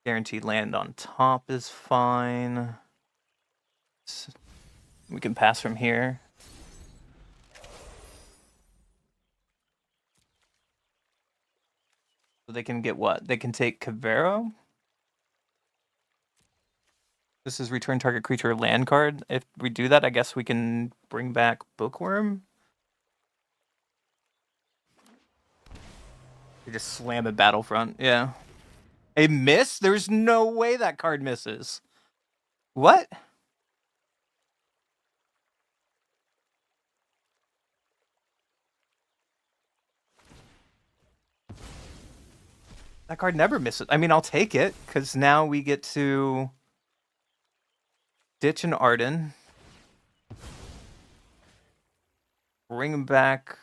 Guaranteed land on top is fine. We can pass from here. So they can get what? They can take Cavero. This is return target creature land card. If we do that, I guess we can bring back Bookworm. We just slam a Battlefront. Yeah. A miss? There's no way that card misses. What? That card never misses. I mean, I'll take it, because now we get to ditch an Arden. Bring back,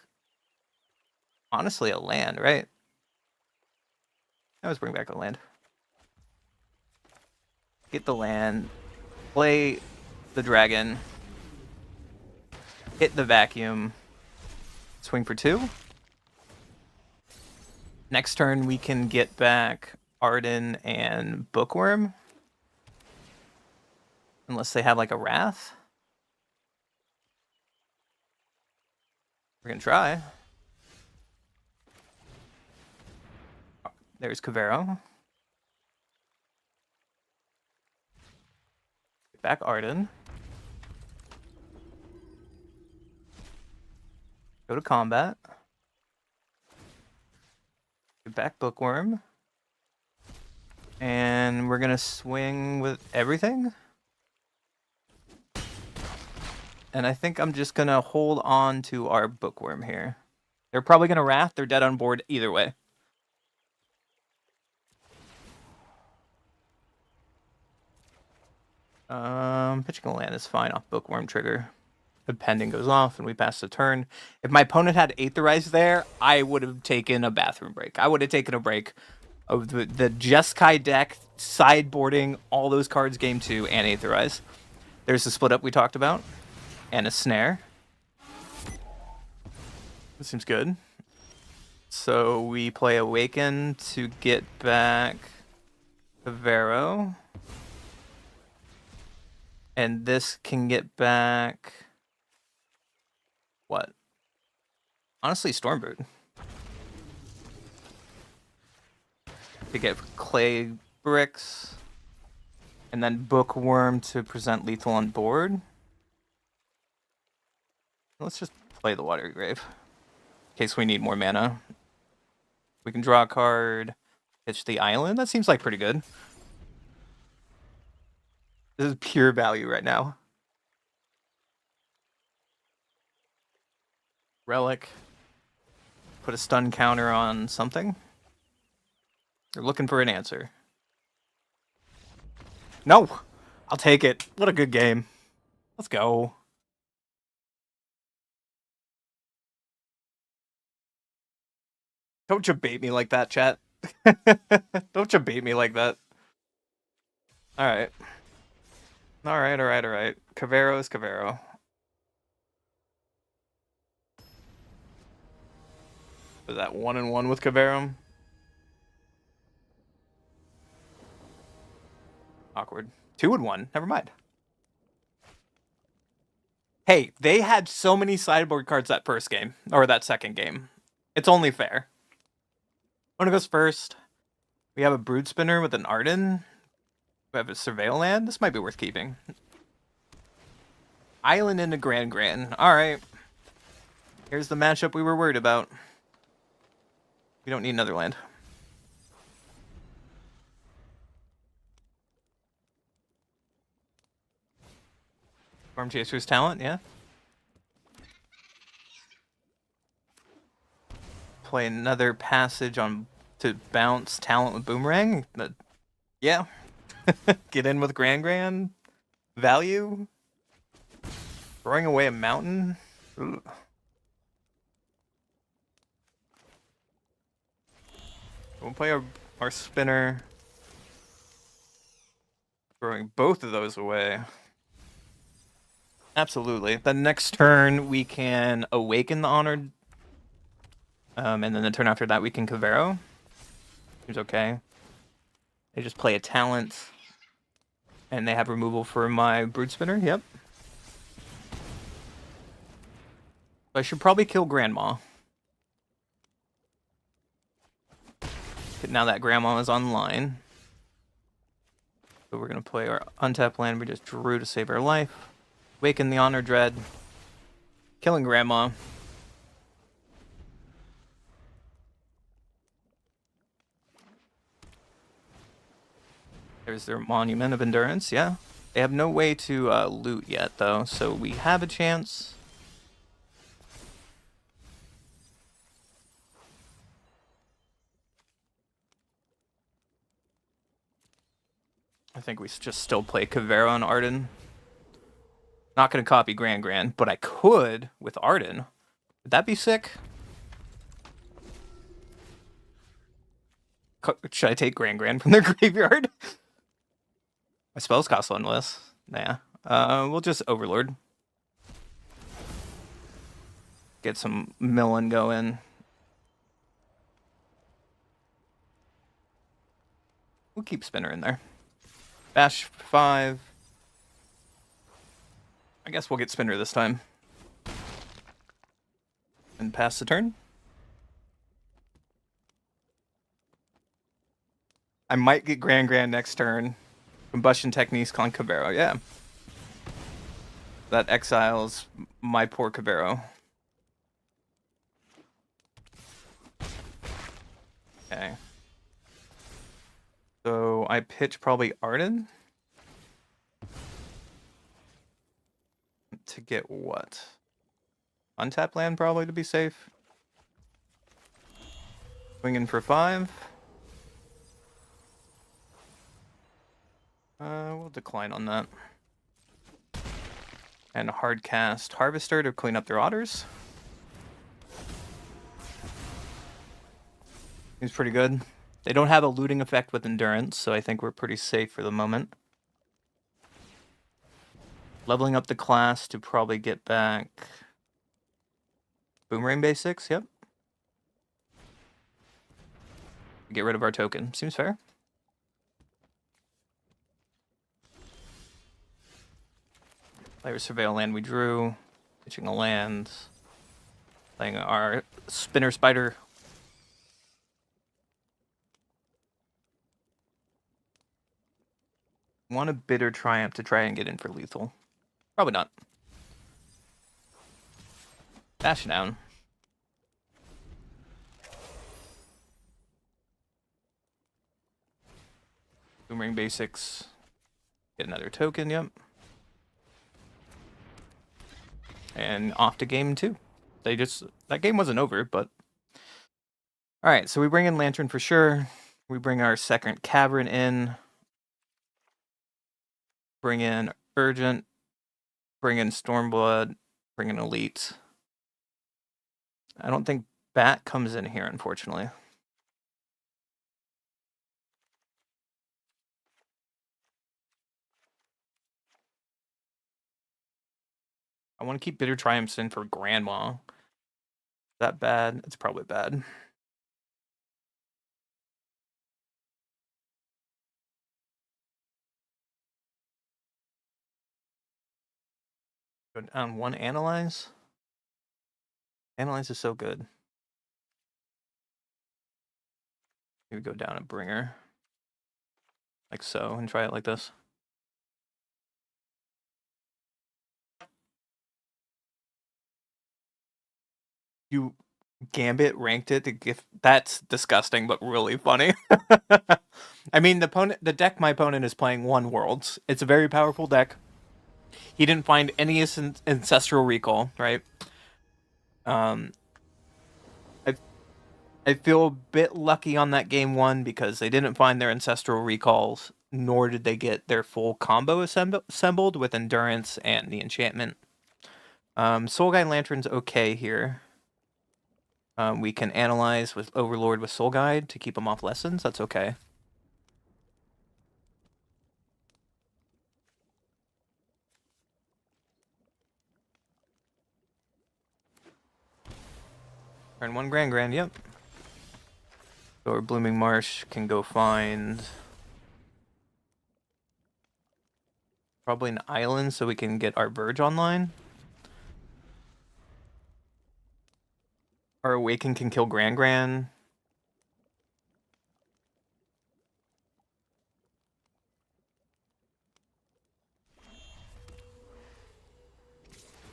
honestly, a land, right? Let's bring back a land. Get the land. Play the dragon. Hit the vacuum. Swing for 2. Next turn, we can get back Arden and Bookworm. Unless they have, like, a Wrath. We're gonna try. There's Cavero. Get back Arden. Go to combat. Get back Bookworm. And we're gonna swing with everything. And I think I'm just gonna hold on to our Bookworm here. They're probably gonna Wrath. They're dead on board either way. Pitching a land is fine off Bookworm trigger. The pending goes off and we pass the turn. If my opponent had Aetherize there, I would have taken a bathroom break. I would have taken a break of the Jeskai deck, sideboarding all those cards game 2 and Aetherize. There's the split up we talked about. And a snare. This seems good. So we play Awaken to get back Cavero. And this can get back... what? Honestly, Stormbird. To get Clay Bricks. And then Bookworm to present lethal on board. Let's just play the Watery Grave. In case we need more mana. We can draw a card. Pitch the island. That seems like pretty good. This is pure value right now. Relic. Put a stun counter on something. They're looking for an answer. No! I'll take it. What a good game. Let's go. Don't you bait me like that, chat. Don't you bait me like that. Alright. Alright. Cavero is Cavero. Was that 1-1 with Cavero? Awkward. 2-1. Never mind. Hey, they had so many sideboard cards that first game. Or that second game. It's only fair. One goes first. We have a Brood Spinner with an Arden. We have a Surveil land. This might be worth keeping. Island into Grand. Alright. Here's the matchup we were worried about. We don't need another land. Storm Chaser's talent, yeah. play another passage on to bounce talent with boomerang. Yeah. Get in with Grand value. Throwing away a mountain. Ugh. We'll play our spinner. Throwing both of those away. Absolutely. The next turn we can awaken the honored. And then the turn after that we can Cavero. Seems okay. They just play a talent. And they have removal for my brood spinner, yep. I should probably kill Grandma. Now that Grandma is online. So we're going to play our untap land we just drew to save our life. Waken the Honor Dread. Killing Grandma. There's their Monument of Endurance, yeah. They have no way to loot yet, though, so we have a chance. I think we just still play Cavero on Arden. Not going to copy Grand, but I could with Arden. Would that be sick? Should I take Grand from their graveyard? My spells cost one less. Nah. We'll just Overlord. Get some milling going. We'll keep Spinner in there. Bash 5. I guess we'll get Spinner this time. And pass the turn. I might get Grand next turn. Combustion Techniques on Cavero, yeah. That exiles my poor Cavero. Okay. So I pitch probably Arden. To get what? Untap land probably to be safe. Swinging for 5. We'll decline on that. And hard cast Harvester to clean up their otters. Seems pretty good. They don't have a looting effect with Endurance, so I think we're pretty safe for the moment. Leveling up the class to probably get back Boomerang basics, yep. Get rid of our token. Seems fair. Player Surveil land we drew. Pitching a land. Playing our Spinner Spider. Want a Bitter Triumph to try and get in for lethal. Probably not. Dash down. Boomerang basics. Get another token, yep. And off to game 2. That game wasn't over, but... Alright, so we bring in Lantern for sure. We bring our second Cavern in. Bring in Urgent. Bring in Stormblood. Bring in Elite. I don't think Bat comes in here, unfortunately. I want to keep Bitter Triumphs in for Grandma. Is that bad? It's probably bad. Go down 1 Analyze. Analyze is so good. Maybe go down a Bringer. Like so, and try it like this. You Gambit ranked it to give. That's disgusting, but really funny. I mean, the deck my opponent is playing 1 Worlds. It's a very powerful deck. He didn't find any Ancestral Recall, right? I feel a bit lucky on that game one because they didn't find their ancestral recalls, nor did they get their full combo assembled with endurance and the enchantment. Soul Guide Lantern's okay here. We can analyze with Overlord with Soul Guide to keep them off lessons. That's okay. Turn 1 Grand, yep. Or Blooming Marsh can go find probably an island so we can get our Verge online. Our Awaken can kill Grand.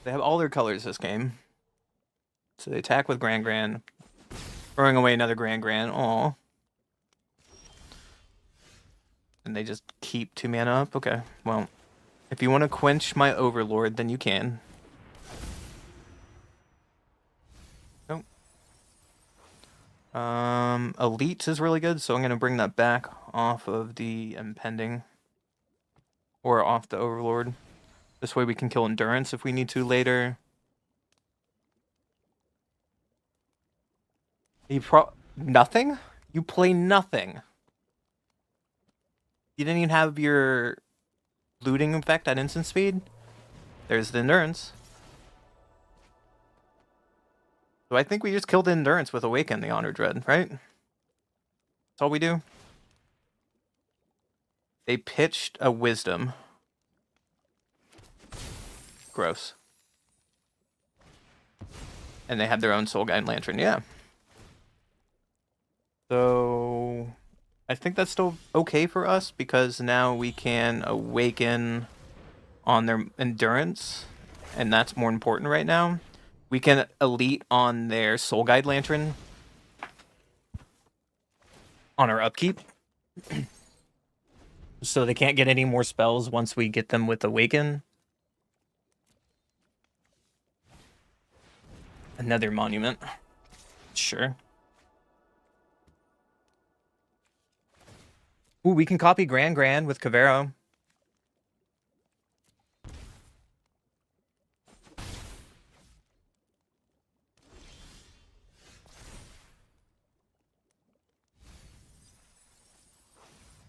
They have all their colors this game. So they attack with Grand. Throwing away another Grand. Aw. And they just keep 2 mana up? Okay, well. If you want to quench my Overlord, then you can. Nope. Elite is really good, so I'm going to bring that back off of the Impending. Or off the Overlord. This way we can kill Endurance if we need to later. Nothing? You play nothing. You didn't even have your looting effect at instant speed. There's the Endurance. So I think we just killed the Endurance with Awaken the Honor Dread, right? That's all we do. They pitched a Wisdom. Gross. And they have their own Soul Guide Lantern, yeah. So I think that's still okay for us because now we can Awaken on their Endurance, and that's more important right now. We can Elite on their Soul Guide Lantern on our upkeep. So they can't get any more spells once we get them with Awaken. Another Monument. Sure. Ooh, we can copy Grand with Cavero.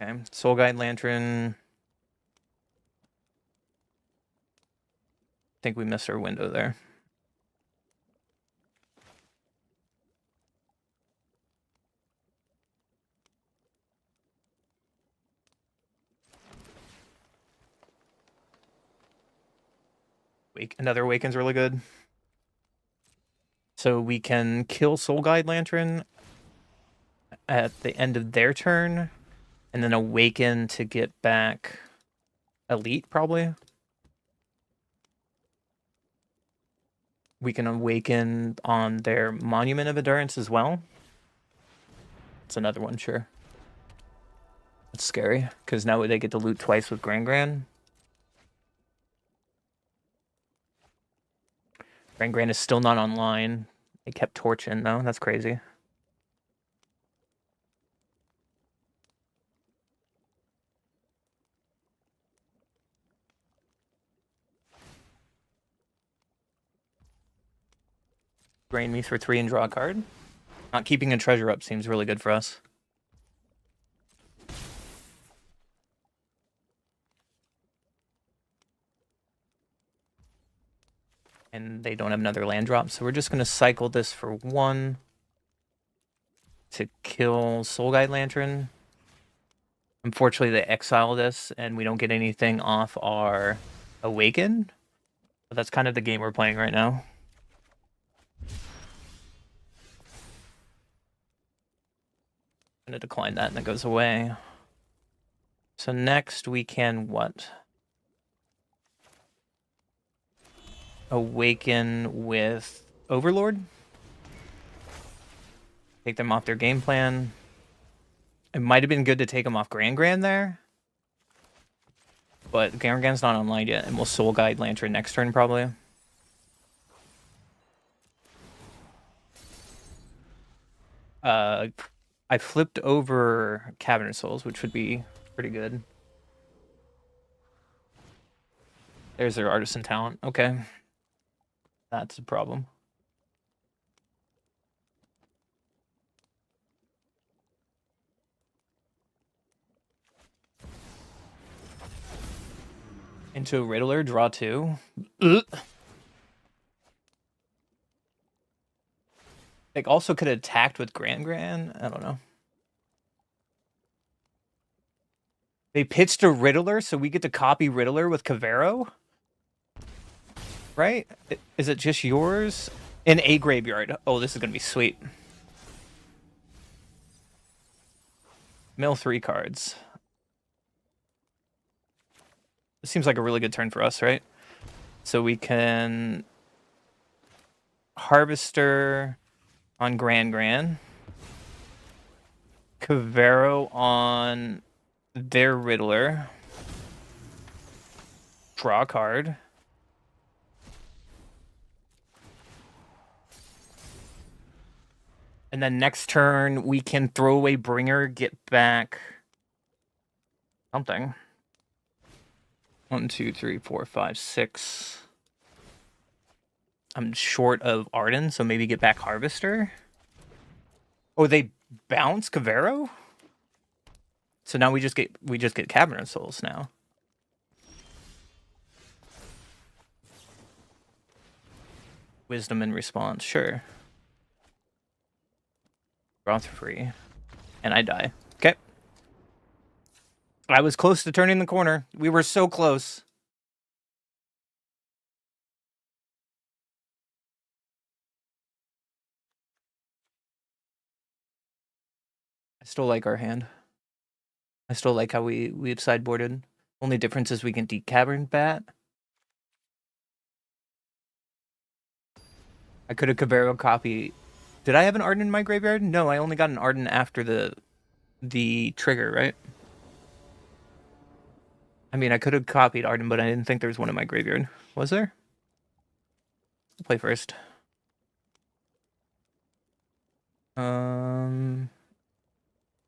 Okay, Soul Guide Lantern. I think we missed our window there. Another Awaken's really good. So we can kill Soul Guide Lantern at the end of their turn, and then Awaken to get back Elite, probably. We can Awaken on their Monument of Endurance as well. It's another one, sure. That's scary, because now they get to loot twice with Grand. Grand is still not online. They kept Torch in, though. That's crazy. Drain me for 3 and draw a card. Not keeping a treasure up seems really good for us. And they don't have another land drop, so we're just going to cycle this for 1 to kill Soul Guide Lantern. Unfortunately, they exile this, and we don't get anything off our Awaken. But that's kind of the game we're playing right now. I'm going to decline that, and it goes away. So next we can what? Awaken with Overlord. Take them off their game plan. It might have been good to take them off Grand there. But Grand's not online yet, and we'll Soul Guide Lantern next turn probably. I flipped over Cabinet Souls, which would be pretty good. There's their artisan talent. Okay. That's a problem. Into Riddler, draw 2. Ugh. Like, also could have attacked with Gran. I don't know. They pitched a Riddler, so we get to copy Riddler with Cavero? Right? Is it just yours? In a graveyard. Oh, this is going to be sweet. Mill 3 cards. This seems like a really good turn for us, right? So we can Harvester on Gran. Cavero on their Riddler. Draw a card. And then next turn, we can throw away Bringer, get back something. 1, 2, 3, 4, 5, 6. I'm short of Arden, so maybe get back Harvester. Oh, they bounce Cavero? So now we just get Cabinet Souls now. Wisdom in response, sure. Draw 3. And I die. Okay. I was close to turning the corner. We were so close. I still like our hand. I still like how we've sideboarded. Only difference is we can decavern bat. I could have Cavero copy. Did I have an Arden in my graveyard? No, I only got an Arden after the trigger, right? I mean, I could have copied Arden, but I didn't think there was one in my graveyard. Was there? I'll play first.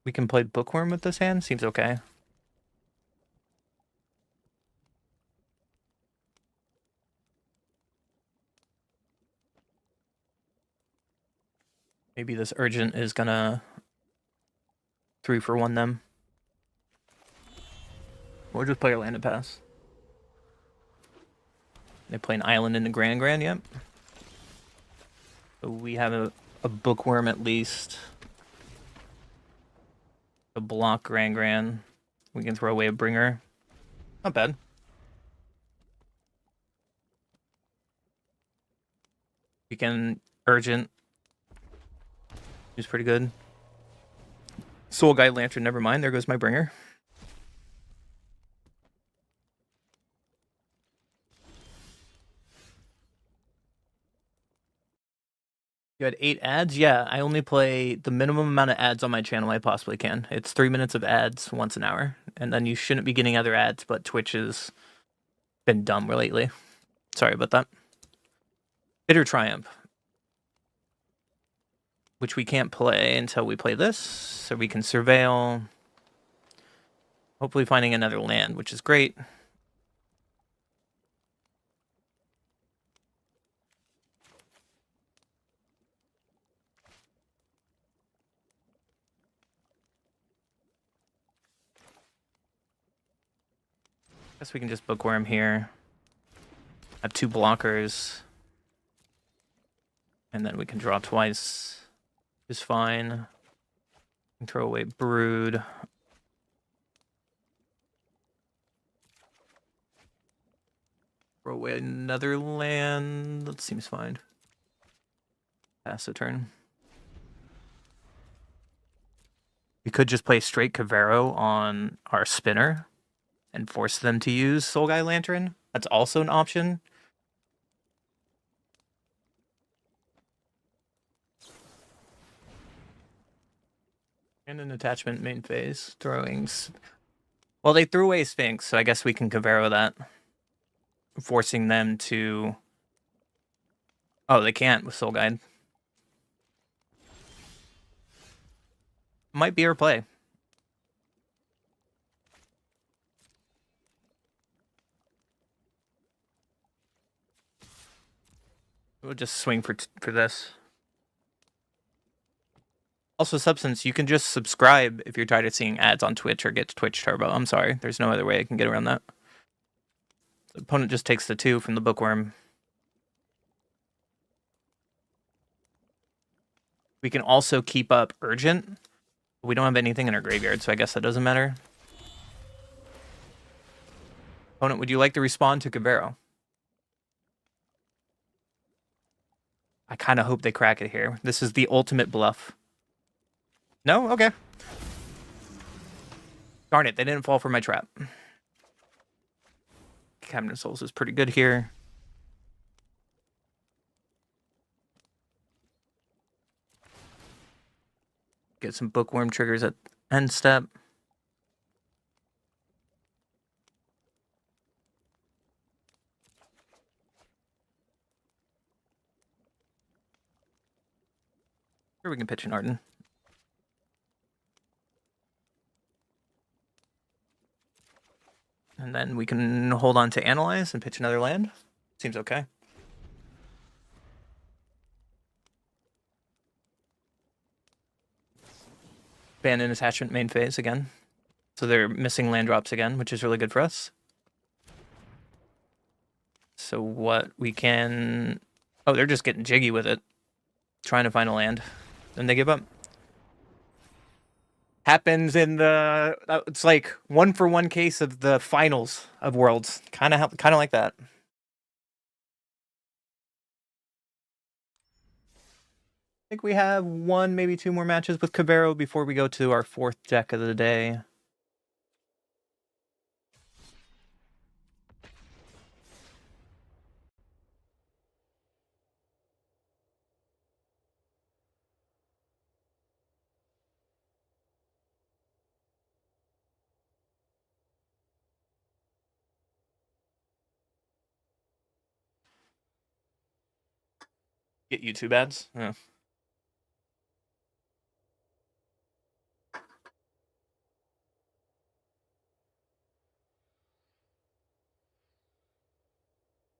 We can play Bookworm with this hand. Seems okay. Maybe this Urgent is gonna 3-for-1 them. Or just play a land and pass. They play an island in the Gran, yep. So we have a Bookworm at least. A block Gran. We can throw away a Bringer. Not bad. We can Urgent. He's pretty good. Soul Guide Lantern, never mind. There goes my Bringer. You had 8 ads? Yeah, I only play the minimum amount of ads on my channel I possibly can. It's 3 minutes of ads once an hour. And then you shouldn't be getting other ads, but Twitch has been dumb lately. Sorry about that. Bitter Triumph. Which we can't play until we play this. So we can Surveil. Hopefully finding another land, which is great. Guess we can just Bookworm here. Have 2 blockers. And then we can draw twice. Is fine. Throw away Brood. Throw away another land. That seems fine. Pass the turn. We could just play straight Cavero on our spinner and force them to use Soul Guide Lantern. That's also an option. And an attachment main phase. Throwings. Well, they threw away Sphinx, so I guess we can Cavero that. Forcing them to... Oh, they can't with Soul Guide. might be our play. We'll just swing for this. Also, Substance, you can just subscribe if you're tired of seeing ads on Twitch or get Twitch Turbo. I'm sorry, there's no other way I can get around that. The opponent just takes the 2 from the Bookworm. We can also keep up Urgent. We don't have anything in our graveyard, so I guess that doesn't matter. Opponent, would you like to respond to Cabero? I kind of hope they crack it here. This is the ultimate bluff. No? Okay. Darn it, they didn't fall for my trap. Cabinet of Souls is pretty good here. Get some Bookworm triggers at end step. Here we can pitch an Arden. And then we can hold on to Analyze and pitch another land. Seems okay. Abandon Attachment main phase again. So they're missing land drops again, which is really good for us. So what we can... Oh, they're just getting jiggy with it. Trying to find a land. Then they give up. Happens in the... It's like 1-for-1 case of the finals of Worlds. Kind of like that. I think we have 1, maybe 2 more matches with Cabero before we go to our 4th deck of the day. Get YouTube ads? Yeah.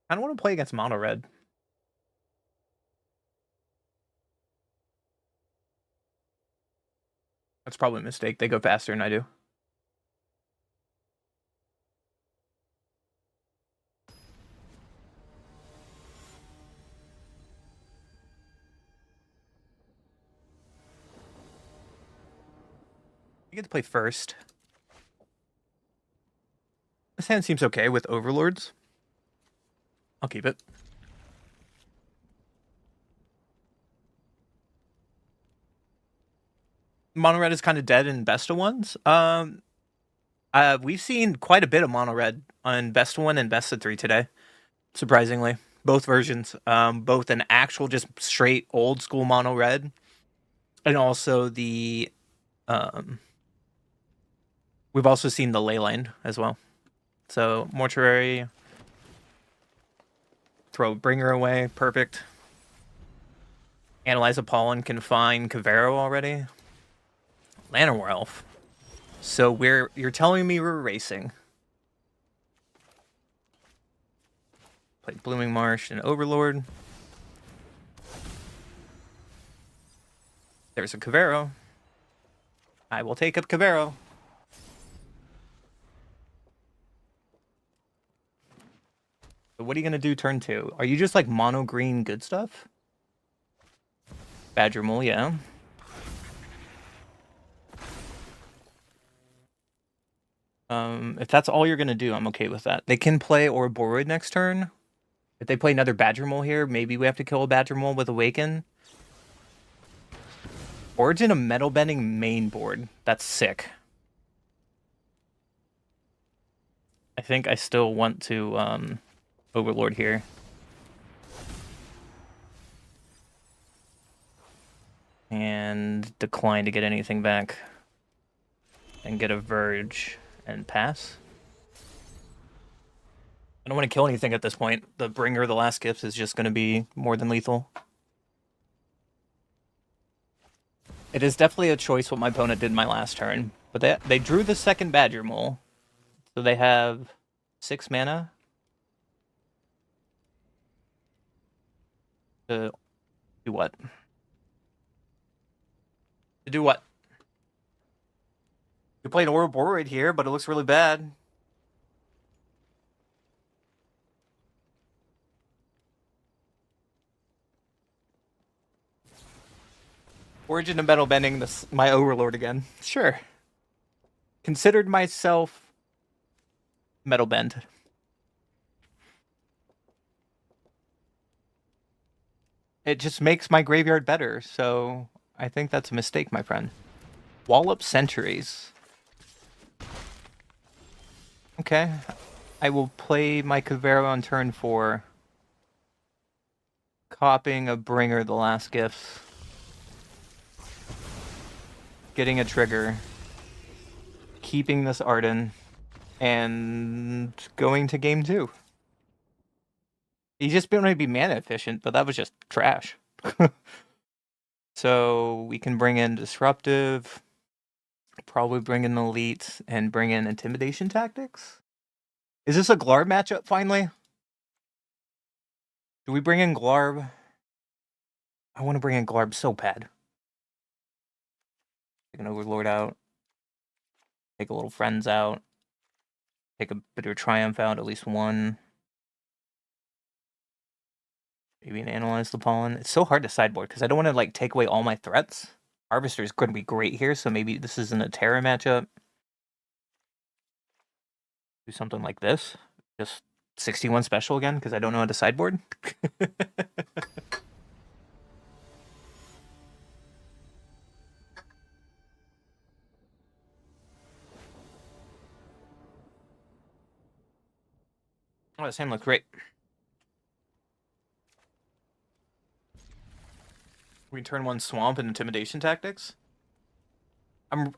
I don't want to play against mono red. That's probably a mistake. They go faster than I do. You get to play first. This hand seems okay with Overlords. I'll keep it. Mono red is kind of dead in best of ones. We've seen quite a bit of mono red on best of 1 and best of 3 today. Surprisingly, both versions. Both an actual just straight old school mono red, and also the we've also seen the Leyline as well. So Mortuary, throw Bringer away, perfect. Analyze a Pollen, can find Cabero already. Llanowar Elf. So you're telling me we're racing. Play Blooming Marsh and Overlord. There's a Cabero. I will take up Cabero. So what are you going to do turn 2? Are you just like mono green good stuff? Badger Mole, yeah. If that's all you're going to do, I'm okay with that. They can play Ouroboros next turn. If they play another Badger Mole here, maybe we have to kill a Badger Mole with Awaken. Origin a Metal Bending main board. That's sick. I think I still want to Overlord here. And decline to get anything back. And get a Verge and pass. I don't want to kill anything at this point. The Bringer, the last gift, is just going to be more than lethal. It is definitely a choice what my opponent did my last turn. But they drew the second Badger Mole. So they have 6 mana to do what? To do what? You played Ouroboros here, but it looks really bad. Origin of Metal Bending, my Overlord again. Sure. Considered myself Metal Bend. It just makes my graveyard better, so I think that's a mistake, my friend. Wallop Centuries. Okay. I will play my Kavera on turn 4. Copying a Bringer the Last Gifts. Getting a trigger. Keeping this Arden. And going to game 2. He's just been able to be mana efficient, but that was just trash. So we can bring in Disruptive, probably bring in Elite, and bring in Intimidation Tactics. Is this a Glarb matchup finally? Do we bring in Glarb? I want to bring in Glarb so bad. Take an Overlord out. Take a little Friends out. Take a Bitter Triumph out, at least one. Maybe Analyze the Pollen. It's so hard to sideboard because I don't want to like take away all my threats. Harvester is going to be great here, so maybe this isn't a Terra matchup. Do something like this. Just 61 special again because I don't know how to sideboard. Oh, this hand looks great. We can turn 1 Swamp and Intimidation Tactics.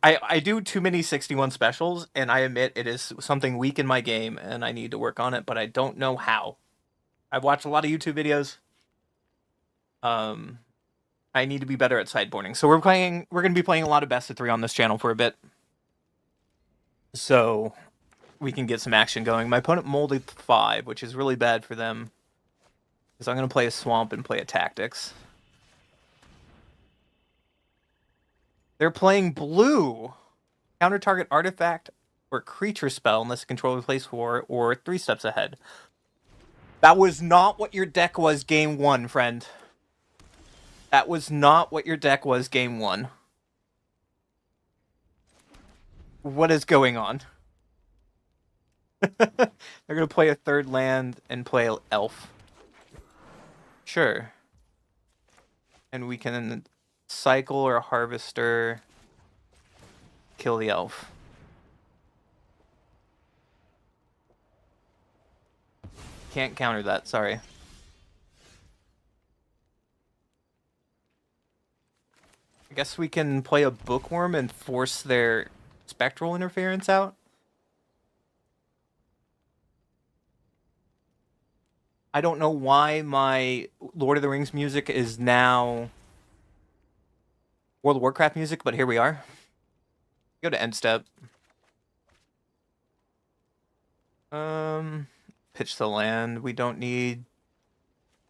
I do too many 61 specials, and I admit it is something weak in my game, and I need to work on it, but I don't know how. I've watched a lot of YouTube videos. I need to be better at sideboarding. So we're going to be playing a lot of best of 3 on this channel for a bit. So we can get some action going. My opponent molded 5, which is really bad for them. Because I'm going to play a Swamp and play a Tactics. They're playing blue. Counter target artifact or creature spell unless the controller plays 4 or 3 steps ahead. That was not what your deck was game 1, friend. That was not what your deck was game 1. What is going on? They're going to play a 3rd land and play Elf. Sure. And we can cycle or Harvester, kill the Elf. Can't counter that, sorry. I guess we can play a Bookworm and force their Spectral Interference out. I don't know why my Lord of the Rings music is now World of Warcraft music, but here we are. Go to end step. Pitch the land. We don't need...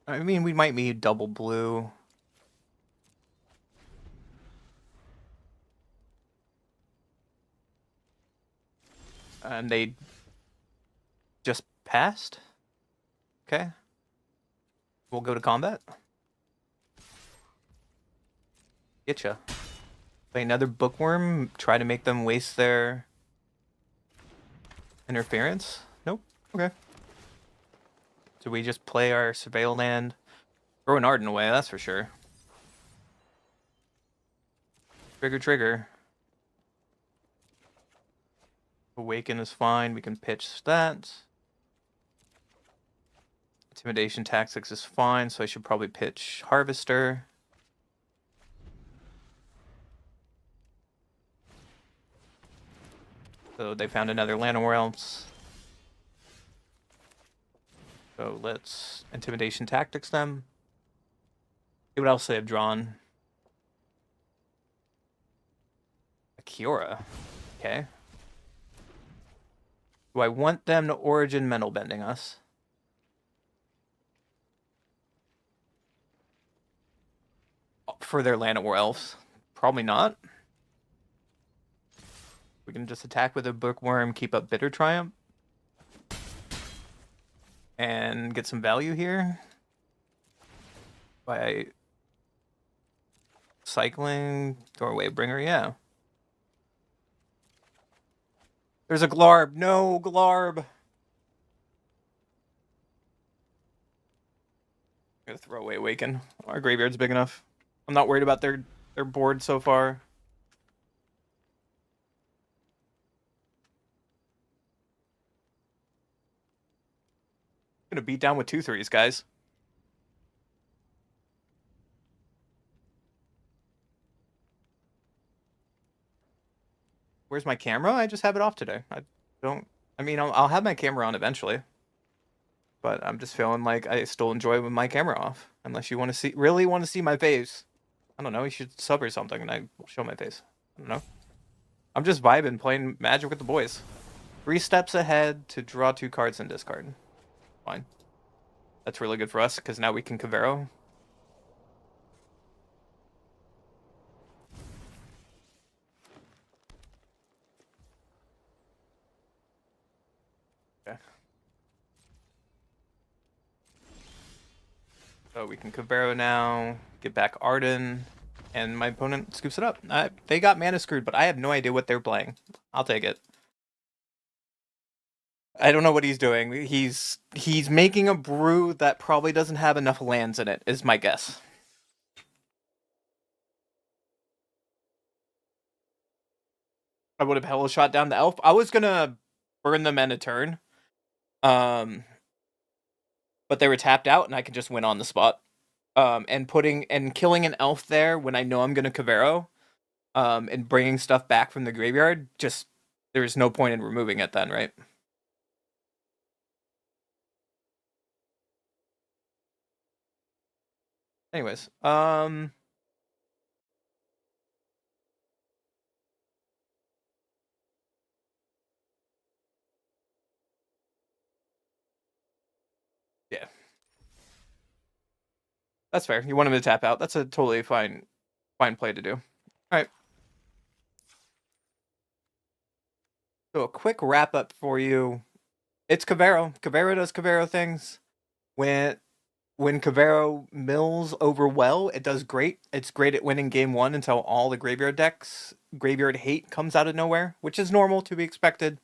I mean, we might need double blue. And they just passed? Okay. We'll go to combat. Getcha. Play another Bookworm. Try to make them waste their interference. Nope. Okay. So we just play our Surveil land. Throw an Arden away, that's for sure. Trigger, trigger. Awaken is fine. We can pitch that. Intimidation Tactics is fine, so I should probably pitch Harvester. So they found another land somewhere else. So let's Intimidation Tactics them. See what else they have drawn. Kiora. Okay. Do I want them to Origin mental bending us? For their Land of War Elves? Probably not. We can just attack with a Bookworm, keep up Bitter Triumph. And get some value here. By cycling, Doorway Bringer, yeah. There's a Glarb. No, Glarb. I'm gonna throw away Awaken. Our graveyard's big enough. I'm not worried about their board so far. I'm gonna beat down with 2/3s, guys. Where's my camera? I just have it off today. I mean, I'll have my camera on eventually. But I'm just feeling like I still enjoy with my camera off. Unless you want to really want to see my face. I don't know, you should sub or something and I will show my face. I don't know. I'm just vibing, playing Magic with the boys. 3 steps ahead to draw 2 cards and discard. Fine. That's really good for us, because now we can Cavero. Okay. So we can Cavero now, get back Arden, and my opponent scoops it up. They got mana screwed, but I have no idea what they're playing. I'll take it. I don't know what he's doing. He's making a brew that probably doesn't have enough lands in it, is my guess. I would have hella shot down the elf. I was gonna burn them in a turn. But they were tapped out and I could just win on the spot. And killing an elf there when I know I'm gonna Cavero, and bringing stuff back from the graveyard, just there's no point in removing it then, right? Anyways, yeah. That's fair. You want him to tap out. That's a totally fine play to do. Alright. So a quick wrap up for you. It's Cavero. Cavero does Cavero things. When Cavero mills over well, it does great. It's great at winning game 1 until all the graveyard hate comes out of nowhere, which is normal to be expected.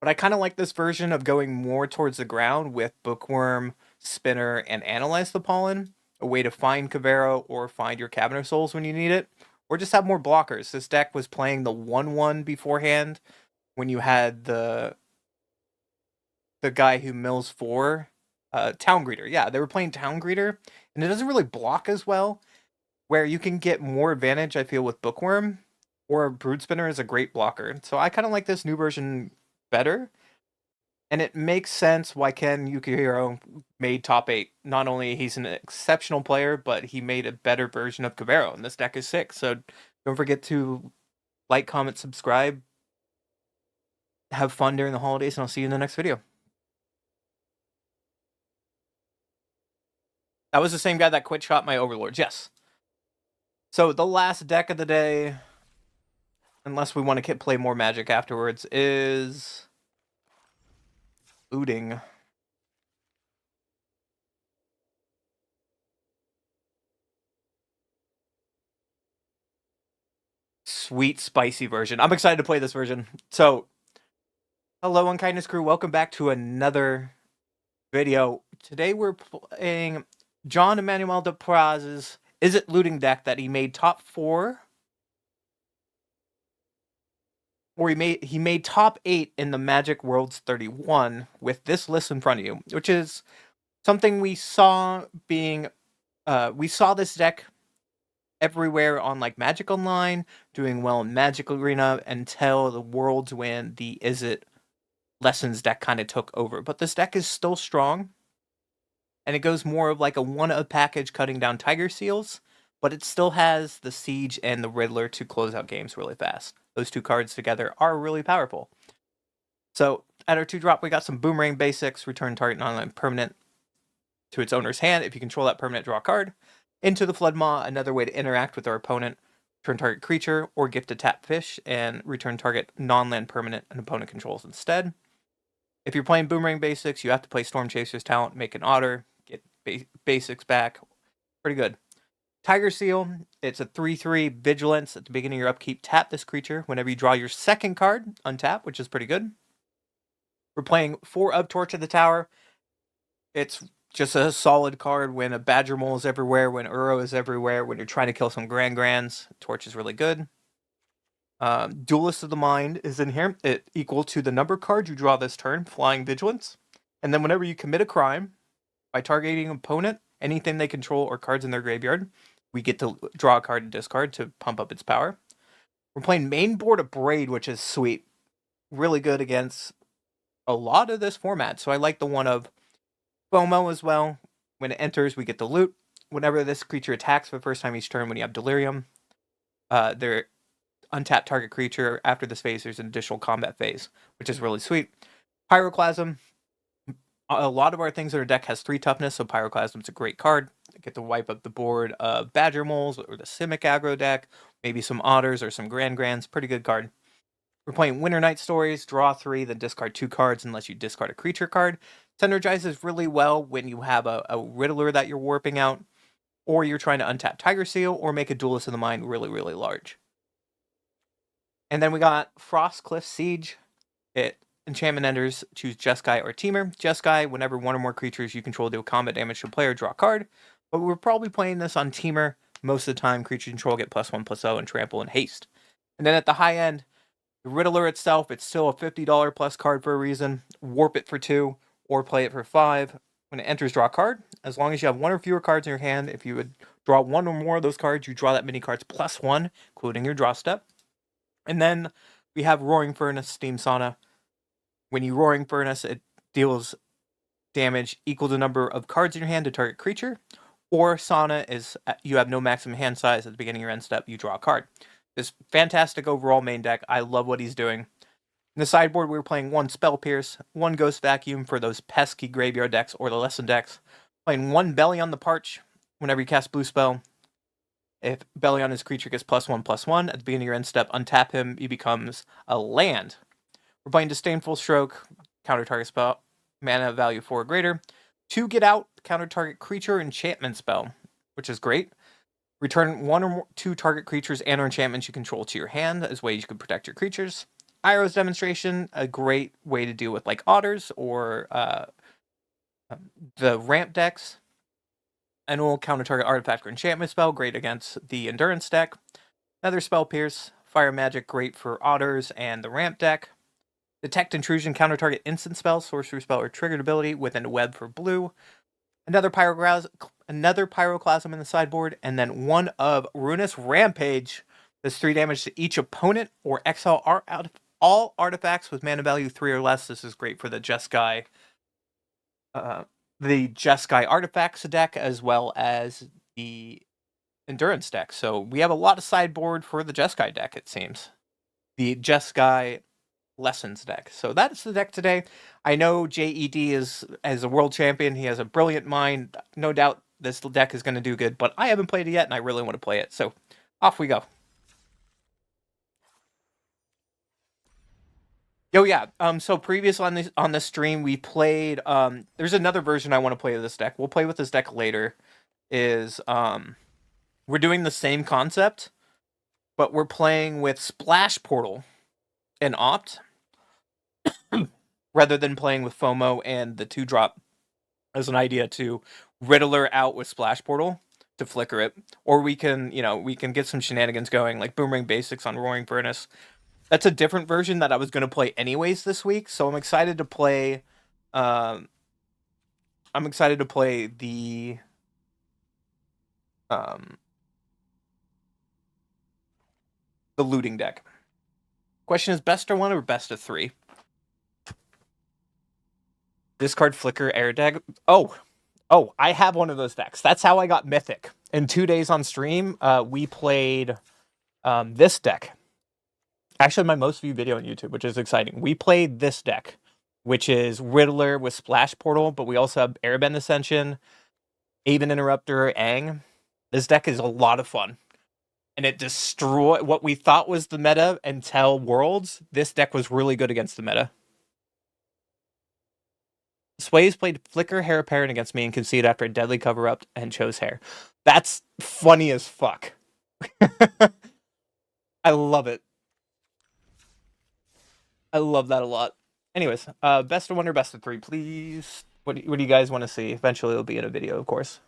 But I kind of like this version of going more towards the ground with Bookworm, Spinner, and Analyze the Pollen, a way to find Cavero or find your Cabinet of Souls when you need it, or just have more blockers. This deck was playing the 1/1 beforehand when you had the guy who mills 4, Town Greeter. Yeah, they were playing Town Greeter, and it doesn't really block as well, where you can get more advantage, I feel, with Bookworm, or Brood Spinner is a great blocker. So I kind of like this new version better. And it makes sense why Ken Yukihiro made top 8. Not only he's an exceptional player, but he made a better version of Cavero, and this deck is sick. So don't forget to like, comment, subscribe. Have fun during the holidays, and I'll see you in the next video. That was the same guy that quit shot my Overlords, yes. So the last deck of the day, unless we want to play more Magic afterwards, is Looting. Sweet, spicy version. I'm excited to play this version. So, hello, Unkindness Crew. Welcome back to another video. Today we're playing John Emmanuel Depraz's Is It Looting deck that he made top 4. Or he made top 8 in the Magic Worlds 31 with this list in front of you, which is something we saw being we saw this deck everywhere on like Magic Online, doing well in Magic Arena until the Worlds when the Is It Lessons deck kind of took over. But this deck is still strong, and it goes more of like a one-up package cutting down Tiger Seals, but it still has the Siege and the Riddler to close out games really fast. those two cards together are really powerful. So at our 2-drop, we got some Boomerang Basics, return target non-land permanent to its owner's hand. If you control that permanent, draw a card. Into the Flood Maw, another way to interact with our opponent. Return target creature or gift a tap fish and return target non-land permanent an opponent controls instead. If you're playing Boomerang Basics, you have to play Storm Chaser's talent, make an otter, get basics back. Pretty good. Tiger Seal, it's a 3/3 vigilance. At the beginning of your upkeep, tap this creature. Whenever you draw your second card, untap, which is pretty good. We're playing 4 of Torch of the Tower. It's just a solid card when a Badger Mole is everywhere, when Uro is everywhere, when you're trying to kill some Grands. Torch is really good. Duelist of the Mind is in here. It equal to the number of cards you draw this turn, Flying Vigilance. And then whenever you commit a crime, by targeting an opponent, anything they control or cards in their graveyard, we get to draw a card and discard to pump up its power. We're playing main board of Braid, which is sweet. Really good against a lot of this format. So I like the one of FOMO as well. When it enters, we get the loot. Whenever this creature attacks for the first time each turn, when you have Delirium, they're untap target creature. After this phase, there's an additional combat phase, which is really sweet. Pyroclasm. A lot of our things in our deck has 3 toughness, so Pyroclasm's a great card. Get to wipe up the board of Badger Moles or the Simic aggro deck, maybe some Otters or some Grands. Pretty good card. We're playing Winter Night Stories, draw 3, then discard 2 cards unless you discard a creature card. Synergizes really well when you have a Riddler that you're warping out, or you're trying to untap Tiger Seal, or make a Duelist of the Mind really, really large. And then we got Frostcliff Siege. It enchantment enders, choose Jeskai or Teamer. Jeskai, whenever one or more creatures you control do combat damage to a player, draw a card. But we're probably playing this on Teamer. Most of the time, creature control get +1/+0 and trample and haste. And then at the high end, the Riddler itself, it's still a $50 plus card for a reason. Warp it for 2 or play it for 5. When it enters, draw a card. As long as you have 1 or fewer cards in your hand, if you would draw 1 or more of those cards, you draw that many cards +1, including your draw step. And then we have Roaring Furnace, Steam Sauna. When you Roaring Furnace, it deals damage equal to the number of cards in your hand to target creature. Or Sauna is you have no maximum hand size at the beginning of your end step, you draw a card. This fantastic overall main deck. I love what he's doing. In the sideboard, we were playing 1 Spell Pierce, 1 Ghost Vacuum for those pesky graveyard decks or the lesson decks. Playing 1 Belly on the Parch whenever you cast Blue Spell. If Belly on his creature gets +1/+1, at the beginning of your end step, untap him, he becomes a land. We're playing Disdainful Stroke, counter target spell, mana value 4 or greater. 2 Get Out, counter target creature enchantment spell, which is great. Return 1 or more, 2 target creatures and or enchantments you control to your hand, as ways you can protect your creatures. Iroh's Demonstration, a great way to deal with like Otters or the ramp decks. Annual counter target artifact or enchantment spell, great against the Endurance deck. Another Spell Pierce, Fire Magic, great for Otters and the ramp deck. Detect Intrusion, counter target instant spell, sorcery spell, or triggered ability within a web for blue. Another Pyroclasm in the sideboard, and then 1 of Ruinous Rampage. Does 3 damage to each opponent, or exile all artifacts with mana value 3 or less. This is great for the Jeskai Artifacts deck, as well as the Endurance deck. So we have a lot of sideboard for the Jeskai deck, it seems. The Jeskai Lessons deck. So that's the deck today. I know JED is as a world champion. He has a brilliant mind. No doubt this deck is going to do good, but I haven't played it yet, and I really want to play it. So off we go. Oh yeah. So previous on this stream, we played. There's another version I want to play of this deck. We'll play with this deck later. We're doing the same concept, but we're playing with Splash Portal and Opt, rather than playing with FOMO and the 2-drop as an idea to Riddler out with Splash Portal to flicker it. Or we can get some shenanigans going, like Boomerang Basics on Roaring Furnace. That's a different version that I was going to play anyways this week, so I'm excited to play the looting deck. Question is, best of 1 or best of 3? Discard Flicker Air deck. Oh, I have one of those decks. That's how I got Mythic. In 2 days on stream, we played this deck. Actually, my most viewed video on YouTube, which is exciting. We played this deck, which is Riddler with Splash Portal, but we also have Airbend Ascension, Aven Interrupter, Aang. This deck is a lot of fun. And it destroyed what we thought was the meta until Worlds. This deck was really good against the meta. Sways played Flicker Hair Apparent against me and conceded after a deadly cover-up and chose Hair. That's funny as fuck. I love it. I love that a lot. Anyways, best of one or best of three, please. What do you guys want to see? Eventually it'll be in a video, of course.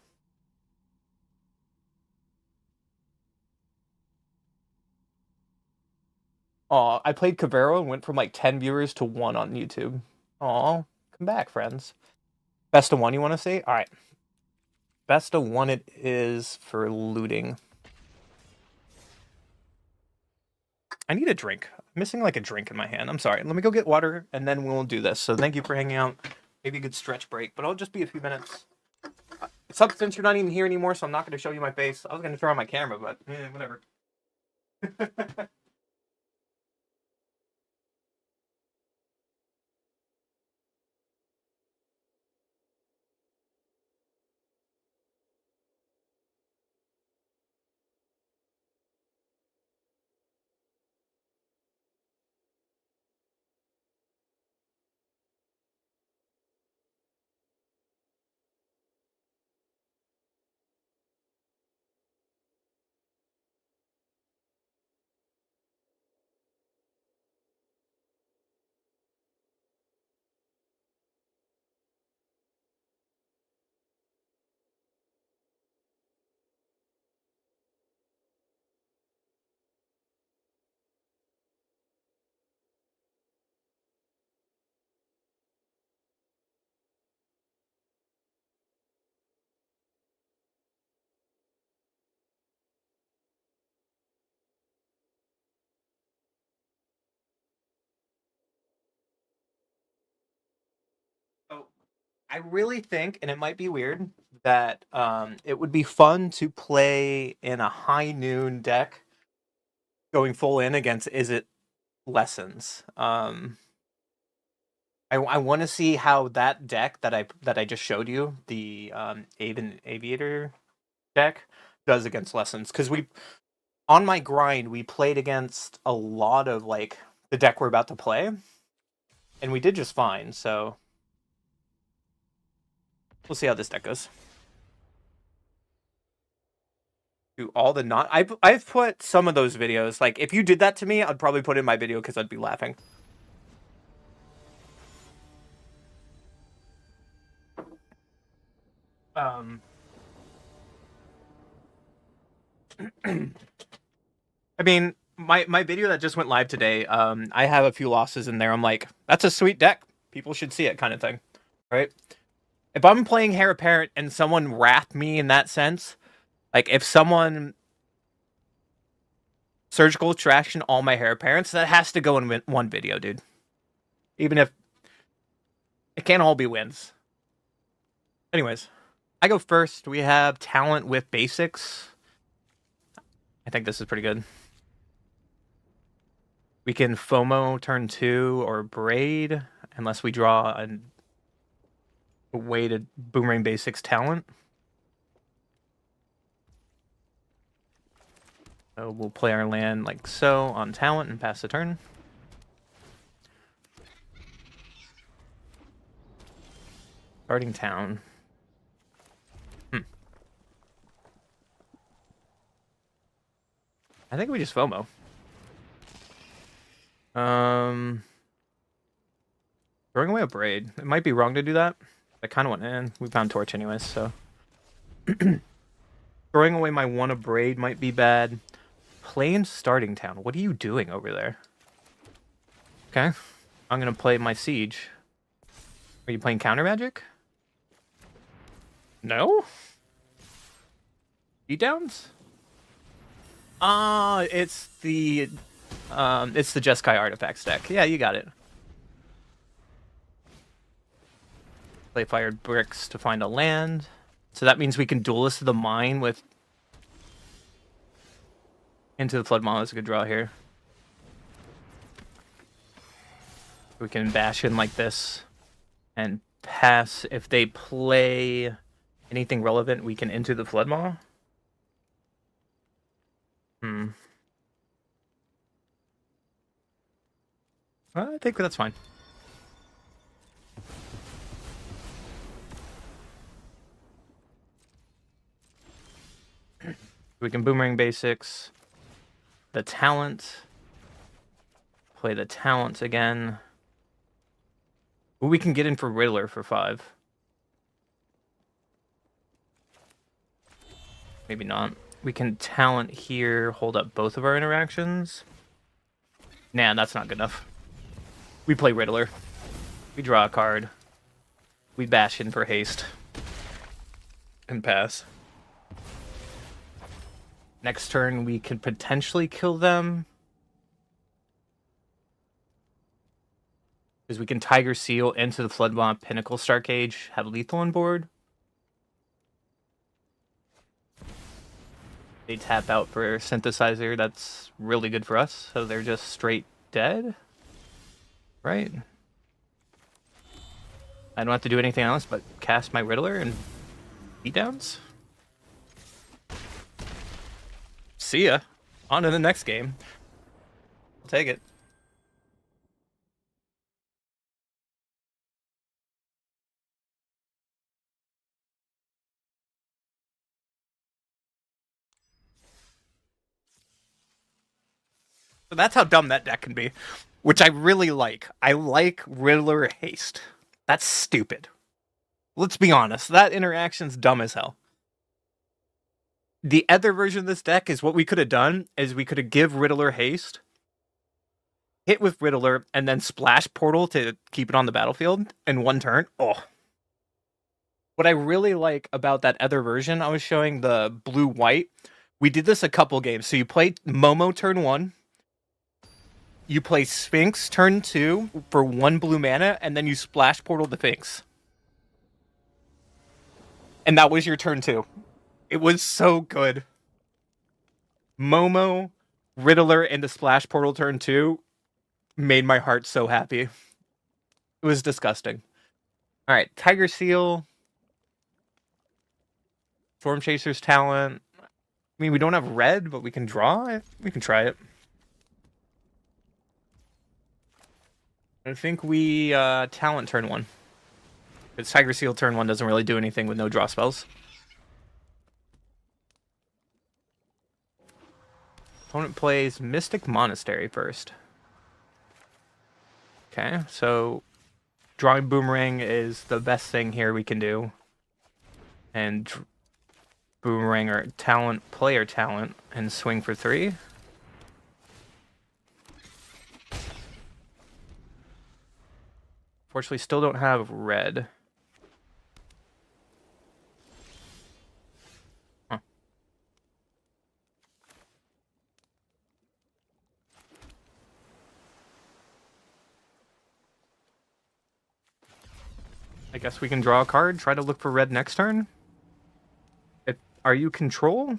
Aw, I played Cavero and went from like 10 viewers to 1 on YouTube. Aw, come back, friends. Best of one you want to see? Alright. Best of one it is for looting. I need a drink. I'm missing like a drink in my hand. I'm sorry. Let me go get water and then we'll do this. So thank you for hanging out. Maybe a good stretch break, but I'll just be a few minutes. Since you're not even here anymore, so I'm not going to show you my face. I was going to turn on my camera, but whatever. So I really think, and it might be weird, that it would be fun to play in a high noon deck going full in against Is It Lessons. I want to see how that deck that I just showed you, the Aviator deck, does against Lessons. Because on my grind, we played against a lot of like the deck we're about to play, and we did just fine. So we'll see how this deck goes. Do all the not I've put some of those videos. Like if you did that to me, I'd probably put it in my video because I'd be laughing. I mean, my video that just went live today, I have a few losses in there. I'm like, that's a sweet deck. People should see it kind of thing. Right? If I'm playing Heir Apparent and someone wrath me in that sense, like if someone surgical extraction all my Heir Apparents, that has to go in one video, dude. Even if it can't all be wins. Anyways, I go first. We have talent with basics. I think this is pretty good. We can FOMO turn 2 or braid unless we draw a way to boomerang basics talent. So we'll play our land like so on talent and pass the turn. Starting town. I think we just FOMO. Throwing away a braid. It might be wrong to do that. I kind of want in. We found torch anyways, so. Throwing away my one of braid might be bad. Playing starting town. What are you doing over there? Okay. I'm going to play my siege. Are you playing counter magic? No? Beatdowns? It's the Jeskai Artifacts deck. Yeah, you got it. Play Fired Bricks to find a land. So that means we can Duelist the Mine with Into the Flood Mall is a good draw here. We can bash in like this and pass. If they play anything relevant, we can into the Flood Maw. I think that's fine. We can Boomerang Basics. The talent. Play the talents again. Ooh, we can get in for Riddler for 5. Maybe not. We can talent here, hold up both of our interactions. Nah, that's not good enough. We play Riddler. We draw a card. We bash in for haste. And pass. Next turn, we could potentially kill them. Because we can Tiger Seal into the Flood Bomb, Pinnacle Star Cage, have lethal on board. They tap out for Synthesizer. That's really good for us. So they're just straight dead. Right? I don't have to do anything else but cast my Riddler and beatdowns. See ya. On to the next game. I'll take it. So that's how dumb that deck can be, which I really like. I like Riddler Haste. That's stupid. Let's be honest. That interaction's dumb as hell. The other version of this deck is what we could have done is we could have give Riddler Haste, hit with Riddler, and then splash Portal to keep it on the battlefield in one turn. Oh. What I really like about that other version I was showing, the blue-white, we did this a couple games. So you play Momo turn 1, you play Sphinx turn 2 for 1 blue mana, and then you splash Portal the Sphinx. And that was your turn 2. It was so good. Momo, Riddler, and the Splash Portal turn 2 made my heart so happy. It was disgusting. Alright, Tiger Seal. Storm Chaser's talent. I mean, we don't have red, but we can draw it. We can try it. I think we talent turn 1. Because Tiger Seal turn 1 doesn't really do anything with no draw spells. Opponent plays Mystic Monastery first. Okay, so drawing Boomerang is the best thing here we can do. And Boomerang or talent, player talent, and swing for 3. Fortunately, still don't have red. Huh. I guess we can draw a card, try to look for red next turn. Are you control?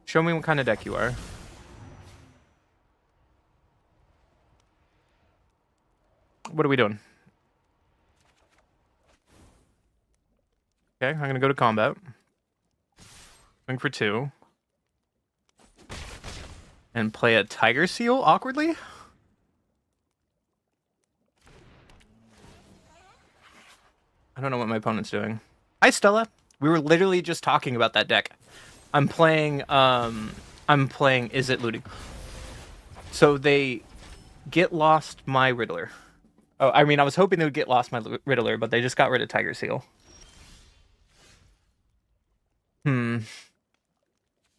Show me what kind of deck you are. What are we doing? Okay, I'm gonna go to combat. Swing for 2. And play a Tiger Seal awkwardly? I don't know what my opponent's doing. Hi, Stella. We were literally just talking about that deck. I'm playing Is It Looting? So they get lost my Riddler. Oh, I mean, I was hoping they would get lost my Riddler, but they just got rid of Tiger Seal.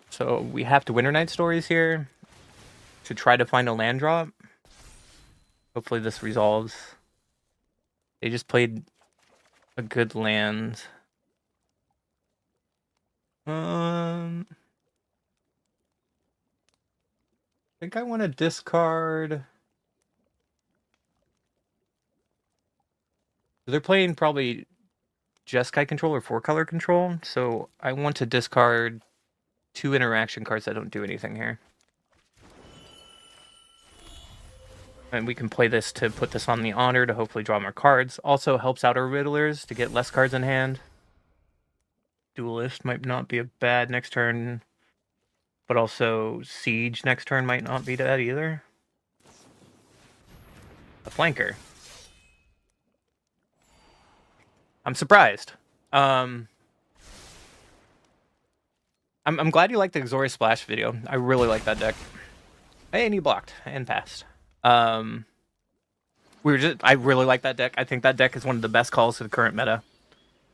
So we have to Winter Night Stories here to try to find a land drop. Hopefully this resolves. They just played a good land. I think I want to discard. They're playing probably Jeskai control or 4-color control, so I want to discard 2 interaction cards that don't do anything here. And we can play this to put this on the honor to hopefully draw more cards. Also helps out our Riddlers to get less cards in hand. Duelist might not be a bad next turn. But also Siege next turn might not be bad either. A Flanker. I'm surprised. I'm glad you liked the Exoria Splash video. I really like that deck. Hey, and you blocked and passed. I really like that deck. I think that deck is one of the best calls to the current meta.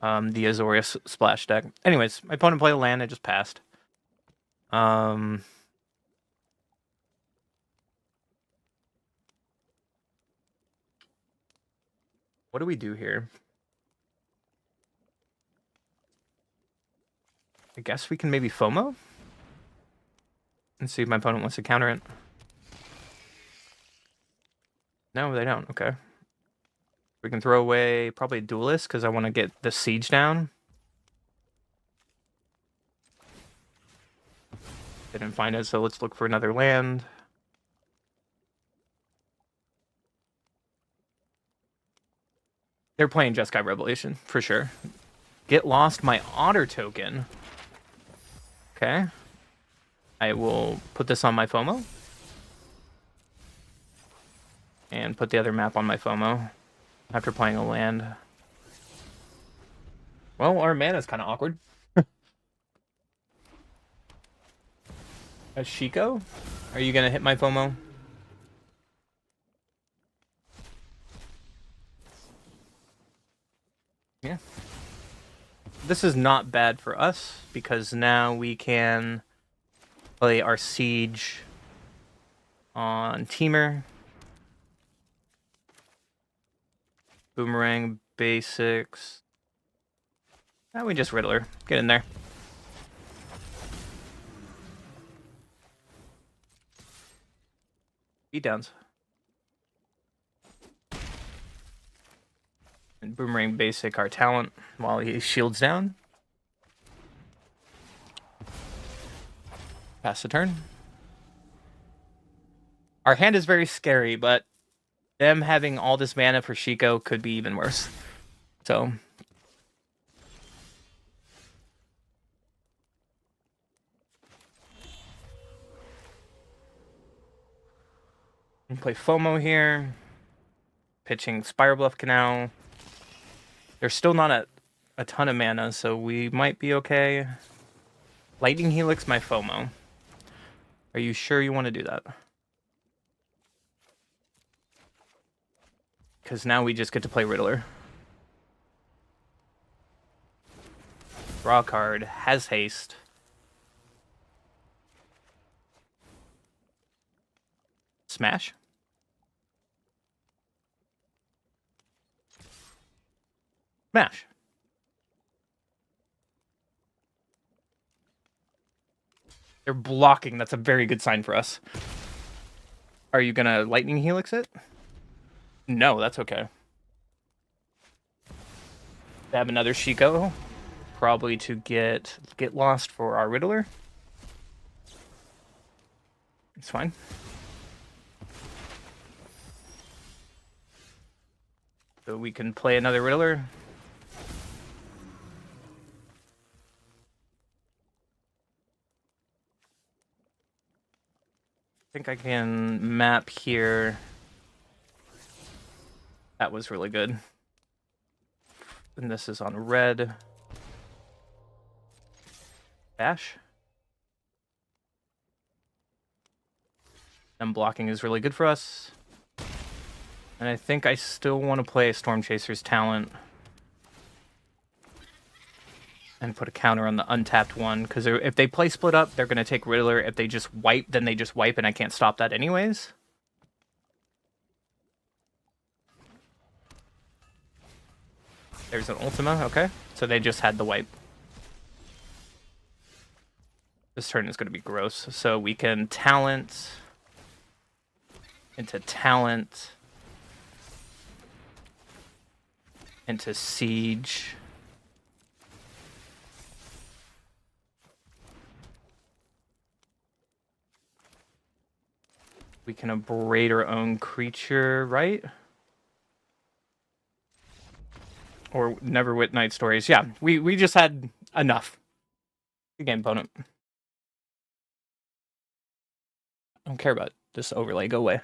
The Azorius Splash deck. Anyways, my opponent played a land. I just passed. What do we do here? I guess we can maybe FOMO? And see if my opponent wants to counter it. No, they don't. Okay. We can throw away probably a Duelist because I want to get the Siege down. They didn't find it, so let's look for another land. They're playing Jeskai Revelation, for sure. Get lost my Otter token. Okay. I will put this on my FOMO. And put the other map on my FOMO. After playing a land. Well, our mana's kind of awkward. A Shiko? Are you going to hit my FOMO? Yeah. This is not bad for us, because now we can play our Siege on Teamer. Boomerang basics. Now we just Riddler. Get in there. Beatdowns. And Boomerang basic our talent while he shields down. Pass the turn. Our hand is very scary, but them having all this mana for Shiko could be even worse. So we play FOMO here. Pitching Spiral Bluff Canal. There's still not a ton of mana, so we might be okay. Lightning Helix my FOMO. Are you sure you want to do that? Because now we just get to play Riddler. Draw a card, has haste. Smash. Smash. They're blocking. That's a very good sign for us. Are you gonna Lightning Helix it? No, that's okay. Have another Shiko. Probably to get lost for our Riddler. It's fine. So we can play another Riddler. I think I can map here. That was really good. And this is on red. Dash. And blocking is really good for us. And I think I still want to play Storm Chaser's talent. And put a counter on the untapped one. Because if they play split up, they're going to take Riddler. If they just wipe, then they just wipe, and I can't stop that anyways. There's an Ultima, okay. So they just had the wipe. This turn is going to be gross. So we can talent into talent into Siege. We can abrade our own creature, right? Or Neverwit Night Stories. Yeah, we just had enough. Good game, opponent. I don't care about this overlay. Go away.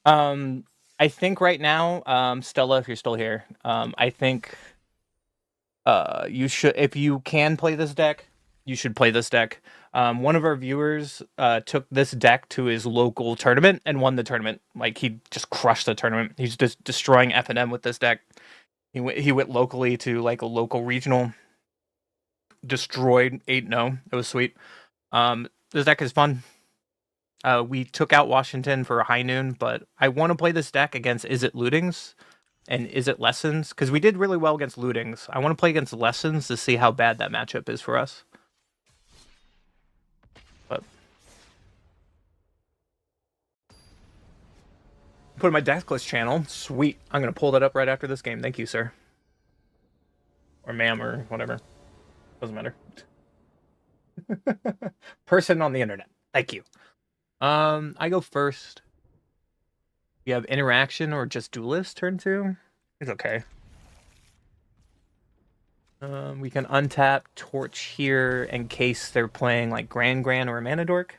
I think right now, Stella, if you're still here, I think you should, if you can play this deck, you should play this deck. One of our viewers took this deck to his local tournament and won the tournament. Like, he just crushed the tournament. He's just destroying F&M with this deck. He went locally to like a local regional, destroyed 8-0. It was sweet. This deck is fun. We took out Washington for a high noon, but I want to play this deck against Is It Lootings and Is It Lessons, because we did really well against Lootings. I want to play against Lessons to see how bad that matchup is for us. But put in my decklist channel. Sweet. I'm going to pull that up right after this game. Thank you, sir. Or ma'am, or whatever. Doesn't matter. Person on the internet. Thank you. I go first. You have interaction or just duelist turn 2? It's okay. We can untap Torch here in case they're playing like Grand or a Mana Dork.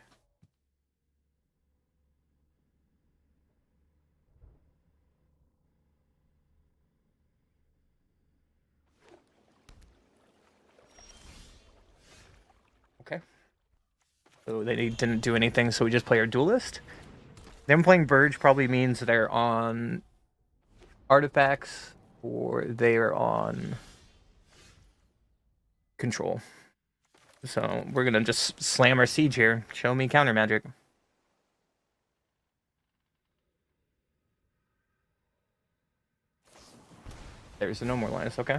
Okay. So they didn't do anything, so we just play our duelist. Them playing Verge probably means they're on artifacts or they're on control. So we're gonna just slam our siege here. Show me counter magic. There's no more Linus, okay.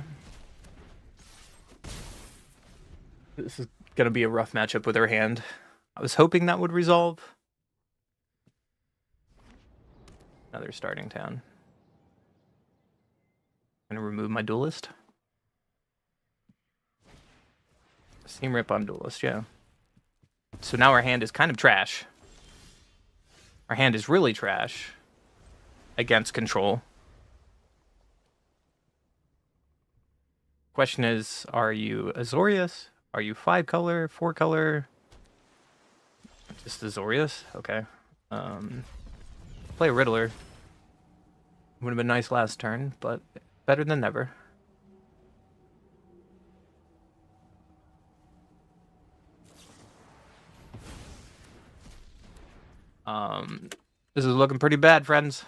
This is gonna be a rough matchup with her hand. I was hoping that would resolve. Another starting town. I'm gonna remove my duelist. Seam rip on duelist, yeah. So now our hand is kind of trash. Our hand is really trash against control. Question is, are you Azorius? Are you 5-color, 4-color? Just Azorius? Okay. Play a Riddler. Would have been nice last turn, but better than never. This is looking pretty bad, friends.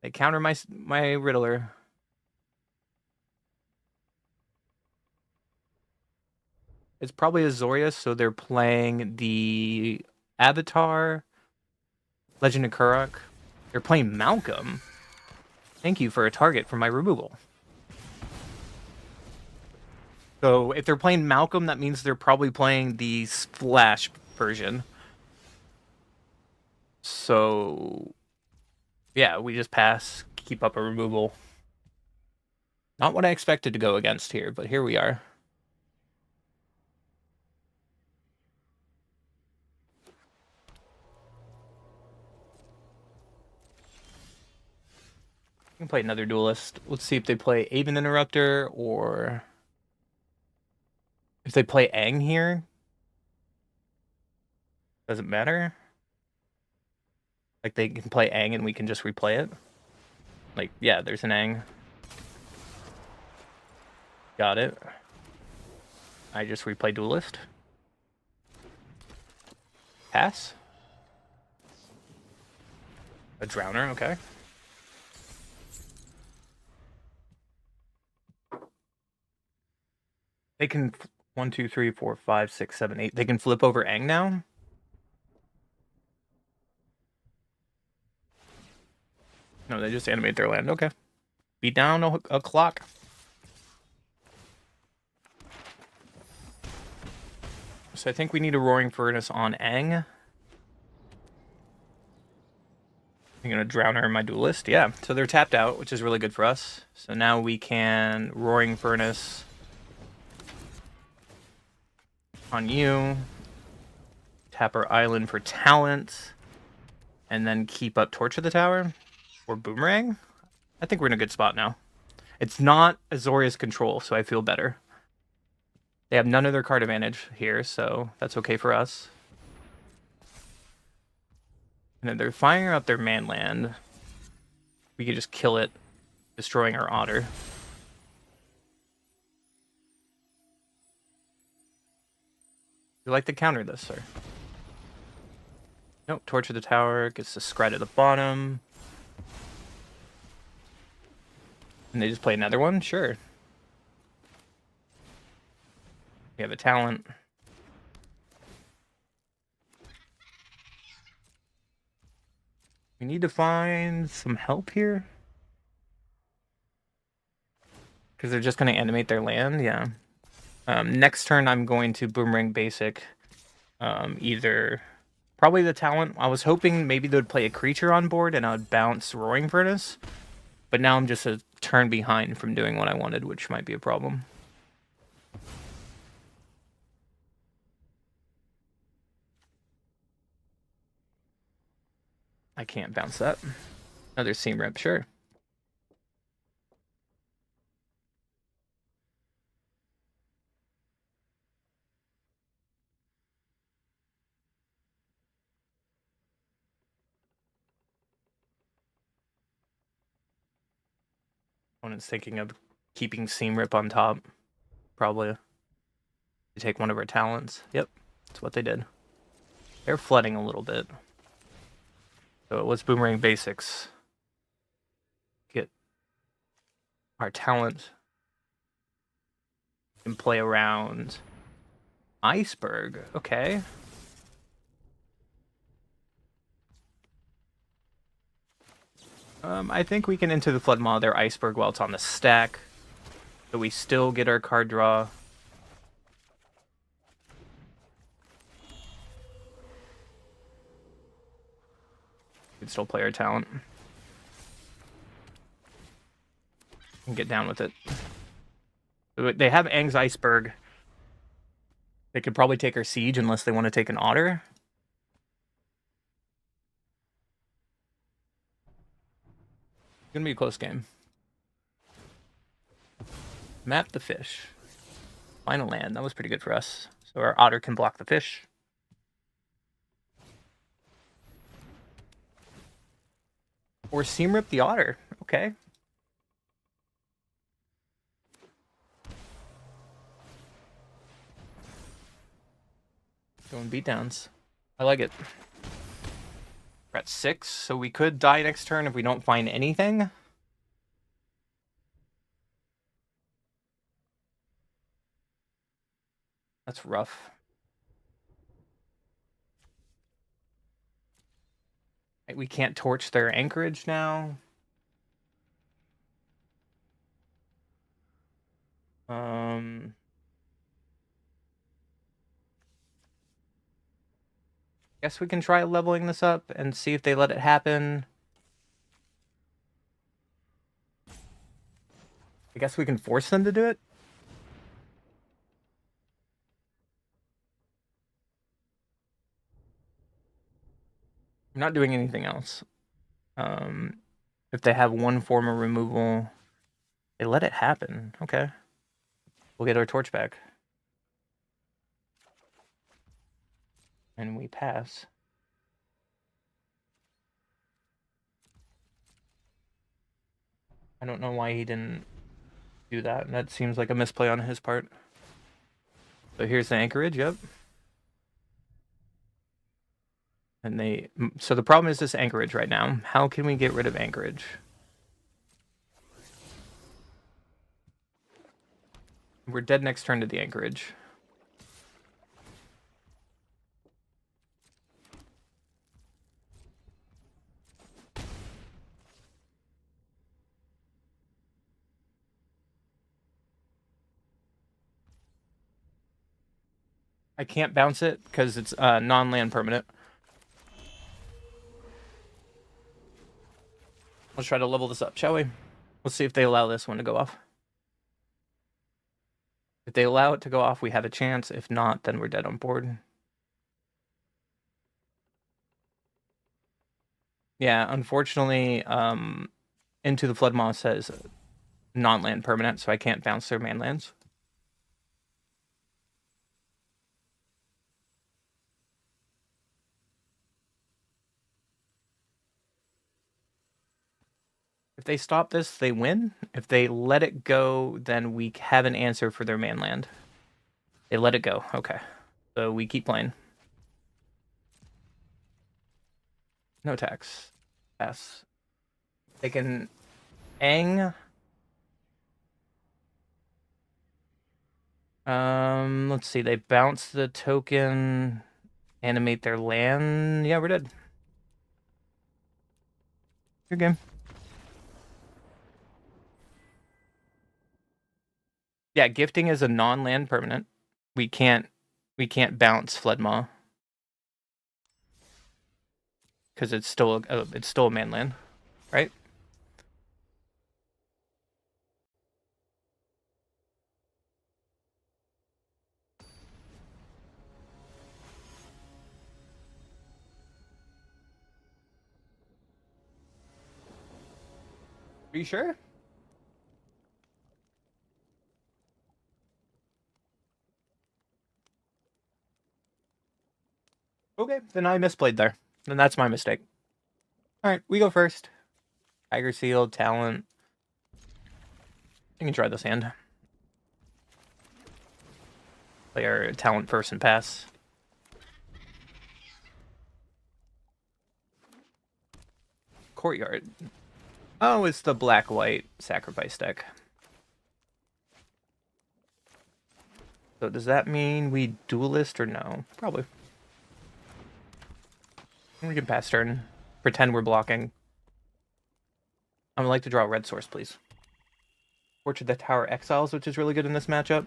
They counter my Riddler. It's probably Azorius, so they're playing the Avatar, Legend of Kurok. They're playing Malcolm. Thank you for a target for my removal. So if they're playing Malcolm, that means they're probably playing the Splash version. So yeah, we just pass, keep up a removal. Not what I expected to go against here, but here we are. We can play another duelist. Let's see if they play Aven Interrupter or if they play Aang here. Does it matter? Like, they can play Aang and we can just replay it? Like, yeah, there's an Aang. Got it. I just replay duelist. Pass. A Drowner, okay. They can 1, 2, 3, 4, 5, 6, 7, 8. They can flip over Aang now. No, they just animate their land. Okay. Beat down a clock. So I think we need a Roaring Furnace on Aang. I'm gonna Drowner in my duelist. Yeah, so they're tapped out, which is really good for us. So now we can Roaring Furnace on you. tap our island for talent, and then keep up Torch of the Tower or Boomerang. I think we're in a good spot now. It's not Azorius control, so I feel better. They have none of their card advantage here, so that's okay for us. And then they're firing out their man land. We could just kill it, destroying our otter. You like to counter this, sir? Nope, Torch of the Tower gets the Scry at the bottom. And they just play another one? Sure. We have a talent. We need to find some help here. Because they're just going to animate their land, yeah. Next turn, I'm going to Boomerang Basic. Either... Probably the talent. I was hoping maybe they would play a creature on board and I would bounce Roaring Furnace. But now I'm just a turn behind from doing what I wanted, which might be a problem. I can't bounce that. Another Seam Rip, sure. Opponent's thinking of keeping Seam Rip on top. Probably. To take one of our talents. Yep, that's what they did. They're flooding a little bit. So let's Boomerang Basics. Get our talent. And play around Iceberg. Okay. I think we can Into the Flood Maw their Iceberg while it's on the stack. So we still get our card draw. We can still play our talent. And get down with it. They have Aang's Iceberg. They could probably take our Siege unless they want to take an Otter. It's gonna be a close game. Map the fish. Final land. That was pretty good for us. So our Otter can block the fish. Or Seam Rip the Otter. Okay. Going beatdowns. I like it. We're at 6, so we could die next turn if we don't find anything. That's rough. We can't torch their anchorage now. Guess we can try leveling this up and see if they let it happen. I guess we can force them to do it. I'm not doing anything else. If they have one form of removal, they let it happen. Okay. We'll get our torch back. And we pass. I don't know why he didn't do that. That seems like a misplay on his part. So here's the anchorage, yep. And so the problem is this anchorage right now. How can we get rid of anchorage? We're dead next turn to the anchorage. I can't bounce it because it's non-land permanent. Let's try to level this up, shall we? Let's see if they allow this one to go off. If they allow it to go off, we have a chance. If not, then we're dead on board. Yeah, unfortunately, Into the Flood Maw says non-land permanent, so I can't bounce their main lands. If they stop this, they win. If they let it go, then we have an answer for their mainland. They let it go. Okay. So we keep playing. No tax. Pass. They can Ang. Let's see. They bounce the token, animate their land. Yeah, we're dead. Good game. Yeah, gifting is a non-land permanent. We can't bounce Flood Maw because it's still a man land, right? Are you sure? Okay, then I misplayed there. Then that's my mistake. All right, we go first. Tiger Seal, Talent. You can try this hand. Play our Talent first and pass. Courtyard. Oh, it's the black-white sacrifice deck. So does that mean we duelist or no? Probably. We can pass turn. Pretend we're blocking. I would like to draw a red source, please. Portrait the Tower Exiles, which is really good in this matchup.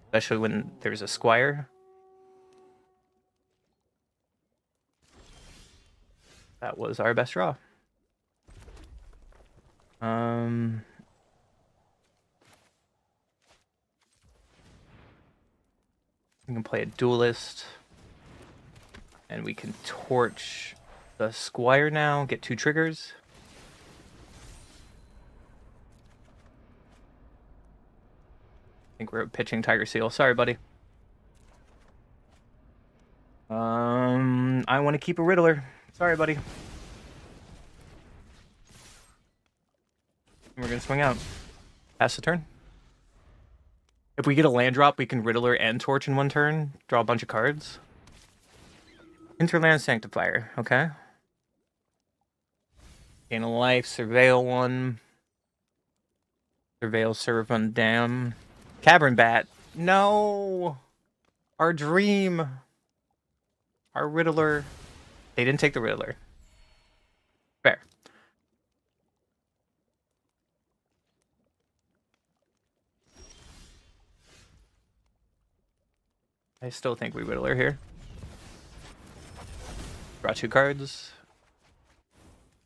Especially when there's a Squire. That was our best draw. We can play a duelist. And we can torch the Squire now, get 2 triggers. I think we're pitching Tiger Seal. Sorry, buddy. I want to keep a Riddler. Sorry, buddy. We're going to swing out. Pass the turn. If we get a land drop, we can Riddler and Torch in one turn. Draw a bunch of cards. Interland Sanctifier. Okay. Gain a life. Surveil 1. Surveil, Servant, Dam. Cavern Bat. No! Our dream. Our Riddler. They didn't take the Riddler. Fair. I still think we Riddler here. Draw 2 cards.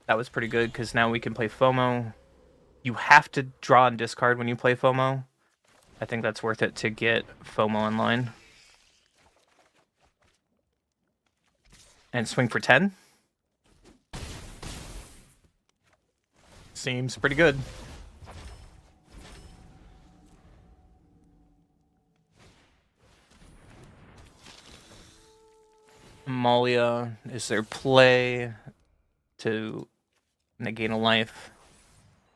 That was pretty good because now we can play FOMO. You have to draw and discard when you play FOMO. I think that's worth it to get FOMO online. And swing for 10. Seems pretty good. Malia is their play to negate a life.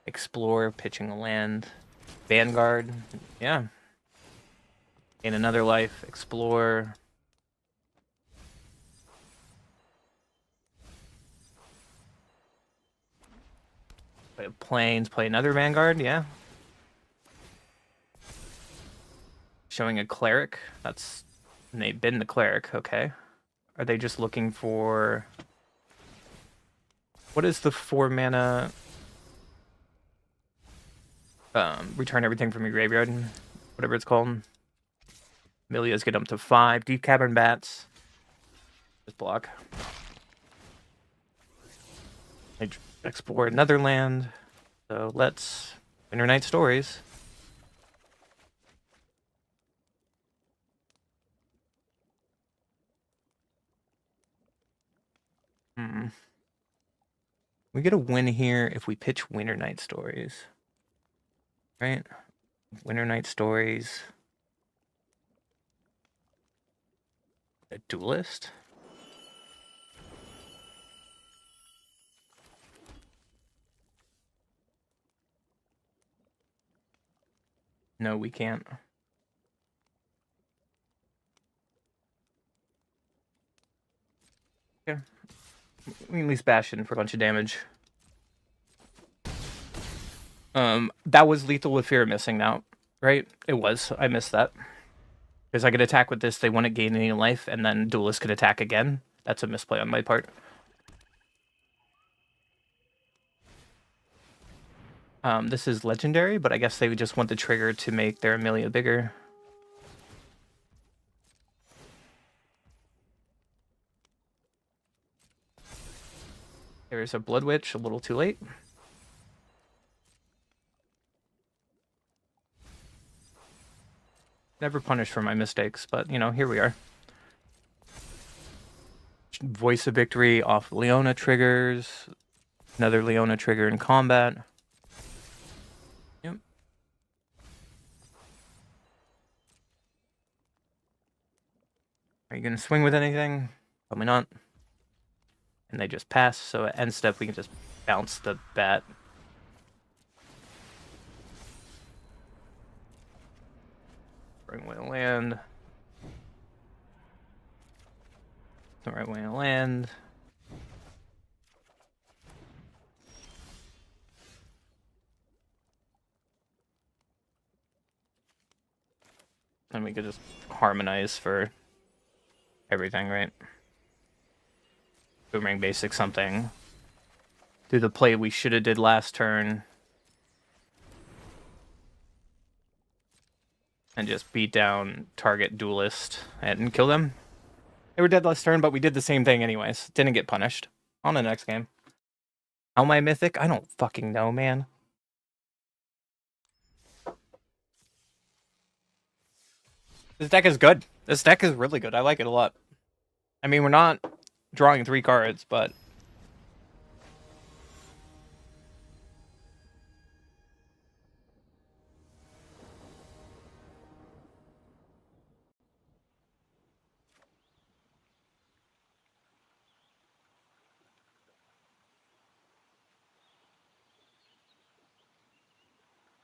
Explore, pitching a land. Vanguard, yeah. Gain another life, explore. Play planes, play another Vanguard, yeah. Showing a cleric. That's they've been the cleric, okay. Are they just looking for what is the 4 mana return everything from your graveyard? Whatever it's called. Milia's get up to 5. Deep Cavern Bats. Just block. I explore another land. So let's Winter Night Stories. We get a win here if we pitch Winter Night Stories. Right? Winter Night Stories. A duelist? No, we can't. Yeah. We can at least bash in for a bunch of damage. That was lethal with Fear missing out, right? It was. I missed that. Because I could attack with this, they wouldn't gain any life, and then Duelist could attack again. That's a misplay on my part. This is legendary, but I guess they would just want the trigger to make their Amelia bigger. There's a Blood Witch, a little too late. Never punished for my mistakes, but, you know, here we are. Voice of Victory off Leona triggers. Another Leona trigger in combat. Yep. Are you going to swing with anything? Probably not. And they just pass, so at end step we can just bounce the bat. Bring way to land. The right way to land. And we could just harmonize for everything, right? Boomerang basic something. Do the play we should have did last turn. And just beat down target duelist and kill them. They were dead last turn, but we did the same thing anyways. Didn't get punished. On the next game. How am I Mythic? I don't fucking know, man. This deck is good. This deck is really good. I like it a lot. I mean, we're not drawing 3 cards, but...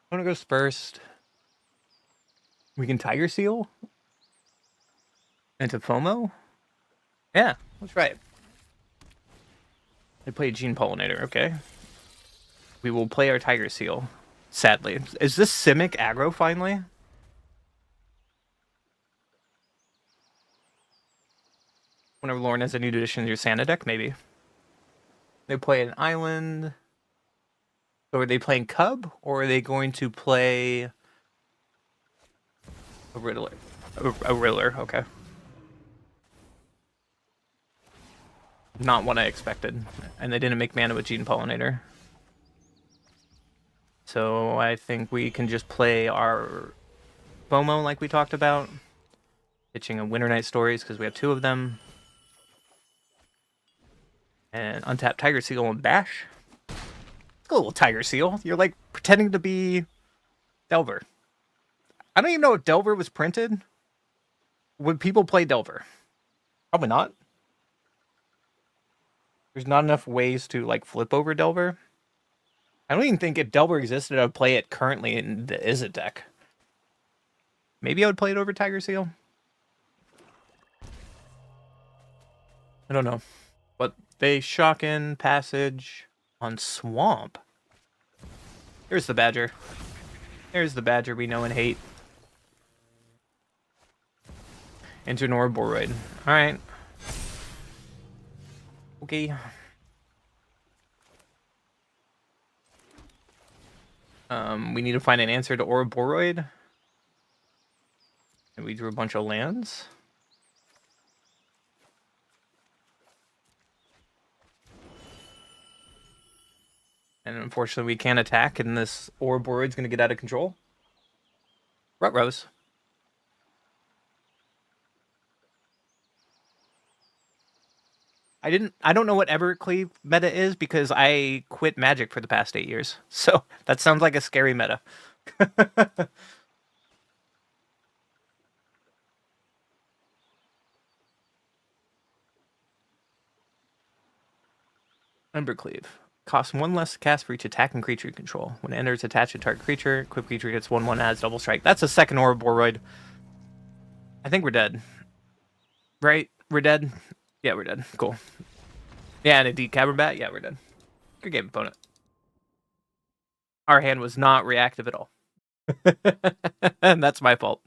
Wanna goes first. We can Tiger Seal into FOMO? Yeah, that's right. They play Gene Pollinator, okay. We will play our Tiger Seal, sadly. Is this Simic aggro finally? Whenever Lauren has a new addition to your Santa deck, maybe. They play an island. So are they playing Cub, or are they going to play a Riddler? A Riddler, okay. Not what I expected. And they didn't make mana with Gene Pollinator. So I think we can just play our FOMO like we talked about. Pitching a Winter Night Stories because we have 2 of them. And untap Tiger Seal and bash. A little Tiger Seal. You're like pretending to be Delver. I don't even know if Delver was printed. Would people play Delver? Probably not. There's not enough ways to like flip over Delver. I don't even think if Delver existed, I would play it currently in the Izzet deck. Maybe I would play it over Tiger Seal. I don't know. But they shock in passage on Swamp. Here's the Badger. There's the Badger we know and hate. Enter Boroid. Alright. Okay. We need to find an answer to Ouroboros. And we drew a bunch of lands. And unfortunately we can't attack, and this Ouroboros going to get out of control. Rutrose. I don't know what Evercleave meta is because I quit Magic for the past 8 years. So that sounds like a scary meta. Embercleave. Costs 1 less to cast for each attack and creature you control. When it enters, attach a target creature. Equipped creature gets 1/1, adds double strike. That's a second Ouroboros. I think we're dead. Right? We're dead? Yeah, we're dead. Cool. Yeah, and a Decabber bat? Yeah, we're dead. Good game, opponent. Our hand was not reactive at all. And that's my fault.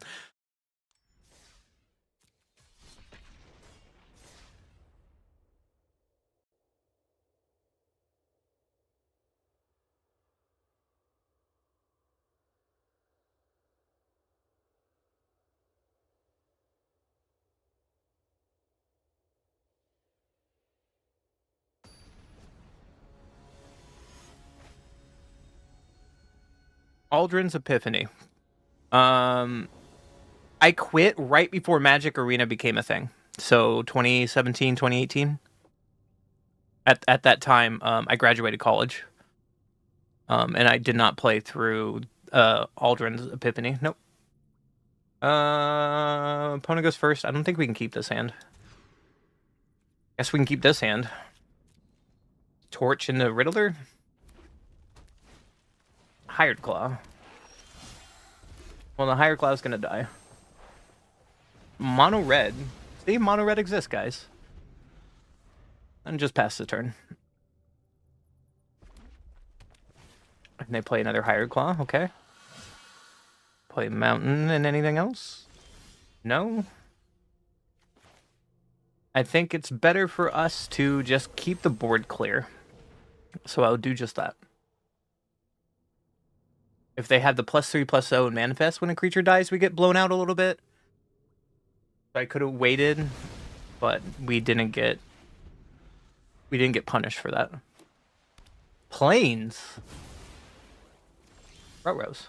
Aldrin's Epiphany. I quit right before Magic Arena became a thing. So 2017, 2018. At that time, I graduated college. And I did not play through Aldrin's Epiphany. Nope. Opponent goes first. I don't think we can keep this hand. Guess we can keep this hand. Torch into Riddler. Hired Claw. Well, the Hired Claw is gonna die. Mono red. See, mono red exists, guys. And just pass the turn. And they play another Hired Claw, okay. Play Mountain and anything else? No? I think it's better for us to just keep the board clear. So I'll do just that. If they have the +3/+0 and manifest when a creature dies, we get blown out a little bit. I could have waited, but we didn't get punished for that. Planes. Rose.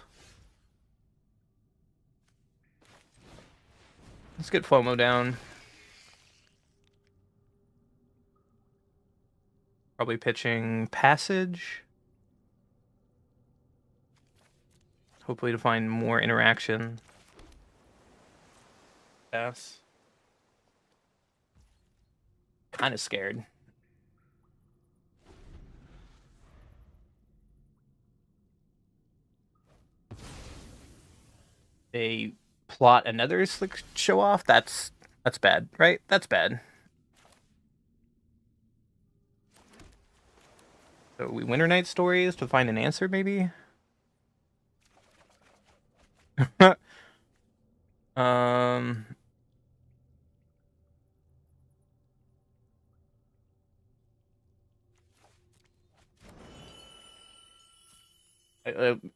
Let's get FOMO down. Probably pitching Passage. Hopefully to find more interaction. Pass. Kind of scared. They plot another slick show off. That's bad, right? That's bad. So we Winter Night Stories to find an answer, maybe?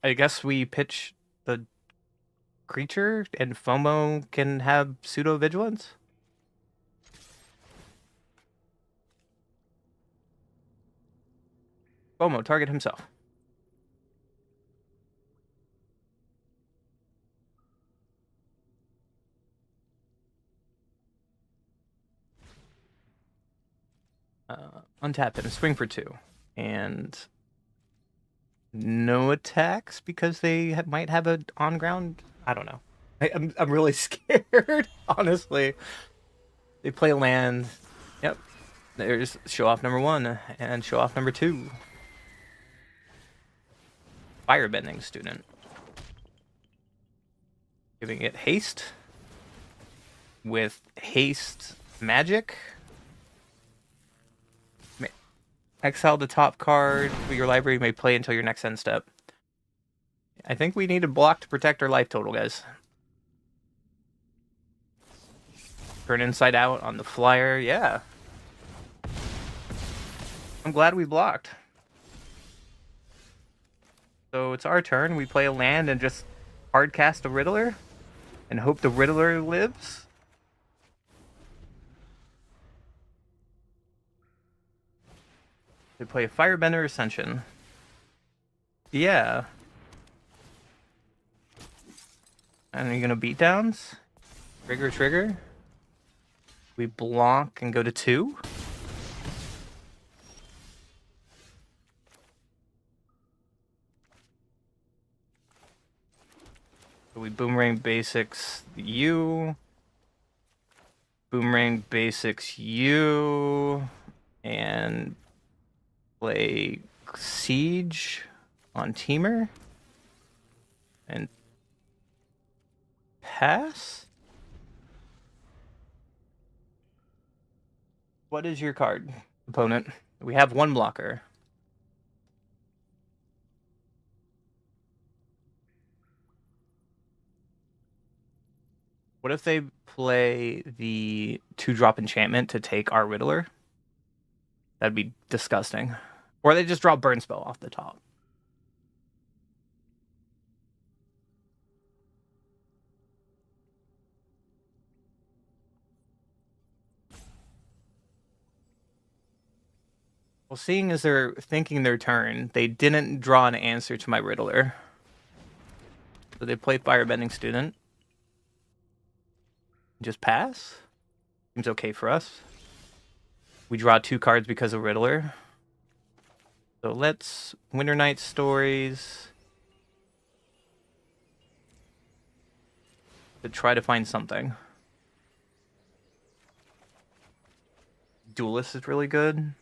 I guess we pitch the creature and FOMO can have pseudo vigilance. FOMO target himself. Untap him, swing for 2, and no attacks because they might have a on ground. I don't know. I'm really scared, honestly. They play land. Yep. There's show off number 1 and show off number 2. Firebending student. Giving it haste. With haste magic. Exile the top card of your library. You may play until your next end step. I think we need a block to protect our life total, guys. Turn inside out on the flyer. Yeah. I'm glad we blocked. So it's our turn. We play a land and just hard cast a Riddler and hope the Riddler lives. They play a Firebender Ascension. Yeah. And are you gonna beat downs? Trigger. We block and go to 2. So we boomerang basics you. Boomerang basics you. And play Siege on Teamer. And pass? What is your card, opponent? We have one blocker. What if they play the 2-drop enchantment to take our Riddler? That'd be disgusting. Or they just draw Burn Spell off the top. Well, seeing as they're thinking their turn, they didn't draw an answer to my Riddler. So they play Firebending Student. Just pass? Seems okay for us. We draw 2 cards because of Riddler. So let's Winter Night Stories to try to find something. Duelist is really good.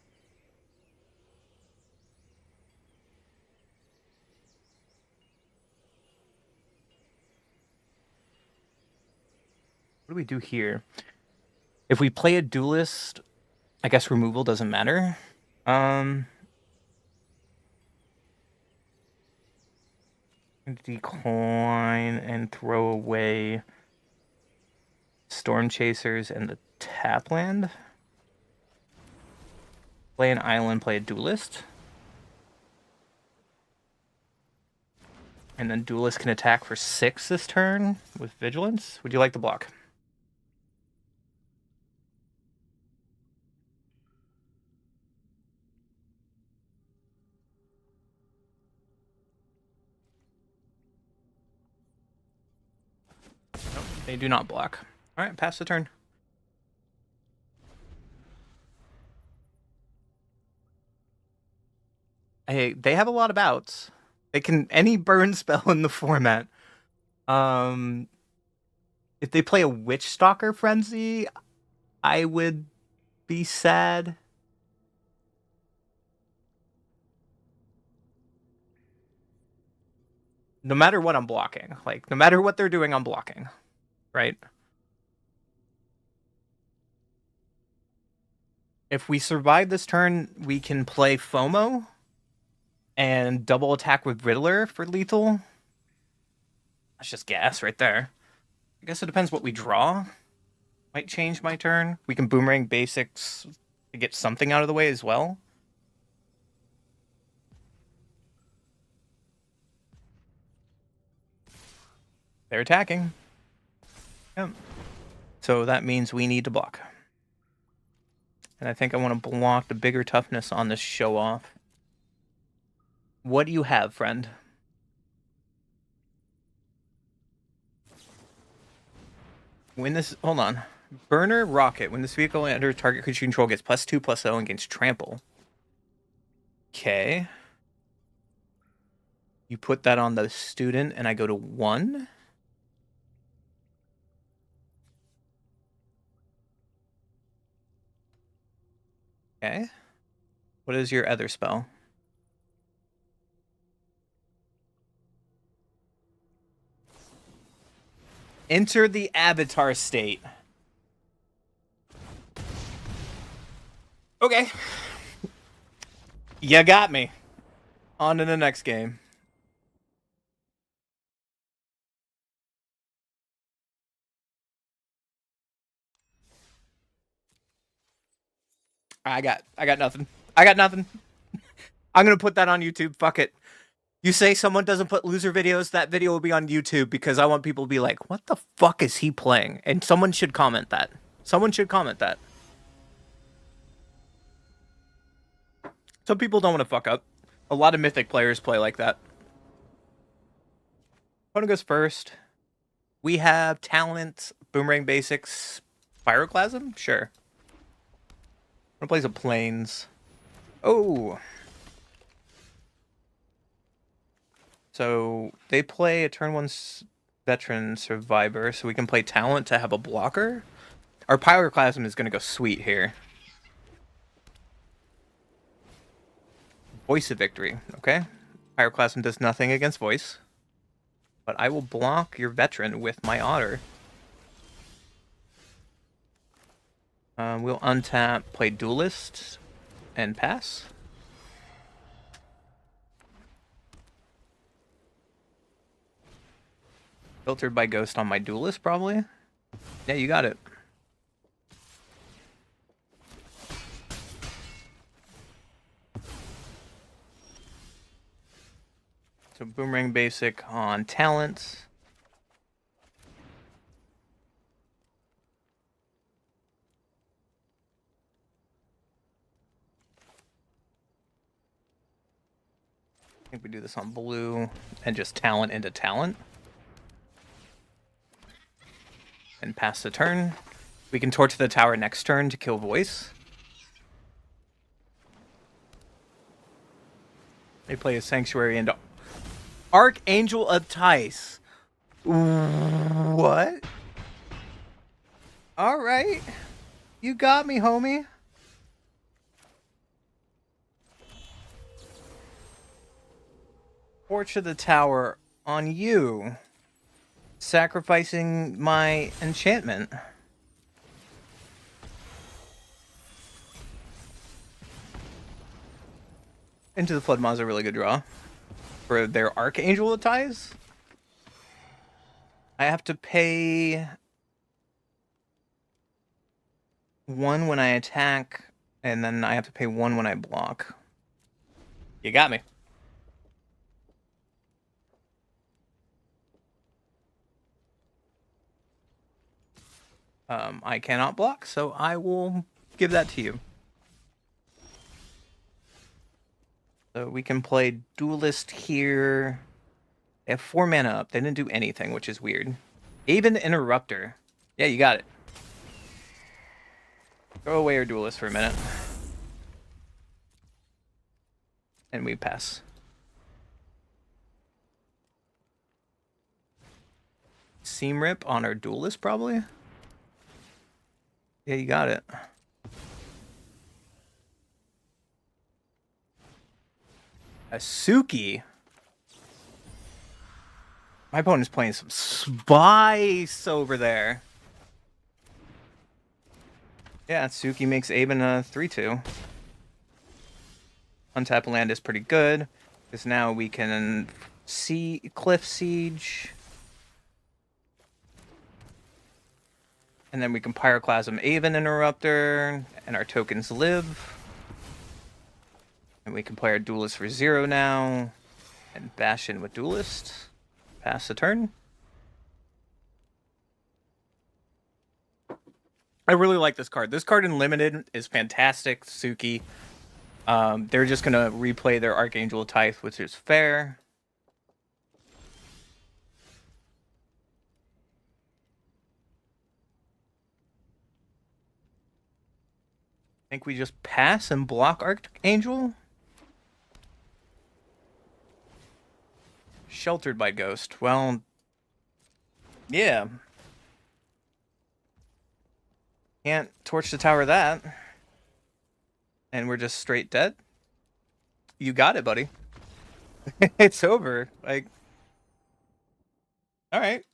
What do we do here? If we play a Duelist, I guess removal doesn't matter. Decline and throw away Storm Chasers and the Tapland. Play an island, play a Duelist. And then Duelist can attack for 6 this turn with Vigilance. Would you like the block? Nope, they do not block. All right, pass the turn. Hey, they have a lot of outs. They can any burn spell in the format. If they play a Witch Stalker Frenzy, I would be sad. No matter what I'm blocking. Like, no matter what they're doing, I'm blocking. Right? If we survive this turn, we can play FOMO and double attack with Riddler for lethal. That's just gas right there. I guess it depends what we draw. Might change my turn. We can boomerang basics to get something out of the way as well. They're attacking. Yep. So that means we need to block. And I think I want to block the bigger toughness on this show off. What do you have, friend? When this... Hold on. Burner Rocket. When this vehicle enters target creature control gets +2/+0 against trample. Okay. You put that on the student and I go to 1. Okay. What is your other spell? Enter the avatar state. Okay. You got me. On to the next game. I got nothing. I got nothing. I'm gonna put that on YouTube. Fuck it. You say someone doesn't put loser videos, that video will be on YouTube because I want people to be like, what the fuck is he playing? And someone should comment that. Someone should comment that. Some people don't want to fuck up. A lot of Mythic players play like that. Opponent goes first. We have talent, boomerang basics, pyroclasm? Sure. I'm gonna play some planes. Oh. So they play a turn 1. veteran survivor, so we can play talent to have a blocker. Our pyroclasm is going to go sweet here. Voice of victory, okay? Pyroclasm does nothing against voice. But I will block your veteran with my otter. We'll untap, play duelist, and pass. Filtered by ghost on my duelist, probably. Yeah, you got it. So boomerang basic on talents. I think we do this on blue and just talent into talent. And pass the turn. We can torch the tower next turn to kill voice. They play a Sanctuary and Archangel of Tice. What? Alright. You got me, homie. Torch of the tower on you. Sacrificing my enchantment. Into the Flood Maw is a really good draw. For their Archangel of Ties. I have to pay 1 when I attack, and then I have to pay 1 when I block. You got me. I cannot block, so I will give that to you. So we can play Duelist here. They have 4 mana up. They didn't do anything, which is weird. Even Interrupter. Yeah, you got it. Throw away your Duelist for a minute. And we pass. Seam Rip on our Duelist, probably? Yeah, you got it. Asuki. My opponent's playing some spice over there. Yeah, Asuki makes Aben a 3-2. Untap land is pretty good, because now we can see Cliff Siege. And then we can Pyroclasm Aven Interrupter, and our tokens live. And we can play our Duelist for 0 now, and bash in with Duelist. Pass the turn. I really like this card. This card in Limited is fantastic, Suki. They're just going to replay their Archangel Tithe, which is fair. I think we just pass and block Archangel. Sheltered by Ghost. Well, yeah. Can't torch the tower that. And we're just straight dead. You got it, buddy. It's over. Like, all right.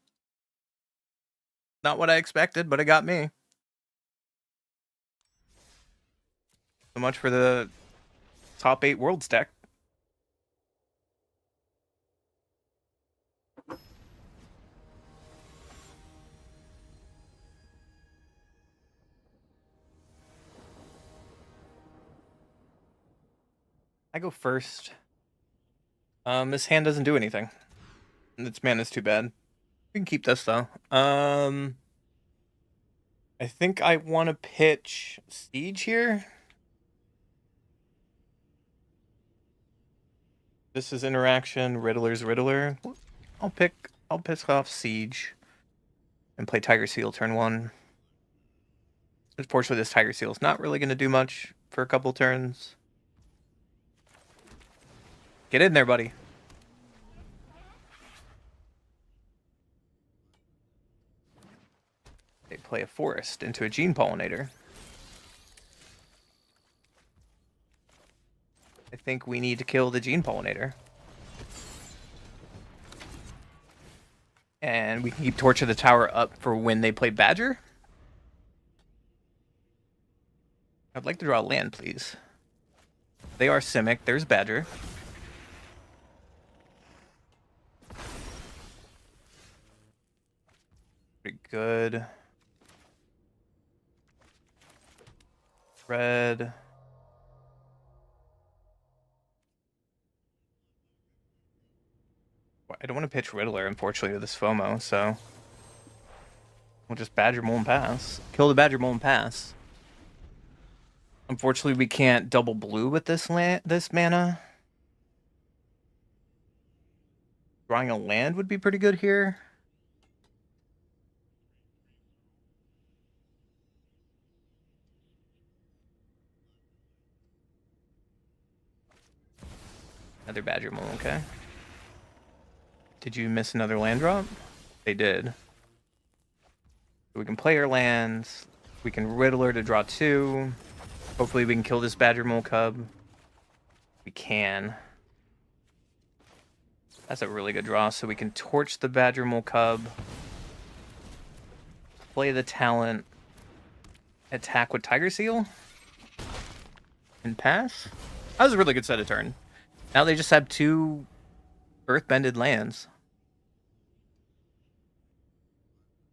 Not what I expected, but it got me. So much for the top 8 Worlds deck. I go first. This hand doesn't do anything. Its mana's too bad. We can keep this though. I think I want to pitch Siege here. This is interaction. Riddler's Riddler. I'll piss off Siege and play Tiger Seal turn 1. Unfortunately, this Tiger Seal is not really going to do much for a couple turns. Get in there, buddy. play a forest into a gene pollinator. I think we need to kill the gene pollinator. And we can keep Torch of the Tower up for when they play Badger. I'd like to draw land, please. They are Simic. There's Badger. Pretty good. Red. I don't want to pitch Riddler, unfortunately, to this FOMO, so we'll just Badger Mole and pass. Kill the Badger Mole and pass. Unfortunately, we can't double blue with this mana. Drawing a land would be pretty good here. Another Badger Mole, okay. Did you miss another land drop? They did. So we can play our lands. We can Riddler to draw 2. Hopefully we can kill this Badger Mole Cub. We can. That's a really good draw. So we can torch the Badger Mole Cub. Play the talent. Attack with Tiger Seal. And pass. That was a really good set of turn. Now they just have 2 Earthbended lands.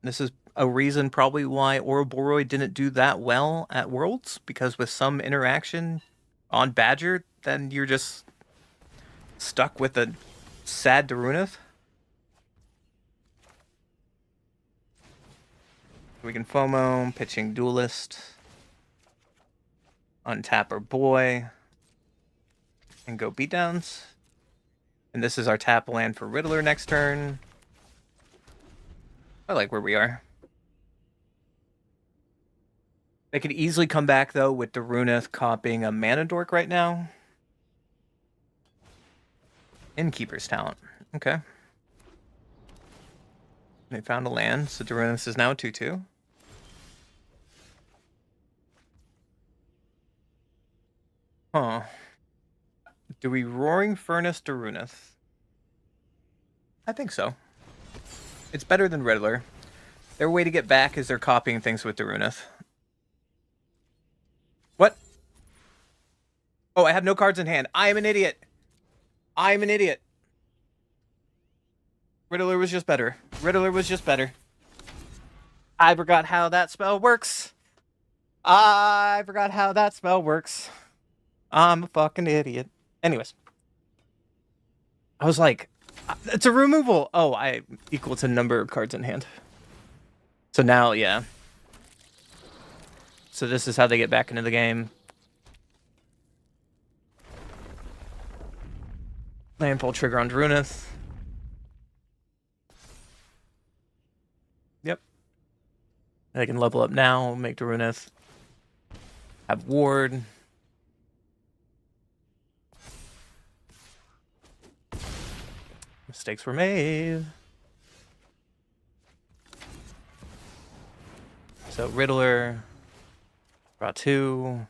This is a reason probably why Ouroboros didn't do that well at Worlds, because with some interaction on Badger, then you're just stuck with a sad Darunith. We can FOMO, pitching Duelist, untap our boy, and go beatdowns. And this is our tap land for Riddler next turn. I like where we are. They could easily come back, though, with Darunith copying a Mana Dork right now. Innkeeper's Talent. Okay. They found a land, so Darunith is now 2/2. Huh. Do we Roaring Furnace Darunith? I think so. It's better than Riddler. Their way to get back is they're copying things with Darunith. What? Oh, I have no cards in hand. I am an idiot. I am an idiot. Riddler was just better. Riddler was just better. I forgot how that spell works. I forgot how that spell works. I'm a fucking idiot. Anyways. I was like, it's a removal. Oh, I equal to number of cards in hand. So now, yeah. So this is how they get back into the game. Landfall trigger on Darunith. Yep. They can level up now, make Darunith. Have Ward. Mistakes were made. So Riddler, draw 2.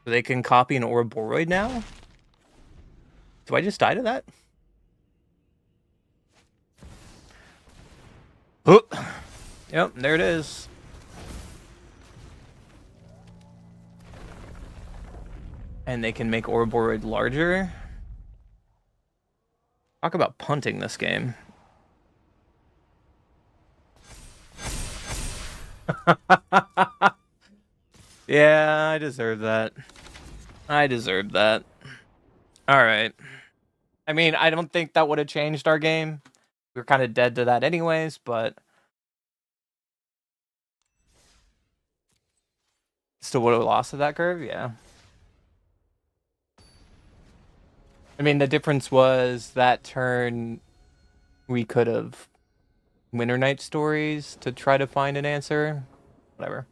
So they can copy an Ouroboros now? Do I just die to that? Oh. Yep, there it is. And they can make Ouroboros larger. Talk about punting this game. Yeah, I deserve that. I deserved that. Alright. I mean, I don't think that would have changed our game. We were kind of dead to that anyways, but still would have lost to that curve, yeah. I mean, the difference was that turn we could have Winter Night Stories to try to find an answer. Whatever.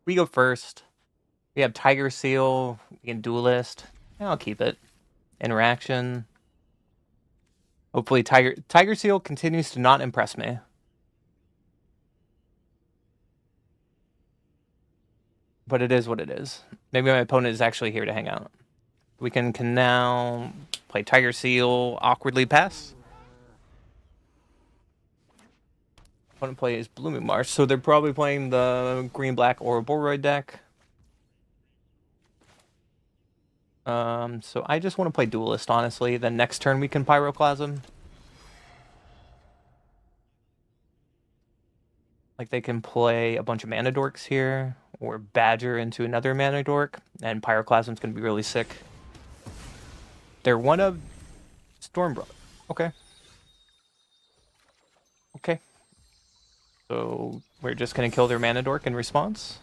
We go first. We have Tiger Seal. We can Duelist. Yeah, I'll keep it. Interaction. Hopefully Tiger Seal continues to not impress me. But it is what it is. Maybe my opponent is actually here to hang out. We can now play Tiger Seal, awkwardly pass. Opponent plays Blooming Marsh, so they're probably playing the green-black Ouroboros deck. So I just want to play Duelist, honestly. Then next turn we can Pyroclasm. Like, they can play a bunch of Mana Dorks here, or Badger into another Mana Dork, and Pyroclasm's going to be really sick. They're one of Stormbrother. Okay. Okay. So we're just going to kill their Mana Dork in response.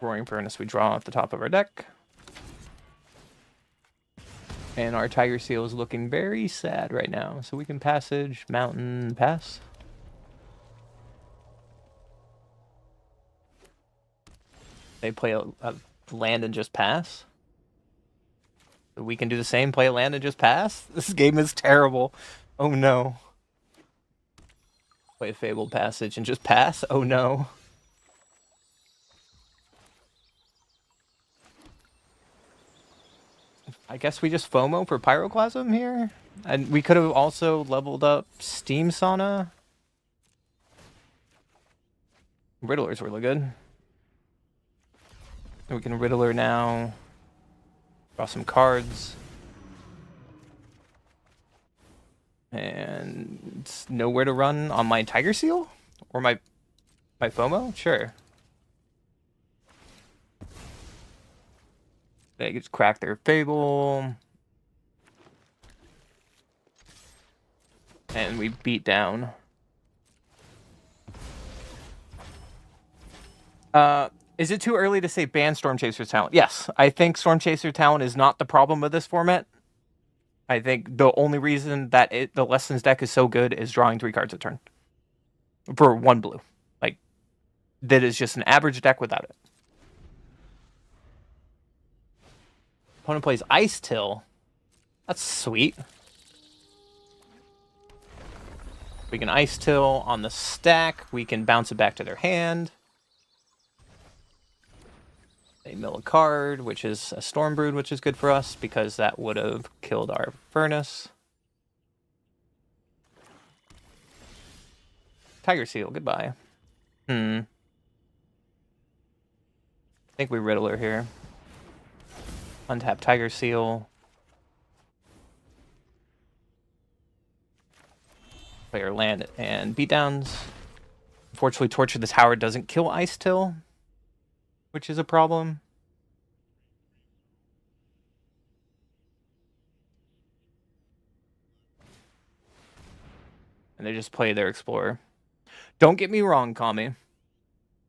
Roaring Furnace we draw off the top of our deck. And our Tiger Seal is looking very sad right now. So we can Passage, Mountain, pass. They play a land and just pass. So we can do the same, play a land and just pass. This game is terrible. Oh no. Play a Fabled Passage and just pass. Oh no. I guess we just FOMO for Pyroclasm here. And we could have also leveled up Steam Sauna. Riddler's really good. We can Riddler now. Draw some cards. And it's nowhere to run on my Tiger Seal? Or my FOMO? Sure. They just crack their Fable. And we beat down. Is it too early to say ban Storm Chaser's talent? Yes, I think Storm Chaser talent is not the problem with this format. I think the only reason that the Lessons deck is so good is drawing 3 cards a turn. For 1 blue. Like, that is just an average deck without it. Opponent plays Ice Till. That's sweet. We can Ice Till on the stack. We can bounce it back to their hand. They mill a card, which is a Stormbrood, which is good for us, because that would have killed our Furnace. Tiger Seal, goodbye. I think we Riddler here. Untap Tiger Seal. Play our land and beatdowns. Unfortunately, Torture the Tower doesn't kill Ice Till, which is a problem. And they just play their Explorer. Don't get me wrong, Kami.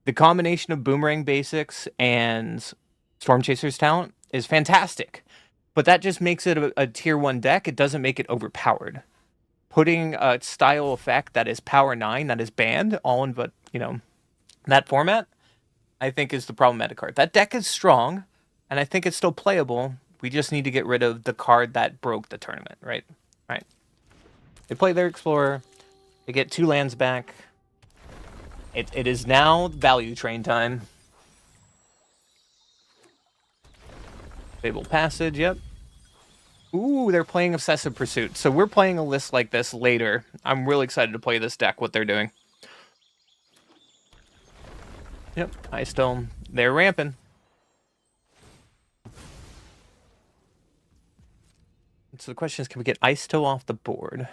The combination of Boomerang Basics and Storm Chaser's talent is fantastic. But that just makes it a tier 1 deck. It doesn't make it overpowered. Putting a style effect that is power 9, that is banned, all in, but, you know, that format, I think is the problematic card. That deck is strong, and I think it's still playable. We just need to get rid of the card that broke the tournament, right? Right. They play their Explorer. They get 2 lands back. It is now value train time. Fabled Passage, yep. Ooh, they're playing Obsessive Pursuit. So we're playing a list like this later. I'm really excited to play this deck, what they're doing. Yep, Ice Dome. They're ramping. So the question is, can we get Ice Toe off the board?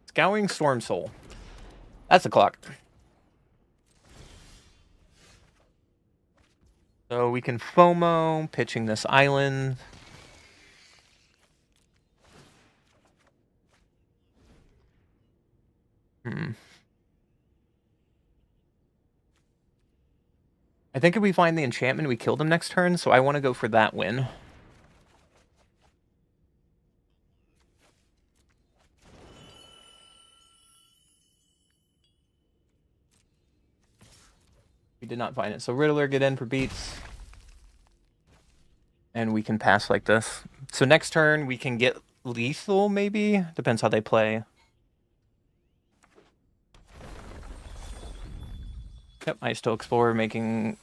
Scouring Storm Soul. That's a clock. So we can FOMO, pitching this island. I think if we find the enchantment, we kill them next turn, so I want to go for that win. We did not find it. So Riddler, get in for beats. And we can pass like this. So next turn, we can get lethal, maybe? Depends how they play. Yep, I still Explorer making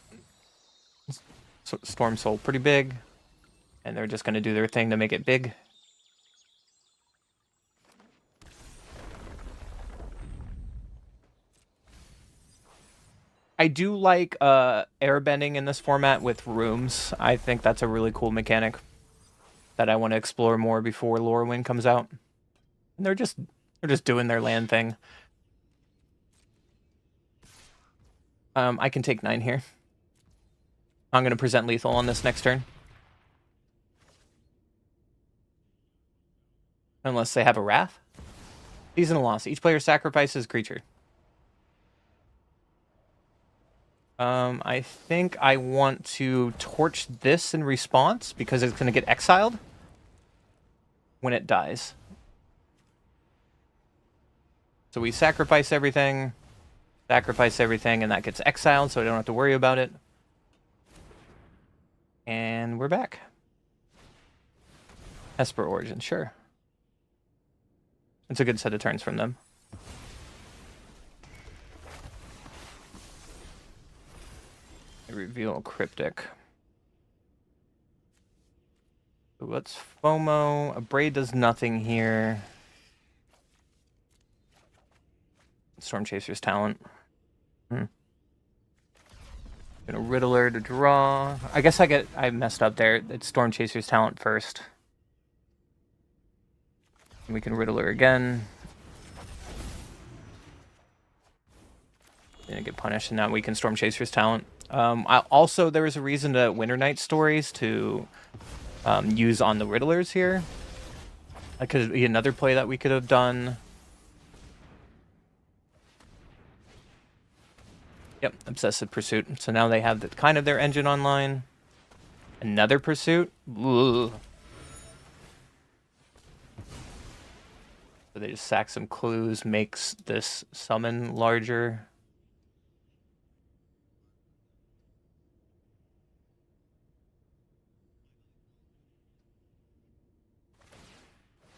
Storm Soul pretty big. And they're just going to do their thing to make it big. I do like airbending in this format with rooms. I think that's a really cool mechanic that I want to explore more before Lorwyn comes out. And they're just doing their land thing. I can take 9 here. I'm going to present lethal on this next turn. Unless they have a Wrath. Season of Loss. Each player sacrifices a creature. I think I want to torch this in response because it's going to get exiled when it dies. So we sacrifice everything, and that gets exiled, so I don't have to worry about it. And we're back. Esper Origin, sure. It's a good set of turns from them. Reveal Cryptic. So let's FOMO. A Braid does nothing here. Storm Chaser's Talent. Gonna Riddler to draw. I guess I messed up there. It's Storm Chaser's Talent first. And we can Riddler again. Didn't get punished, and now we can Storm Chaser's Talent. Also, there was a reason to Winter Night Stories to use on the Riddlers here. That could be another play that we could have done. Yep, Obsessive Pursuit. So now they have kind of their engine online. Another Pursuit. Ugh. So they just sack some clues, makes this summon larger.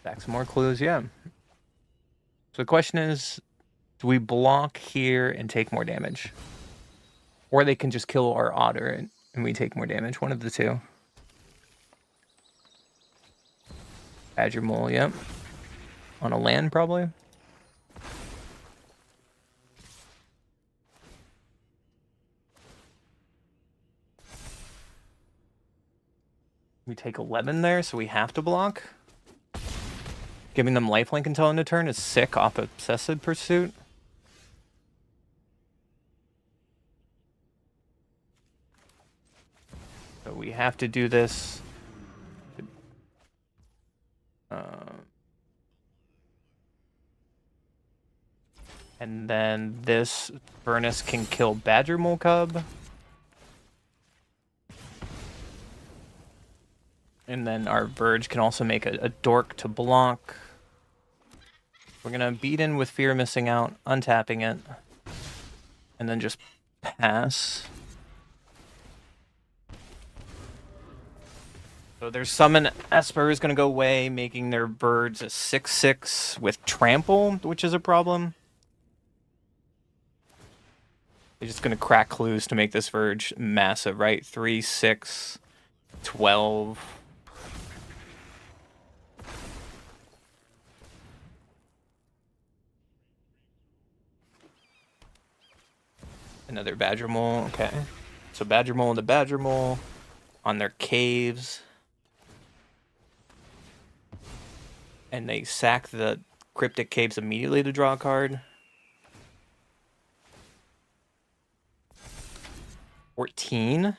Back some more clues, yeah. So the question is, do we block here and take more damage? Or they can just kill our Otter and we take more damage. One of the two. Badger Mole, yep. On a land, probably. We take 11 there, so we have to block. Giving them lifelink until end of turn is sick off Obsessive Pursuit. So we have to do this. And then this Furnace can kill Badger Mole Cub. And then our Verge can also make a Dork to block. We're going to beat in with Fear Missing Out, untapping it. And then just pass. So their Summon Esper is going to go away, making their birds a 6/6 with Trample, which is a problem. They're just going to crack clues to make this Verge massive, right? 3, 6, 12... Another Badger Mole, okay. So Badger Mole into Badger Mole on their caves. And they sack the Cryptic Caves immediately to draw a card. 14.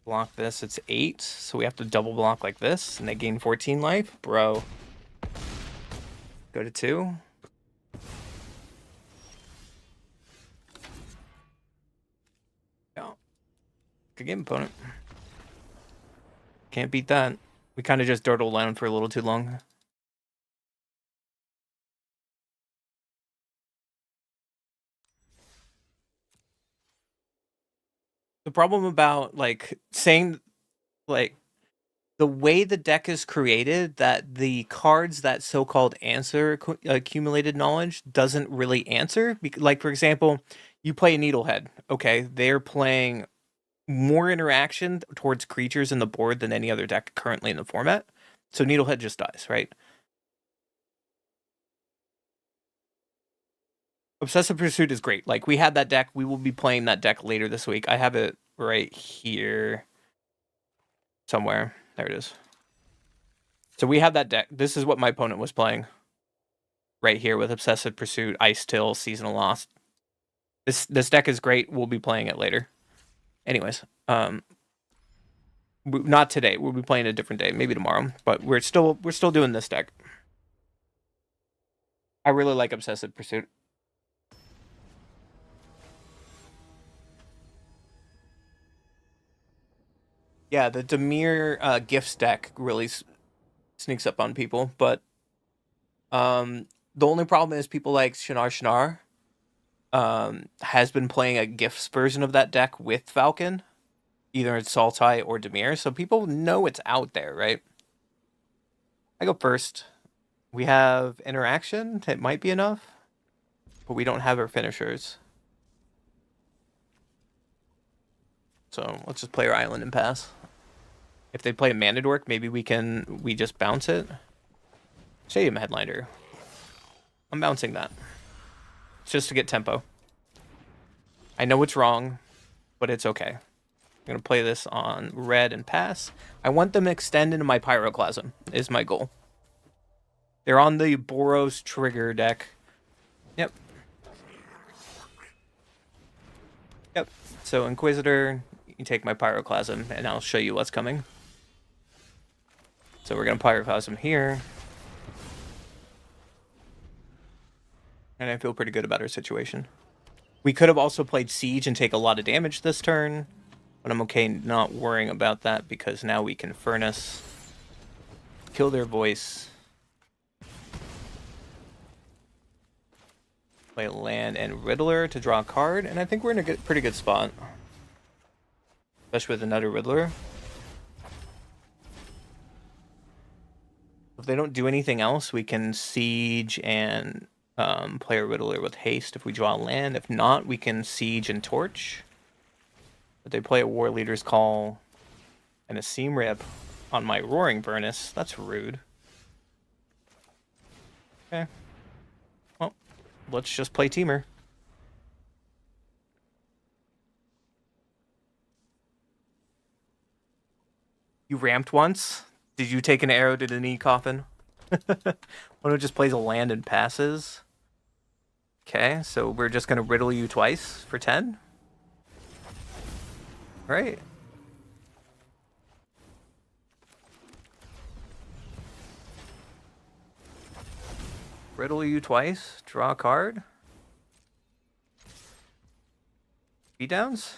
Block this, it's 8. So we have to double block like this, and they gain 14 life. Bro. Go to 2. Good game, opponent. Can't beat that. We kind of just dawdled around for a little too long. The problem about like saying like the way the deck is created, that the cards that so-called answer accumulated knowledge doesn't really answer. Like for example, you play a Needlehead. Okay, they're playing more interaction towards creatures in the board than any other deck currently in the format. So Needlehead just dies, right? Obsessive Pursuit is great. Like we had that deck. We will be playing that deck later this week. I have it right here somewhere. There it is. So we have that deck. This is what my opponent was playing. Right here with Obsessive Pursuit, Ice Till, Seasonal Lost. This deck is great. We'll be playing it later. Anyways, not today. We'll be playing a different day, maybe tomorrow. But we're still doing this deck. I really like Obsessive Pursuit. Yeah, the Dimir Gifts deck really sneaks up on people, but the only problem is people like Shinar has been playing a Gifts version of that deck with Falcon, either in Sultai or Dimir, so people know it's out there, right? I go first. We have interaction. It might be enough, but we don't have our finishers. So let's just play our island and pass. If they play a Mana Dork, maybe we just bounce it. Stadium Headliner. I'm bouncing that. It's just to get tempo. I know it's wrong, but it's okay. I'm going to play this on red and pass. I want them to extend into my Pyroclasm, is my goal. They're on the Boros trigger deck. Yep. Yep. So Inquisitor, you take my Pyroclasm, and I'll show you what's coming. So we're going to Pyroclasm here. And I feel pretty good about our situation. We could have also played Siege and take a lot of damage this turn, but I'm okay not worrying about that because now we can Furnace, kill their voice, play land and Riddler to draw a card, and I think we're in a pretty good spot. Especially with another Riddler. If they don't do anything else, we can Siege and play a Riddler with haste if we draw land. If not, we can Siege and Torch. But they play a War Leader's Call and a Seam Rip on my Roaring Furnace. That's rude. Okay. Well, let's just play Teamer. You ramped once? Did you take an arrow to the knee, Coffin? One who just plays a land and passes. Okay, so we're just going to riddle you twice for 10. Right. Riddle you twice, draw a card. Beatdowns.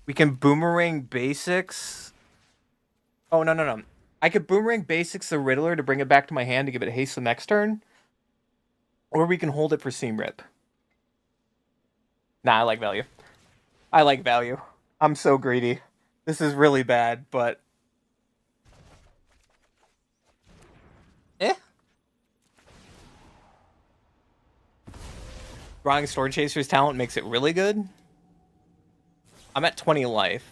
We can Boomerang Basics. Oh, no. I could Boomerang Basics the Riddler to bring it back to my hand to give it haste the next turn. Or we can hold it for Seam Rip. Nah, I like value. I like value. I'm so greedy. This is really bad, but... Drawing Sword Chaser's talent makes it really good. I'm at 20 life.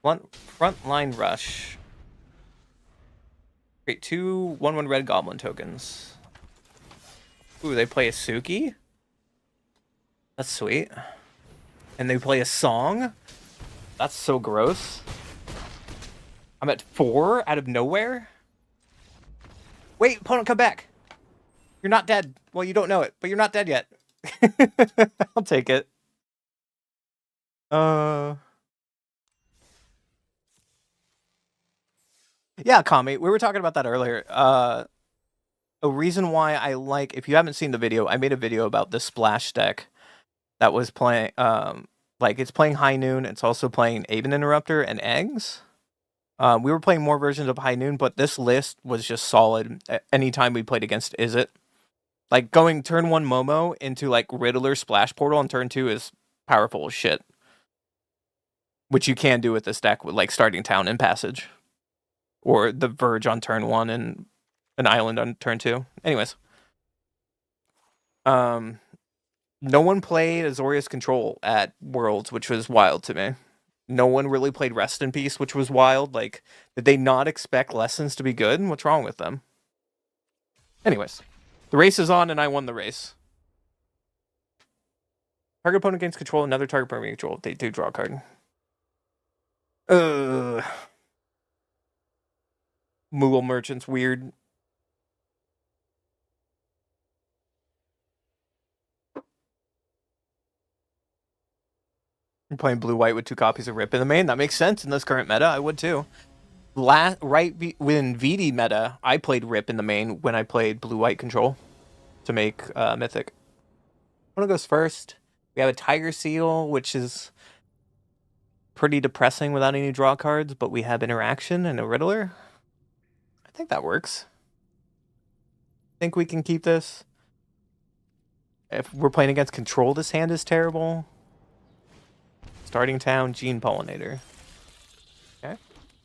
Frontline Rush. Create 2 1/1 red goblin tokens. Ooh, they play a Suki? That's sweet. And they play a song? That's so gross. I'm at 4 out of nowhere? Wait, opponent, come back. You're not dead. Well, you don't know it, but you're not dead yet. I'll take it. Yeah, Kami, we were talking about that earlier. A reason why I like, if you haven't seen the video, I made a video about the Splash deck that was playing, like it's playing High Noon. It's also playing Aben Interrupter and Eggs. We were playing more versions of High Noon, but this list was just solid anytime we played against Izzet. Like going turn 1 Momo into like Riddler Splash Portal on turn 2 is powerful as shit. Which you can do with this deck with like starting town and passage. Or the Verge on turn 1 and an island on turn 2. Anyways. No one played Azorius Control at Worlds, which was wild to me. No one really played Rest in Peace, which was wild. Like, did they not expect Lessons to be good? What's wrong with them? Anyways, the race is on, and I won the race. Target opponent gains control, another target opponent gains control. They do draw a card. Moogle Merchant's weird. I'm playing blue-white with 2 copies of Rip in the main. That makes sense in this current meta. I would too. When VD meta, I played Rip in the main when I played blue-white control to make Mythic. One goes first. We have a Tiger Seal, which is pretty depressing without any draw cards, but we have interaction and a Riddler. I think that works. I think we can keep this. If we're playing against control, this hand is terrible. Starting town, Gene Pollinator. Okay.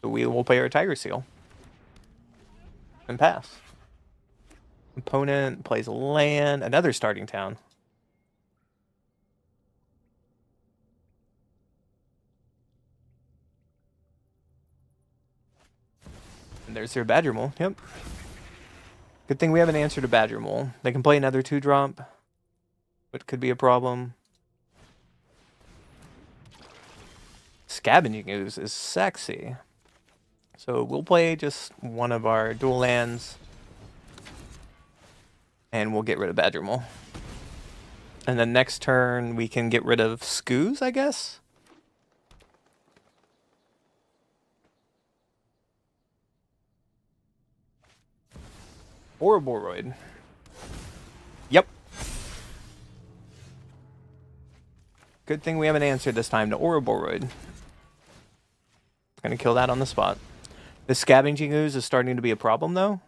So we will play our Tiger Seal. And pass. Opponent plays a land, another starting town. And there's their Badger Mole. Yep. Good thing we have an answer to Badger Mole. They can play another 2-drop, which could be a problem. Scavenging Ooze is sexy. So we'll play just one of our dual lands. And we'll get rid of Badger Mole. And then next turn we can get rid of Skoos, I guess? Or Boroid. Yep. Good thing we have an answer this time to Ouroboros. Gonna kill that on the spot. The Scavenging Ooze is starting to be a problem, though.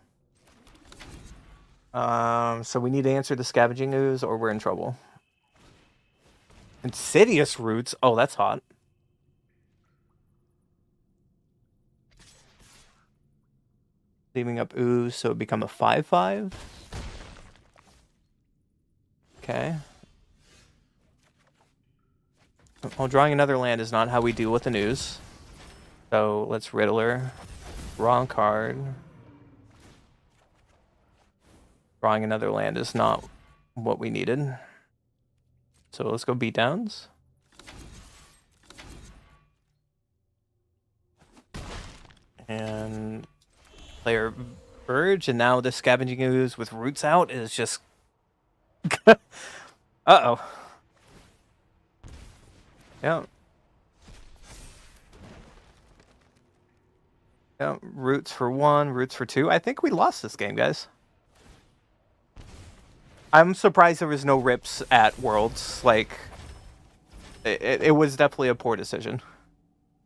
So we need to answer the Scavenging Ooze, or we're in trouble. Insidious Roots. Oh, that's hot. Leaving up Ooze, so it become a 5/5. Okay. Well, drawing another land is not how we deal with the news. So let's Riddler. Wrong card. Drawing another land is not what we needed. So let's go beatdowns. And player Verge, and now the Scavenging Ooze with Roots out is just... Uh-oh. Yeah. Yeah, Roots for 1, Roots for 2. I think we lost this game, guys. I'm surprised there was no rips at Worlds. Like, it was definitely a poor decision.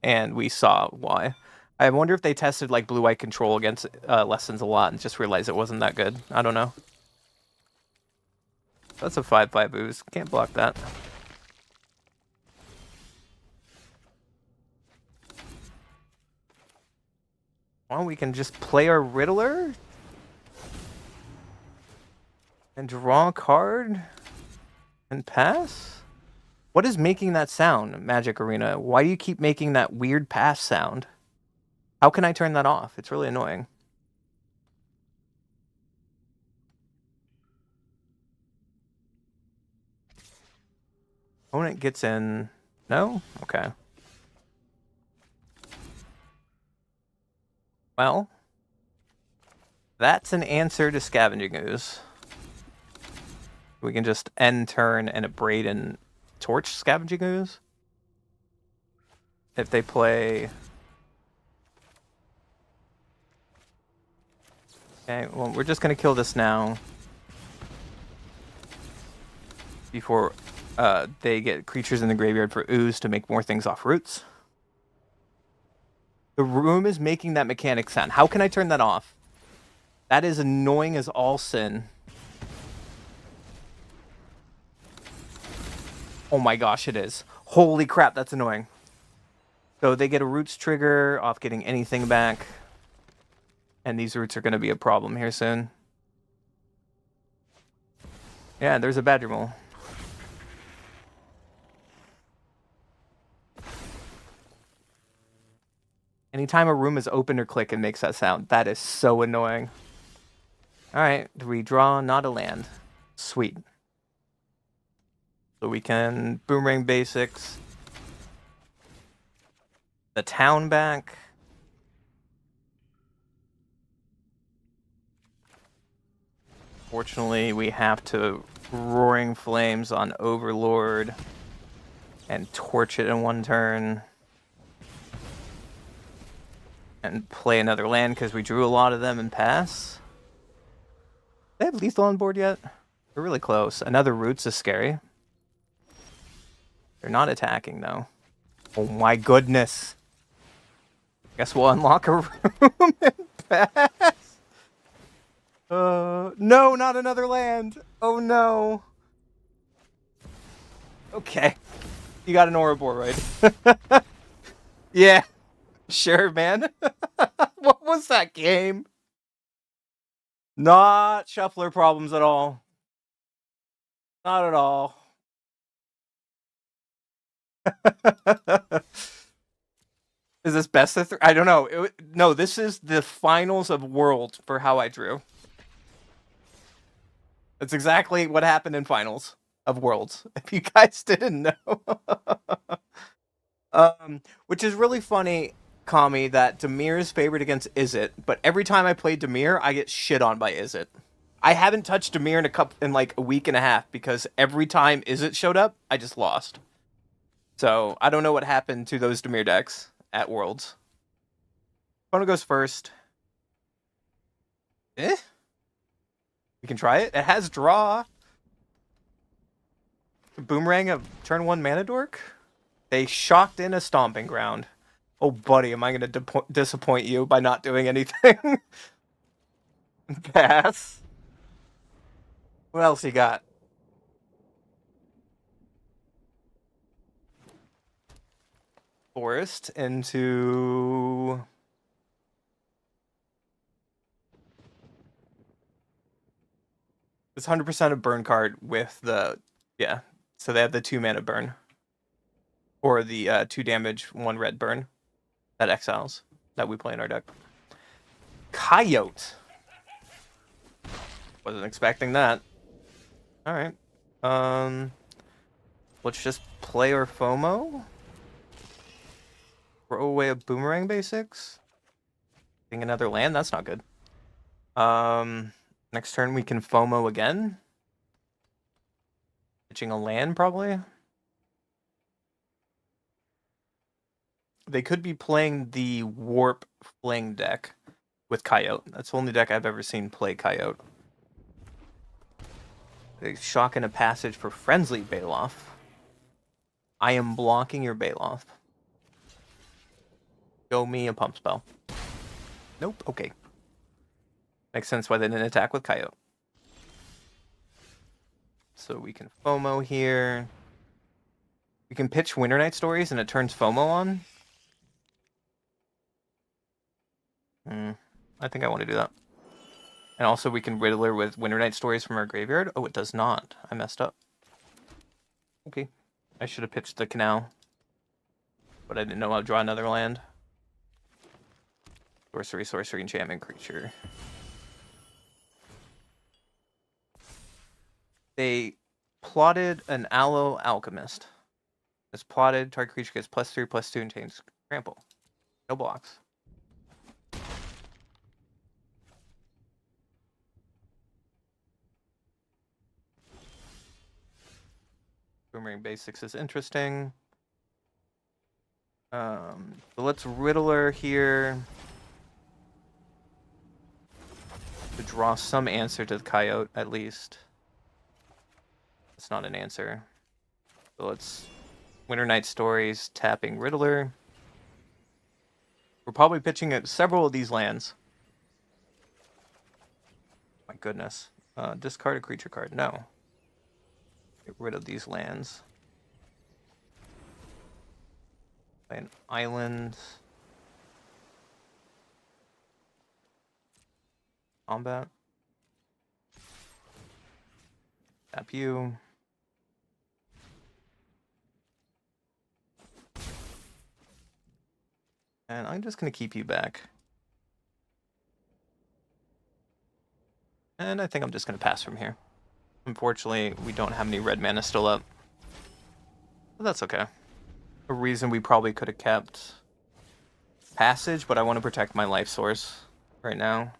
And we saw why. I wonder if they tested, like, blue-white control against Lessons a lot and just realized it wasn't that good. I don't know. That's a 5/5 Ooze. Can't block that. Well, we can just play our Riddler. And draw a card. And pass? What is making that sound, Magic Arena? Why do you keep making that weird pass sound? How can I turn that off? It's really annoying. Opponent gets in. No? Okay. Well, that's an answer to Scavenging Ooze. We can just end turn and abrade and torch Scavenging Ooze. If they play... Okay, well, we're just going to kill this now. Before they get creatures in the graveyard for Ooze to make more things off Roots. The room is making that mechanic sound. How can I turn that off? That is annoying as all sin. Oh my gosh, it is. Holy crap, that's annoying. So they get a roots trigger off getting anything back. And these roots are going to be a problem here soon. Yeah, there's a badger mole. Anytime a room is open or click, it makes that sound. That is so annoying. Alright, we draw not a land. Sweet. So we can boomerang basics. The town back. Fortunately, we have to Roaring Flames on Overlord and torch it in one turn. And play another land because we drew a lot of them and pass. They have lethal on board yet? We're really close. Another Roots is scary. They're not attacking though. Oh my goodness. Guess we'll unlock a room and pass. No, not another land. Oh no. Okay. You got an Ouroboros, right? Yeah. Sure, man. What was that game? Not shuffler problems at all. Not at all. Is this best of three? I don't know. No, this is the finals of World for how I drew. That's exactly what happened in finals of Worlds. If you guys didn't know. Which is really funny, Kami, that Demir is favored against Izzet, but every time I play Demir, I get shit on by Izzet. I haven't touched Demir in like a week and a half because every time Izzet showed up, I just lost. So I don't know what happened to those Demir decks at Worlds. Opponent goes first. We can try it. It has draw. Boomerang of turn 1 mana dork. They shocked in a stomping ground. Oh, buddy, am I going to disappoint you by not doing anything? Pass. What else you got? Forest into... It's 100% a burn card with the... Yeah, so they have the 2 mana burn. Or the 2 damage, 1 red burn. That exiles. That we play in our deck. Coyote. Wasn't expecting that. Alright. Let's just play our FOMO. Throw away a boomerang basics. Getting another land, that's not good. Next turn we can FOMO again. Pitching a land, probably. They could be playing the Warp Fling deck with Coyote. That's the only deck I've ever seen play Coyote. They shock in a passage for Friendly Baloth. I am blocking your Baloth. Show me a pump spell. Nope, okay. Makes sense why they didn't attack with Coyote. So we can FOMO here. We can pitch Winter Night Stories and it turns FOMO on. I think I want to do that. And also we can Riddler with Winter Night Stories from our graveyard. Oh, it does not. I messed up. Okay. I should have pitched the Canal. But I didn't know I'd draw another land. Sorcery, enchantment, creature. They plotted an Aloe Alchemist. It's plotted, target creature gets +3/+2 and change trample. No blocks. Boomerang Basics is interesting. So let's Riddler here. To draw some answer to the Coyote, at least. It's not an answer. So let's Winter Night Stories, tapping Riddler. We're probably pitching at several of these lands. My goodness. Discard a creature card. No. Get rid of these lands. Play an island. Combat. Tap you. And I'm just going to keep you back. And I think I'm just going to pass from here. Unfortunately, we don't have any red mana still up. But that's okay. A reason we probably could have kept passage, but I want to protect my life source right now.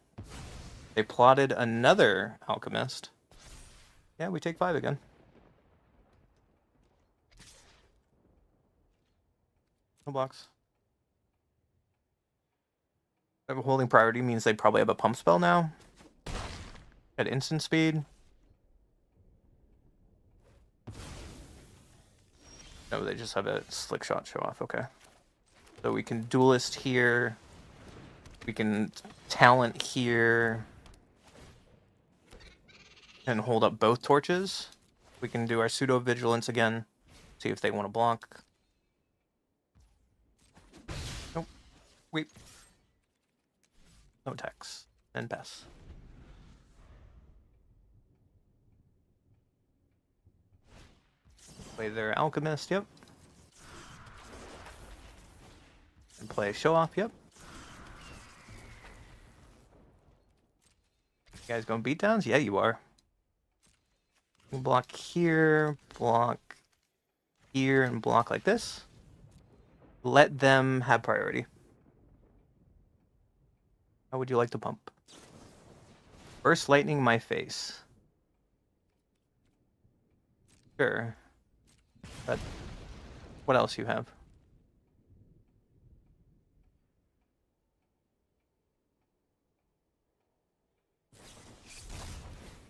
They plotted another alchemist. Yeah, we take 5 again. No blocks. Holding priority means they probably have a pump spell now. At instant speed. No, they just have a slick shot show off. Okay. So we can duelist here. We can talent here. And hold up both torches. We can do our pseudo vigilance again. See if they want to block. Nope. Wait. No attacks. And pass. Play their alchemist, yep. And play show off, yep. You guys going beatdowns? Yeah, you are. Block here, block here, and block like this. Let them have priority. How would you like to pump? Burst lightning my face. Sure. But what else you have?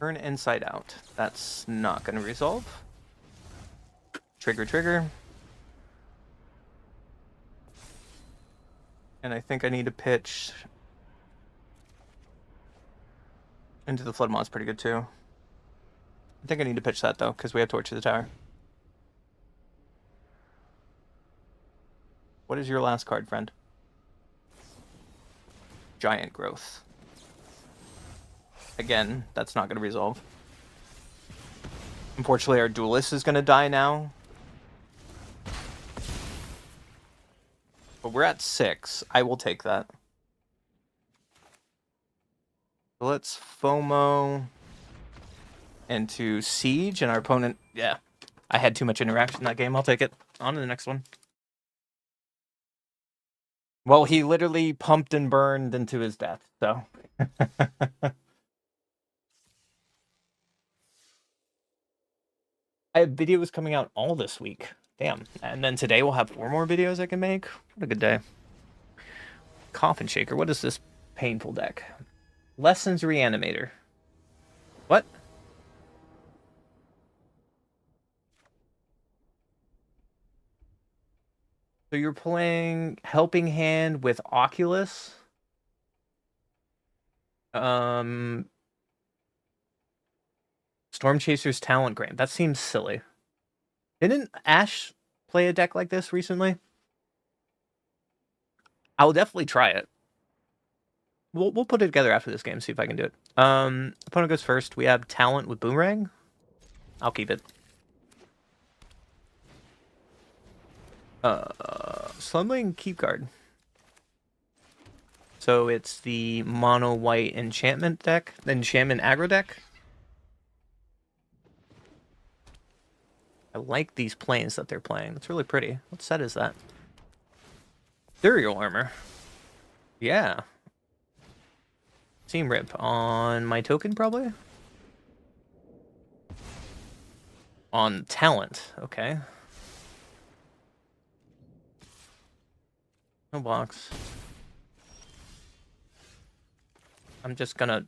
Turn inside out. That's not going to resolve. Trigger, trigger. And I think I need to pitch into the Flood Mod's pretty good too. I think I need to pitch that though, because we have Torch to the Tower. What is your last card, friend? Giant Growth. Again, that's not going to resolve. Unfortunately, our Duelist is going to die now. But we're at 6. I will take that. So let's FOMO into Siege, and our opponent... Yeah, I had too much interaction in that game. I'll take it. On to the next one. Well, he literally pumped and burned into his death, so... I have videos coming out all this week. Damn. And then today we'll have 4 more videos I can make. What a good day. Coffin Shaker. What is this painful deck? Lessons Reanimator. What? So you're playing Helping Hand with Oculus? Storm Chaser's Talent Grant. That seems silly. Didn't Ash play a deck like this recently? I'll definitely try it. We'll put it together after this game, see if I can do it. Opponent goes first. We have Talent with Boomerang. I'll keep it. Slumlane Keep Guard. So it's the mono white enchantment deck, the enchantment aggro deck. I like these planes that they're playing. It's really pretty. What set is that? Ethereal Armor. Yeah. Team Rip on my token, probably? On Talent. Okay. No blocks. I'm just gonna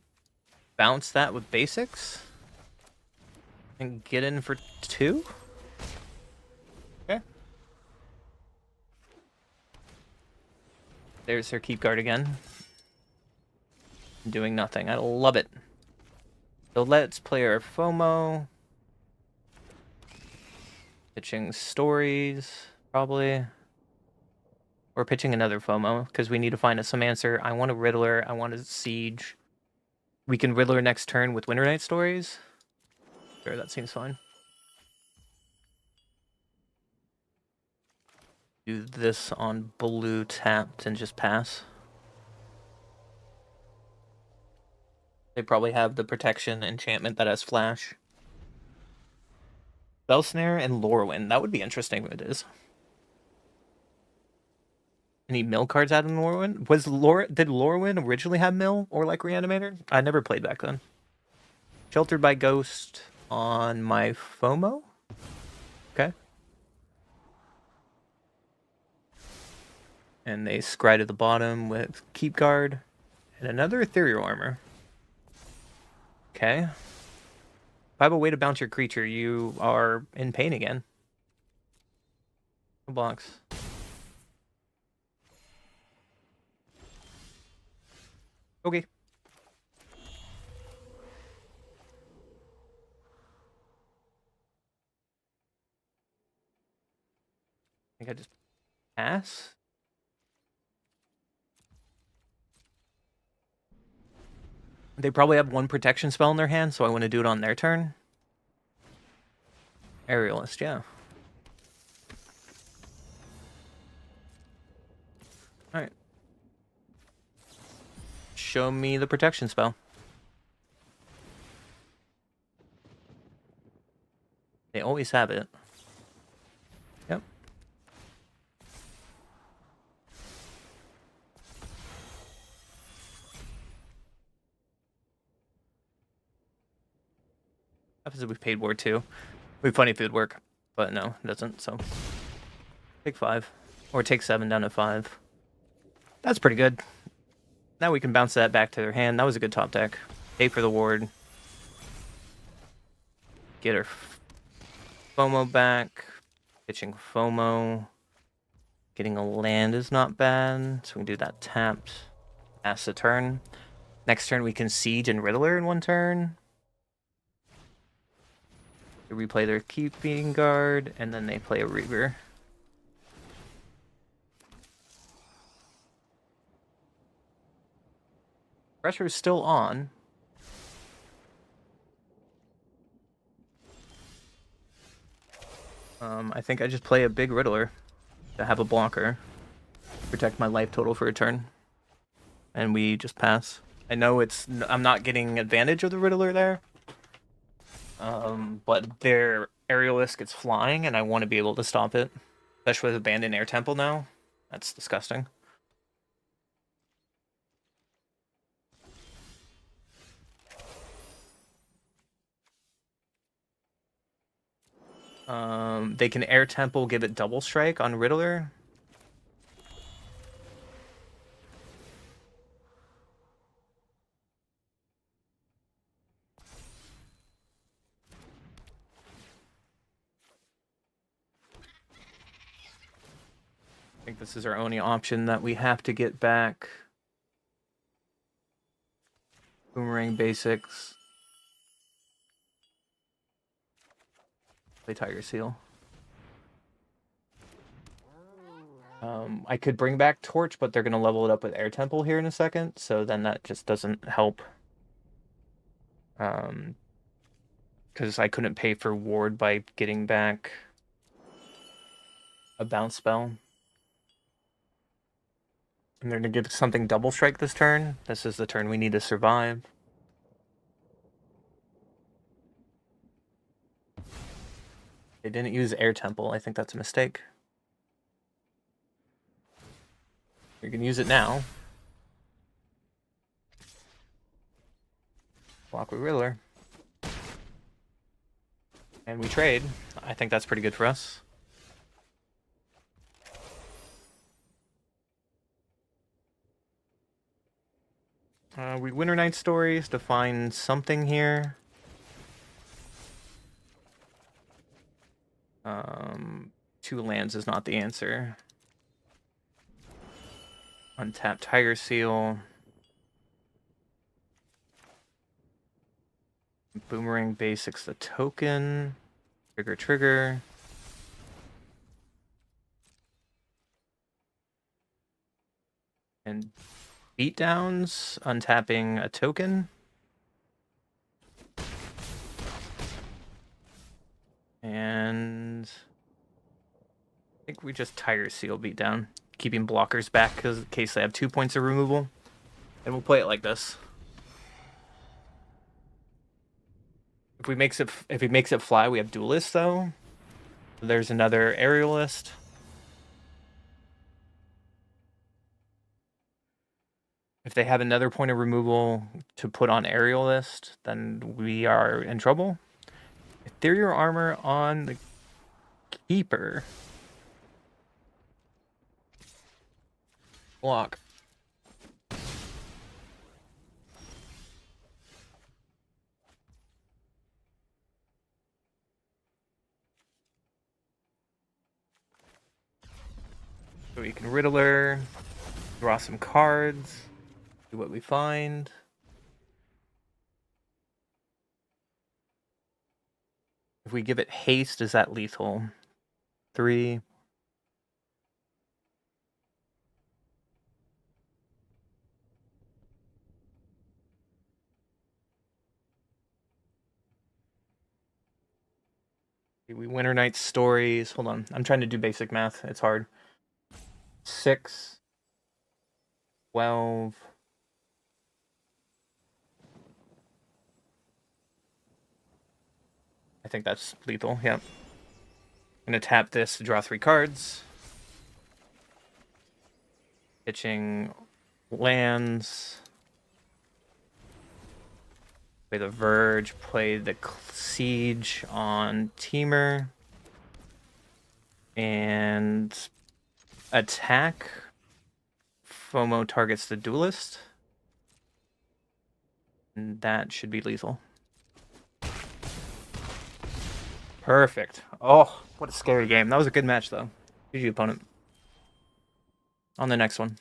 bounce that with basics. And get in for 2? Okay. There's her Keep Guard again. Doing nothing. I love it. So let's play our FOMO. Pitching stories, probably. We're pitching another FOMO because we need to find some answer. I want a Riddler. I want a Siege. We can Riddler next turn with Winter Night Stories. Sure, that seems fine. Do this on blue tapped and just pass. They probably have the protection enchantment that has flash. Spell Snare and Lorwyn. That would be interesting if it is. Any mill cards out in Lorwyn? Did Lorwyn originally have mill or like Reanimator? I never played back then. Sheltered by Ghost on my FOMO. Okay. And they scry to the bottom with Keep Guard and another Ethereal Armor. Okay. If I have a way to bounce your creature, you are in pain again. No blocks. Okay. I think I just pass. They probably have one protection spell in their hand, so I want to do it on their turn. Aerialist, yeah. Alright. Show me the protection spell. They always have it. Yep. Happens if we paid Ward 2. We have plenty of food work, but no, it doesn't, so. Take 5. Or take 7 down to 5. That's pretty good. Now we can bounce that back to their hand. That was a good top deck. Pay for the ward. Get her FOMO back. Pitching FOMO. Getting a land is not bad, so we can do that tapped. Pass the turn. Next turn we can Siege and Riddler in one turn. They replay their Keeping Guard, and then they play a Reaver. Pressure is still on. I think I just play a big Riddler to have a blocker. Protect my life total for a turn. And we just pass. I know I'm not getting advantage of the Riddler there. But their Aerialist gets flying, and I want to be able to stop it. Especially with Abandoned Air Temple now. That's disgusting. They can Air Temple, give it double strike on Riddler. I think this is our only option that we have to get back. Boomerang basics. Play Tiger Seal. I could bring back Torch, but they're going to level it up with Air Temple here in a second, so then that just doesn't help. Because I couldn't pay for Ward by getting back a bounce spell. And they're going to give something double strike this turn. This is the turn we need to survive. They didn't use Air Temple. I think that's a mistake. You can use it now. Block with Riddler. And we trade. I think that's pretty good for us. We Winter Night Stories to find something here. Two lands is not the answer. Untap Tiger Seal. Boomerang basics the token. Trigger. And beatdowns, untapping a token. And I think we just Tiger Seal beatdown, keeping blockers back because in case they have 2 points of removal. And we'll play it like this. If he makes it fly, we have Duelist though. There's another Aerialist. If they have another point of removal to put on Aerialist, then we are in trouble. Ethereal Armor on the Keeper. Block. So we can Riddler, draw some cards, do what we find. If we give it haste, is that lethal? 3. We Winter Night Stories. Hold on. I'm trying to do basic math. It's hard. 6. 12. I think that's lethal. Yep. I'm going to tap this to draw 3 cards. Pitching lands. Play the Verge. Play the Siege on Teamer. And attack. FOMO targets the Duelist. And that should be lethal. Perfect. Oh, what a scary game. That was a good match, though. GG, opponent. On the next one.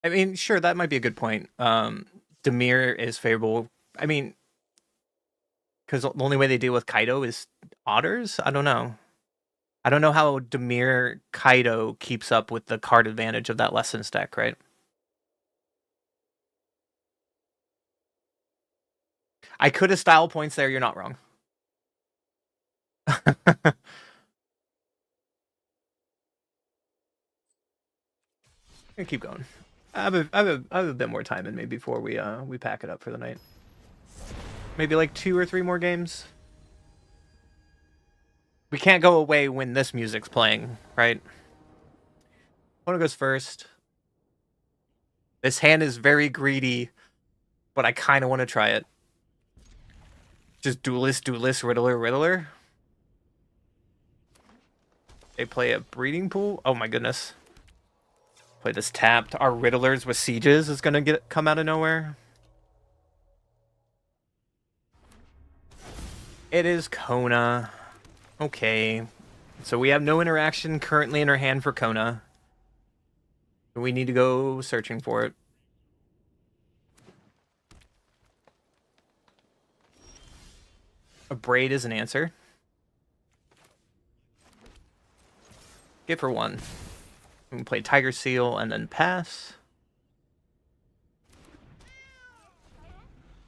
I mean, sure, that might be a good point. Demir is favorable. I mean, because the only way they deal with Kaido is otters? I don't know. I don't know how Demir Kaido keeps up with the card advantage of that Lessons deck, right? I could have style points there. You're not wrong. Gonna keep going. I have a bit more time in me before we pack it up for the night. Maybe like 2 or 3 more games. We can't go away when this music's playing, right? Opponent goes first. This hand is very greedy, but I kind of want to try it. Just Duelist, Riddler, Riddler. They play a Breeding Pool. Oh my goodness. Play this tapped. Our Riddlers with Sieges is going to come out of nowhere. It is Kona. Okay. So we have no interaction currently in our hand for Kona. We need to go searching for it. A Braid is an answer. Get for 1. We can play Tiger Seal and then pass.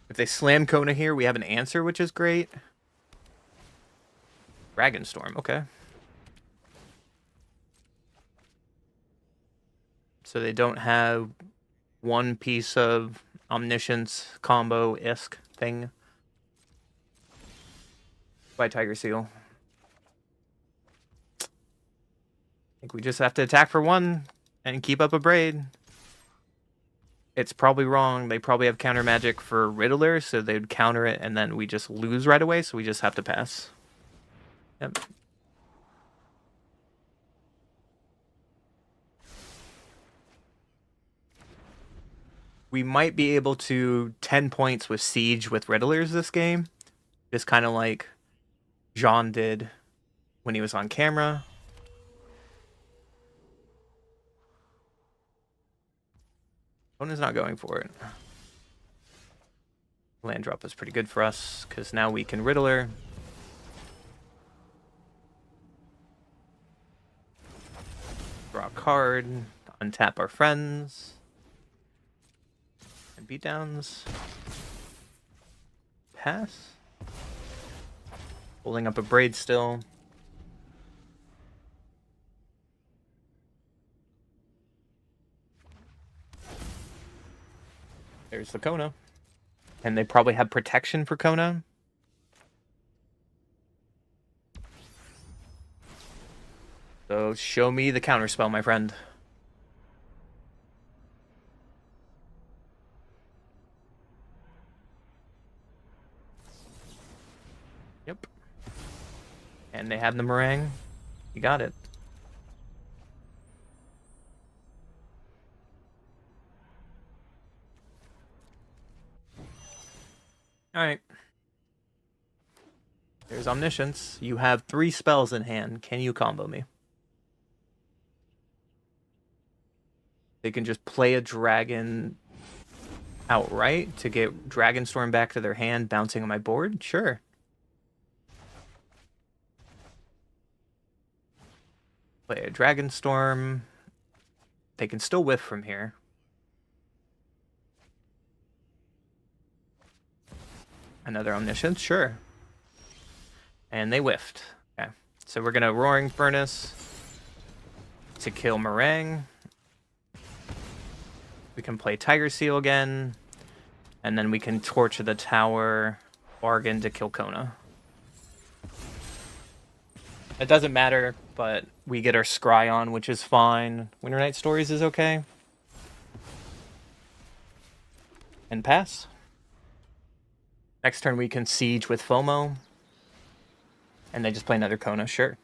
If they slam Kona here, we have an answer, which is great. Dragonstorm, okay. So they don't have one piece of omniscience combo-esque thing. By Tiger Seal. I think we just have to attack for 1 and keep up a Braid. It's probably wrong. They probably have counter magic for Riddler, so they'd counter it and then we just lose right away, so we just have to pass. Yep. We might be able to 10 points with Siege with Riddlers this game. Just kind of like Jean did when he was on camera. Opponent's not going for it. Land drop is pretty good for us, because now we can Riddler. Draw a card, untap our friends, and beatdowns. Pass. Holding up a braid still. There's the Kona. And they probably have protection for Kona. So show me the counterspell, my friend. Yep. And they have the meringue. You got it. Alright. There's Omniscience. You have 3 spells in hand. Can you combo me? They can just play a dragon outright to get Dragonstorm back to their hand, bouncing on my board? Sure. Play a Dragonstorm. They can still whiff from here. Another Omniscience, sure. And they whiffed. Okay. So we're gonna Roaring Furnace to kill Meringue. We can play Tiger Seal again. And then we can Torch the Tower, Bargain to kill Kona. It doesn't matter, but we get our Scry on, which is fine. Winter Night Stories is okay. And pass. Next turn we can Siege with FOMO. And they just play another Kona, sure.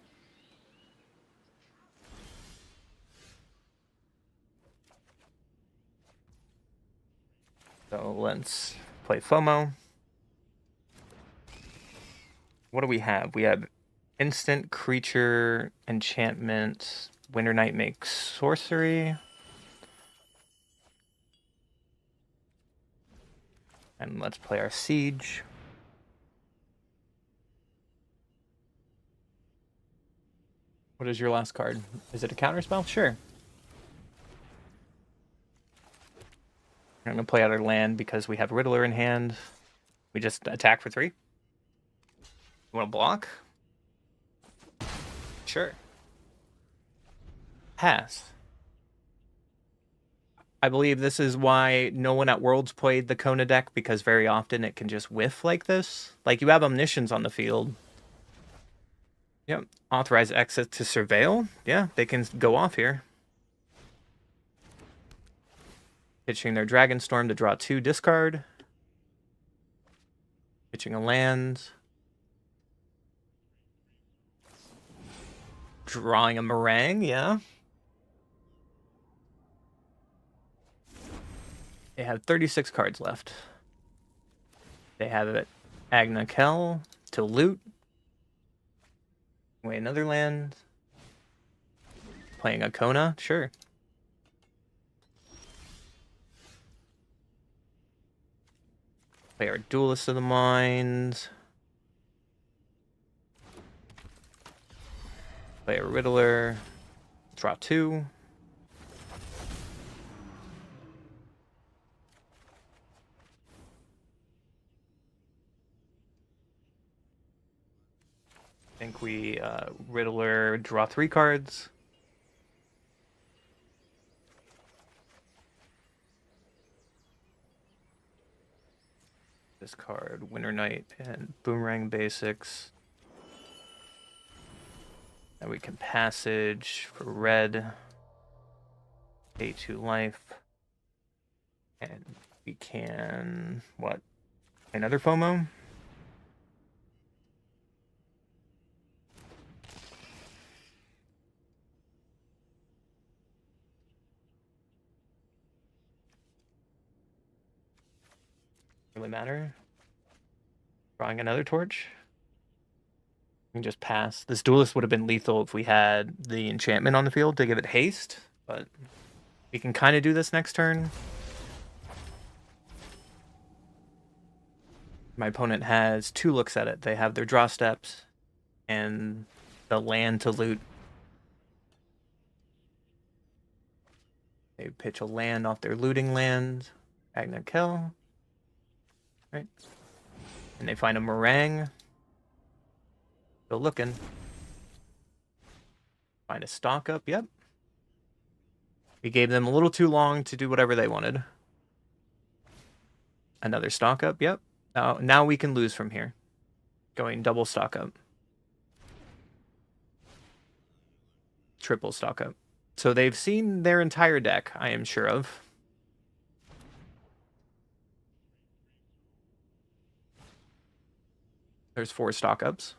So let's play FOMO. What do we have? We have instant, creature, enchantment. Winter Night makes sorcery. And let's play our Siege. What is your last card? Is it a counterspell? Sure. I'm going to play out our land because we have Riddler in hand. We just attack for 3. You want to block? Sure. Pass. I believe this is why no one at Worlds played the Kona deck, because very often it can just whiff like this. Like, you have Omniscience on the field. Yep. Authorize exit to Surveil. Yeah, they can go off here. Pitching their Dragonstorm to draw 2, discard. Pitching a land. Drawing a Meringue, yeah. They have 36 cards left. They have it Agna Kell to loot. Away another land. Playing a Kona, sure. Play our Duelist of the Mind. Play a Riddler. Draw 2. I think we Riddler, draw 3 cards. Discard Winter Night and Boomerang Basics. And we can Passage for red. Pay 2 life. And we can, what? Another FOMO? Really matter. Drawing another torch. We can just pass. This Duelist would have been lethal if we had the enchantment on the field to give it haste, but we can kind of do this next turn. My opponent has 2 looks at it. They have their draw steps and the land to loot. They pitch a land off their looting land. Agna kill. Right. And they find a meringue. Still looking. Find a stock up, yep. We gave them a little too long to do whatever they wanted. Another stock up, yep. Now we can lose from here. Going double stock up. Triple stock up. So they've seen their entire deck, I am sure of. There's 4 stock ups.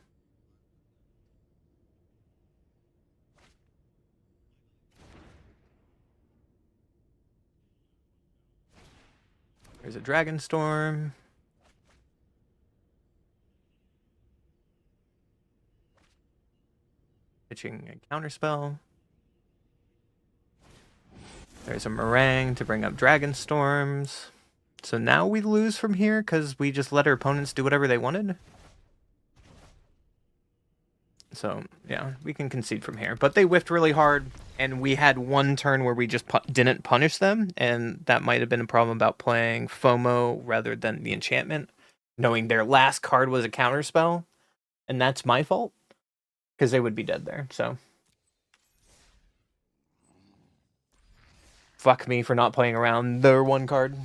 There's a Dragon Storm. Pitching a counterspell. There's a meringue to bring up Dragon Storms. So now we lose from here because we just let our opponents do whatever they wanted. So, yeah, we can concede from here. But they whiffed really hard, and we had one turn where we just didn't punish them, and that might have been a problem about playing FOMO rather than the enchantment, knowing their last card was a counterspell, and that's my fault, because they would be dead there, so. Fuck me for not playing around their one card.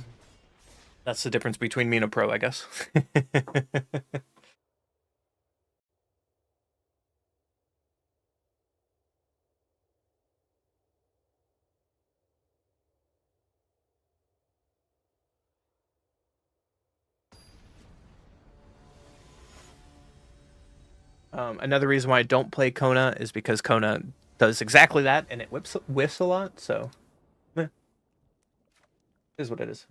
That's the difference between me and a pro, I guess. Another reason why I don't play Kona is because Kona does exactly that, and it whiffs a lot, so... It is what it is.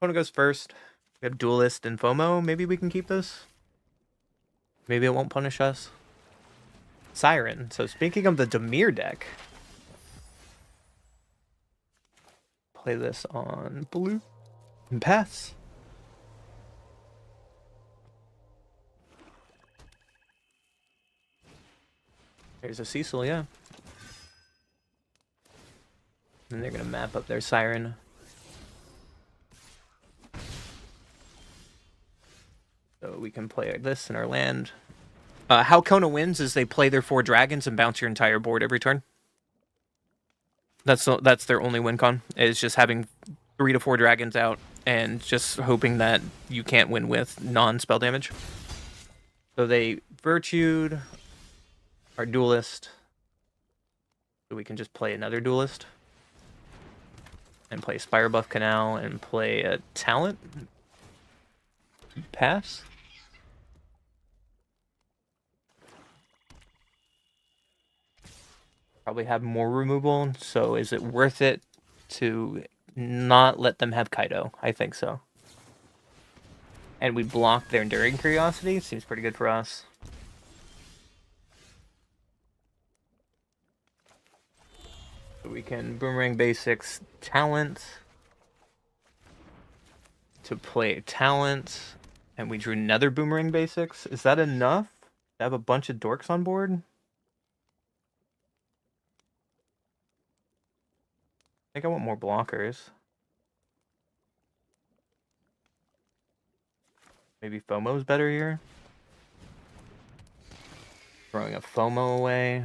Kona goes first. We have Duelist and FOMO. Maybe we can keep this. Maybe it won't punish us. Siren. So speaking of the Dimir deck... Play this on blue. And pass. There's a Cecil, yeah. And they're going to map up their Siren. So we can play this in our land. How Kona wins is they play their 4 dragons and bounce your entire board every turn. That's their only win con, is just having 3 to 4 dragons out and just hoping that you can't win with non-spell damage. So they virtued our Duelist. So we can just play another Duelist. And play Spirebuff Canal and play a Talent. Pass. Probably have more removal, so is it worth it to not let them have Kaido? I think so. And we block their Enduring Curiosity. Seems pretty good for us. So we can Boomerang Basics Talent to play Talent, and we drew another Boomerang Basics. Is that enough to have a bunch of dorks on board? I think I want more blockers. Maybe FOMO's better here. Throwing a FOMO away.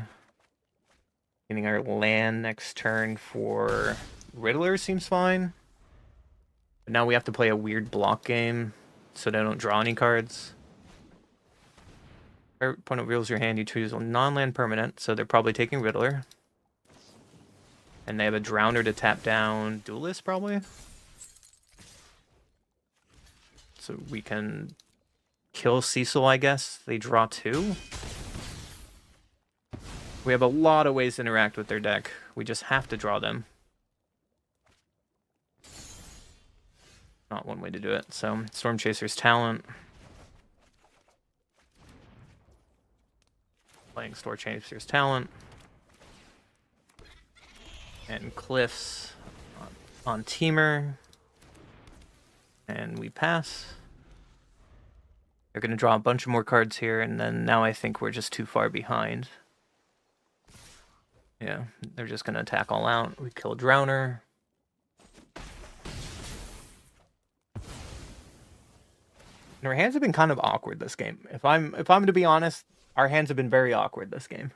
Getting our land next turn for Riddler seems fine. But now we have to play a weird block game so they don't draw any cards. Our opponent reveals your hand, you choose a non-land permanent, so they're probably taking Riddler. And they have a Drowner to tap down Duelist, probably. So we can kill Cecil, I guess. They draw 2. We have a lot of ways to interact with their deck. We just have to draw them. Not one way to do it. So, Storm Chaser's Talent. Playing Storm Chaser's Talent. And Cliffs on Teamer. And we pass. They're going to draw a bunch of more cards here, and then now I think we're just too far behind. Yeah, they're just gonna attack all out. We kill Drowner. And our hands have been kind of awkward this game. If I'm to be honest, our hands have been very awkward this game.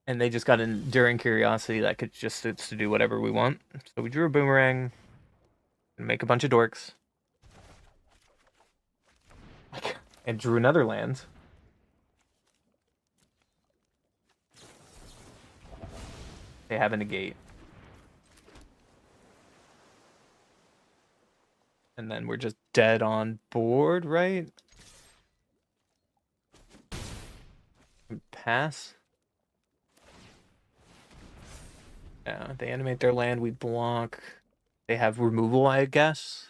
And they just got an enduring curiosity that could just to do whatever we want. So we drew a boomerang and make a bunch of dorks. And drew another land. They have a negate. And then we're just dead on board, right? Pass. Yeah, they animate their land, we block. They have removal, I guess.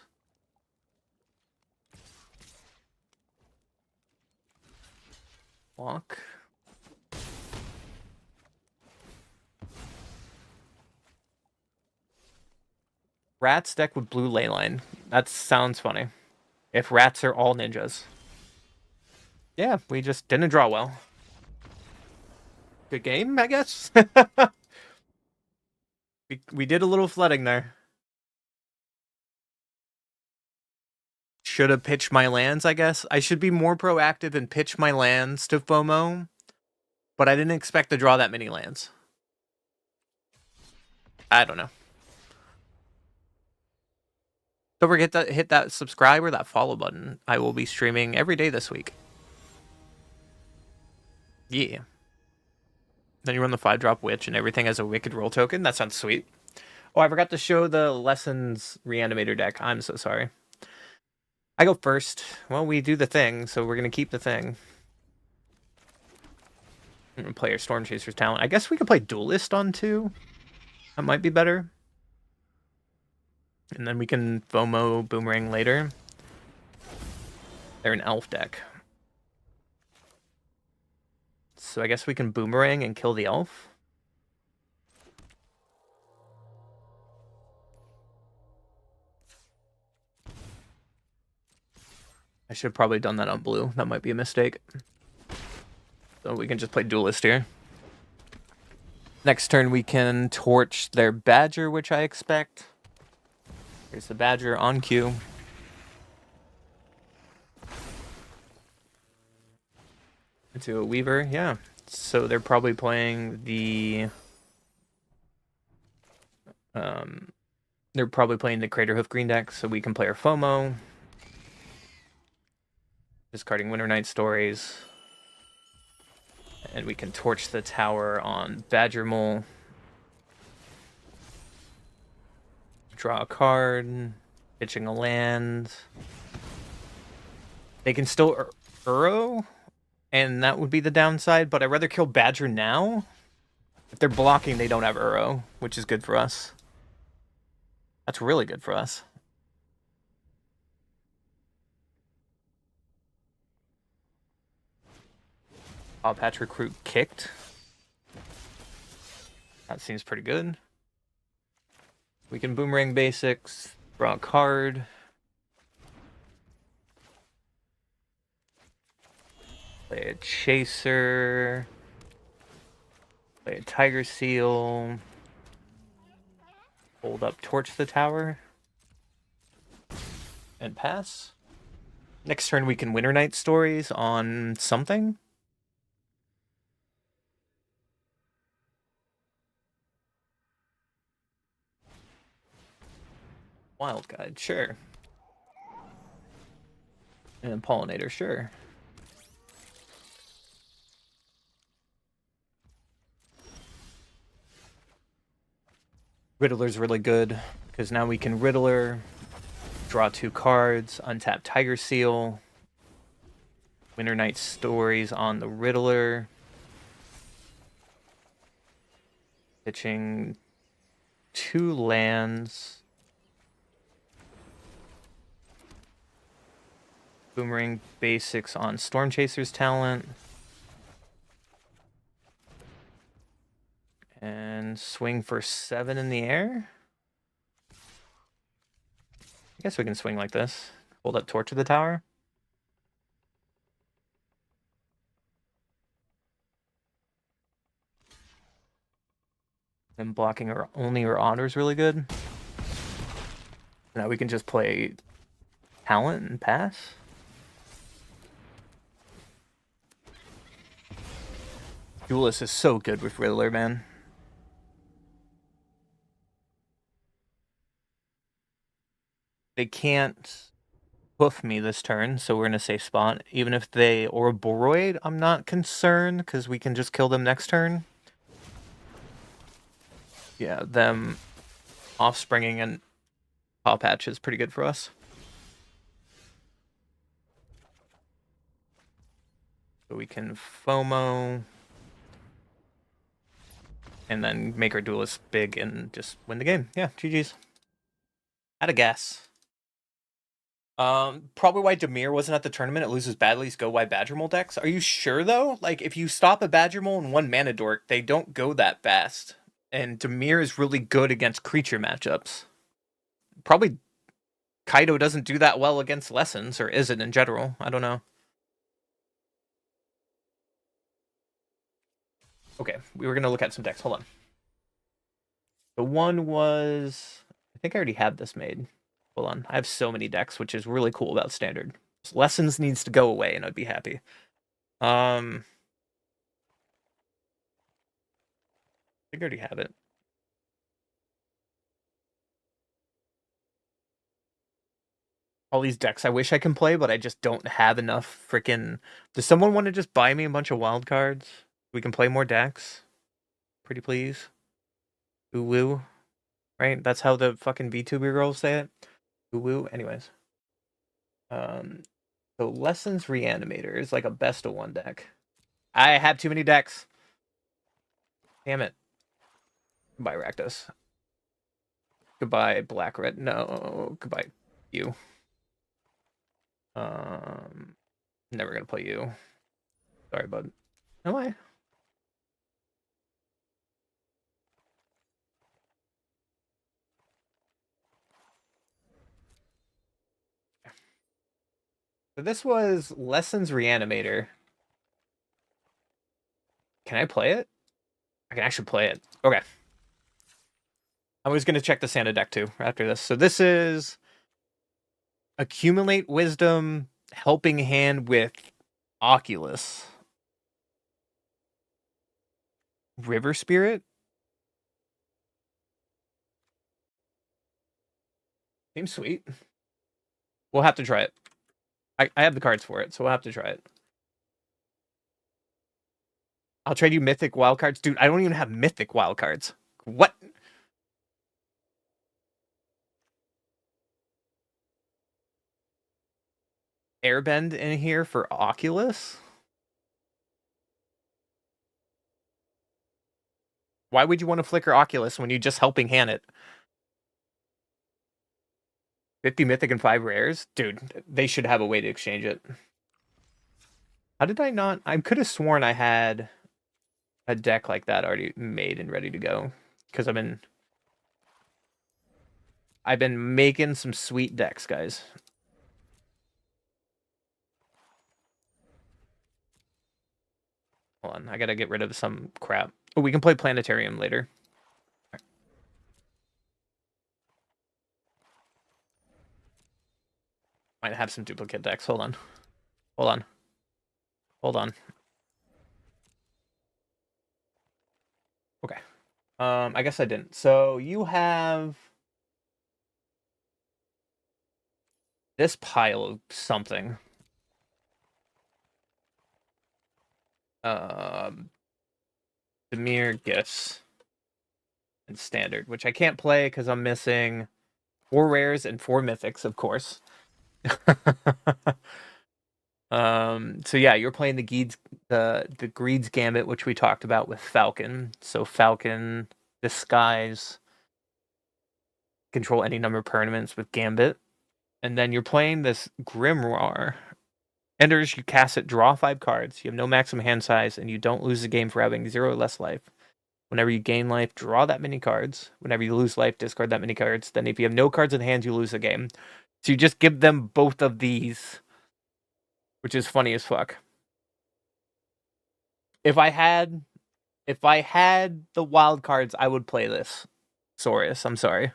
Block. Rats deck with blue leyline. That sounds funny. If rats are all ninjas. Yeah, we just didn't draw well. Good game, I guess. we did a little flooding there. Should have pitched my lands, I guess. I should be more proactive and pitch my lands to FOMO. But I didn't expect to draw that many lands. I don't know. Don't forget to hit that subscribe or that follow button. I will be streaming every day this week. Yeah. Then you run the 5-drop Witch and everything as a Wicked Roll token. That sounds sweet. Oh, I forgot to show the Lessons Reanimator deck. I'm so sorry. I go first. Well, we do the thing, so we're going to keep the thing. I'm going to play our Storm Chaser's talent. I guess we could play Duelist on 2. That might be better. And then we can FOMO Boomerang later. They're an elf deck. So I guess we can Boomerang and kill the elf. I should have probably done that on blue. That might be a mistake. So we can just play Duelist here. Next turn we can torch their Badger, which I expect. Here's the Badger on cue. Into a Weaver, yeah. So they're probably playing the... they're probably playing the Craterhoof green deck, so we can play our FOMO. Discarding Winter Night Stories. And we can torch the tower on Badger Mole. Draw a card. Pitching a land. They can still Uro, and that would be the downside, but I'd rather kill Badger now. If they're blocking, they don't have Uro, which is good for us. That's really good for us. Top Hatch Recruit kicked. That seems pretty good. We can Boomerang basics, draw a card. Play a Chaser. Play a Tiger Seal. Hold up, torch the tower. And pass. Next turn we can Winter Night Stories on something. Wild Guide, sure. And Pollinator, sure. Riddler's really good, because now we can Riddler, draw 2 cards, untap Tiger Seal, Winter Night Stories on the Riddler, pitching 2 lands, Boomerang basics on Storm Chaser's talent, and swing for 7 in the air. I guess we can swing like this. Hold up Torch of the Tower. And blocking our only our honor is really good. Now we can just play talent and pass. Duelist is so good with Riddler, man. They can't hoof me this turn, so we're in a safe spot. Even if they Ouroboros, I'm not concerned, because we can just kill them next turn. Yeah, them offspringing and Paw Patch is pretty good for us. So we can FOMO. And then make our duelist big and just win the game. Yeah, GG's. Had a guess. Probably why Dimir wasn't at the tournament. It loses badly. Go why Badgermole decks. Are you sure though? Like if you stop a Badgermole and one Mana Dork, they don't go that fast. And Dimir is really good against creature matchups. Probably Kaido doesn't do that well against Lessons, or is it in general? I don't know. Okay, we were gonna look at some decks. Hold on. The one was, I think I already have this made. Hold on. I have so many decks, which is really cool about Standard. Lessons needs to go away, and I'd be happy. I think I already have it. All these decks I wish I can play, but I just don't have enough freaking... Does someone want to just buy me a bunch of wild cards? We can play more decks? Pretty please? Ooh woo. Right? That's how the fucking VTuber girls say it? Ooh woo. Anyways. So Lessons Reanimator is like a best of one deck. I have too many decks. Damn it. Goodbye, Rakdos. Goodbye, Black Red. No. Goodbye, you. Never gonna play you. Sorry, bud. Am I? So this was Lessons Reanimator. Can I play it? I can actually play it. Okay. I was gonna check the Santa deck too after this. So this is Accumulate Wisdom, Helping Hand with Oculus. River Spirit? Seems sweet. We'll have to try it. I have the cards for it, so we'll have to try it. I'll trade you Mythic wildcards. Dude, I don't even have Mythic wildcards. What? Airbend in here for Oculus? Why would you want to flicker Oculus when you just helping hand it? 50 Mythic and 5 rares? Dude, they should have a way to exchange it. How did I not? I could have sworn I had a deck like that already made and ready to go. Because I've been making some sweet decks, guys. Hold on, I gotta get rid of some crap. Oh, we can play Planetarium later. Might have some duplicate decks. Hold on. Hold on. Hold on. Okay. I guess I didn't. So you have this pile of something. Dimir Gifts and Standard, which I can't play because I'm missing 4 rares and 4 mythics, of course. So yeah, you're playing the Greed's Gambit, which we talked about with Falcon. So Falcon, Disguise, control any number of permanents with Gambit. And then you're playing this Grimoire. Enters, you cast it, draw 5 cards. You have no maximum hand size, and you don't lose the game for having 0 or less life. Whenever you gain life, draw that many cards. Whenever you lose life, discard that many cards. Then if you have no cards in hand, you lose the game. So you just give them both of these, which is funny as fuck. If I had If I had the wild cards, I would play this. Saurus, I'm sorry.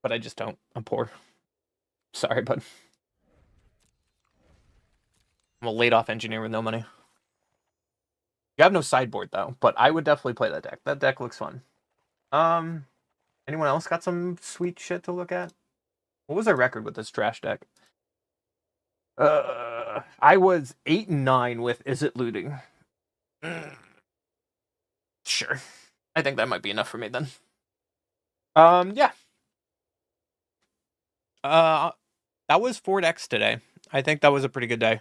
But I just don't. I'm poor. Sorry, bud. I'm a laid-off engineer with no money. You have no sideboard, though, but I would definitely play that deck. That deck looks fun. Anyone else got some sweet shit to look at? What was our record with this trash deck? I was 8-9 with Is It Looting? Sure. I think that might be enough for me then. Yeah. That was 4 decks today. I think that was a pretty good day.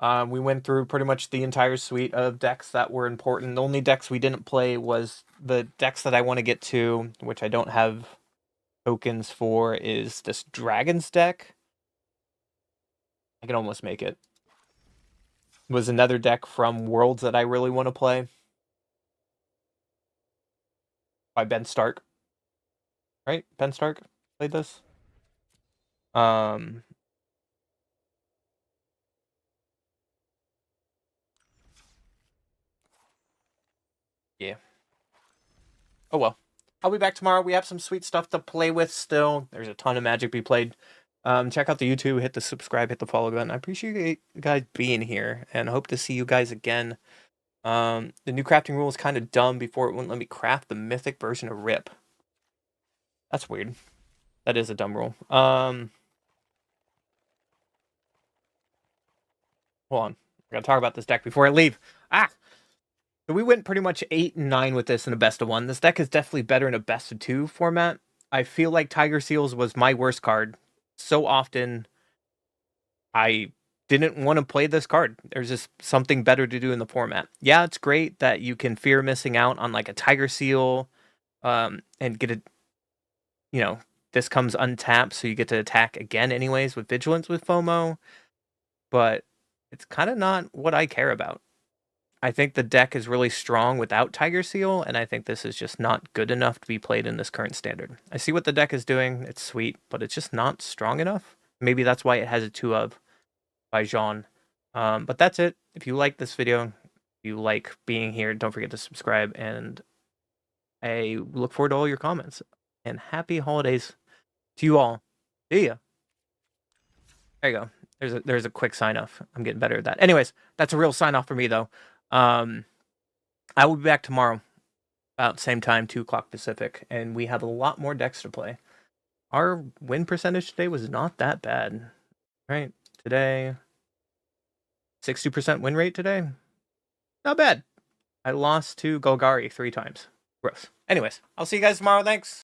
We went through pretty much the entire suite of decks that were important. The only decks we didn't play was the decks that I want to get to, which I don't have tokens for, is this Dragons deck. I can almost make it. Was another deck from Worlds that I really want to play. By Ben Stark. Right? Ben Stark played this. Yeah. Oh well. I'll be back tomorrow. We have some sweet stuff to play with still. There's a ton of Magic to be played. Check out the YouTube, hit the subscribe, hit the follow button. I appreciate you guys being here and hope to see you guys again. The new crafting rule is kind of dumb. Before it wouldn't let me craft the mythic version of Rip. That's weird. That is a dumb rule. Hold on. I gotta talk about this deck before I leave. So we went pretty much 8-9 with this in a best of 1. This deck is definitely better in a best of 2 format. I feel like Tiger Seals was my worst card. So often, I didn't want to play this card. There's just something better to do in the format. Yeah, it's great that you can fear missing out on like a Tiger Seal, and get a, this comes untapped, so you get to attack again anyways with Vigilance with FOMO. But it's kind of not what I care about. I think the deck is really strong without Tiger Seal, and I think this is just not good enough to be played in this current standard. I see what the deck is doing. It's sweet, but it's just not strong enough. Maybe that's why it has a 2 of by Jean. But that's it. If you like this video, if you like being here, don't forget to subscribe, and I look forward to all your comments. And happy holidays to you all. See ya. There you go. There's a quick sign off. I'm getting better at that. Anyways, that's a real sign off for me though. I will be back tomorrow about same time, 2 o'clock Pacific, and we have a lot more decks to play. Our win percentage today was not that bad, right? Today, 60% win rate today. Not bad. I lost to Golgari 3 times. Gross. Anyways, I'll see you guys tomorrow. Thanks.